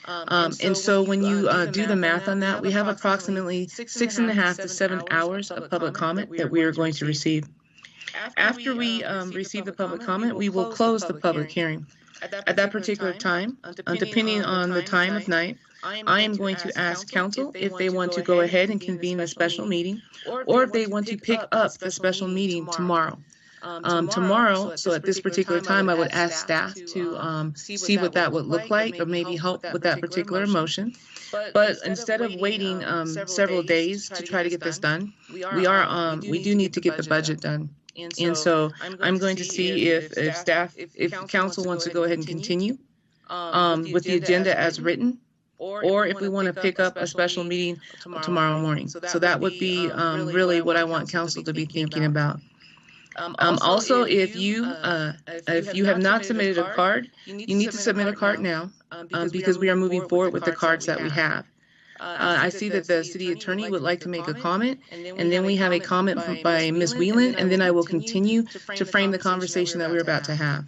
And so when you do the math on that, we have approximately 6.5 to 7 hours of public comment that we are going to receive. After we receive the public comment, we will close the public hearing. At that particular time, depending on the time of night, I am going to ask council if they want to go ahead and convene the special meeting, or if they want to pick up the special meeting tomorrow. Tomorrow, so at this particular time, I would ask staff to see what that would look like, or maybe help with that particular motion. But instead of waiting several days to try to get this done, we do need to get the budget done. And so I'm going to see if staff, if council wants to go ahead and continue with the agenda as written, or if we want to pick up a special meeting tomorrow morning. So that would be really what I want council to be thinking about. Also, if you have not submitted a card, you need to submit a card now because we are moving forward with the cards that we have. I see that the city attorney would like to make a comment, and then we have a comment by Ms. Whelan, and then I will continue to frame the conversation that we're about to have.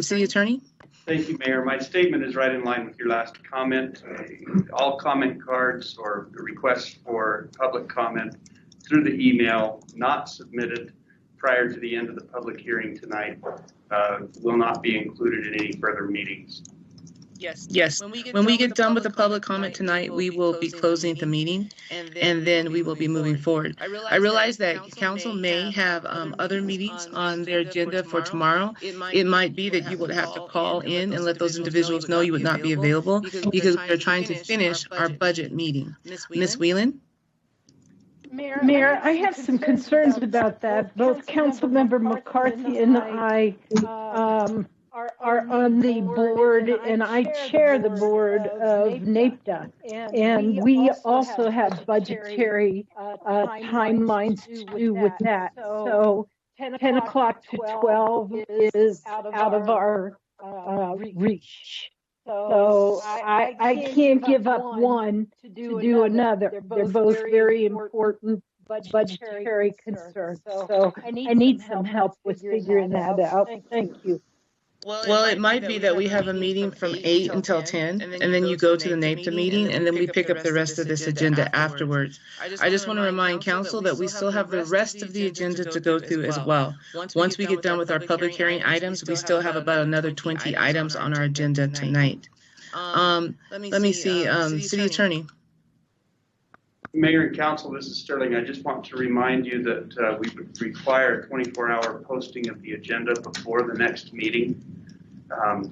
City attorney? Thank you, Mayor. My statement is right in line with your last comment. All comment cards or requests for public comment through the email not submitted prior to the end of the public hearing tonight will not be included in any further meetings. Yes. When we get done with the public comment tonight, we will be closing the meeting, and then we will be moving forward. I realize that council may have other meetings on their agenda for tomorrow. It might be that you would have to call in and let those individuals know you would not be available because we are trying to finish our budget meeting. Ms. Whelan? Mayor, I have some concerns about that. Both Councilmember McCarthy and I are on the board, and I chair the board of NAPTA, and we also have budgetary timelines to do with that. So 10 o'clock to 12 is out of our reach. So I can't give up one to do another. They're both very important budgetary concerns. So I need some help with figuring that out. Thank you. Well, it might be that we have a meeting from 8 until 10, and then you go to the NAPTA meeting, and then we pick up the rest of this agenda afterwards. I just want to remind council that we still have the rest of the agenda to go through as well. Once we get done with our public hearing items, we still have about another 20 items on our agenda tonight. Let me see, City Attorney. Mayor and Council, this is Sterling. I just want to remind you that we would require a 24-hour posting of the agenda before the next meeting.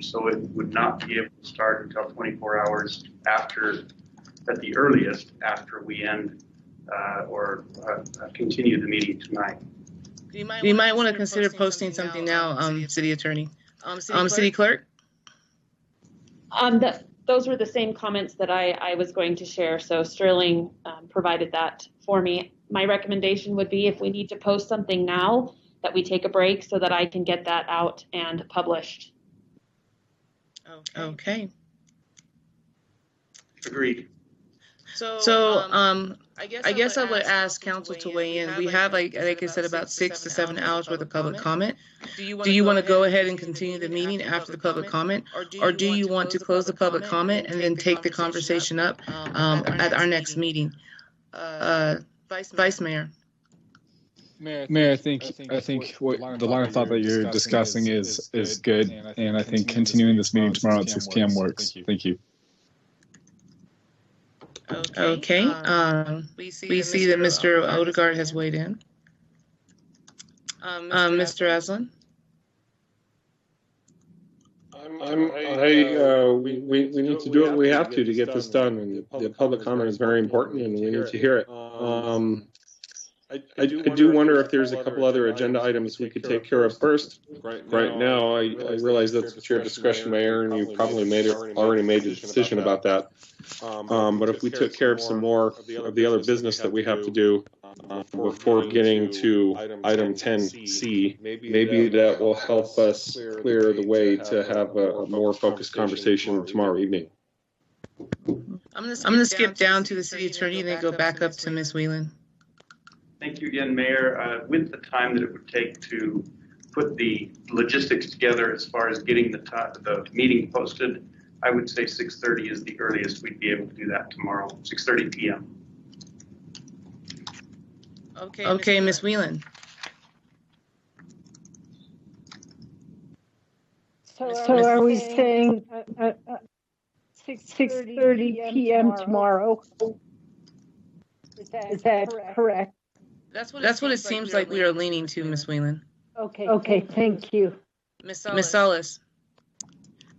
So it would not be able to start until 24 hours after, at the earliest, after we end or continue the meeting tonight. You might want to consider posting something now, City Attorney. City Clerk? Those were the same comments that I was going to share. So Sterling provided that for me. My recommendation would be if we need to post something now, that we take a break so that I can get that out and published. Okay. Agreed. So I guess I would ask council to weigh in. We have, like I said, about 6 to 7 hours worth of public comment. Do you want to go ahead and continue the meeting after the public comment, or do you want to close the public comment and then take the conversation up at our next meeting? Vice Mayor. Mayor, I think what the line of thought that you're discussing is good, and I think continuing this meeting tomorrow at 6 p.m. works. Thank you. Okay. We see that Mr. Odegaard has weighed in. Mr. Aslan? We need to do what we have to get this done, and the public comment is very important, and we need to hear it. I do wonder if there's a couple other agenda items we could take care of first. Right now, I realize that's at your discretion, Mayor, and you probably already made a decision about that. But if we took care of some more of the other business that we have to do before getting to item 10C, maybe that will help us clear the way to have a more focused conversation tomorrow evening. I'm going to skip down to the city attorney and then go back up to Ms. Whelan. Thank you again, Mayor. With the time that it would take to put the logistics together as far as getting the meeting posted, I would say 6:30 is the earliest we'd be able to do that tomorrow, 6:30 p.m. Okay, Ms. Whelan. So are we saying 6:30 p.m. tomorrow? Is that correct? That's what it seems like we are leaning to, Ms. Whelan. Okay, thank you. Ms. Salas.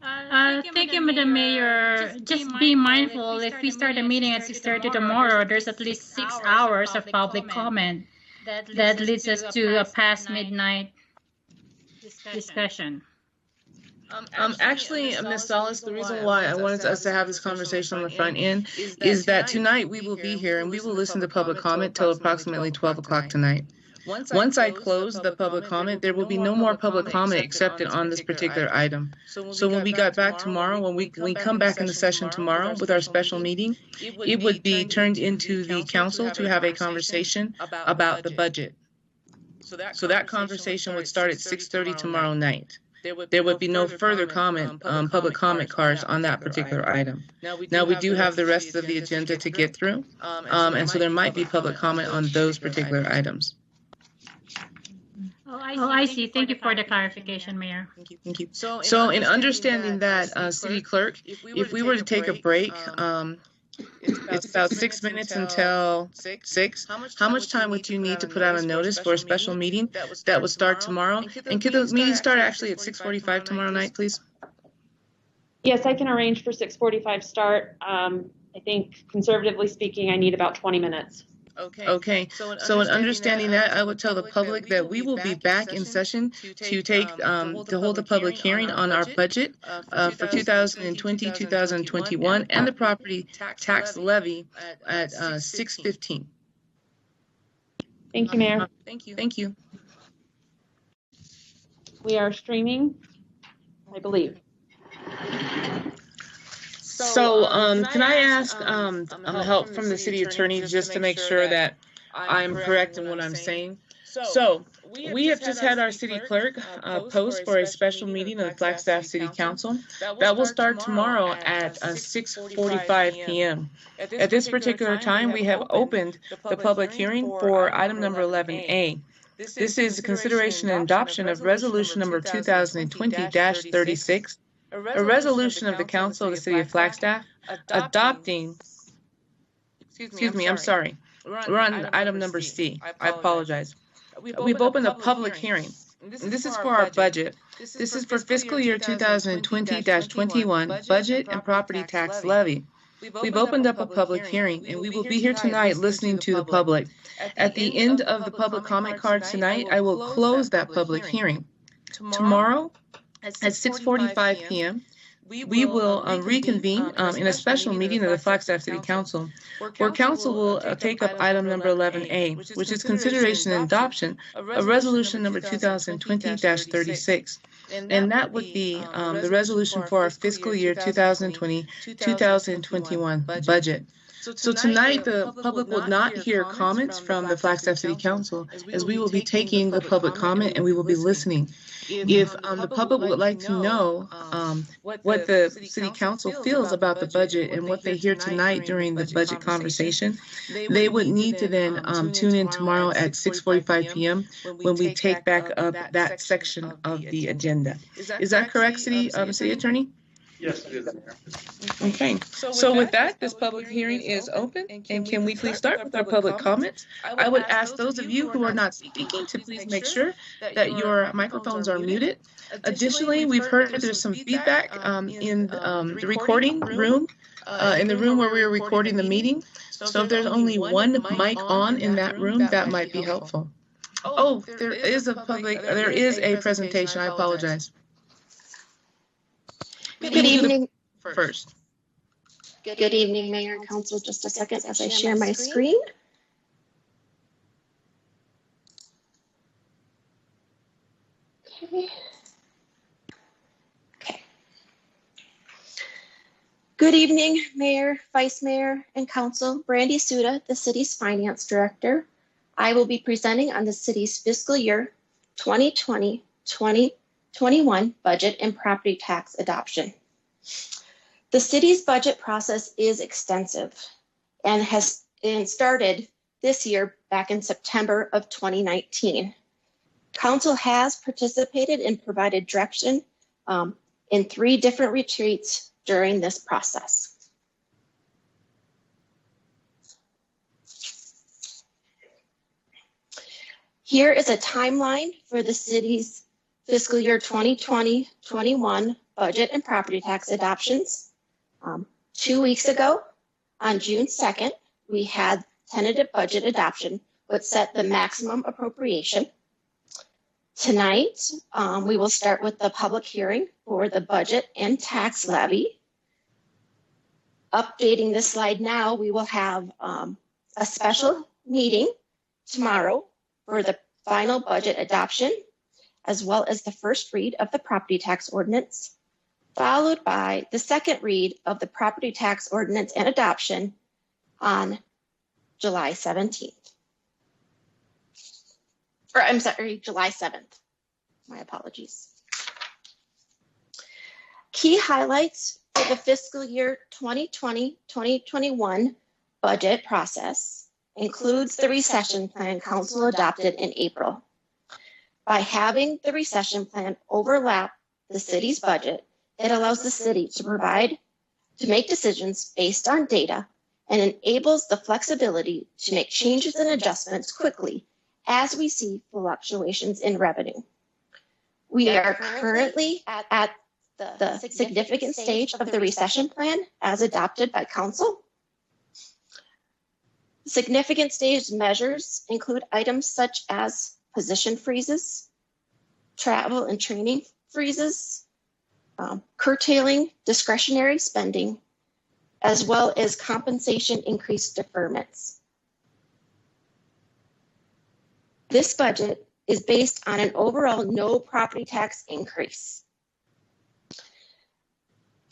Thank you, Madam Mayor. Just be mindful, if we start a meeting at 6:30 tomorrow, there's at least 6 hours of public comment. That leads us to a past midnight discussion. Actually, Ms. Salas, the reason why I wanted us to have this conversation on the front end is that tonight we will be here and we will listen to public comment till approximately 12 o'clock tonight. Once I close the public comment, there will be no more public comment accepted on this particular item. So when we got back tomorrow, when we come back in the session tomorrow with our special meeting, it would be turned into the council to have a conversation about the budget. So that conversation would start at 6:30 tomorrow night. There would be no further comment, public comment cards on that particular item. Now, we do have the rest of the agenda to get through, and so there might be public comment on those particular items. Oh, I see. Thank you for the clarification, Mayor. Thank you. So in understanding that, City Clerk, if we were to take a break, it's about 6 minutes until 6. How much time would you need to put out a notice for a special meeting that would start tomorrow? And could the meeting start actually at 6:45 tomorrow night, please? Yes, I can arrange for 6:45 start. I think conservatively speaking, I need about 20 minutes. Okay. So in understanding that, I would tell the public that we will be back in session to hold a public hearing on our budget for 2020, 2021, and the property tax levy at 6:15. Thank you, Mayor. Thank you. We are streaming, I believe. So, can I ask help from the city attorney just to make sure that I'm correct in what I'm saying? So, we have just had our city clerk post for a special meeting of the Flagstaff City Council that will start tomorrow at 6:45 p.m. At this particular time, we have opened the public hearing for item number 11A. This is consideration and adoption of resolution number 2020-36. A resolution of the Council of the City of Flagstaff adopting, excuse me, I'm sorry. We're on item number C. I apologize. We've opened a public hearing. And this is for our budget. This is for fiscal year 2020-21 budget and property tax levy. We've opened up a public hearing, and we will be here tonight listening to the public. At the end of the public comment cards tonight, I will close that public hearing. Tomorrow, at 6:45 p.m., we will reconvene in a special meeting of the Flagstaff City Council, where Council will take up item number 11A, which is consideration and adoption of resolution number 2020-36. And that would be the resolution for our fiscal year 2020-2021 budget. So tonight, the public will not hear comments from the Flagstaff City Council, as we will be taking the public comment and we will be listening. If the public would like to know what the City Council feels about the budget and what they hear tonight during the budget conversation, they would need to then tune in tomorrow at 6:45 p.m. when we take back up that section of the agenda. Is that correct, City Attorney? Yes, it is. Okay, so with that, this public hearing is open, and can we please start with our public comments? I would ask those of you who are not speaking to please make sure that your microphones are muted. Additionally, we've heard that there's some feedback in the recording room, in the room where we are recording the meeting. So if there's only one mic on in that room, that might be helpful. Oh, there is a presentation, I apologize. Good evening. First. Good evening, Mayor and Council. Just a second as I share my screen. Okay. Good evening, Mayor, Vice Mayor, and Council. Brandy Suda, the city's Finance Director. I will be presenting on the city's fiscal year 2020-2021 budget and property tax adoption. The city's budget process is extensive and started this year back in September of 2019. Council has participated and provided direction in 3 different retreats during this process. Here is a timeline for the city's fiscal year 2020-21 budget and property tax adoptions. 2 weeks ago, on June 2nd, we had tentative budget adoption, which set the maximum appropriation. Tonight, we will start with the public hearing for the budget and tax levy. Updating this slide now, we will have a special meeting tomorrow for the final budget adoption, as well as the first read of the property tax ordinance, followed by the second read of the property tax ordinance and adoption on July 17th. Or I'm sorry, July 7th. My apologies. Key highlights for the fiscal year 2020-2021 budget process includes the recession plan council adopted in April. By having the recession plan overlap the city's budget, it allows the city to make decisions based on data and enables the flexibility to make changes and adjustments quickly as we see fluctuations in revenue. We are currently at the significant stage of the recession plan as adopted by council. Significant stage measures include items such as position freezes, travel and training freezes, curtailing discretionary spending, as well as compensation increase deferments. This budget is based on an overall no property tax increase.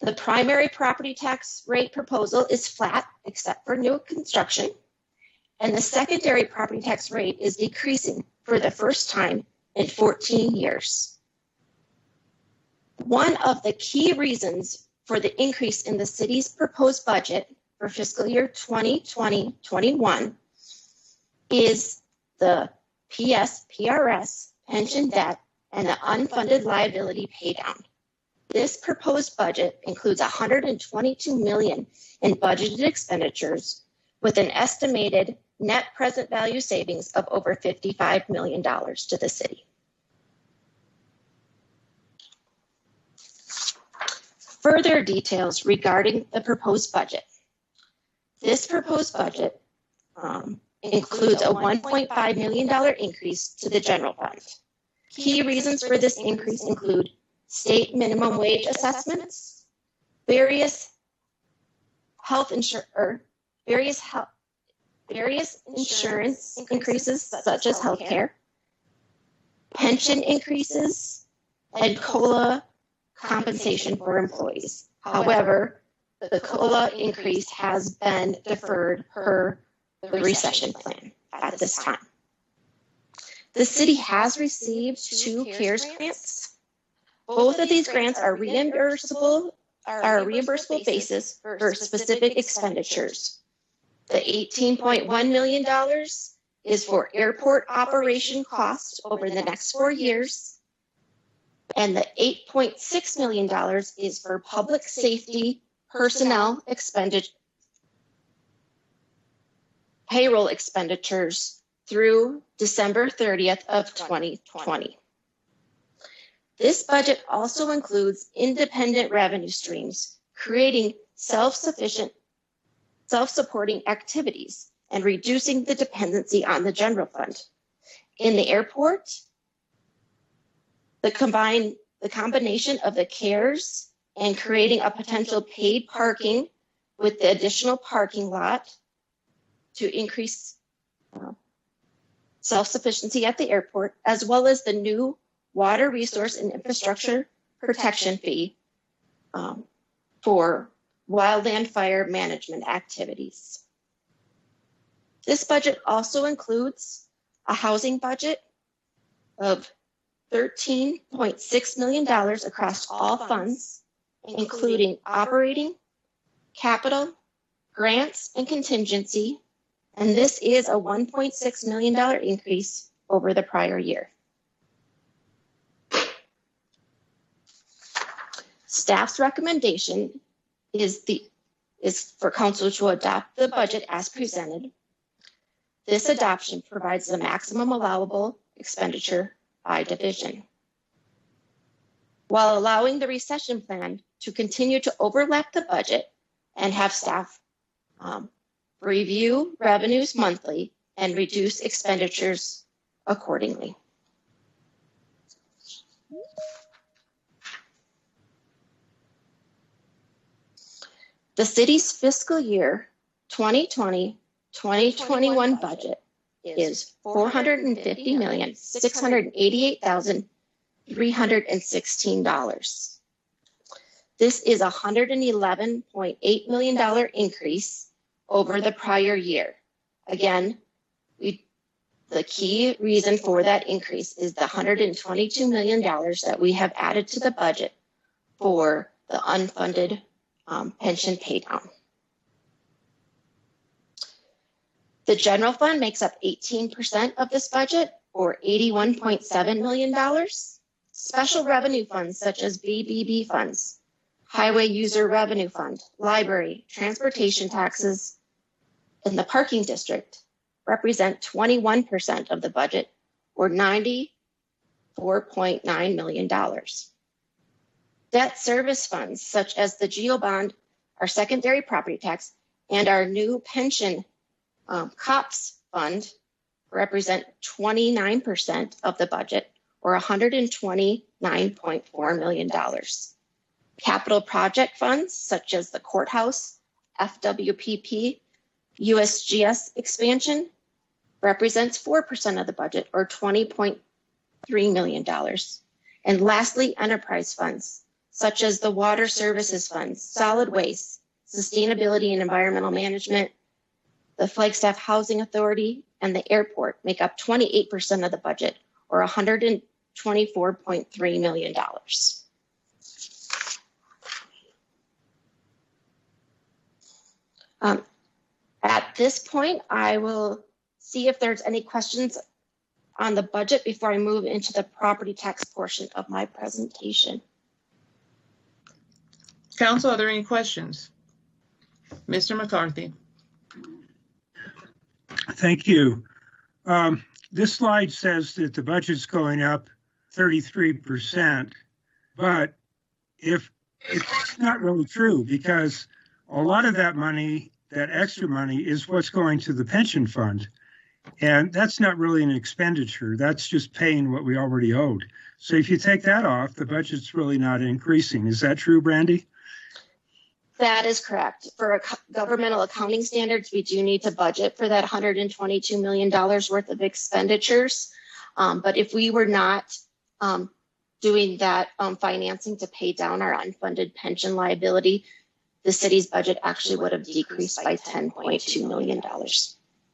The primary property tax rate proposal is flat except for new construction, and the secondary property tax rate is decreasing for the first time in 14 years. One of the key reasons for the increase in the city's proposed budget for fiscal year 2020-21 is the PRS pension debt and the unfunded liability paydown. This proposed budget includes $122 million in budgeted expenditures with an estimated net present value savings of over $55 million to the city. Further details regarding the proposed budget. This proposed budget includes a $1.5 million increase to the general fund. Key reasons for this increase include state minimum wage assessments, various insurance increases such as healthcare, pension increases, and COLA compensation for employees. However, the COLA increase has been deferred per the recession plan at this time. The city has received 2 CARES grants. Both of these grants are reimbursable basis for specific expenditures. The $18.1 million is for airport operation costs over the next 4 years, and the $8.6 million is for public safety personnel payroll expenditures through December 30th of 2020. This budget also includes independent revenue streams, creating self-supporting activities and reducing the dependency on the general fund. In the airport, the combination of the CARES and creating a potential paid parking with the additional parking lot to increase self-sufficiency at the airport, as well as the new water resource and infrastructure protection fee for wildland fire management activities. This budget also includes a housing budget of $13.6 million across all funds, including operating, capital, grants, and contingency, and this is a $1.6 million increase over the prior year. Staff's recommendation is for council to adopt the budget as presented. This adoption provides the maximum allowable expenditure by division, while allowing the recession plan to continue to overlap the budget and have staff review revenues monthly and reduce expenditures accordingly. The city's fiscal year 2020-2021 budget is $450,688,316. This is a $111.8 million increase over the prior year. Again, the key reason for that increase is the $122 million that we have added to the budget for the unfunded pension paydown. The general fund makes up 18% of this budget, or $81.7 million. Special revenue funds such as BBB funds, Highway User Revenue Fund, library, transportation taxes, and the parking district represent 21% of the budget, or $94.9 million. Debt service funds such as the GEO bond, our secondary property tax, and our new pension COPS fund represent 29% of the budget, or $129.4 million. Capital project funds such as the courthouse, FWPP, USGS expansion represents 4% of the budget, or $20.3 million. And lastly, enterprise funds such as the water services funds, solid waste, sustainability and environmental management, the Flagstaff Housing Authority, and the airport make up 28% of the budget, or $124.3 million. At this point, I will see if there's any questions on the budget before I move into the property tax portion of my presentation. Council, are there any questions? Mr. McCarthy. Thank you. This slide says that the budget's going up 33%, but if it's not really true, because a lot of that money, that extra money, is what's going to the pension fund. And that's not really an expenditure. That's just paying what we already owed. So if you take that off, the budget's really not increasing. Is that true, Brandy? That is correct. For governmental accounting standards, we do need to budget for that $122 million worth of expenditures. But if we were not doing that financing to pay down our unfunded pension liability, the city's budget actually would have decreased by $10.2 million.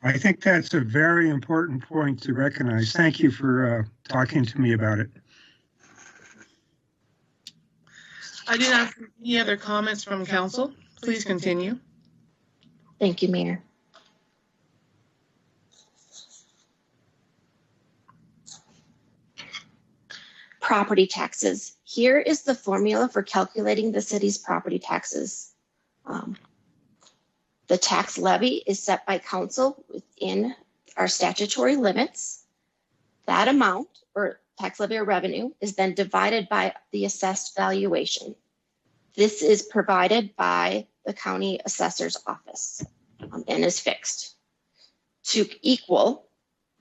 I think that's a very important point to recognize. Thank you for talking to me about it. I do not see any other comments from council. Please continue. Thank you, Mayor. Property taxes. Here is the formula for calculating the city's property taxes. The tax levy is set by council within our statutory limits. That amount, or tax levy or revenue, is then divided by the assessed valuation. This is provided by the county assessor's office and is fixed to equal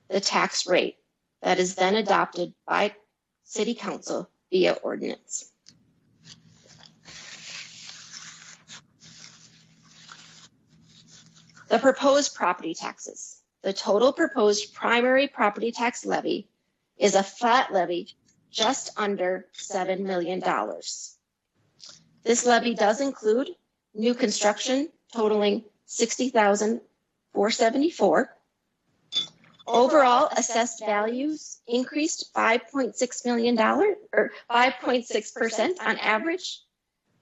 the tax rate that is then adopted by city council via ordinance. The proposed property taxes. The total proposed primary property tax levy is a flat levy just under $7 million. This levy does include new construction totaling $60,474. Overall assessed values increased $5.6 million, or 5.6% on average.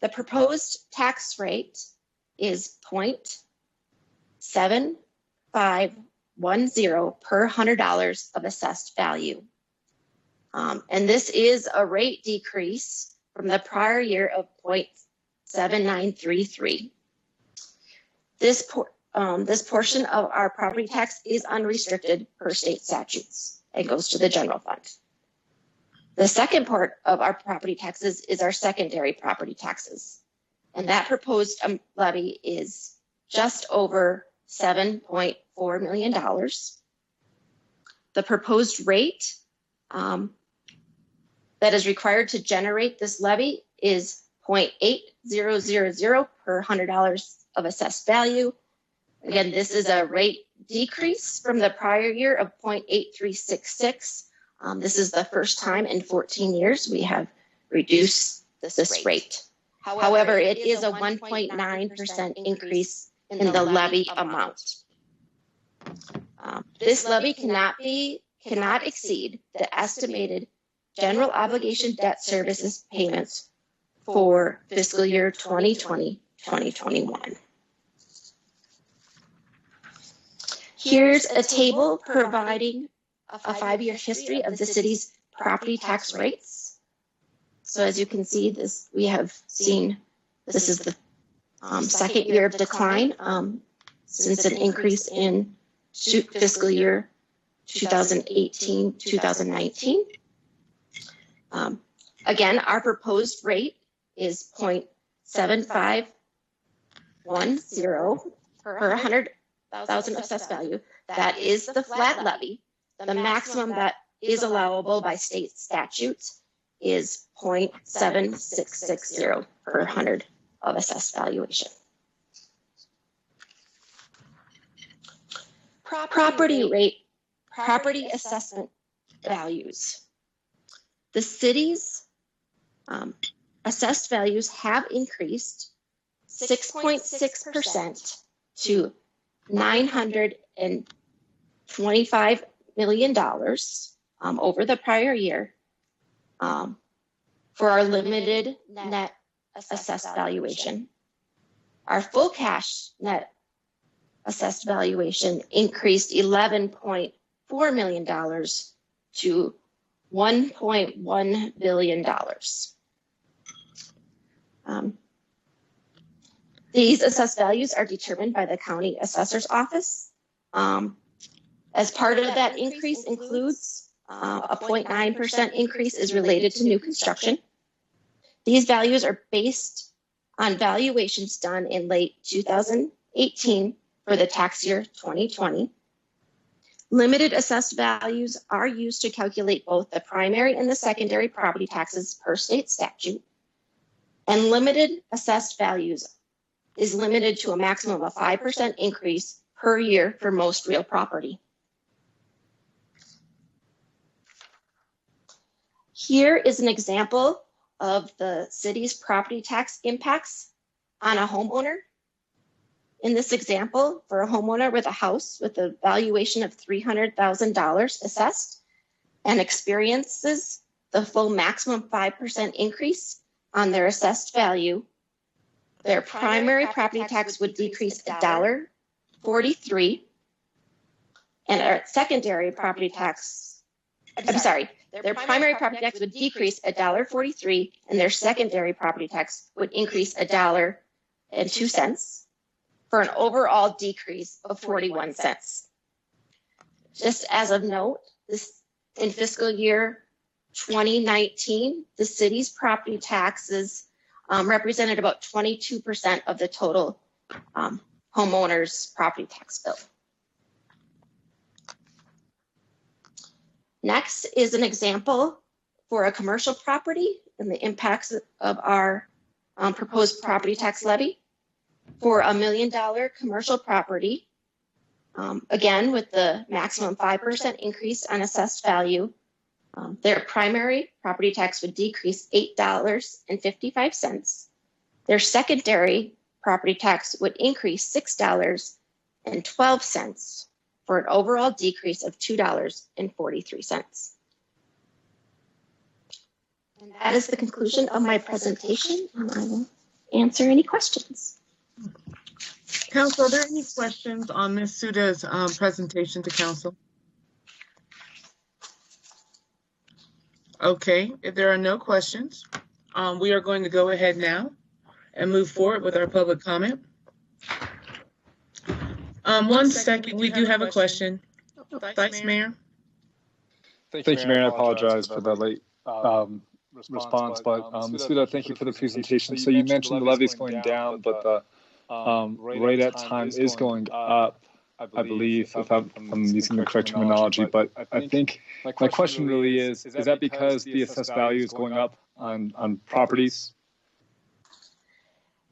The proposed tax rate is 0.7510 per $100 of assessed value. And this is a rate decrease from the prior year of 0.7933. This portion of our property tax is unrestricted per state statutes and goes to the general fund. The second part of our property taxes is our secondary property taxes. And that proposed levy is just over $7.4 million. The proposed rate that is required to generate this levy is 0.8000 per $100 of assessed value. Again, this is a rate decrease from the prior year of 0.8366. This is the first time in 14 years we have reduced this rate. However, it is a 1.9% increase in the levy amount. This levy cannot exceed the estimated general obligation debt services payments for fiscal year 2020-2021. Here's a table providing a 5-year history of the city's property tax rates. So as you can see, this is the second year of decline since an increase in fiscal year 2018-2019. Again, our proposed rate is 0.7510 per 100,000 assessed value. That is the flat levy. The maximum that is allowable by state statutes is 0.7660 per 100 of assessed valuation. Property assessment values. The city's assessed values have increased 6.6% to $925 million over the prior year for our limited net assessed valuation. Our full cash net assessed valuation increased $11.4 million to $1.1 billion. These assessed values are determined by the county assessor's office. As part of that increase includes a 0.9% increase is related to new construction. These values are based on valuations done in late 2018 for the tax year 2020. Limited assessed values are used to calculate both the primary and the secondary property taxes per state statute. And limited assessed values is limited to a maximum of 5% increase per year for most real property. Here is an example of the city's property tax impacts on a homeowner. In this example, for a homeowner with a house with a valuation of $300,000 assessed and experiences the full maximum 5% increase on their assessed value, their primary property tax would decrease $1.43, and our secondary property tax, their primary property tax would decrease $1.43, and their secondary property tax would increase $1.02 for an overall decrease of 41 cents. Just as of note, in fiscal year 2019, the city's property taxes represented about 22% of the total homeowners' property tax bill. Next is an example for a commercial property and the impacts of our proposed property tax levy. For $1 million commercial property, again, with the maximum 5% increase on assessed value, their primary property tax would decrease $8.55. Their secondary property tax would increase $6.12 for an overall decrease of $2.43. And that is the conclusion of my presentation, and I will answer any questions. Council, are there any questions on Ms. Suda's presentation to council? Okay, if there are no questions, we are going to go ahead now and move forward with our public comment. 1 second, we do have a question. Vice Mayor. Thank you, Mayor. I apologize for the late response, but Suda, thank you for the presentation. So you mentioned the levy's going down, but the rate at time is going up, I believe, if I'm using the correct terminology. But I think my question really is that because the assessed value is going up on properties?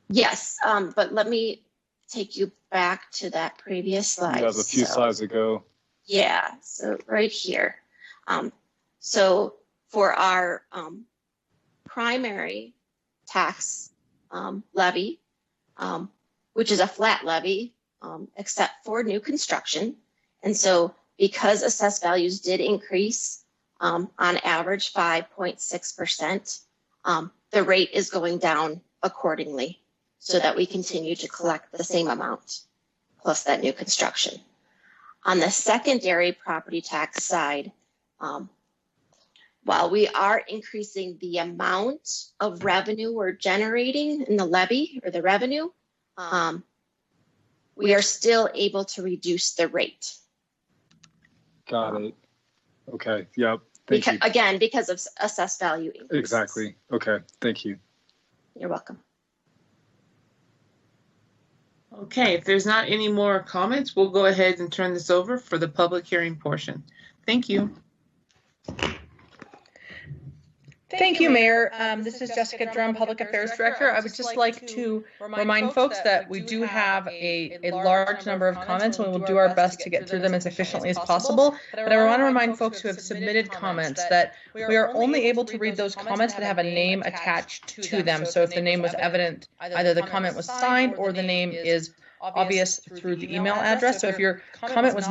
Yes, but let me take you back to that previous slide. Yeah, a few slides ago. Yeah, so right here. So for our primary tax levy, which is a flat levy, except for new construction. And so because assessed values did increase on average 5.6%, the rate is going down accordingly so that we continue to collect the same amount plus that new construction. On the secondary property tax side, while we are increasing the amount of revenue we're generating in the levy or the revenue, we are still able to reduce the rate. Got it. Okay. Yep. Thank you. Again, because of assessed value increases. Exactly. Okay. Thank you. You're welcome. Okay, if there's not any more comments, we'll go ahead and turn this over for the public hearing portion. Thank you. Thank you, Mayor. This is Jessica Drum, Public Affairs Director. I would just like to remind folks that we do have a large number of comments, and we will do our best to get through them as efficiently as possible. But I want to remind folks who have submitted comments that we are only able to read those comments that have a name attached to them. So if the name was evident, either the comment was signed or the name is obvious through the email address. So if your comment is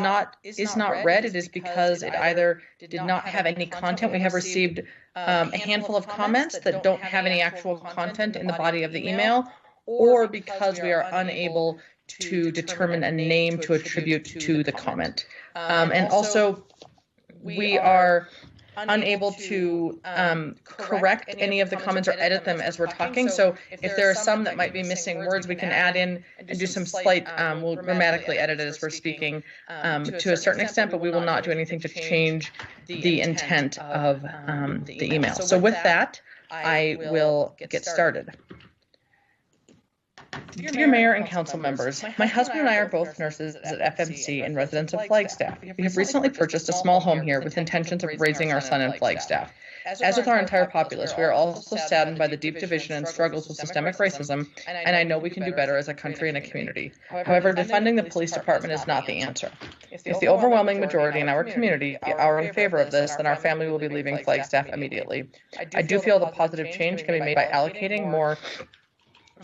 not read, it is because it either did not have any content. We have received a handful of comments that don't have any actual content in the body of the email, or because we are unable to determine a name to attribute to the comment. And also, we are unable to correct any of the comments or edit them as we're talking. So if there are some that might be missing words, we can add in and do some slight, we'll grammatically edit it as we're speaking to a certain extent, but we will not do anything to change the intent of the email. So with that, I will get started. Dear Mayor and Council members, my husband and I are both nurses at FMC and residents of Flagstaff. We have recently purchased a small home here with intentions of raising our son in Flagstaff. As with our entire populace, we are also saddened by the deep division and struggles with systemic racism, and I know we can do better as a country and a community. However, defunding the police department is not the answer. If the overwhelming majority in our community are in favor of this, then our family will be leaving Flagstaff immediately. I do feel the positive change can be made by allocating more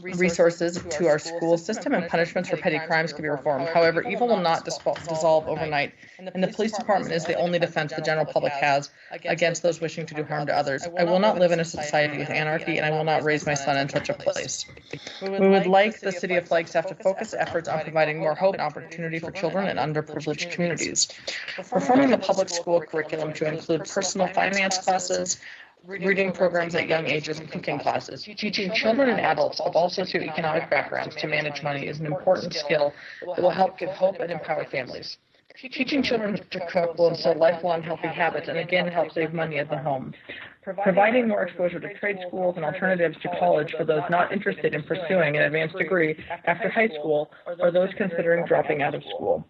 resources to our school system, and punishments for petty crimes can be reformed. However, evil will not dissolve overnight, and the police department is the only defense the general public has against those wishing to do harm to others. I will not live in a society with anarchy, and I will not raise my son in such a place. We would like the city of Flagstaff to focus efforts on providing more hope and opportunity for children in underprivileged communities. Reforming the public school curriculum to include personal finance classes, reading programs at young ages, and cooking classes. Teaching children and adults of all socioeconomic backgrounds to manage money is an important skill that will help give hope and empower families. Teaching children to cook will instill lifelong healthy habits and again help save money at the home. Providing more exposure to trade schools and alternatives to college for those not interested in pursuing an advanced degree after high school or those considering dropping out of school.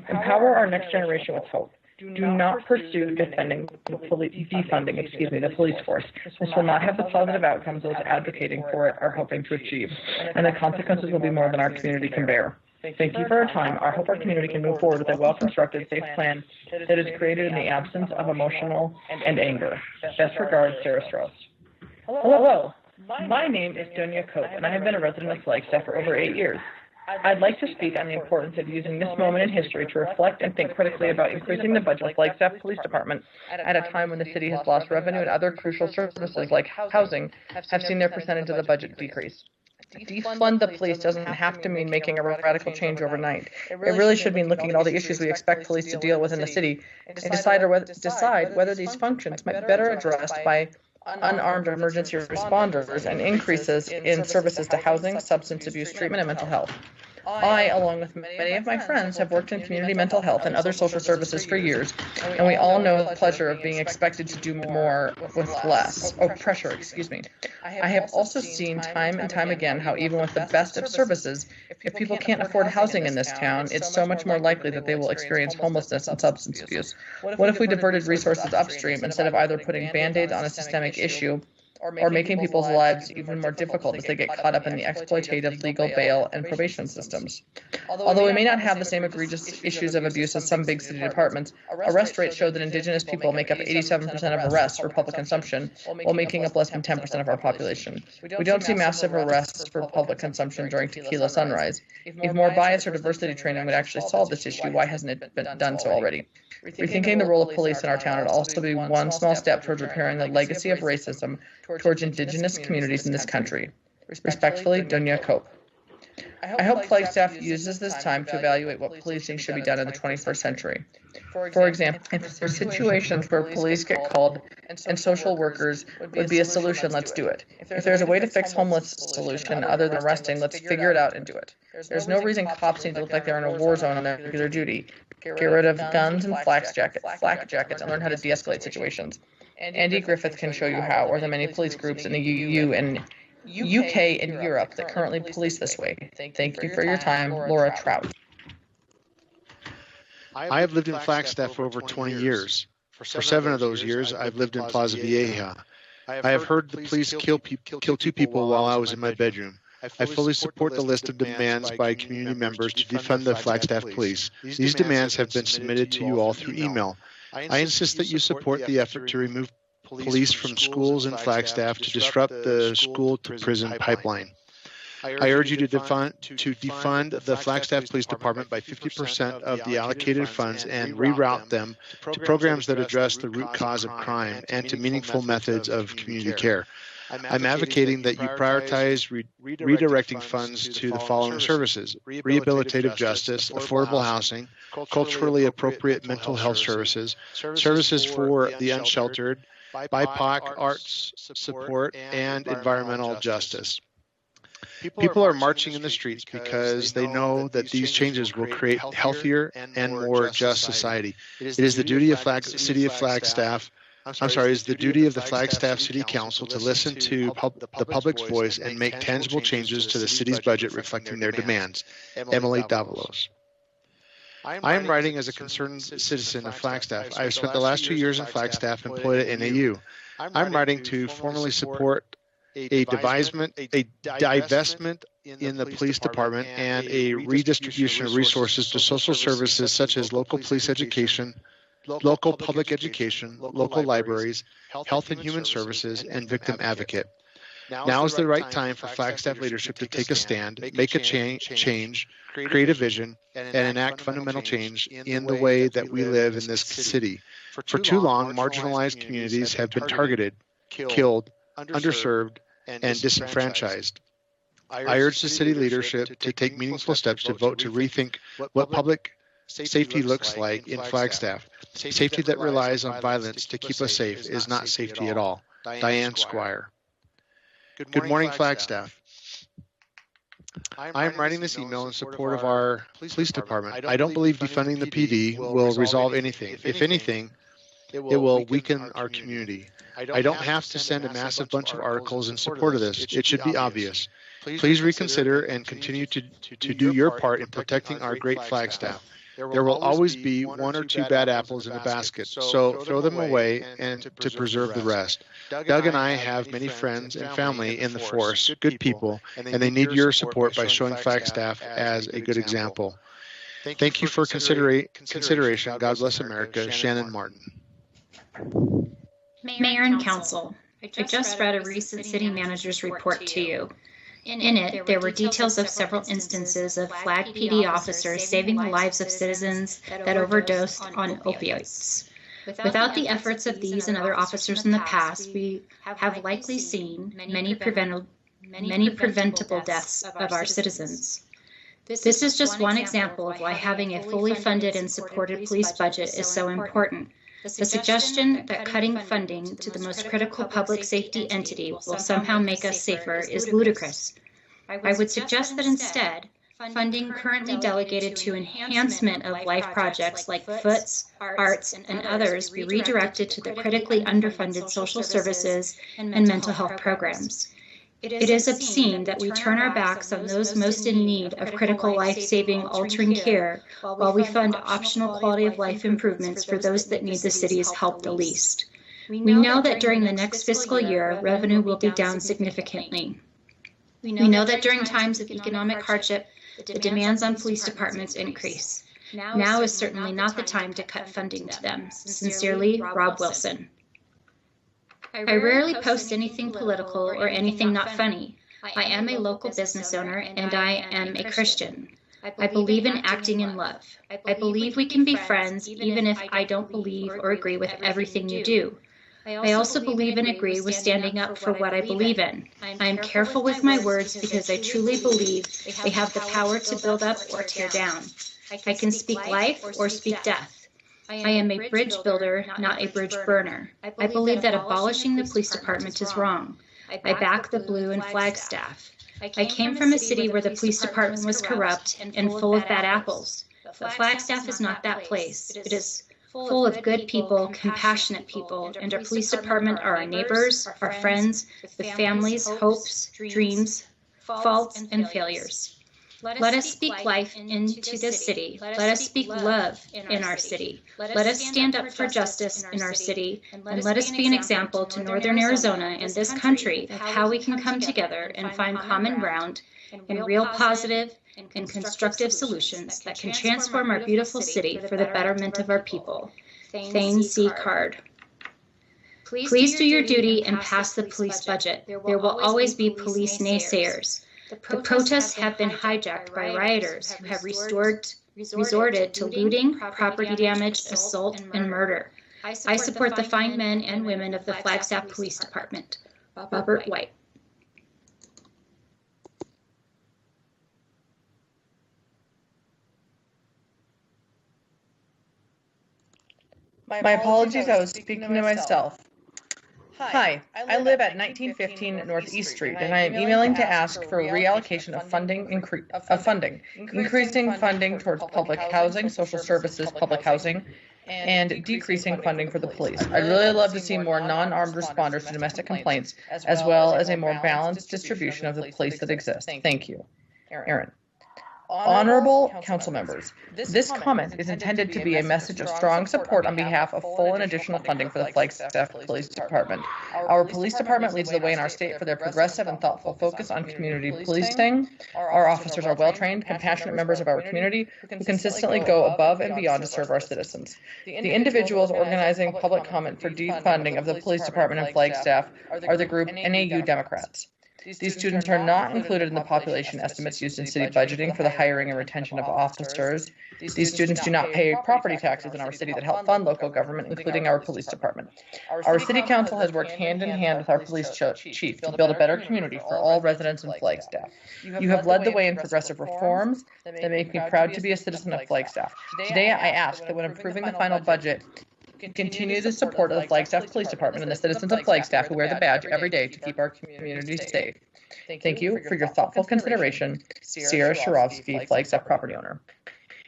Empower our next generation with hope. Do not pursue defunding the police force. This will not have the positive outcomes those advocating for it are hoping to achieve, and the consequences will be more than our community can bear. Thank you for your time. I hope our community can move forward with a well-constructed, safe plan that is created in the absence of emotional and anger. Best regards, Sarah Strauss. Hello. My name is Dunya Cope, and I have been a resident of Flagstaff for over 8 years. I'd like to speak on the importance of using this moment in history to reflect and think critically about increasing the budget of Flagstaff Police Department at a time when the city has lost revenue and other crucial services like housing have seen their percentage of the budget decrease. Defund the police doesn't have to mean making a radical change overnight. It really should mean looking at all the issues we expect police to deal with in the city and decide whether these functions might be better addressed by unarmed emergency responders, and increases in services to housing, substance abuse treatment, and mental health. I, along with many of my friends, have worked in community mental health and other social services for years, and we all know the pleasure of being expected to do more with less. Oh, pressure, excuse me. I have also seen time and time again how even with the best of services, if people can't afford housing in this town, it's so much more likely that they will experience homelessness and substance abuse. What if we diverted resources upstream instead of either putting Band-Aids on a systemic issue or making people's lives even more difficult as they get caught up in the exploitative legal bail and probation systems? Although we may not have the same egregious issues of abuse as some big city departments, arrest rates show that Indigenous people make up 87% of arrests for public consumption, while making up less than 10% of our population. We don't see massive arrests for public consumption during Tequila Sunrise. If more bias or diversity training would actually solve this issue, why hasn't it been done so already? Rethinking the role of police in our town would also be one small step towards repairing the legacy of racism towards Indigenous communities in this country. Respectfully, Dunya Cope. I hope Flagstaff uses this time to evaluate what policing should be done in the 21st century. For example, if there are situations where police get called and social workers would be a solution, let's do it. If there's a way to fix homeless solution other than arresting, let's figure it out and do it. There's no reason cops need to look like they're in a war zone on their regular duty. Get rid of guns and flak jackets and learn how to de-escalate situations. Andy Griffith can show you how, or the many police groups in the EU and UK and Europe that currently police this way. Thank you for your time, Laura Trout. I have lived in Flagstaff for over 20 years. For 7 of those years, I've lived in Plaza Vieja. I have heard the police kill 2 people while I was in my bedroom. I fully support the list of demands by community members to defund the Flagstaff police. These demands have been submitted to you all through email. I insist that you support the effort to remove police from schools in Flagstaff to disrupt the school-to-prison pipeline. I urge you to defund the Flagstaff Police Department by 50% of the allocated funds and reroute them to programs that address the root cause of crime and to meaningful methods of community care. I'm advocating that you prioritize redirecting funds to the following services: rehabilitative justice, affordable housing, culturally appropriate mental health services, services for the unsheltered, BIPOC arts support, and environmental justice. People are marching in the streets because they know that these changes will create healthier and more just society. It is the duty of the City of Flagstaff. It's the duty of the Flagstaff City Council to listen to the public's voice and make tangible changes to the city's budget reflecting their demands. Emily Davalos. I am writing as a concerned citizen of Flagstaff. I have spent the last 2 years in Flagstaff employed at NAU. I'm writing to formally support a divestment in the police department and a redistribution of resources to social services such as local police education, local public education, local libraries, health and human services, and victim advocate. Now is the right time for Flagstaff leadership to take a stand, make a change, create a vision, and enact fundamental change in the way that we live in this city. For too long, marginalized communities have been targeted, killed, underserved, and disenfranchised. I urge the city leadership to take meaningful steps to vote to rethink what public safety looks like in Flagstaff. Safety that relies on violence to keep us safe is not safety at all. Diane Squire. Good morning, Flagstaff. I am writing this email in support of our police department. I don't believe defunding the PD will resolve anything. If anything, it will weaken our community. I don't have to send a massive bunch of articles in support of this. It should be obvious. Please reconsider and continue to do your part in protecting our great Flagstaff. There will always be 1 or 2 bad apples in a basket, so throw them away and to preserve the rest. Doug and I have many friends and family in the force, good people, and they need your support by showing Flagstaff as a good example. Thank you for consideration. God bless America. Shannon Martin. Mayor and Council, I just read a recent city manager's report to you. In it, there were details of several instances of Flag PD officers saving the lives of citizens that overdosed on opioids. Without the efforts of these and other officers in the past, we have likely seen many preventable deaths of our citizens. This is just one example of why having a fully funded and supported police budget is so important. The suggestion that cutting funding to the most critical public safety entity will somehow make us safer is ludicrous. I would suggest that instead, funding currently delegated to enhancement of life projects like FOOTS, ARTS, and others be redirected to the critically underfunded social services and mental health programs. It is obscene that we turn our backs on those most in need of critical life-saving, altering care while we fund optional quality of life improvements for those that need the city's help the least. We know that during the next fiscal year, revenue will be down significantly. We know that during times of economic hardship, the demands on police departments increase. Now is certainly not the time to cut funding to them. Sincerely, Rob Wilson. I rarely post anything political or anything not funny. I am a local business owner and I am a Christian. I believe in acting in love. I believe we can be friends even if I don't believe or agree with everything you do. I also believe and agree with standing up for what I believe in. I am careful with my words because I truly believe they have the power to build up or tear down. I can speak life or speak death. I am a bridge builder, not a bridge burner. I believe that abolishing the police department is wrong. I back the blue and Flagstaff. I came from a city where the police department was corrupt and full of bad apples. But Flagstaff is not that place. It is full of good people, compassionate people, and our police department are our neighbors, our friends, with families, hopes, dreams, faults, and failures. Let us speak life into this city. Let us speak love in our city. Let us stand up for justice in our city, and let us be an example to Northern Arizona and this country of how we can come together and find common ground and real positive and constructive solutions that can transform our beautiful city for the betterment of our people. Thane C. Card. Please do your duty and pass the police budget. There will always be police naysayers. The protests have been hijacked by rioters who have resorted to looting, property damage, assault, and murder. I support the fine men and women of the Flagstaff Police Department. Robert White. My apologies, I was speaking to myself. Hi, I live at 1915 Northeast Street, and I am emailing to ask for a reallocation of funding, increasing funding towards public housing, social services, public housing, and decreasing funding for the police. I'd really love to see more non-armed responders to domestic complaints, as well as a more balanced distribution of the police that exists. Thank you. Aaron. Honorable council members, this comment is intended to be a message of strong support on behalf of full and additional funding for the Flagstaff Police Department. Our police department leads the way in our state for their progressive and thoughtful focus on community policing. Our officers are well-trained, compassionate members of our community who consistently go above and beyond to serve our citizens. The individuals organizing public comment for defunding of the police department in Flagstaff are the group NAU Democrats. These students are not included in the population estimates used in city budgeting for the hiring and retention of officers. These students do not pay property taxes in our city that help fund local government, including our police department. Our city council has worked hand in hand with our police chief to build a better community for all residents in Flagstaff. You have led the way in progressive reforms that make me proud to be a citizen of Flagstaff. Today, I ask that when approving the final budget, continue the support of the Flagstaff Police Department and the citizens of Flagstaff who wear the badge every day to keep our community safe. Thank you for your thoughtful consideration, Sierra Sharovsky, Flagstaff property owner.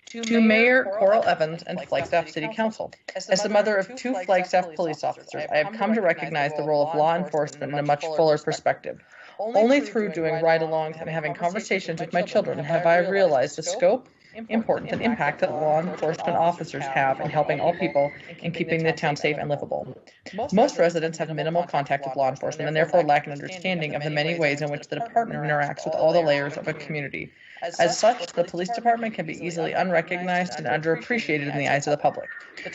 To Mayor Coral Evans and Flagstaff City Council. As the mother of 2 Flagstaff police officers, I have come to recognize the role of law enforcement in a much fuller perspective. Only through doing ride-alongs and having conversations with my children have I realized the scope, importance, and impact that law enforcement officers have in helping all people and keeping the town safe and livable. Most residents have minimal contact with law enforcement and therefore lack an understanding of the many ways in which the department interacts with all the layers of a community. As such, the police department can be easily unrecognized and underappreciated in the eyes of the public.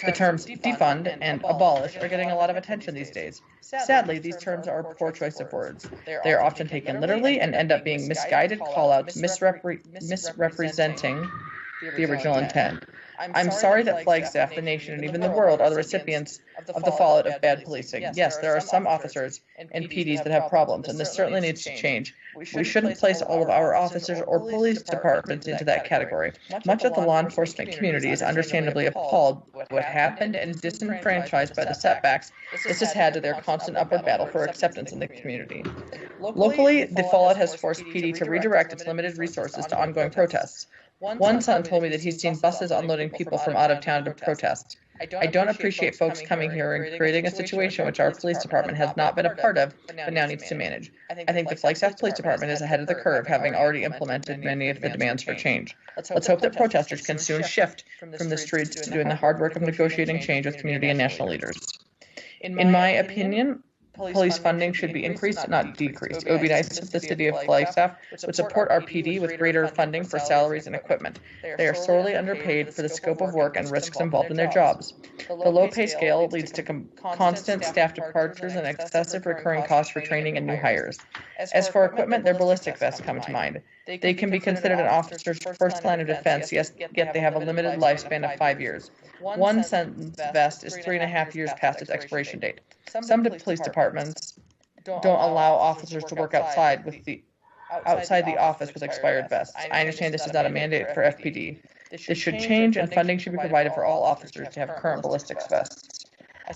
The terms defund and abolish are getting a lot of attention these days. Sadly, these terms are a poor choice of words. They are often taken literally and end up being misguided call-outs, misrepresenting the original intent. I'm sorry that Flagstaff, the nation, and even the world are the recipients of the fallout of bad policing. Yes, there are some officers and PDs that have problems, and this certainly needs to change. We shouldn't place all of our officers or police departments into that category. Much of the law enforcement community is understandably appalled with what happened and disenfranchised by the setbacks this has had to their constant upward battle for acceptance in the community. Locally, the fallout has forced PD to redirect its limited resources to ongoing protests. One son told me that he's seen buses unloading people from out of town to protest. I don't appreciate folks coming here and creating a situation which our police department has not been a part of, but now needs to manage. I think the Flagstaff Police Department is ahead of the curve, having already implemented many of the demands for change. Let's hope that protesters can soon shift from the streets to doing the hard work of negotiating change with community and national leaders. In my opinion, police funding should be increased, not decreased. It would be nice if the city of Flagstaff would support our PD with greater funding for salaries and equipment. They are sorely underpaid for the scope of work and risks involved in their jobs. The low pay scale leads to constant staff departures and excessive recurring costs for training and new hires. As for equipment, their ballistic vests come to mind. They can be considered an officer's first line of defense, yet they have a limited lifespan of 5 years. One sentence vest is 3.5 years past its expiration date. Some police departments don't allow officers to work outside the office with expired vests. I understand this is not a mandate for FPD. This should change, and funding should be provided for all officers to have current ballistics vests.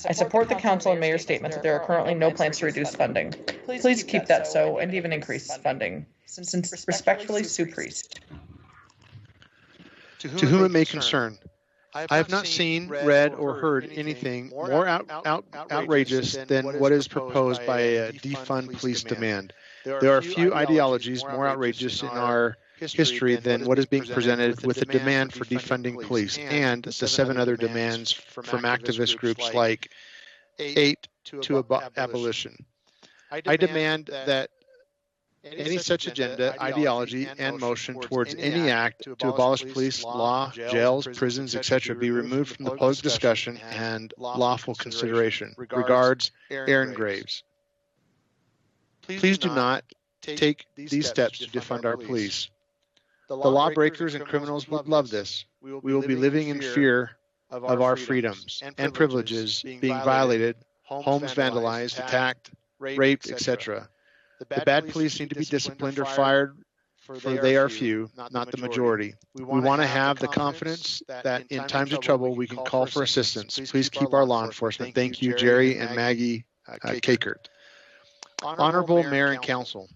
I support the council and mayor's statement that there are currently no plans to reduce funding. Please keep that so, and even increase funding. Since respectfully, Sue Priest. To whom it may concern, I have not seen, read, or heard anything more outrageous than what is proposed by a defund police demand. There are few ideologies more outrageous in our history than what is being presented with a demand for defunding police and the 7 other demands from activist groups like 8 to abolition. I demand that any such agenda, ideology, and motion towards any act to abolish police, law, jails, prisons, etc. be removed from the public discussion and lawful consideration. Regards, Aaron Graves. Please do not take these steps to defund our police. The lawbreakers and criminals would love this. We will be living in fear of our freedoms and privileges being violated, homes vandalized, attacked, raped, etc. The bad police need to be disciplined or fired, for they are few, not the majority. We want to have the confidence that in times of trouble we can call for assistance. Please keep our law enforcement. Thank you, Jerry and Maggie Kakert. Honorable Mayor and Council,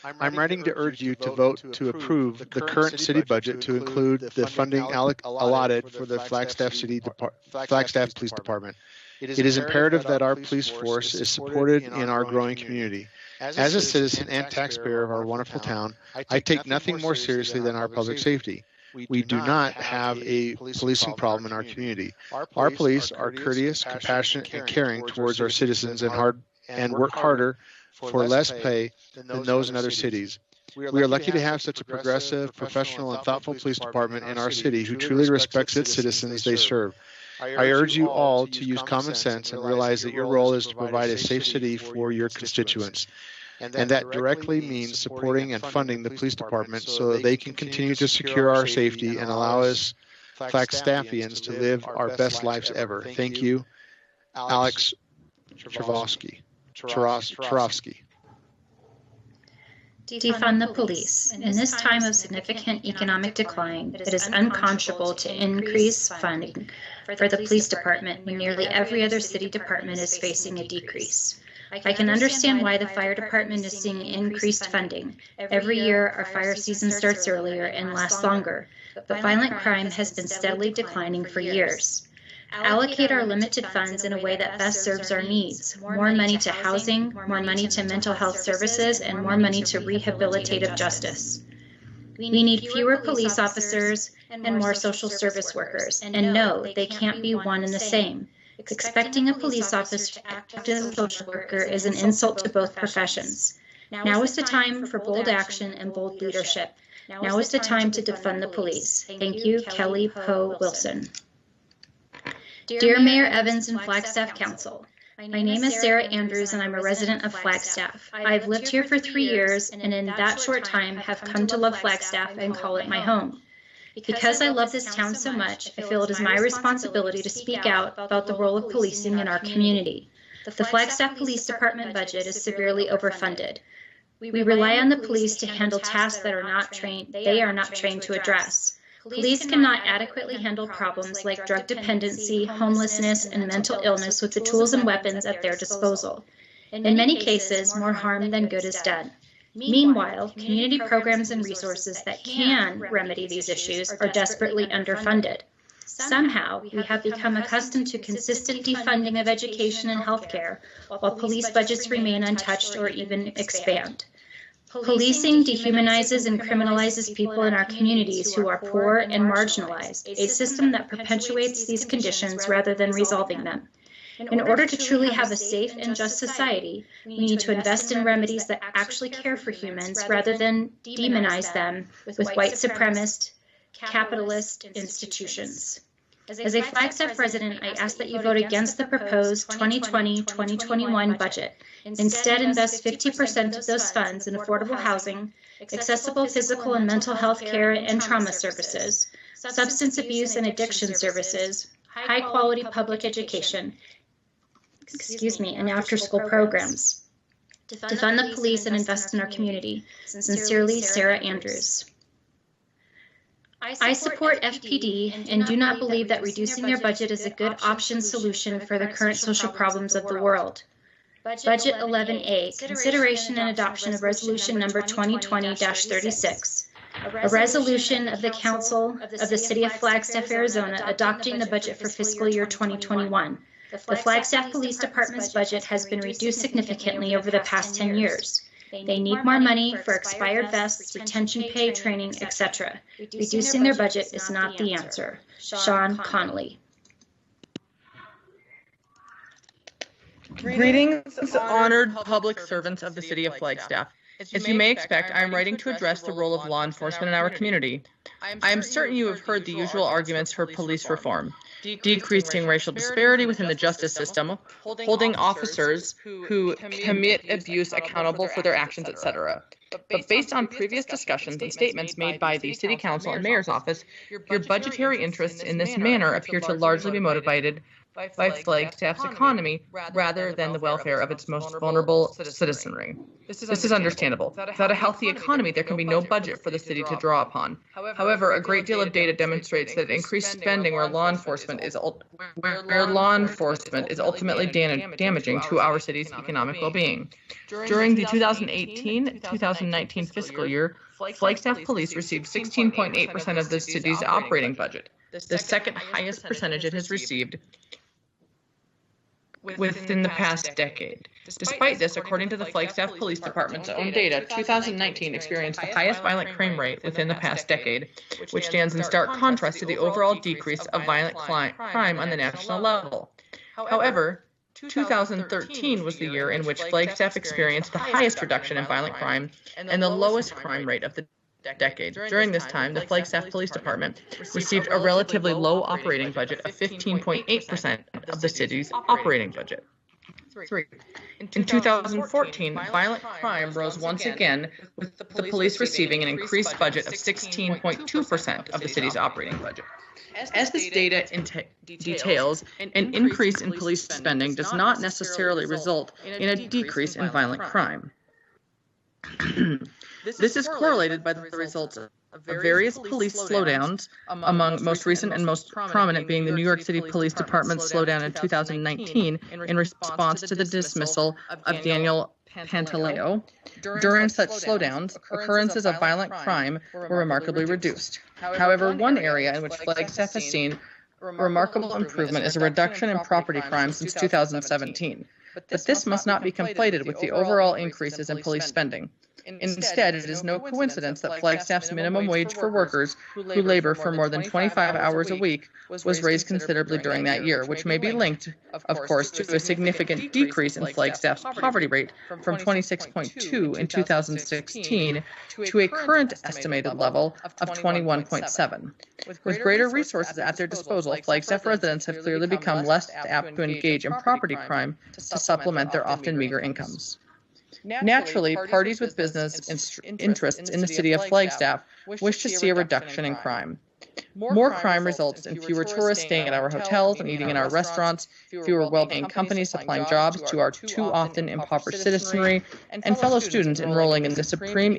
I'm writing to urge you to vote to approve the current city budget to include the funding allotted for the Flagstaff Police Department. It is imperative that our police force is supported in our growing community. As a citizen and taxpayer of our wonderful town, I take nothing more seriously than our public safety. We do not have a policing problem in our community. Our police are courteous, compassionate, and caring towards our citizens and work harder for less pay than those in other cities. We are lucky to have such a progressive, professional, and thoughtful police department in our city who truly respects its citizens they serve. I urge you all to use common sense and realize that your role is to provide a safe city for your constituents. And that directly means supporting and funding the police department so that they can continue to secure our safety and allow us Flagstaffians to live our best lives ever. Thank you, Alex Charovsky. Defund the police. In this time of significant economic decline, it is unconscionable to increase funding for the police department when nearly every other city department is facing a decrease. I can understand why the fire department is seeing increased funding. Every year, our fire season starts earlier and lasts longer, but violent crime has been steadily declining for years. Allocate our limited funds in a way that best serves our needs. More money to housing, more money to mental health services, and more money to rehabilitative justice. We need fewer police officers and more social service workers. And no, they can't be one and the same. Expecting a police officer to act as a social worker is an insult to both professions. Now is the time for bold action and bold leadership. Now is the time to defund the police. Thank you, Kelly Poe Wilson. Dear Mayor Evans and Flagstaff Council, my name is Sarah Andrews and I'm a resident of Flagstaff. I've lived here for 3 years and in that short time have come to love Flagstaff and call it my home. Because I love this town so much, I feel it is my responsibility to speak out about the role of policing in our community. The Flagstaff Police Department budget is severely overfunded. We rely on the police to handle tasks that they are not trained to address. Police cannot adequately handle problems like drug dependency, homelessness, and mental illness with the tools and weapons at their disposal. In many cases, more harm than good is done. Meanwhile, community programs and resources that can remedy these issues are desperately underfunded. Somehow, we have become accustomed to consistent defunding of education and healthcare, while police budgets remain untouched or even expand. Policing dehumanizes and criminalizes people in our communities who are poor and marginalized, a system that perpetuates these conditions rather than resolving them. In order to truly have a safe and just society, we need to invest in remedies that actually care for humans rather than demonize them with white supremacist, capitalist institutions. As a Flagstaff resident, I ask that you vote against the proposed 2020-2021 budget. Instead, invest 50% of those funds in affordable housing, accessible physical and mental health care and trauma services, substance abuse and addiction services, high-quality public education, and after-school programs. To fund the police and invest in our community. Sincerely, Sarah Andrews. I support FPD and do not believe that reducing their budget is a good option solution for the current social problems of the world. Budget 11A, consideration and adoption of resolution number 2020-36. A resolution of the Council of the City of Flagstaff, Arizona, adopting the budget for fiscal year 2021. The Flagstaff Police Department's budget has been reduced significantly over the past 10 years. They need more money for expired vests, retention pay, training, etc. Reducing their budget is not the answer. Sean Connolly. Greetings, honored public servants of the City of Flagstaff. As you may expect, I am writing to address the role of law enforcement in our community. I am certain you have heard the usual arguments for police reform. Decreasing racial disparity within the justice system, holding officers who commit abuse accountable for their actions, etc. But based on previous discussions and statements made by the City Council and Mayor's Office, your budgetary interests in this manner appear to largely be motivated by Flagstaff's economy rather than the welfare of its most vulnerable citizenry. This is understandable. Without a healthy economy, there can be no budget for the city to draw upon. However, a great deal of data demonstrates that increased spending where law enforcement is ultimately damaging to our city's economic well-being. During the 2018-2019 fiscal year, Flagstaff Police received 16.8% of the city's operating budget, the second highest percentage it has received within the past decade. Despite this, according to the Flagstaff Police Department's own data, 2019 experienced the highest violent crime rate within the past decade, which stands in stark contrast to the overall decrease of violent crime on the national level. However, 2013 was the year in which Flagstaff experienced the highest reduction in violent crime and the lowest crime rate of the decade. During this time, the Flagstaff Police Department received a relatively low operating budget of 15.8% of the city's operating budget. 3. In 2014, violent crime rose once again, with the police receiving an increased budget of 16.2% of the city's operating budget. As this data details, an increase in police spending does not necessarily result in a decrease in violent crime. This is correlated by the results of various police slowdowns, among most recent and most prominent being the New York City Police Department's slowdown in 2019 in response to the dismissal of Daniel Pantaleo. During such slowdowns, occurrences of violent crime were remarkably reduced. However, one area in which Flagstaff has seen remarkable improvement is a reduction in property crime since 2017. But this must not be conflated with the overall increases in police spending. Instead, it is no coincidence that Flagstaff's minimum wage for workers who labor for more than 25 hours a week was raised considerably during that year, which may be linked, of course, to a significant decrease in Flagstaff's poverty rate from 26.2 in 2016 to a current estimated level of 21.7. With greater resources at their disposal, Flagstaff residents have clearly become less apt to engage in property crime to supplement their often meager incomes. Naturally, parties with business interests in the city of Flagstaff wish to see a reduction in crime. More crime results in fewer tourists staying at our hotels and eating in our restaurants, fewer well-paying companies supplying jobs to our too often impoverished citizenry, and fellow students enrolling in the supreme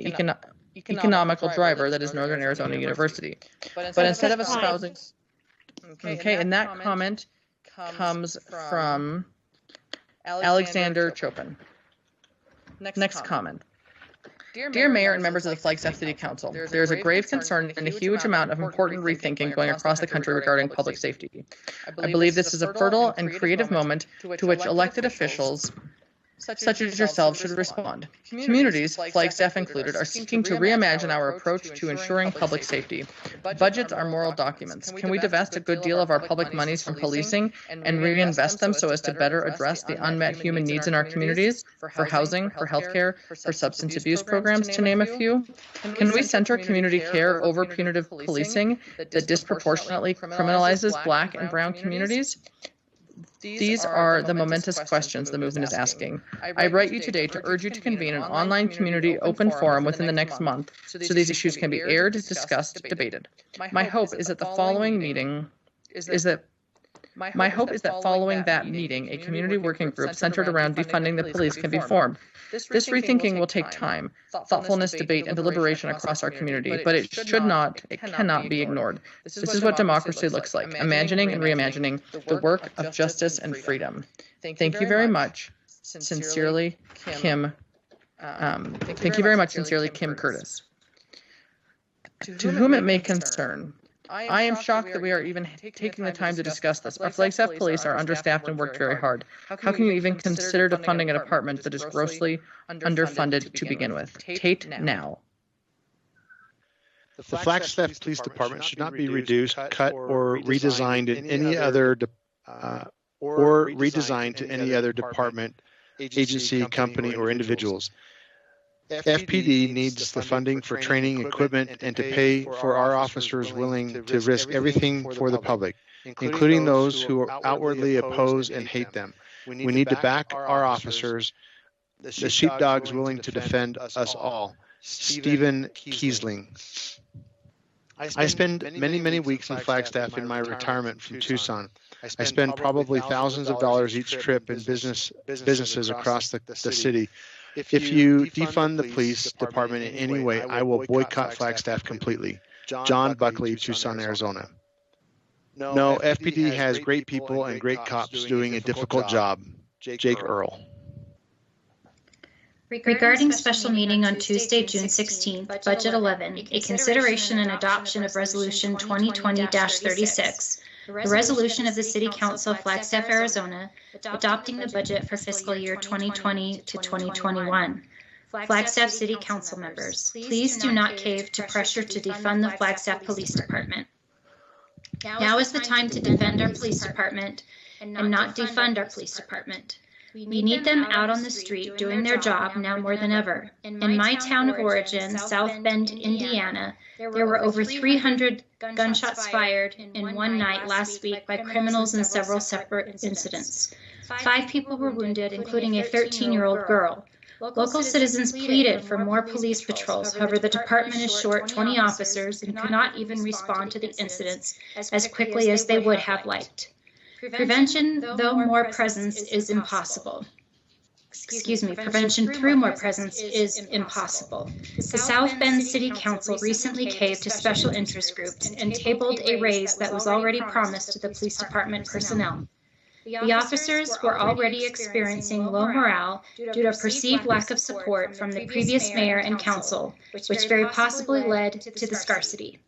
economical driver that is Northern Arizona University. But instead of espousing... Okay, and that comment comes from Alexander Chopin. Next comment. Dear Mayor and members of the Flagstaff City Council, there is a grave concern and a huge amount of important rethinking going across the country regarding public safety. I believe this is a fertile and creative moment to which elected officials such as yourselves should respond. Communities, Flagstaff included, are seeking to reimagine our approach to ensuring public safety. Budgets are moral documents. Can we divest a good deal of our public monies from policing and reinvest them so as to better address the unmet human needs in our communities, for housing, for healthcare, for substance abuse programs, to name a few? Can we center community care over punitive policing that disproportionately criminalizes Black and Brown communities? These are the momentous questions the movement is asking. I write you today to urge you to convene an online community open forum within the next month so these issues can be aired, discussed, debated. My hope is that following that meeting, a community working group centered around defunding the police can be formed. This rethinking will take time, thoughtfulness, debate, and deliberation across our community, but it cannot be ignored. This is what democracy looks like, imagining and reimagining the work of justice and freedom. Thank you very much. Sincerely, Kim. Thank you very much, sincerely, Kim Curtis. To whom it may concern, I am shocked that we are even taking the time to discuss this. Our Flagstaff police are understaffed and worked very hard. How can you even consider defunding a department that is grossly underfunded to begin with? Tate now. The Flagstaff Police Department should not be reduced, cut, or redesigned in any other to any other department, agency, company, or individuals. FPD needs the funding for training, equipment, and to pay for our officers willing to risk everything for the public, including those who outwardly oppose and hate them. We need to back our officers, the sheepdogs willing to defend us all. Stephen Kiesling. I spend many weeks in Flagstaff in my retirement from Tucson. I spend probably thousands of dollars each trip in businesses across the city. If you defund the police department in any way, I will boycott Flagstaff completely. John Buckley, Tucson, Arizona. No, FPD has great people and great cops doing a difficult job. Jake Earl. Regarding special meeting on Tuesday, June 16th, Budget 11, a consideration and adoption of Resolution 2020-36, the resolution of the City Council of Flagstaff, Arizona, adopting the budget for fiscal year 2020 to 2021. Flagstaff City Council members, please do not cave to pressure to defund the Flagstaff Police Department. Now is the time to defend our police department and not defund our police department. We need them out on the street doing their job now more than ever. In my town of origin, South Bend, Indiana, there were over 300 gunshots fired in one night last week by criminals in several separate incidents. 5 people were wounded, including a 13-year-old girl. Local citizens pleaded for more police patrols. However, the department is short 20 officers and could not even respond to the incidents as quickly as they would have liked. Prevention, though more presence, is impossible. Prevention through more presence is impossible. The South Bend City Council recently caved to special interest groups and tabled a raise that was already promised to the police department personnel. The officers were already experiencing low morale due to a perceived lack of support from the previous mayor and council, which very possibly led to the scarcity.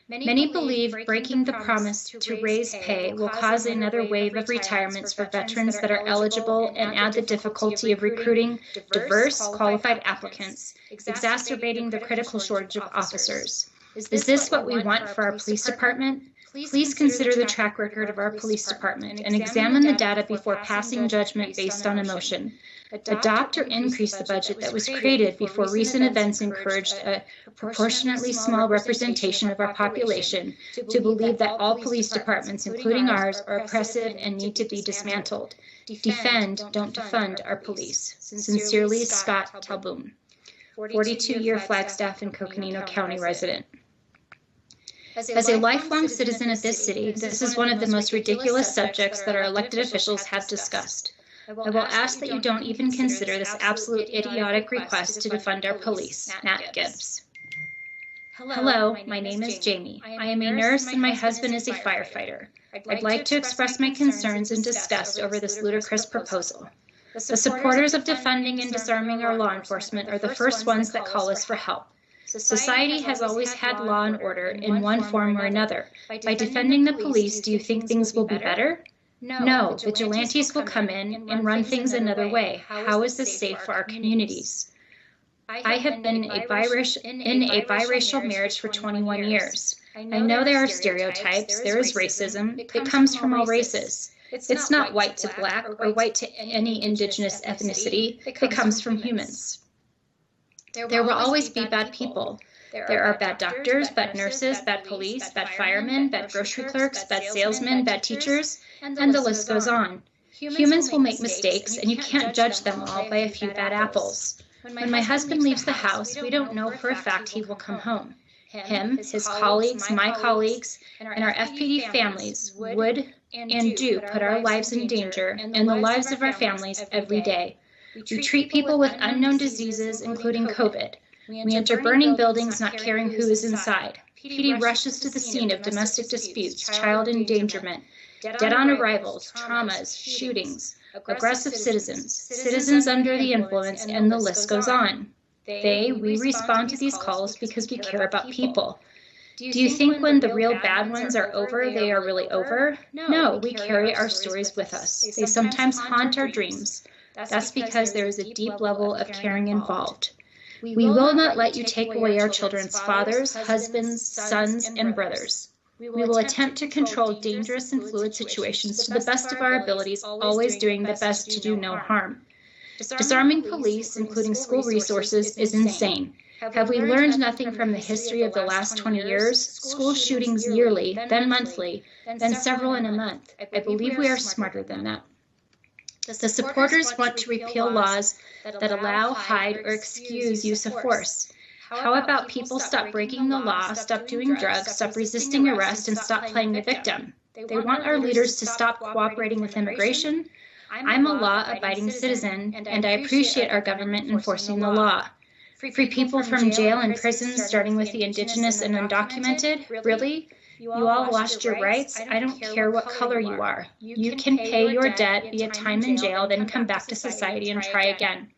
Many believe breaking the promise to raise pay will cause another wave of retirements for veterans that are eligible and add the difficulty of recruiting diverse, qualified applicants, exacerbating the critical shortage of officers. Is this what we want for our police department? Please consider the track record of our police department and examine the data before passing judgment based on emotion. Adopt or increase the budget that was created before recent events encouraged a proportionately small representation of our population to believe that all police departments, including ours, are oppressive and need to be dismantled. Defend, don't defund our police. Sincerely, Scott Talboom, 42-year Flagstaff and Coconino County resident. As a lifelong citizen of this city, this is one of the most ridiculous subjects that our elected officials have discussed. I will ask that you don't even consider this absolute idiotic request to defund our police. Matt Gibbs. Hello, my name is Jamie. I am a nurse and my husband is a firefighter. I'd like to express my concerns and disgust over this ludicrous proposal. The supporters of defunding and disarming our law enforcement are the first ones that call us for help. Society has always had law and order in one form or another. By defending the police, do you think things will be better? No, vigilantes will come in and run things another way. How is this safe for our communities? I have been in a biracial marriage for 21 years. I know there are stereotypes, there is racism, it comes from all races. It's not white to black or white to any indigenous ethnicity, it comes from humans. There will always be bad people. There are bad doctors, bad nurses, bad police, bad firemen, bad grocery clerks, bad salesmen, bad teachers, and the list goes on. Humans will make mistakes, and you can't judge them all by a few bad apples. When my husband leaves the house, we don't know for a fact he will come home. Him, his colleagues, my colleagues, and our FPD families would and do put our lives in danger and the lives of our families every day. We treat people with unknown diseases, including COVID. We enter burning buildings not caring who is inside. PD rushes to the scene of domestic disputes, child endangerment, dead-on arrivals, traumas, shootings, aggressive citizens, citizens under the influence, and the list goes on. We respond to these calls because we care about people. Do you think when the real bad ones are over, they are really over? No, we carry our stories with us. They sometimes haunt our dreams. That's because there is a deep level of caring involved. We will not let you take away our children's fathers, husbands, sons, and brothers. We will attempt to control dangerous and fluid situations to the best of our abilities, always doing the best to do no harm. Disarming police, including school resources, is insane. Have we learned nothing from the history of the last 20 years? School shootings yearly, then monthly, then several in a month. I believe we are smarter than that. The supporters want to repeal laws that allow, hide, or excuse use of force. How about people stop breaking the law, stop doing drugs, stop resisting arrest, and stop playing the victim? They want our leaders to stop cooperating with immigration. I'm a law-abiding citizen, and I appreciate our government enforcing the law. Free people from jail and prisons, starting with the indigenous and undocumented? Really? You all lost your rights? I don't care what color you are. You can pay your debt, be a time in jail, then come back to society and try again.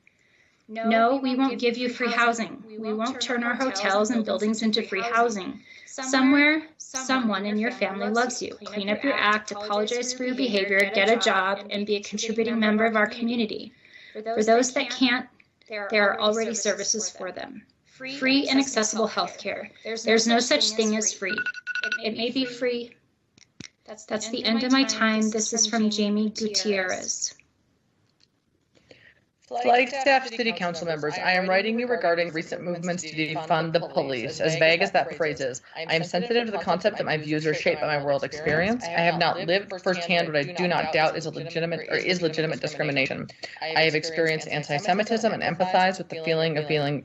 No, we won't give you free housing. We won't turn our hotels and buildings into free housing. Somewhere, someone in your family loves you. Clean up your act, apologize for your behavior, get a job, and be a contributing member of our community. For those that can't, there are already services for them. Free and accessible health care. There's no such thing as free. It may be free. That's the end of my time. This is from Jamie Gutierrez. Flagstaff City Council members, I am writing you regarding recent movements to defund the police. As vague as that phrase is, I am sensitive to the concept that my views are shaped by my world experience. I have not lived firsthand what I do not doubt is legitimate discrimination. I have experienced anti-Semitism and empathize with the feeling of being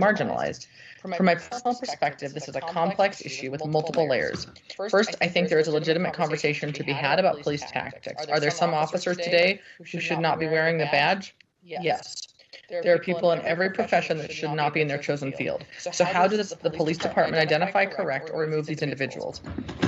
marginalized. From my personal perspective, this is a complex issue with multiple layers. First, I think there is a legitimate conversation to be had about police tactics. Are there some officers today who should not be wearing the badge? Yes. There are people in every profession that should not be in their chosen field. So how does the police department identify, correct, or remove these individuals?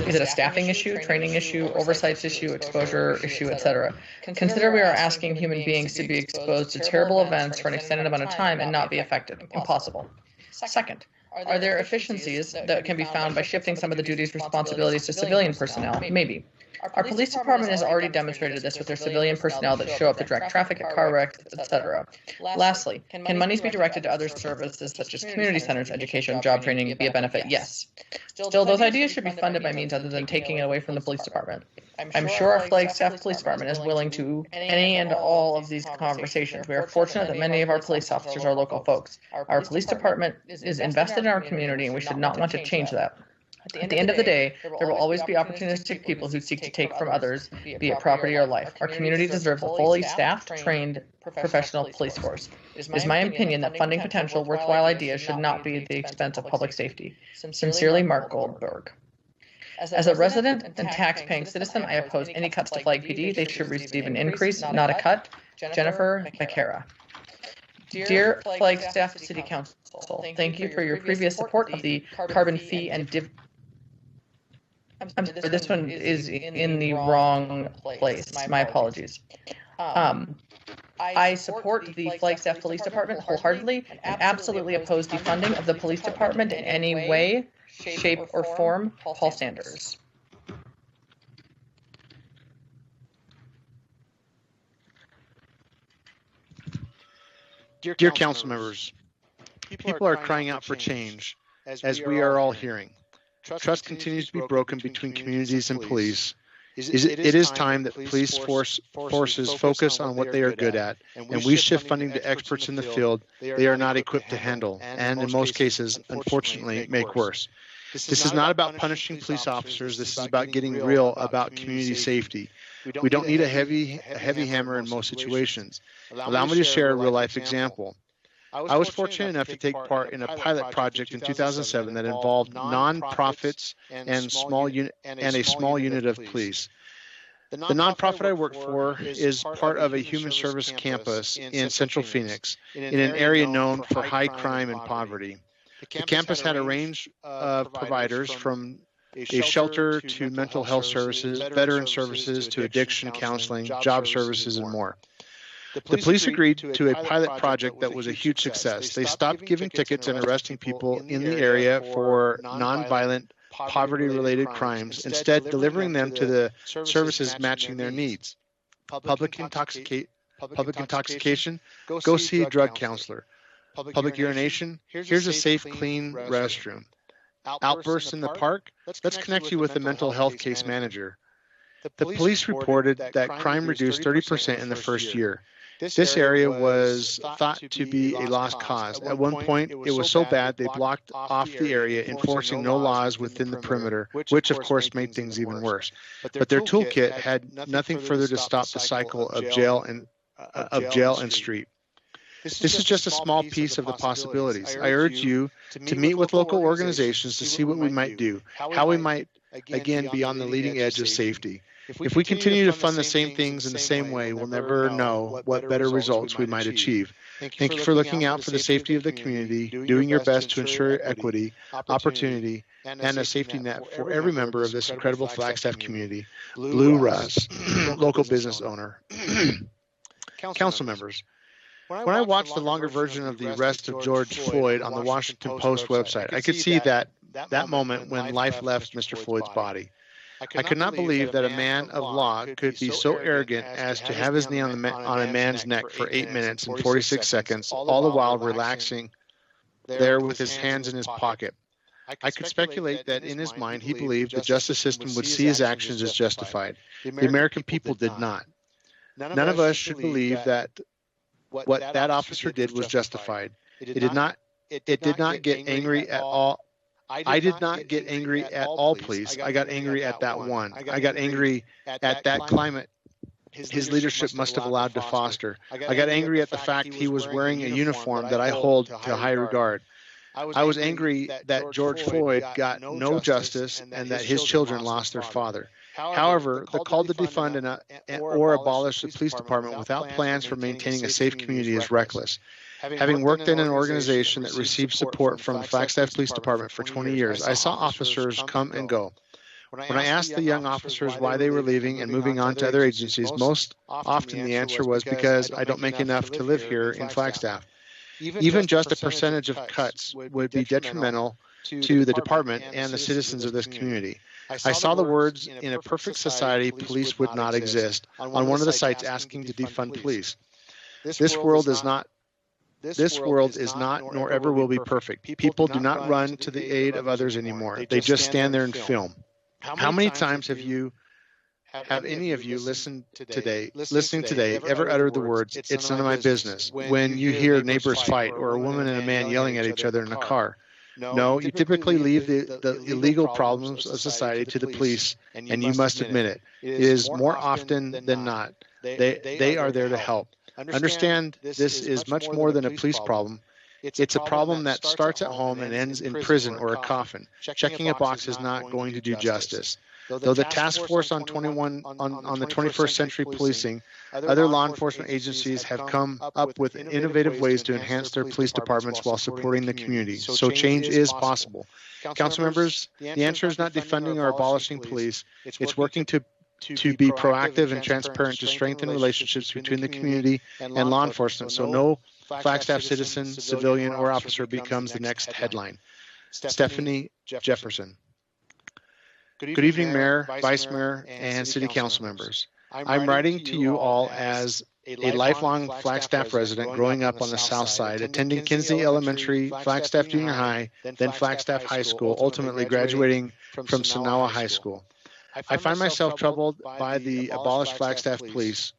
Is it a staffing issue, training issue, oversight issue, exposure issue, etc.? Consider we are asking human beings to be exposed to terrible events for an extended amount of time and not be affected. Impossible. Second, are there efficiencies that can be found by shifting some of the duties and responsibilities to civilian personnel? Maybe. Our police department has already demonstrated this with their civilian personnel that show up to direct traffic at car wrecks, etc. Lastly, can monies be directed to other services such as community centers, education, job training be a benefit? Yes. Still, those ideas should be funded by means other than taking it away from the police department. I'm sure our Flagstaff Police Department is willing to any and all of these conversations. We are fortunate that many of our police officers are local folks. Our police department is invested in our community, and we should not want to change that. At the end of the day, there will always be opportunistic people who seek to take from others, be it property or life. Our community deserves a fully staffed, trained, professional police force. It is my opinion that funding potential, worthwhile ideas should not be at the expense of public safety. Sincerely, Mark Goldberg. As a resident and tax-paying citizen, I oppose any cuts to Flag PD. They should receive an increase, not a cut. Jennifer Becerra. Dear Flagstaff City Council, thank you for your previous support of the carbon fee and I'm sorry, this one is in the wrong place. My apologies. I support the Flagstaff Police Department wholeheartedly and absolutely oppose defunding of the police department in any way, shape, or form. Paul Sanders. Dear council members, people are crying out for change, as we are all hearing. Trust continues to be broken between communities and police. It is time that police forces focus on what they are good at, and we shift funding to experts in the field they are not equipped to handle, and in most cases, unfortunately, make worse. This is not about punishing police officers. This is about getting real about community safety. We don't need a heavy hammer in most situations. Allow me to share a real-life example. I was fortunate enough to take part in a pilot project in 2007 that involved nonprofits and a small unit of police. The nonprofit I work for is part of a human service campus in Central Phoenix, in an area known for high crime and poverty. The campus had a range of providers from a shelter to mental health services, veteran services to addiction counseling, job services, and more. The police agreed to a pilot project that was a huge success. They stopped giving tickets and arresting people in the area for nonviolent, poverty-related crimes, instead delivering them to the services matching their needs. Public intoxication, go see a drug counselor. Public urination, here's a safe, clean restroom. Outbursts in the park, let's connect you with a mental health case manager. The police reported that crime reduced 30% in the first year. This area was thought to be a lost cause. At one point, it was so bad they blocked off the area, enforcing no laws within the perimeter, which of course made things even worse. But their toolkit had nothing further to stop the cycle of jail and street. This is just a small piece of the possibilities. I urge you to meet with local organizations to see what we might do, how we might, again, be on the leading edge of safety. If we continue to fund the same things in the same way, we'll never know what better results we might achieve. Thank you for looking out for the safety of the community, doing your best to ensure equity, opportunity, and a safety net for every member of this incredible Flagstaff community. Blue Russ, local business owner. Council members, when I watched the longer version of the arrest of George Floyd on the Washington Post website, I could see that moment when life left Mr. Floyd's body. I could not believe that a man of law could be so arrogant as to have his knee on a man's neck for 8 minutes and 46 seconds, all the while relaxing there with his hands in his pocket. I could speculate that in his mind he believed the justice system would see his actions as justified. The American people did not. None of us should believe that what that officer did was justified. It did not get angry at all. I did not get angry at all police. I got angry at that one. I got angry at that climate his leadership must have allowed to foster. I got angry at the fact he was wearing a uniform that I hold to high regard. I was angry that George Floyd got no justice and that his children lost their father. However, the call to defund or abolish the police department without plans for maintaining a safe community is reckless. Having worked in an organization that received support from the Flagstaff Police Department for 20 years, I saw officers come and go. When I asked the young officers why they were leaving and moving on to other agencies, most often the answer was because I don't make enough to live here in Flagstaff. Even just a percentage of cuts would be detrimental to the department and the citizens of this community. I saw the words, "In a perfect society, police would not exist," on one of the sites asking to defund police. This world is not, nor ever will be perfect. People do not run to the aid of others anymore. They just stand there and film. How many times have any of you listening today, ever uttered the words, "It's none of my business," when you hear neighbors fight or a woman and a man yelling at each other in a car? No, you typically leave the illegal problems of society to the police, and you must admit it. It is more often than not. They are there to help. Understand this is much more than a police problem. It's a problem that starts at home and ends in prison or a coffin. Checking a box is not going to do justice. Though the task force on the 21st century policing, other law enforcement agencies have come up with innovative ways to enhance their police departments while supporting the community. So change is possible. Council members, the answer is not defunding or abolishing police. It's working to be proactive and transparent to strengthen relationships between the community and law enforcement, so no Flagstaff citizen, civilian, or officer becomes the next headline. Stephanie Jefferson. Good evening, Mayor, Vice Mayor, and City Council members. I'm writing to you all as a lifelong Flagstaff resident growing up on the south side, attending Kinsley Elementary, Flagstaff Junior High, then Flagstaff High School, ultimately graduating from Sonawa High School. I find myself troubled by the abolished Flagstaff Police,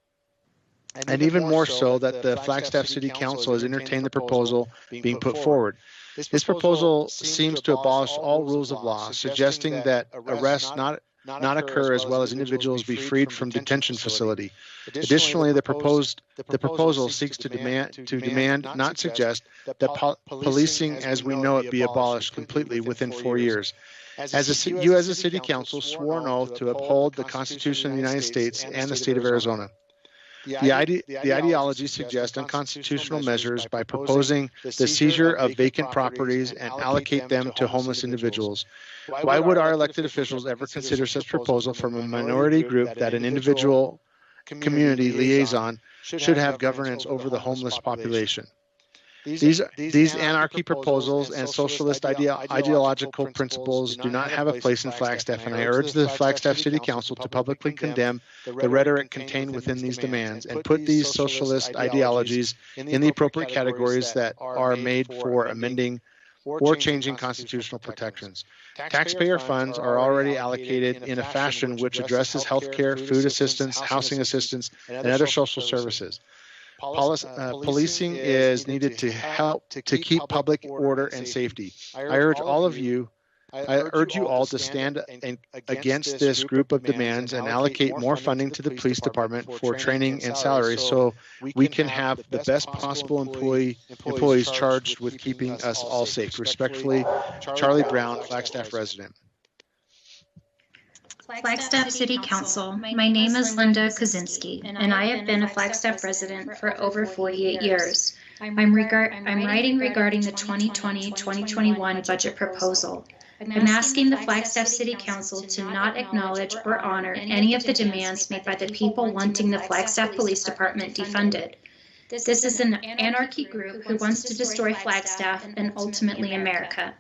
and even more so that the Flagstaff City Council has entertained the proposal being put forward. This proposal seems to abolish all rules of law, suggesting that arrests not occur as well as individuals be freed from detention facility. Additionally, the proposal seeks to demand, not suggest, that policing as we know it be abolished completely within 4 years. You as a City Council swore an oath to uphold the Constitution of the United States and the state of Arizona. The ideology suggests unconstitutional measures by proposing the seizure of vacant properties and allocate them to homeless individuals. Why would our elected officials ever consider such proposal from a minority group that an individual community liaison should have governance over the homeless population? These anarchy proposals and socialist ideological principles do not have a place in Flagstaff, and I urge the Flagstaff City Council to publicly condemn the rhetoric contained within these demands and put these socialist ideologies in the appropriate categories that are made for amending or changing constitutional protections. Taxpayer funds are already allocated in a fashion which addresses health care, food assistance, housing assistance, and other social services. Policing is needed to help to keep public order and safety. I urge you all to stand against this group of demands and allocate more funding to the police department for training and salaries so we can have the best possible employees charged with keeping us all safe. Respectfully, Charlie Brown, Flagstaff resident. Flagstaff City Council. My name is Linda Kaczynski, and I have been a Flagstaff resident for over 48 years. I'm writing regarding the 2020-2021 budget proposal. I'm asking the Flagstaff City Council to not acknowledge or honor any of the demands made by the people wanting the Flagstaff Police Department defunded. This is an anarchy group who wants to destroy Flagstaff and ultimately America.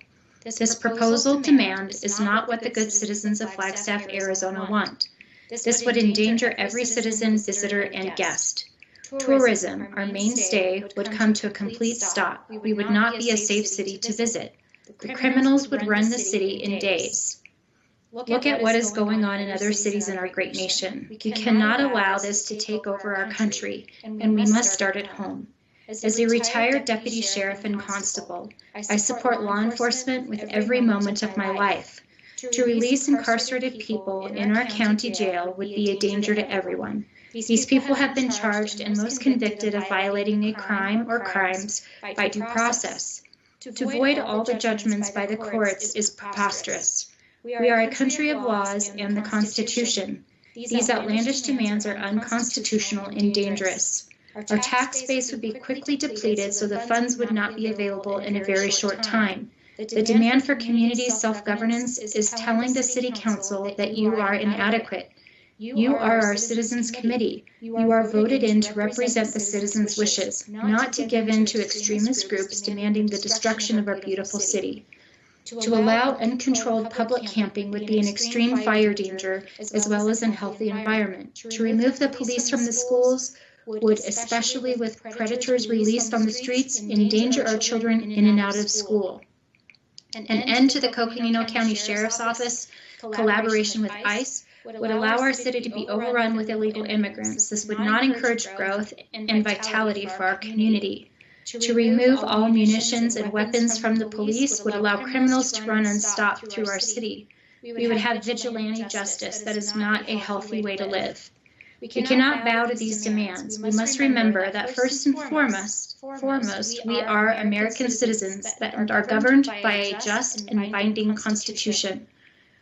This proposal demand is not what the good citizens of Flagstaff, Arizona want. This would endanger every citizen, visitor, and guest. Tourism, our mainstay, would come to a complete stop. We would not be a safe city to visit. The criminals would run the city in days. Look at what is going on in other cities in our great nation. We cannot allow this to take over our country, and we must start at home. As a retired deputy sheriff and constable, I support law enforcement with every moment of my life. To release incarcerated people in our county jail would be a danger to everyone. These people have been charged and most convicted of violating a crime or crimes by due process. To void all the judgments by the courts is preposterous. We are a country of laws and the Constitution. These outlandish demands are unconstitutional and dangerous. Our tax base would be quickly depleted, so the funds would not be available in a very short time. The demand for community self-governance is telling the City Council that you are inadequate. You are our Citizens Committee. You are voted in to represent the citizens' wishes, not to give in to extremist groups demanding the destruction of our beautiful city. To allow uncontrolled public camping would be an extreme fire danger as well as an unhealthy environment. To remove the police from the schools would, especially with predators released on the streets, endanger our children in and out of school. An end to the Coconino County Sheriff's Office collaboration with ICE would allow our city to be overrun with illegal immigrants. This would not encourage growth and vitality for our community. To remove all munitions and weapons from the police would allow criminals to run unstopped through our city. We would have vigilante justice that is not a healthy way to live. We cannot bow to these demands. We must remember that first and foremost, we are American citizens and are governed by a just and binding Constitution.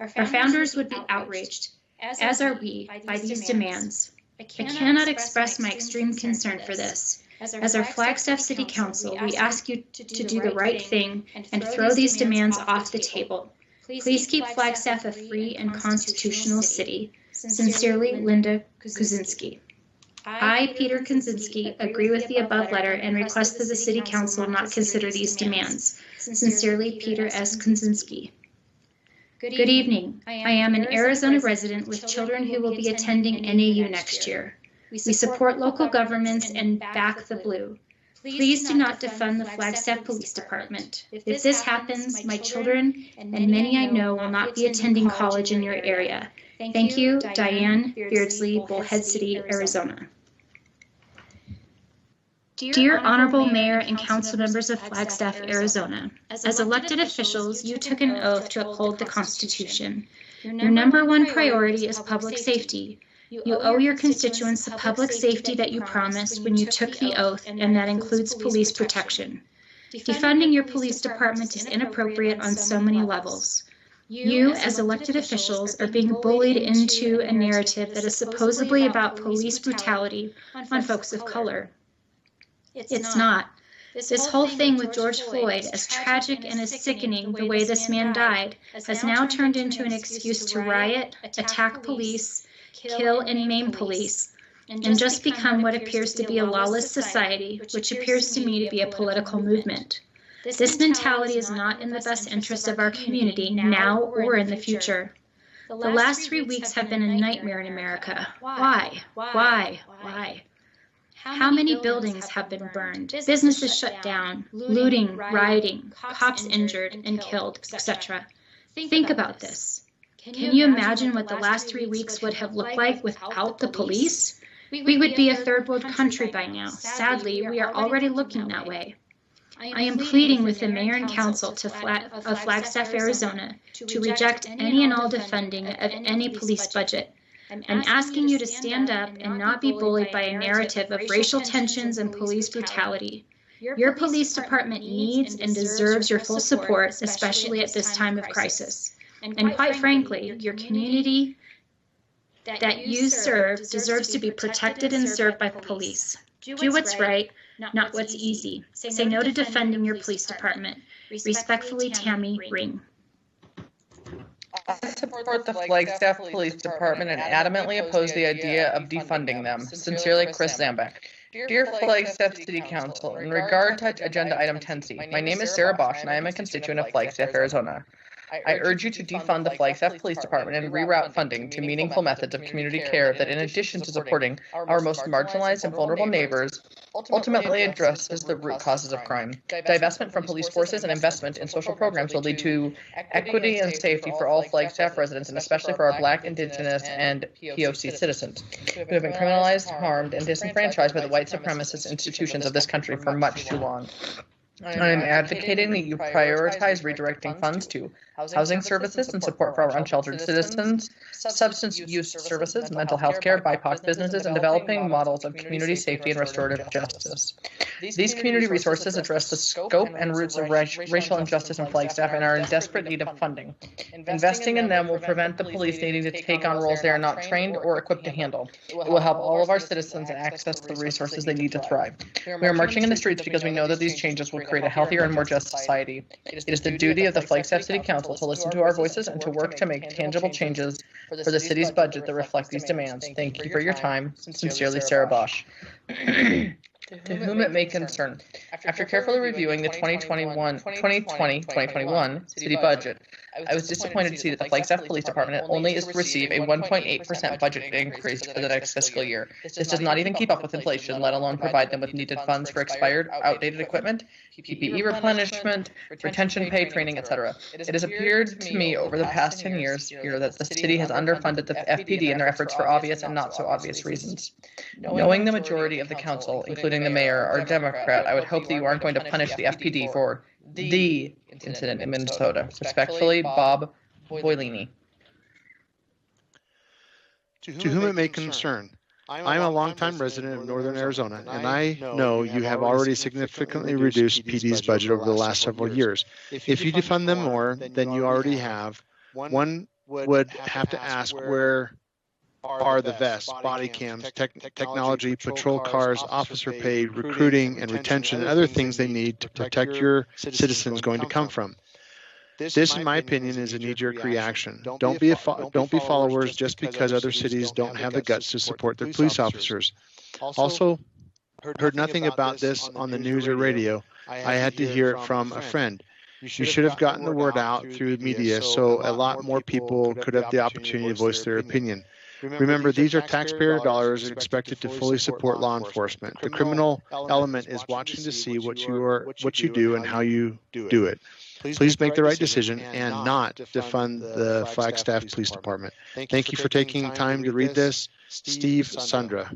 Our founders would be outraged, as are we, by these demands. I cannot express my extreme concern for this. As our Flagstaff City Council, we ask you to do the right thing and throw these demands off the table. Please keep Flagstaff a free and constitutional city. Sincerely, Linda Kuczynski. I, Peter Kuczynski, agree with the above letter and request that the City Council not consider these demands. Sincerely, Peter S. Kuczynski. Good evening. I am an Arizona resident with children who will be attending NAU next year. We support local governments and back the blue. Please do not defund the Flagstaff Police Department. If this happens, my children and many I know will not be attending college in your area. Thank you, Diane Beardsley, Bullhead City, Arizona. Dear Honorable Mayor and Council members of Flagstaff, Arizona, as elected officials, you took an oath to uphold the Constitution. Your number one priority is public safety. You owe your constituents the public safety that you promised when you took the oath, and that includes police protection. Defunding your police department is inappropriate on so many levels. You, as elected officials, are being bullied into a narrative that is supposedly about police brutality on folks of color. It's not. This whole thing with George Floyd, as tragic and as sickening the way this man died, has now turned into an excuse to riot, attack police, kill and maim police, and just become what appears to be a lawless society, which appears to me to be a political movement. This mentality is not in the best interest of our community now or in the future. The last 3 weeks have been a nightmare in America. Why? How many buildings have been burned, businesses shut down, looting, rioting, cops injured and killed, etc.? Think about this. Can you imagine what the last 3 weeks would have looked like without the police? We would be a third world country by now. Sadly, we are already looking that way. I am pleading with the mayor and council of Flagstaff, Arizona, to reject any and all defunding of any police budget. I'm asking you to stand up and not be bullied by a narrative of racial tensions and police brutality. Your police department needs and deserves your full support, especially at this time of crisis. And quite frankly, your community that you serve deserves to be protected and served by police. Do what's right, not what's easy. Say no to defending your police department. Respectfully, Tammy Ring. I support the Flagstaff Police Department and adamantly oppose the idea of defunding them. Sincerely, Chris Zambek. Dear Flagstaff City Council, in regard to Agenda Item 10C, my name is Sarah Bosch and I am a constituent of Flagstaff, Arizona. I urge you to defund the Flagstaff Police Department and reroute funding to meaningful methods of community care that, in addition to supporting our most marginalized and vulnerable neighbors, ultimately addresses the root causes of crime. Divestment from police forces and investment in social programs will lead to equity and safety for all Flagstaff residents, and especially for our Black, Indigenous, and POC citizens who have been criminalized, harmed, and disenfranchised by the white supremacist institutions of this country for much too long. I am advocating that you prioritize redirecting funds to housing services and support for our unsheltered citizens, substance use services, mental health care, BIPOC businesses, and developing models of community safety and restorative justice. These community resources address the scope and roots of racial injustice in Flagstaff and are in desperate need of funding. Investing in them will prevent the police needing to take on roles they are not trained or equipped to handle. It will help all of our citizens access the resources they need to thrive. We are marching in the streets because we know that these changes will create a healthier and more just society. It is the duty of the Flagstaff City Council to listen to our voices and to work to make tangible changes for the city's budget that reflect these demands. Thank you for your time. Sincerely, Sarah Bosch. To whom it may concern, after carefully reviewing the 2020-2021 city budget, I was disappointed to see that the Flagstaff Police Department only is to receive a 1.8% budget increase for the next fiscal year. This does not even keep up with inflation, let alone provide them with needed funds for expired, outdated equipment, PPE replenishment, retention pay, training, etc. It has appeared to me over the past 10 years here that the city has underfunded the FPD in their efforts for obvious and not so obvious reasons. Knowing the majority of the council, including representing the mayor are Democrat, I would hope that you aren't going to punish the FPD for the incident in Minnesota. Respectfully, Bob Boylini. To whom it may concern, I'm a longtime resident of Northern Arizona, and I know you have already significantly reduced PD's budget over the last several years. If you defund them more than you already have, one would have to ask where are the vests, body cams, technology, patrol cars, officer pay, recruiting and retention, and other things they need to protect your citizens going to come from. This, in my opinion, is a knee-jerk reaction. Don't be followers just because other cities don't have the guts to support their police officers. Also, heard nothing about this on the news or radio. I had to hear it from a friend. You should have gotten the word out through media so a lot more people could have the opportunity to voice their opinion. Remember, these are taxpayer dollars expected to fully support law enforcement. The criminal element is watching to see what you do and how you do it. Please make the right decision and not defund the Flagstaff Police Department. Thank you for taking time to read this. Steve Sundra.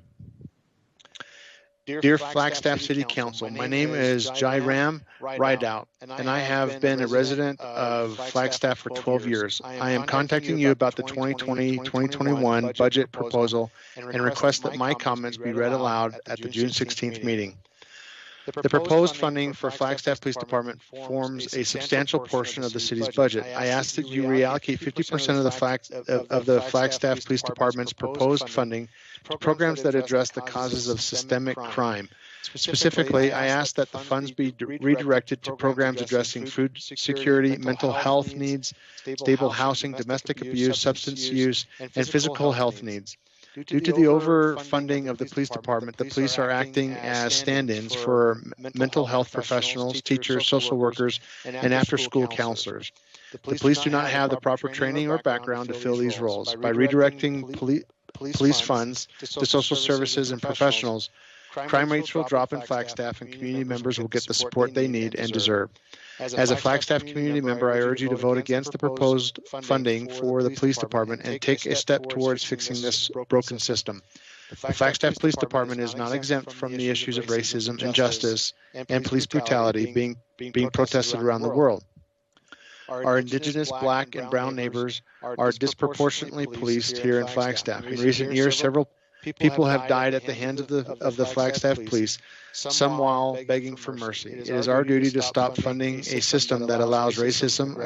Dear Flagstaff City Council, my name is Jairam Rideout, and I have been a resident of Flagstaff for 12 years. I am contacting you about the 2020-2021 budget proposal and request that my comments be read aloud at the June 16th meeting. The proposed funding for Flagstaff Police Department forms a substantial portion of the city's budget. I ask that you reallocate 50% of the Flagstaff Police Department's proposed funding to programs that address the causes of systemic crime. Specifically, I ask that the funds be redirected to programs addressing food security, mental health needs, stable housing, domestic abuse, substance use, and physical health needs. Due to the overfunding of the police department, the police are acting as stand-ins for mental health professionals, teachers, social workers, and after-school counselors. The police do not have the proper training or background to fill these roles. By redirecting police funds to social services and professionals, crime rates will drop in Flagstaff and community members will get the support they need and deserve. As a Flagstaff community member, I urge you to vote against the proposed funding for the police department and take a step towards fixing this broken system. The Flagstaff Police Department is not exempt from the issues of racism, injustice, and police brutality being protested around the world. Our Indigenous, Black, and Brown neighbors are disproportionately policed here in Flagstaff. In recent years, several people have died at the hands of the Flagstaff police, some while begging for mercy. It is our duty to stop funding a system that allows racism,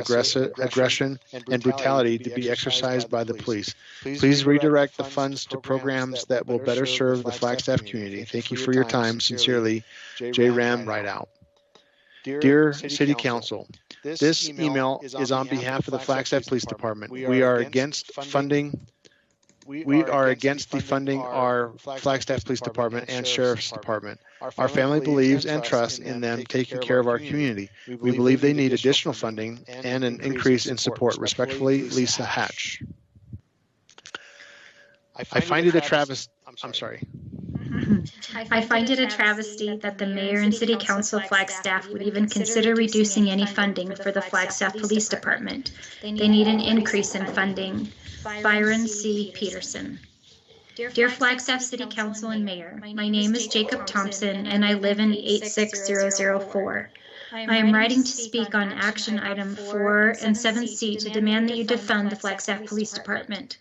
aggression, and brutality to be exercised by the police. Please redirect the funds to programs that will better serve the Flagstaff community. Thank you for your time. Sincerely, J. Ram Rideout. Dear City Council, this email is on behalf of the Flagstaff Police Department. We are against defunding our Flagstaff Police Department and Sheriff's Department. Our family believes and trusts in them taking care of our community. We believe they need additional funding and an increase in support. Respectfully, Lisa Hatch. I find it a travesty. I'm sorry. I find it a travesty that the mayor and city council of Flagstaff would even consider reducing any funding for the Flagstaff Police Department. They need an increase in funding. Byron C. Peterson. Dear Flagstaff City Council and Mayor, my name is Jacob Thompson and I live in 86004. I am writing to speak on action item 4 and 7C to demand that you defund the Flagstaff Police Department.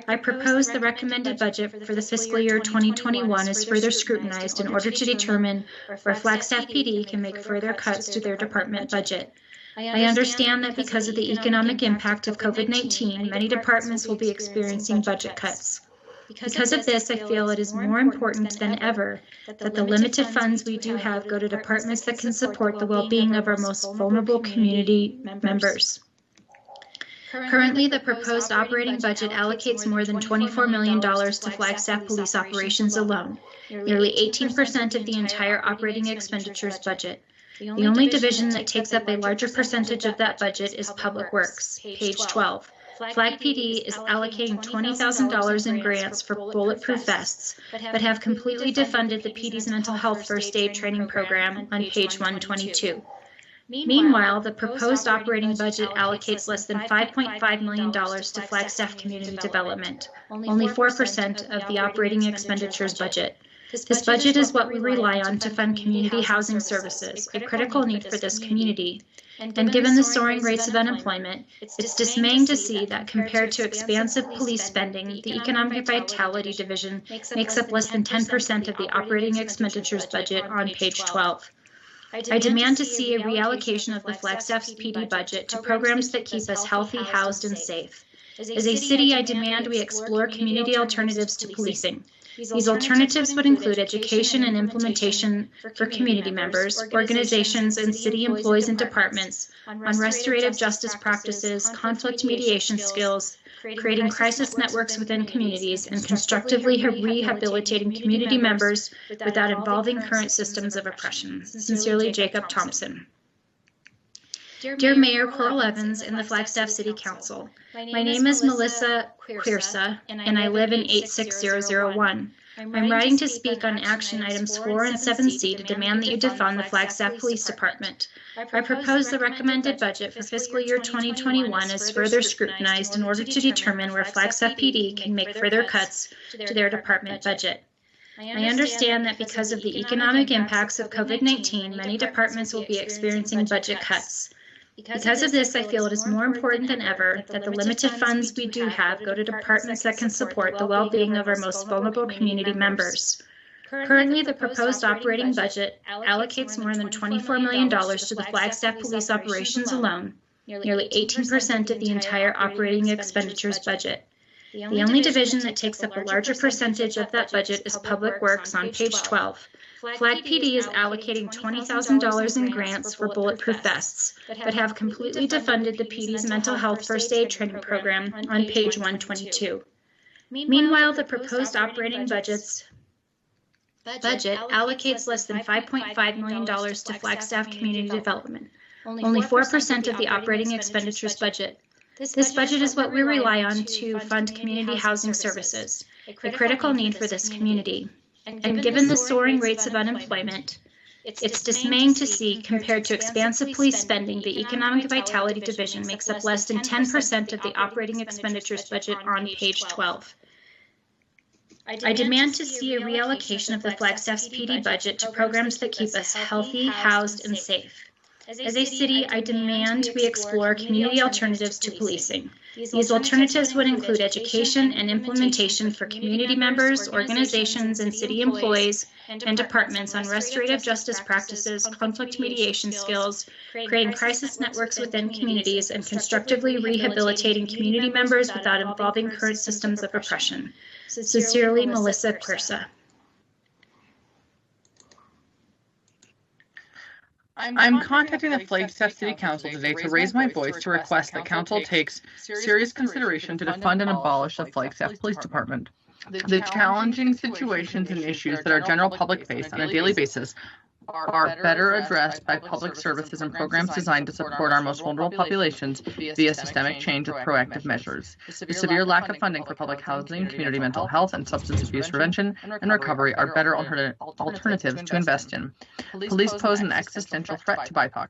I propose the recommended budget for the fiscal year 2021 is further scrutinized in order to determine where Flagstaff PD can make further cuts to their department budget. I understand that because of the economic impact of COVID-19, many departments will be experiencing budget cuts. Because of this, I feel it is more important than ever that the limited funds we do have go to departments that can support the well-being of our most vulnerable community members. Currently, the proposed operating budget allocates more than $24 million to Flagstaff Police operations alone, nearly 18% of the entire operating expenditures budget. The only division that takes up a larger percentage of that budget is Public Works, page 12. Flag PD is allocating $20,000 in grants for bulletproof vests, but have completely defunded the PD's mental health first aid training program on page 122. Meanwhile, the proposed operating budget allocates less than $5.5 million to Flagstaff community development, only 4% of the operating expenditures budget. This budget is what we rely on to fund community housing services, a critical need for this community. And given the soaring rates of unemployment, it's dismaying to see that compared to expansive police spending, the Economic Vitality Division makes up less than 10% of the operating expenditures budget on page 12. I demand to see a reallocation of the Flagstaff PD budget to programs that keep us healthy, housed, and safe. As a city, I demand we explore community alternatives to policing. These alternatives would include education and implementation for community members, organizations, and city employees and departments on restorative justice practices, conflict mediation skills, creating crisis networks within communities, and constructively rehabilitating community members without involving current systems of oppression. Sincerely, Jacob Thompson. Dear Mayor Coral Evans and the Flagstaff City Council, my name is Melissa Quirsa, and I live in 86001. I'm writing to speak on action items 4 and 7C to demand that you defund the Flagstaff Police Department. I propose the recommended budget for fiscal year 2021 is further scrutinized in order to determine where Flagstaff PD can make further cuts to their department budget. I understand that because of the economic impacts of COVID-19, many departments will be experiencing budget cuts. Because of this, I feel it is more important than ever that the limited funds we do have go to departments that can support the well-being of our most vulnerable community members. Currently, the proposed operating budget allocates more than $24 million to the Flagstaff Police operations alone, nearly 18% of the entire operating expenditures budget. The only division that takes up a larger percentage of that budget is Public Works on page 12. Flag PD is allocating $20,000 in grants for bulletproof vests, but have completely defunded the PD's mental health first aid training program on page 122. Meanwhile, the proposed operating budget allocates less than $5.5 million to Flagstaff community development, only 4% of the operating expenditures budget. This budget is what we rely on to fund community housing services, a critical need for this community. And given the soaring rates of unemployment, it's dismaying to see, compared to expansive police spending, the Economic Vitality Division makes up less than 10% of the operating expenditures budget on page 12. I demand to see a reallocation of the Flagstaff PD budget to programs that keep us healthy, housed, and safe. As a city, I demand we explore community alternatives to policing. These alternatives would include education and implementation for community members, organizations, and city employees and departments on restorative justice practices, conflict mediation skills, creating crisis networks within communities, and constructively rehabilitating community members without involving current systems of oppression. Sincerely, Melissa Quirsa. I'm contacting the Flagstaff City Council today to raise my voice to request that Council takes serious consideration to defund and abolish the Flagstaff Police Department. The challenging situations and issues that our general public face on a daily basis are better addressed by public services and programs designed to support our most vulnerable populations via systemic change with proactive measures. The severe lack of funding for public housing, community mental health, and substance abuse prevention and recovery are better alternatives to invest in. Police pose an existential threat to BIPOC.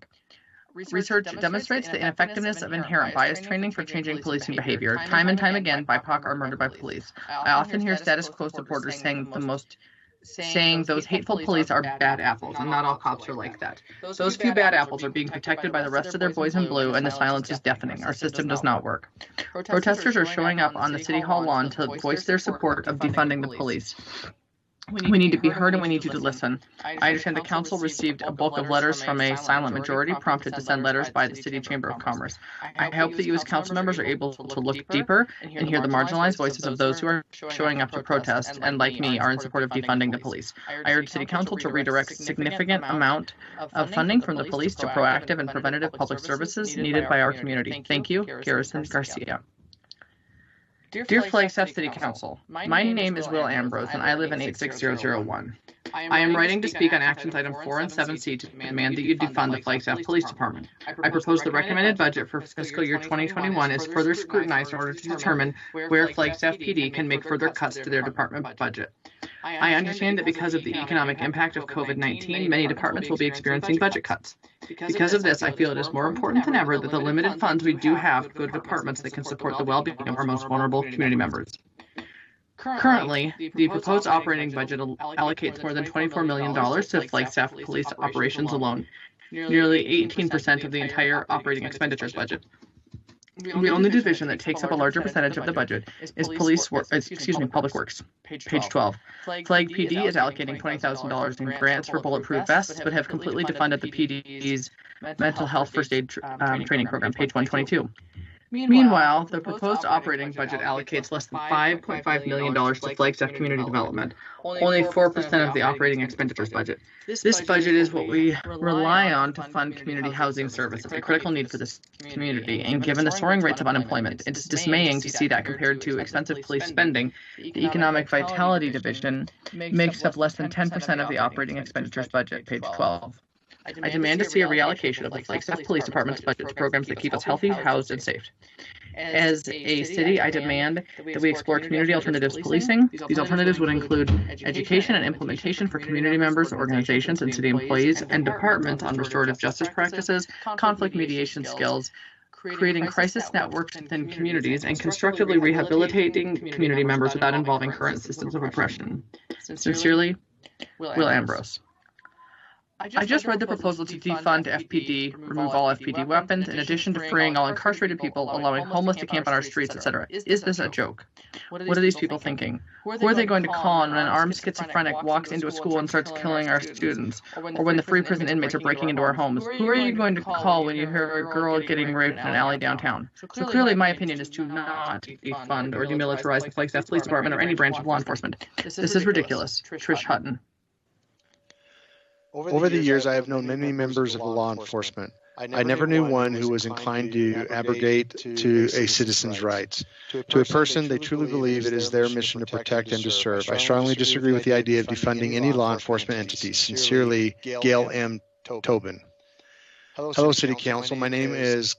Research demonstrates the ineffectiveness of inherent bias training for changing policing behavior. Time and time again, BIPOC are murdered by police. I often hear status quo supporters saying those hateful police are bad apples, and not all cops are like that. Those few bad apples are being protected by the rest of their boys in blue, and the silence is deafening. Our system does not work. Protesters are showing up on the City Hall lawn to voice their support of defunding the police. We need to be heard, and we need you to listen. I understand the Council received a bulk of letters from a silent majority prompted to send letters by the City Chamber of Commerce. I hope that you as Council members are able to look deeper and hear the marginalized voices of those who are showing up to protest and, like me, are in support of defunding the police. I urge City Council to redirect a significant amount of funding from the police to proactive and preventative public services needed by our community. Thank you, Garrison Garcia. Dear Flagstaff City Council, my name is Will Ambrose, and I live in 86001. I am writing to speak on actions item 4 and 7C to demand that you defund the Flagstaff Police Department. I propose the recommended budget for fiscal year 2021 is further scrutinized in order to determine where Flagstaff PD can make further cuts to their department budget. I understand that because of the economic impact of COVID-19, many departments will be experiencing budget cuts. Because of this, I feel it is more important than ever that the limited funds we do have go to departments that can support the well-being of our most vulnerable community members. Currently, the proposed operating budget allocates more than $24 million to Flagstaff police operations alone, nearly 18% of the entire operating expenditures budget. The only division that takes up a larger percentage of the budget is Public Works. Page 12. Flag PD is allocating $20,000 in grants for bulletproof vests, but have completely defunded the PD's mental health first aid training program. Page 122. Meanwhile, the proposed operating budget allocates less than $5.5 million to Flagstaff community development, only 4% of the operating expenditures budget. This budget is what we rely on to fund community housing services, a critical need for this community, and given the soaring rates of unemployment, it's dismaying to see that compared to expensive police spending, the Economic Vitality Division makes up less than 10% of the operating expenditures budget, page 12. I demand to see a reallocation of the Flagstaff Police Department's budget to programs that keep us healthy, housed, and safe. As a city, I demand that we explore community alternatives policing. These alternatives would include education and implementation for community members, organizations, and city employees, and departments on restorative justice practices, conflict mediation skills, creating crisis networks within communities, and constructively rehabilitating community members without involving current systems of oppression. Sincerely, Will Ambrose. I just read the proposal to defund FPD, remove all FPD weapons, in addition to freeing all incarcerated people, allowing homeless to camp on our streets, etc. Is this a joke? What are these people thinking? Who are they going to call when an armed schizophrenic walks into a school and starts killing our students? Or when the free prison inmates are breaking into our homes? Who are you going to call when you hear a girl getting raped in an alley downtown? So clearly, my opinion is to not defund or demilitarize the Flagstaff Police Department or any branch of law enforcement. This is ridiculous. Trish Hutton. Over the years, I have known many members of law enforcement. I never knew one who was inclined to abrogate to a citizen's rights. To a person, they truly believe it is their mission to protect and to serve. I strongly disagree with the idea of defunding any law enforcement entity. Sincerely, Gail M. Tobin. Hello, City Council. My name is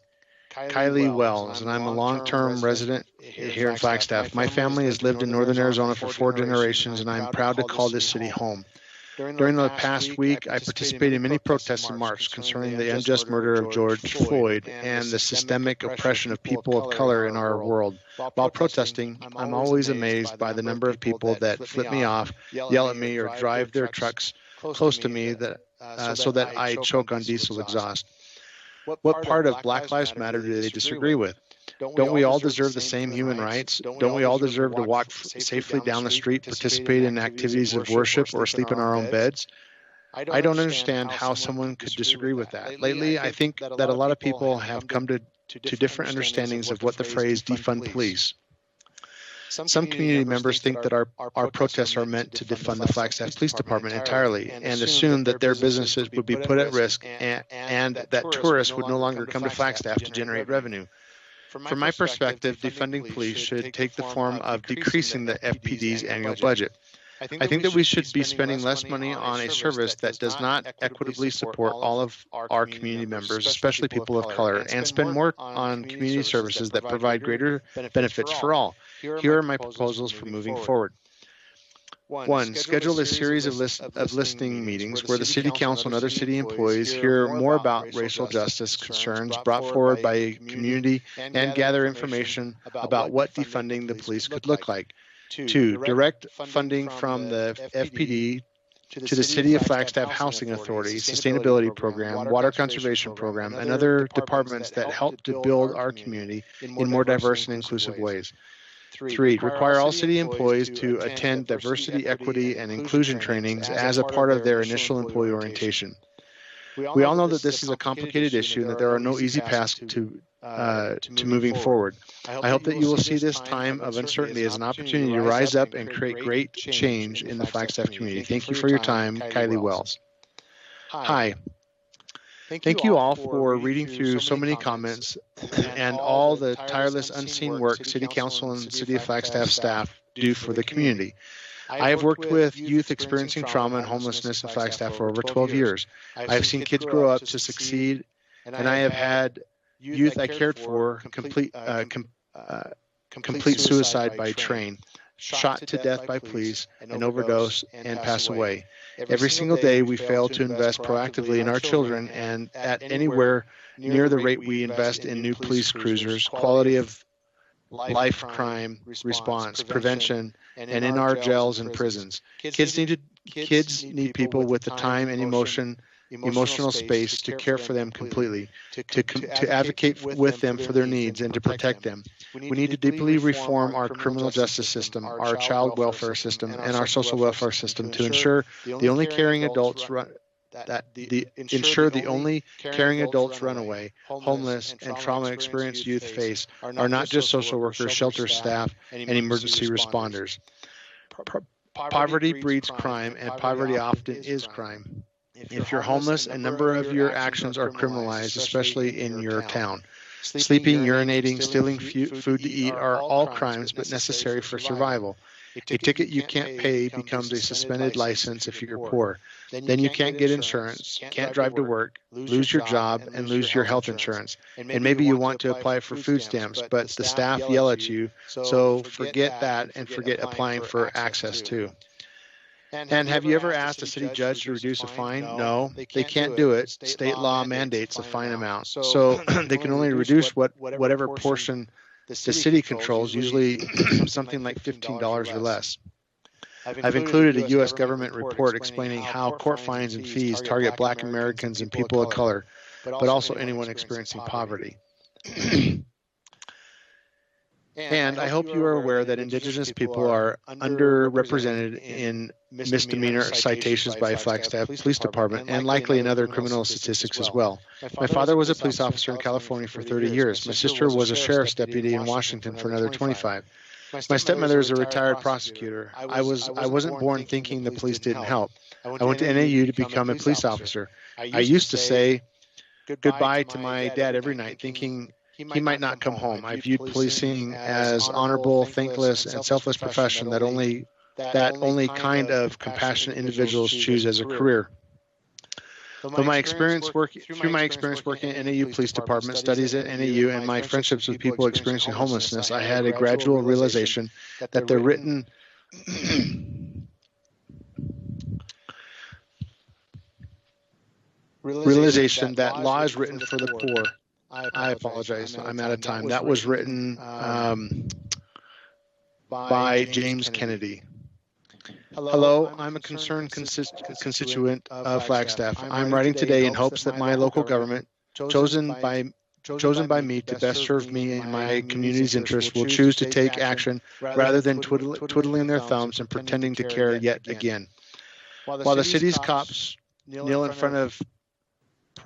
Kylie Wells, and I'm a long-term resident here in Flagstaff. My family has lived in northern Arizona for 4 generations, and I'm proud to call this city home. During the past week, I participated in many protests and marches concerning the unjust murder of George Floyd and the systemic oppression of people of color in our world. While protesting, I'm always amazed by the number of people that flip me off, yell at me, or drive their trucks close to me so that I choke on diesel exhaust. What part of Black Lives Matter do they disagree with? Don't we all deserve the same human rights? Don't we all deserve to walk safely down the street, participate in activities of worship, or sleep in our own beds? I don't understand how someone could disagree with that. Lately, I think that a lot of people have come to different understandings of what the phrase defund police. Some community members think that our protests are meant to defund the Flagstaff Police Department entirely and assume that their businesses would be put at risk and that tourists would no longer come to Flagstaff to generate revenue. From my perspective, defunding police should take the form of decreasing the FPD's annual budget. I think that we should be spending less money on a service that does not equitably support all of our community members, especially people of color, and spend more on community services that provide greater benefits for all. Here are my proposals for moving forward. 1. Schedule a series of listening meetings where the City Council and other city employees hear more about racial justice concerns brought forward by a community and gather information about what defunding the police could look like. 2. Direct funding from the FPD to the City of Flagstaff Housing Authority, Sustainability Program, Water Conservation Program, and other departments that help to build our community in more diverse and inclusive ways. 3. Require all city employees to attend diversity, equity, and inclusion trainings as a part of their initial employee orientation. We all know that this is a complicated issue and that there are no easy paths to moving forward. I hope that you will see this time of uncertainty as an opportunity to rise up and create great change in the Flagstaff community. Thank you for your time, Kylie Wells. Hi. Thank you all for reading through so many comments and all the tireless unseen work City Council and City of Flagstaff staff do for the community. I have worked with youth experiencing trauma and homelessness in Flagstaff for over 12 years. I have seen kids grow up to succeed, and I have had youth I cared for complete suicide by train, shot to death by police, and overdose and pass away. Every single day we fail to invest proactively in our children and at anywhere near the rate we invest in new police cruisers, quality of life crime response, prevention, and in our jails and prisons. Kids need people with the time and emotional space to care for them completely, to advocate with them for their needs and to protect them. We need to deeply reform our criminal justice system, our child welfare system, and our social welfare system to ensure the only caring adults runaway, homeless, and trauma-experienced youth face are not just social workers, shelter staff, and emergency responders. Poverty breeds crime, and poverty often is crime. If you're homeless, a number of your actions are criminalized, especially in your town. Sleeping, urinating, stealing food to eat are all crimes, but necessary for survival. A ticket you can't pay becomes a suspended license if you're poor. Then you can't get insurance, can't drive to work, lose your job, and lose your health insurance. And maybe you want to apply for food stamps, but the staff yell at you, so forget that and forget applying for access too. And have you ever asked a city judge to reduce a fine? No, they can't do it. State law mandates a fine amount. So they can only reduce whatever portion the city controls, usually something like $15 or less. I've included a U.S. government report explaining how court fines and fees target Black Americans and people of color, but also anyone experiencing poverty. And I hope you are aware that Indigenous people are underrepresented in misdemeanor citations by Flagstaff Police Department and likely in other criminal statistics as well. My father was a police officer in California for 30 years. My sister was a sheriff's deputy in Washington for another 25. My stepmother is a retired prosecutor. I wasn't born thinking the police didn't help. I went to NAU to become a police officer. I used to say goodbye to my dad every night thinking he might not come home. I viewed policing as honorable, thankless, and selfless profession that only kind of compassionate individuals choose as a career. Through my experience working at NAU Police Department, studies at NAU, and my friendships with people experiencing homelessness, I had a gradual realization that the written realization that law is written for the poor. I apologize. I'm out of time. That was written by James Kennedy. Hello, I'm a concerned constituent of Flagstaff. I'm writing today in hopes that my local government, chosen by me to best serve me and my community's interests, will choose to take action rather than twiddling their thumbs and pretending to care yet again. While the city's cops kneel in front of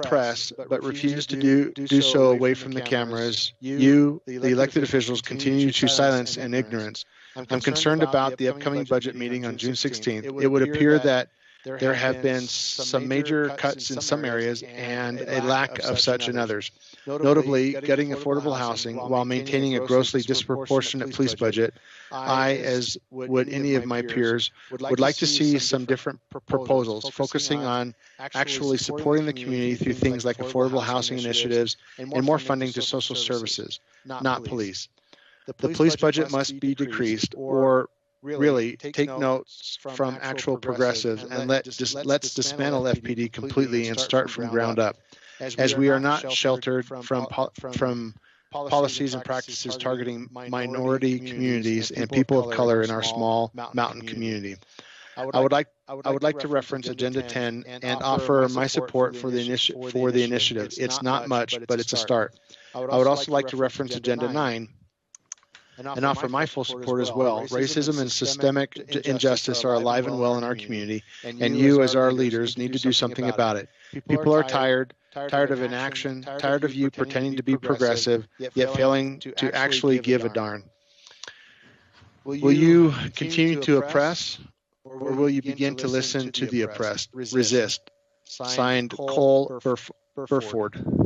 press but refuse to do so away from the cameras, you, the elected officials, continue to choose silence and ignorance. I'm concerned about the upcoming budget meeting on June 16th. It would appear that there have been some major cuts in some areas and a lack of such in others. Notably, gutting affordable housing while maintaining a grossly disproportionate police budget, I, as would any of my peers, would like to see some different proposals focusing on actually supporting the community through things like affordable housing initiatives and more funding to social services, not police. The police budget must be decreased, or really take notes from actual progressives and let's dismantle FPD completely and start from ground up, as we are not sheltered from policies and practices targeting minority communities and people of color in our small mountain community. I would like to reference Agenda 10 and offer my support for the initiative. It's not much, but it's a start. I would also like to reference Agenda 9 and offer my full support as well. Racism and systemic injustice are alive and well in our community, and you, as our leaders, need to do something about it. People are tired of inaction, tired of you pretending to be progressive, yet failing to actually give a darn. Will you continue to oppress, or will you begin to listen to the oppressed? Resist. Signed, Cole Burford.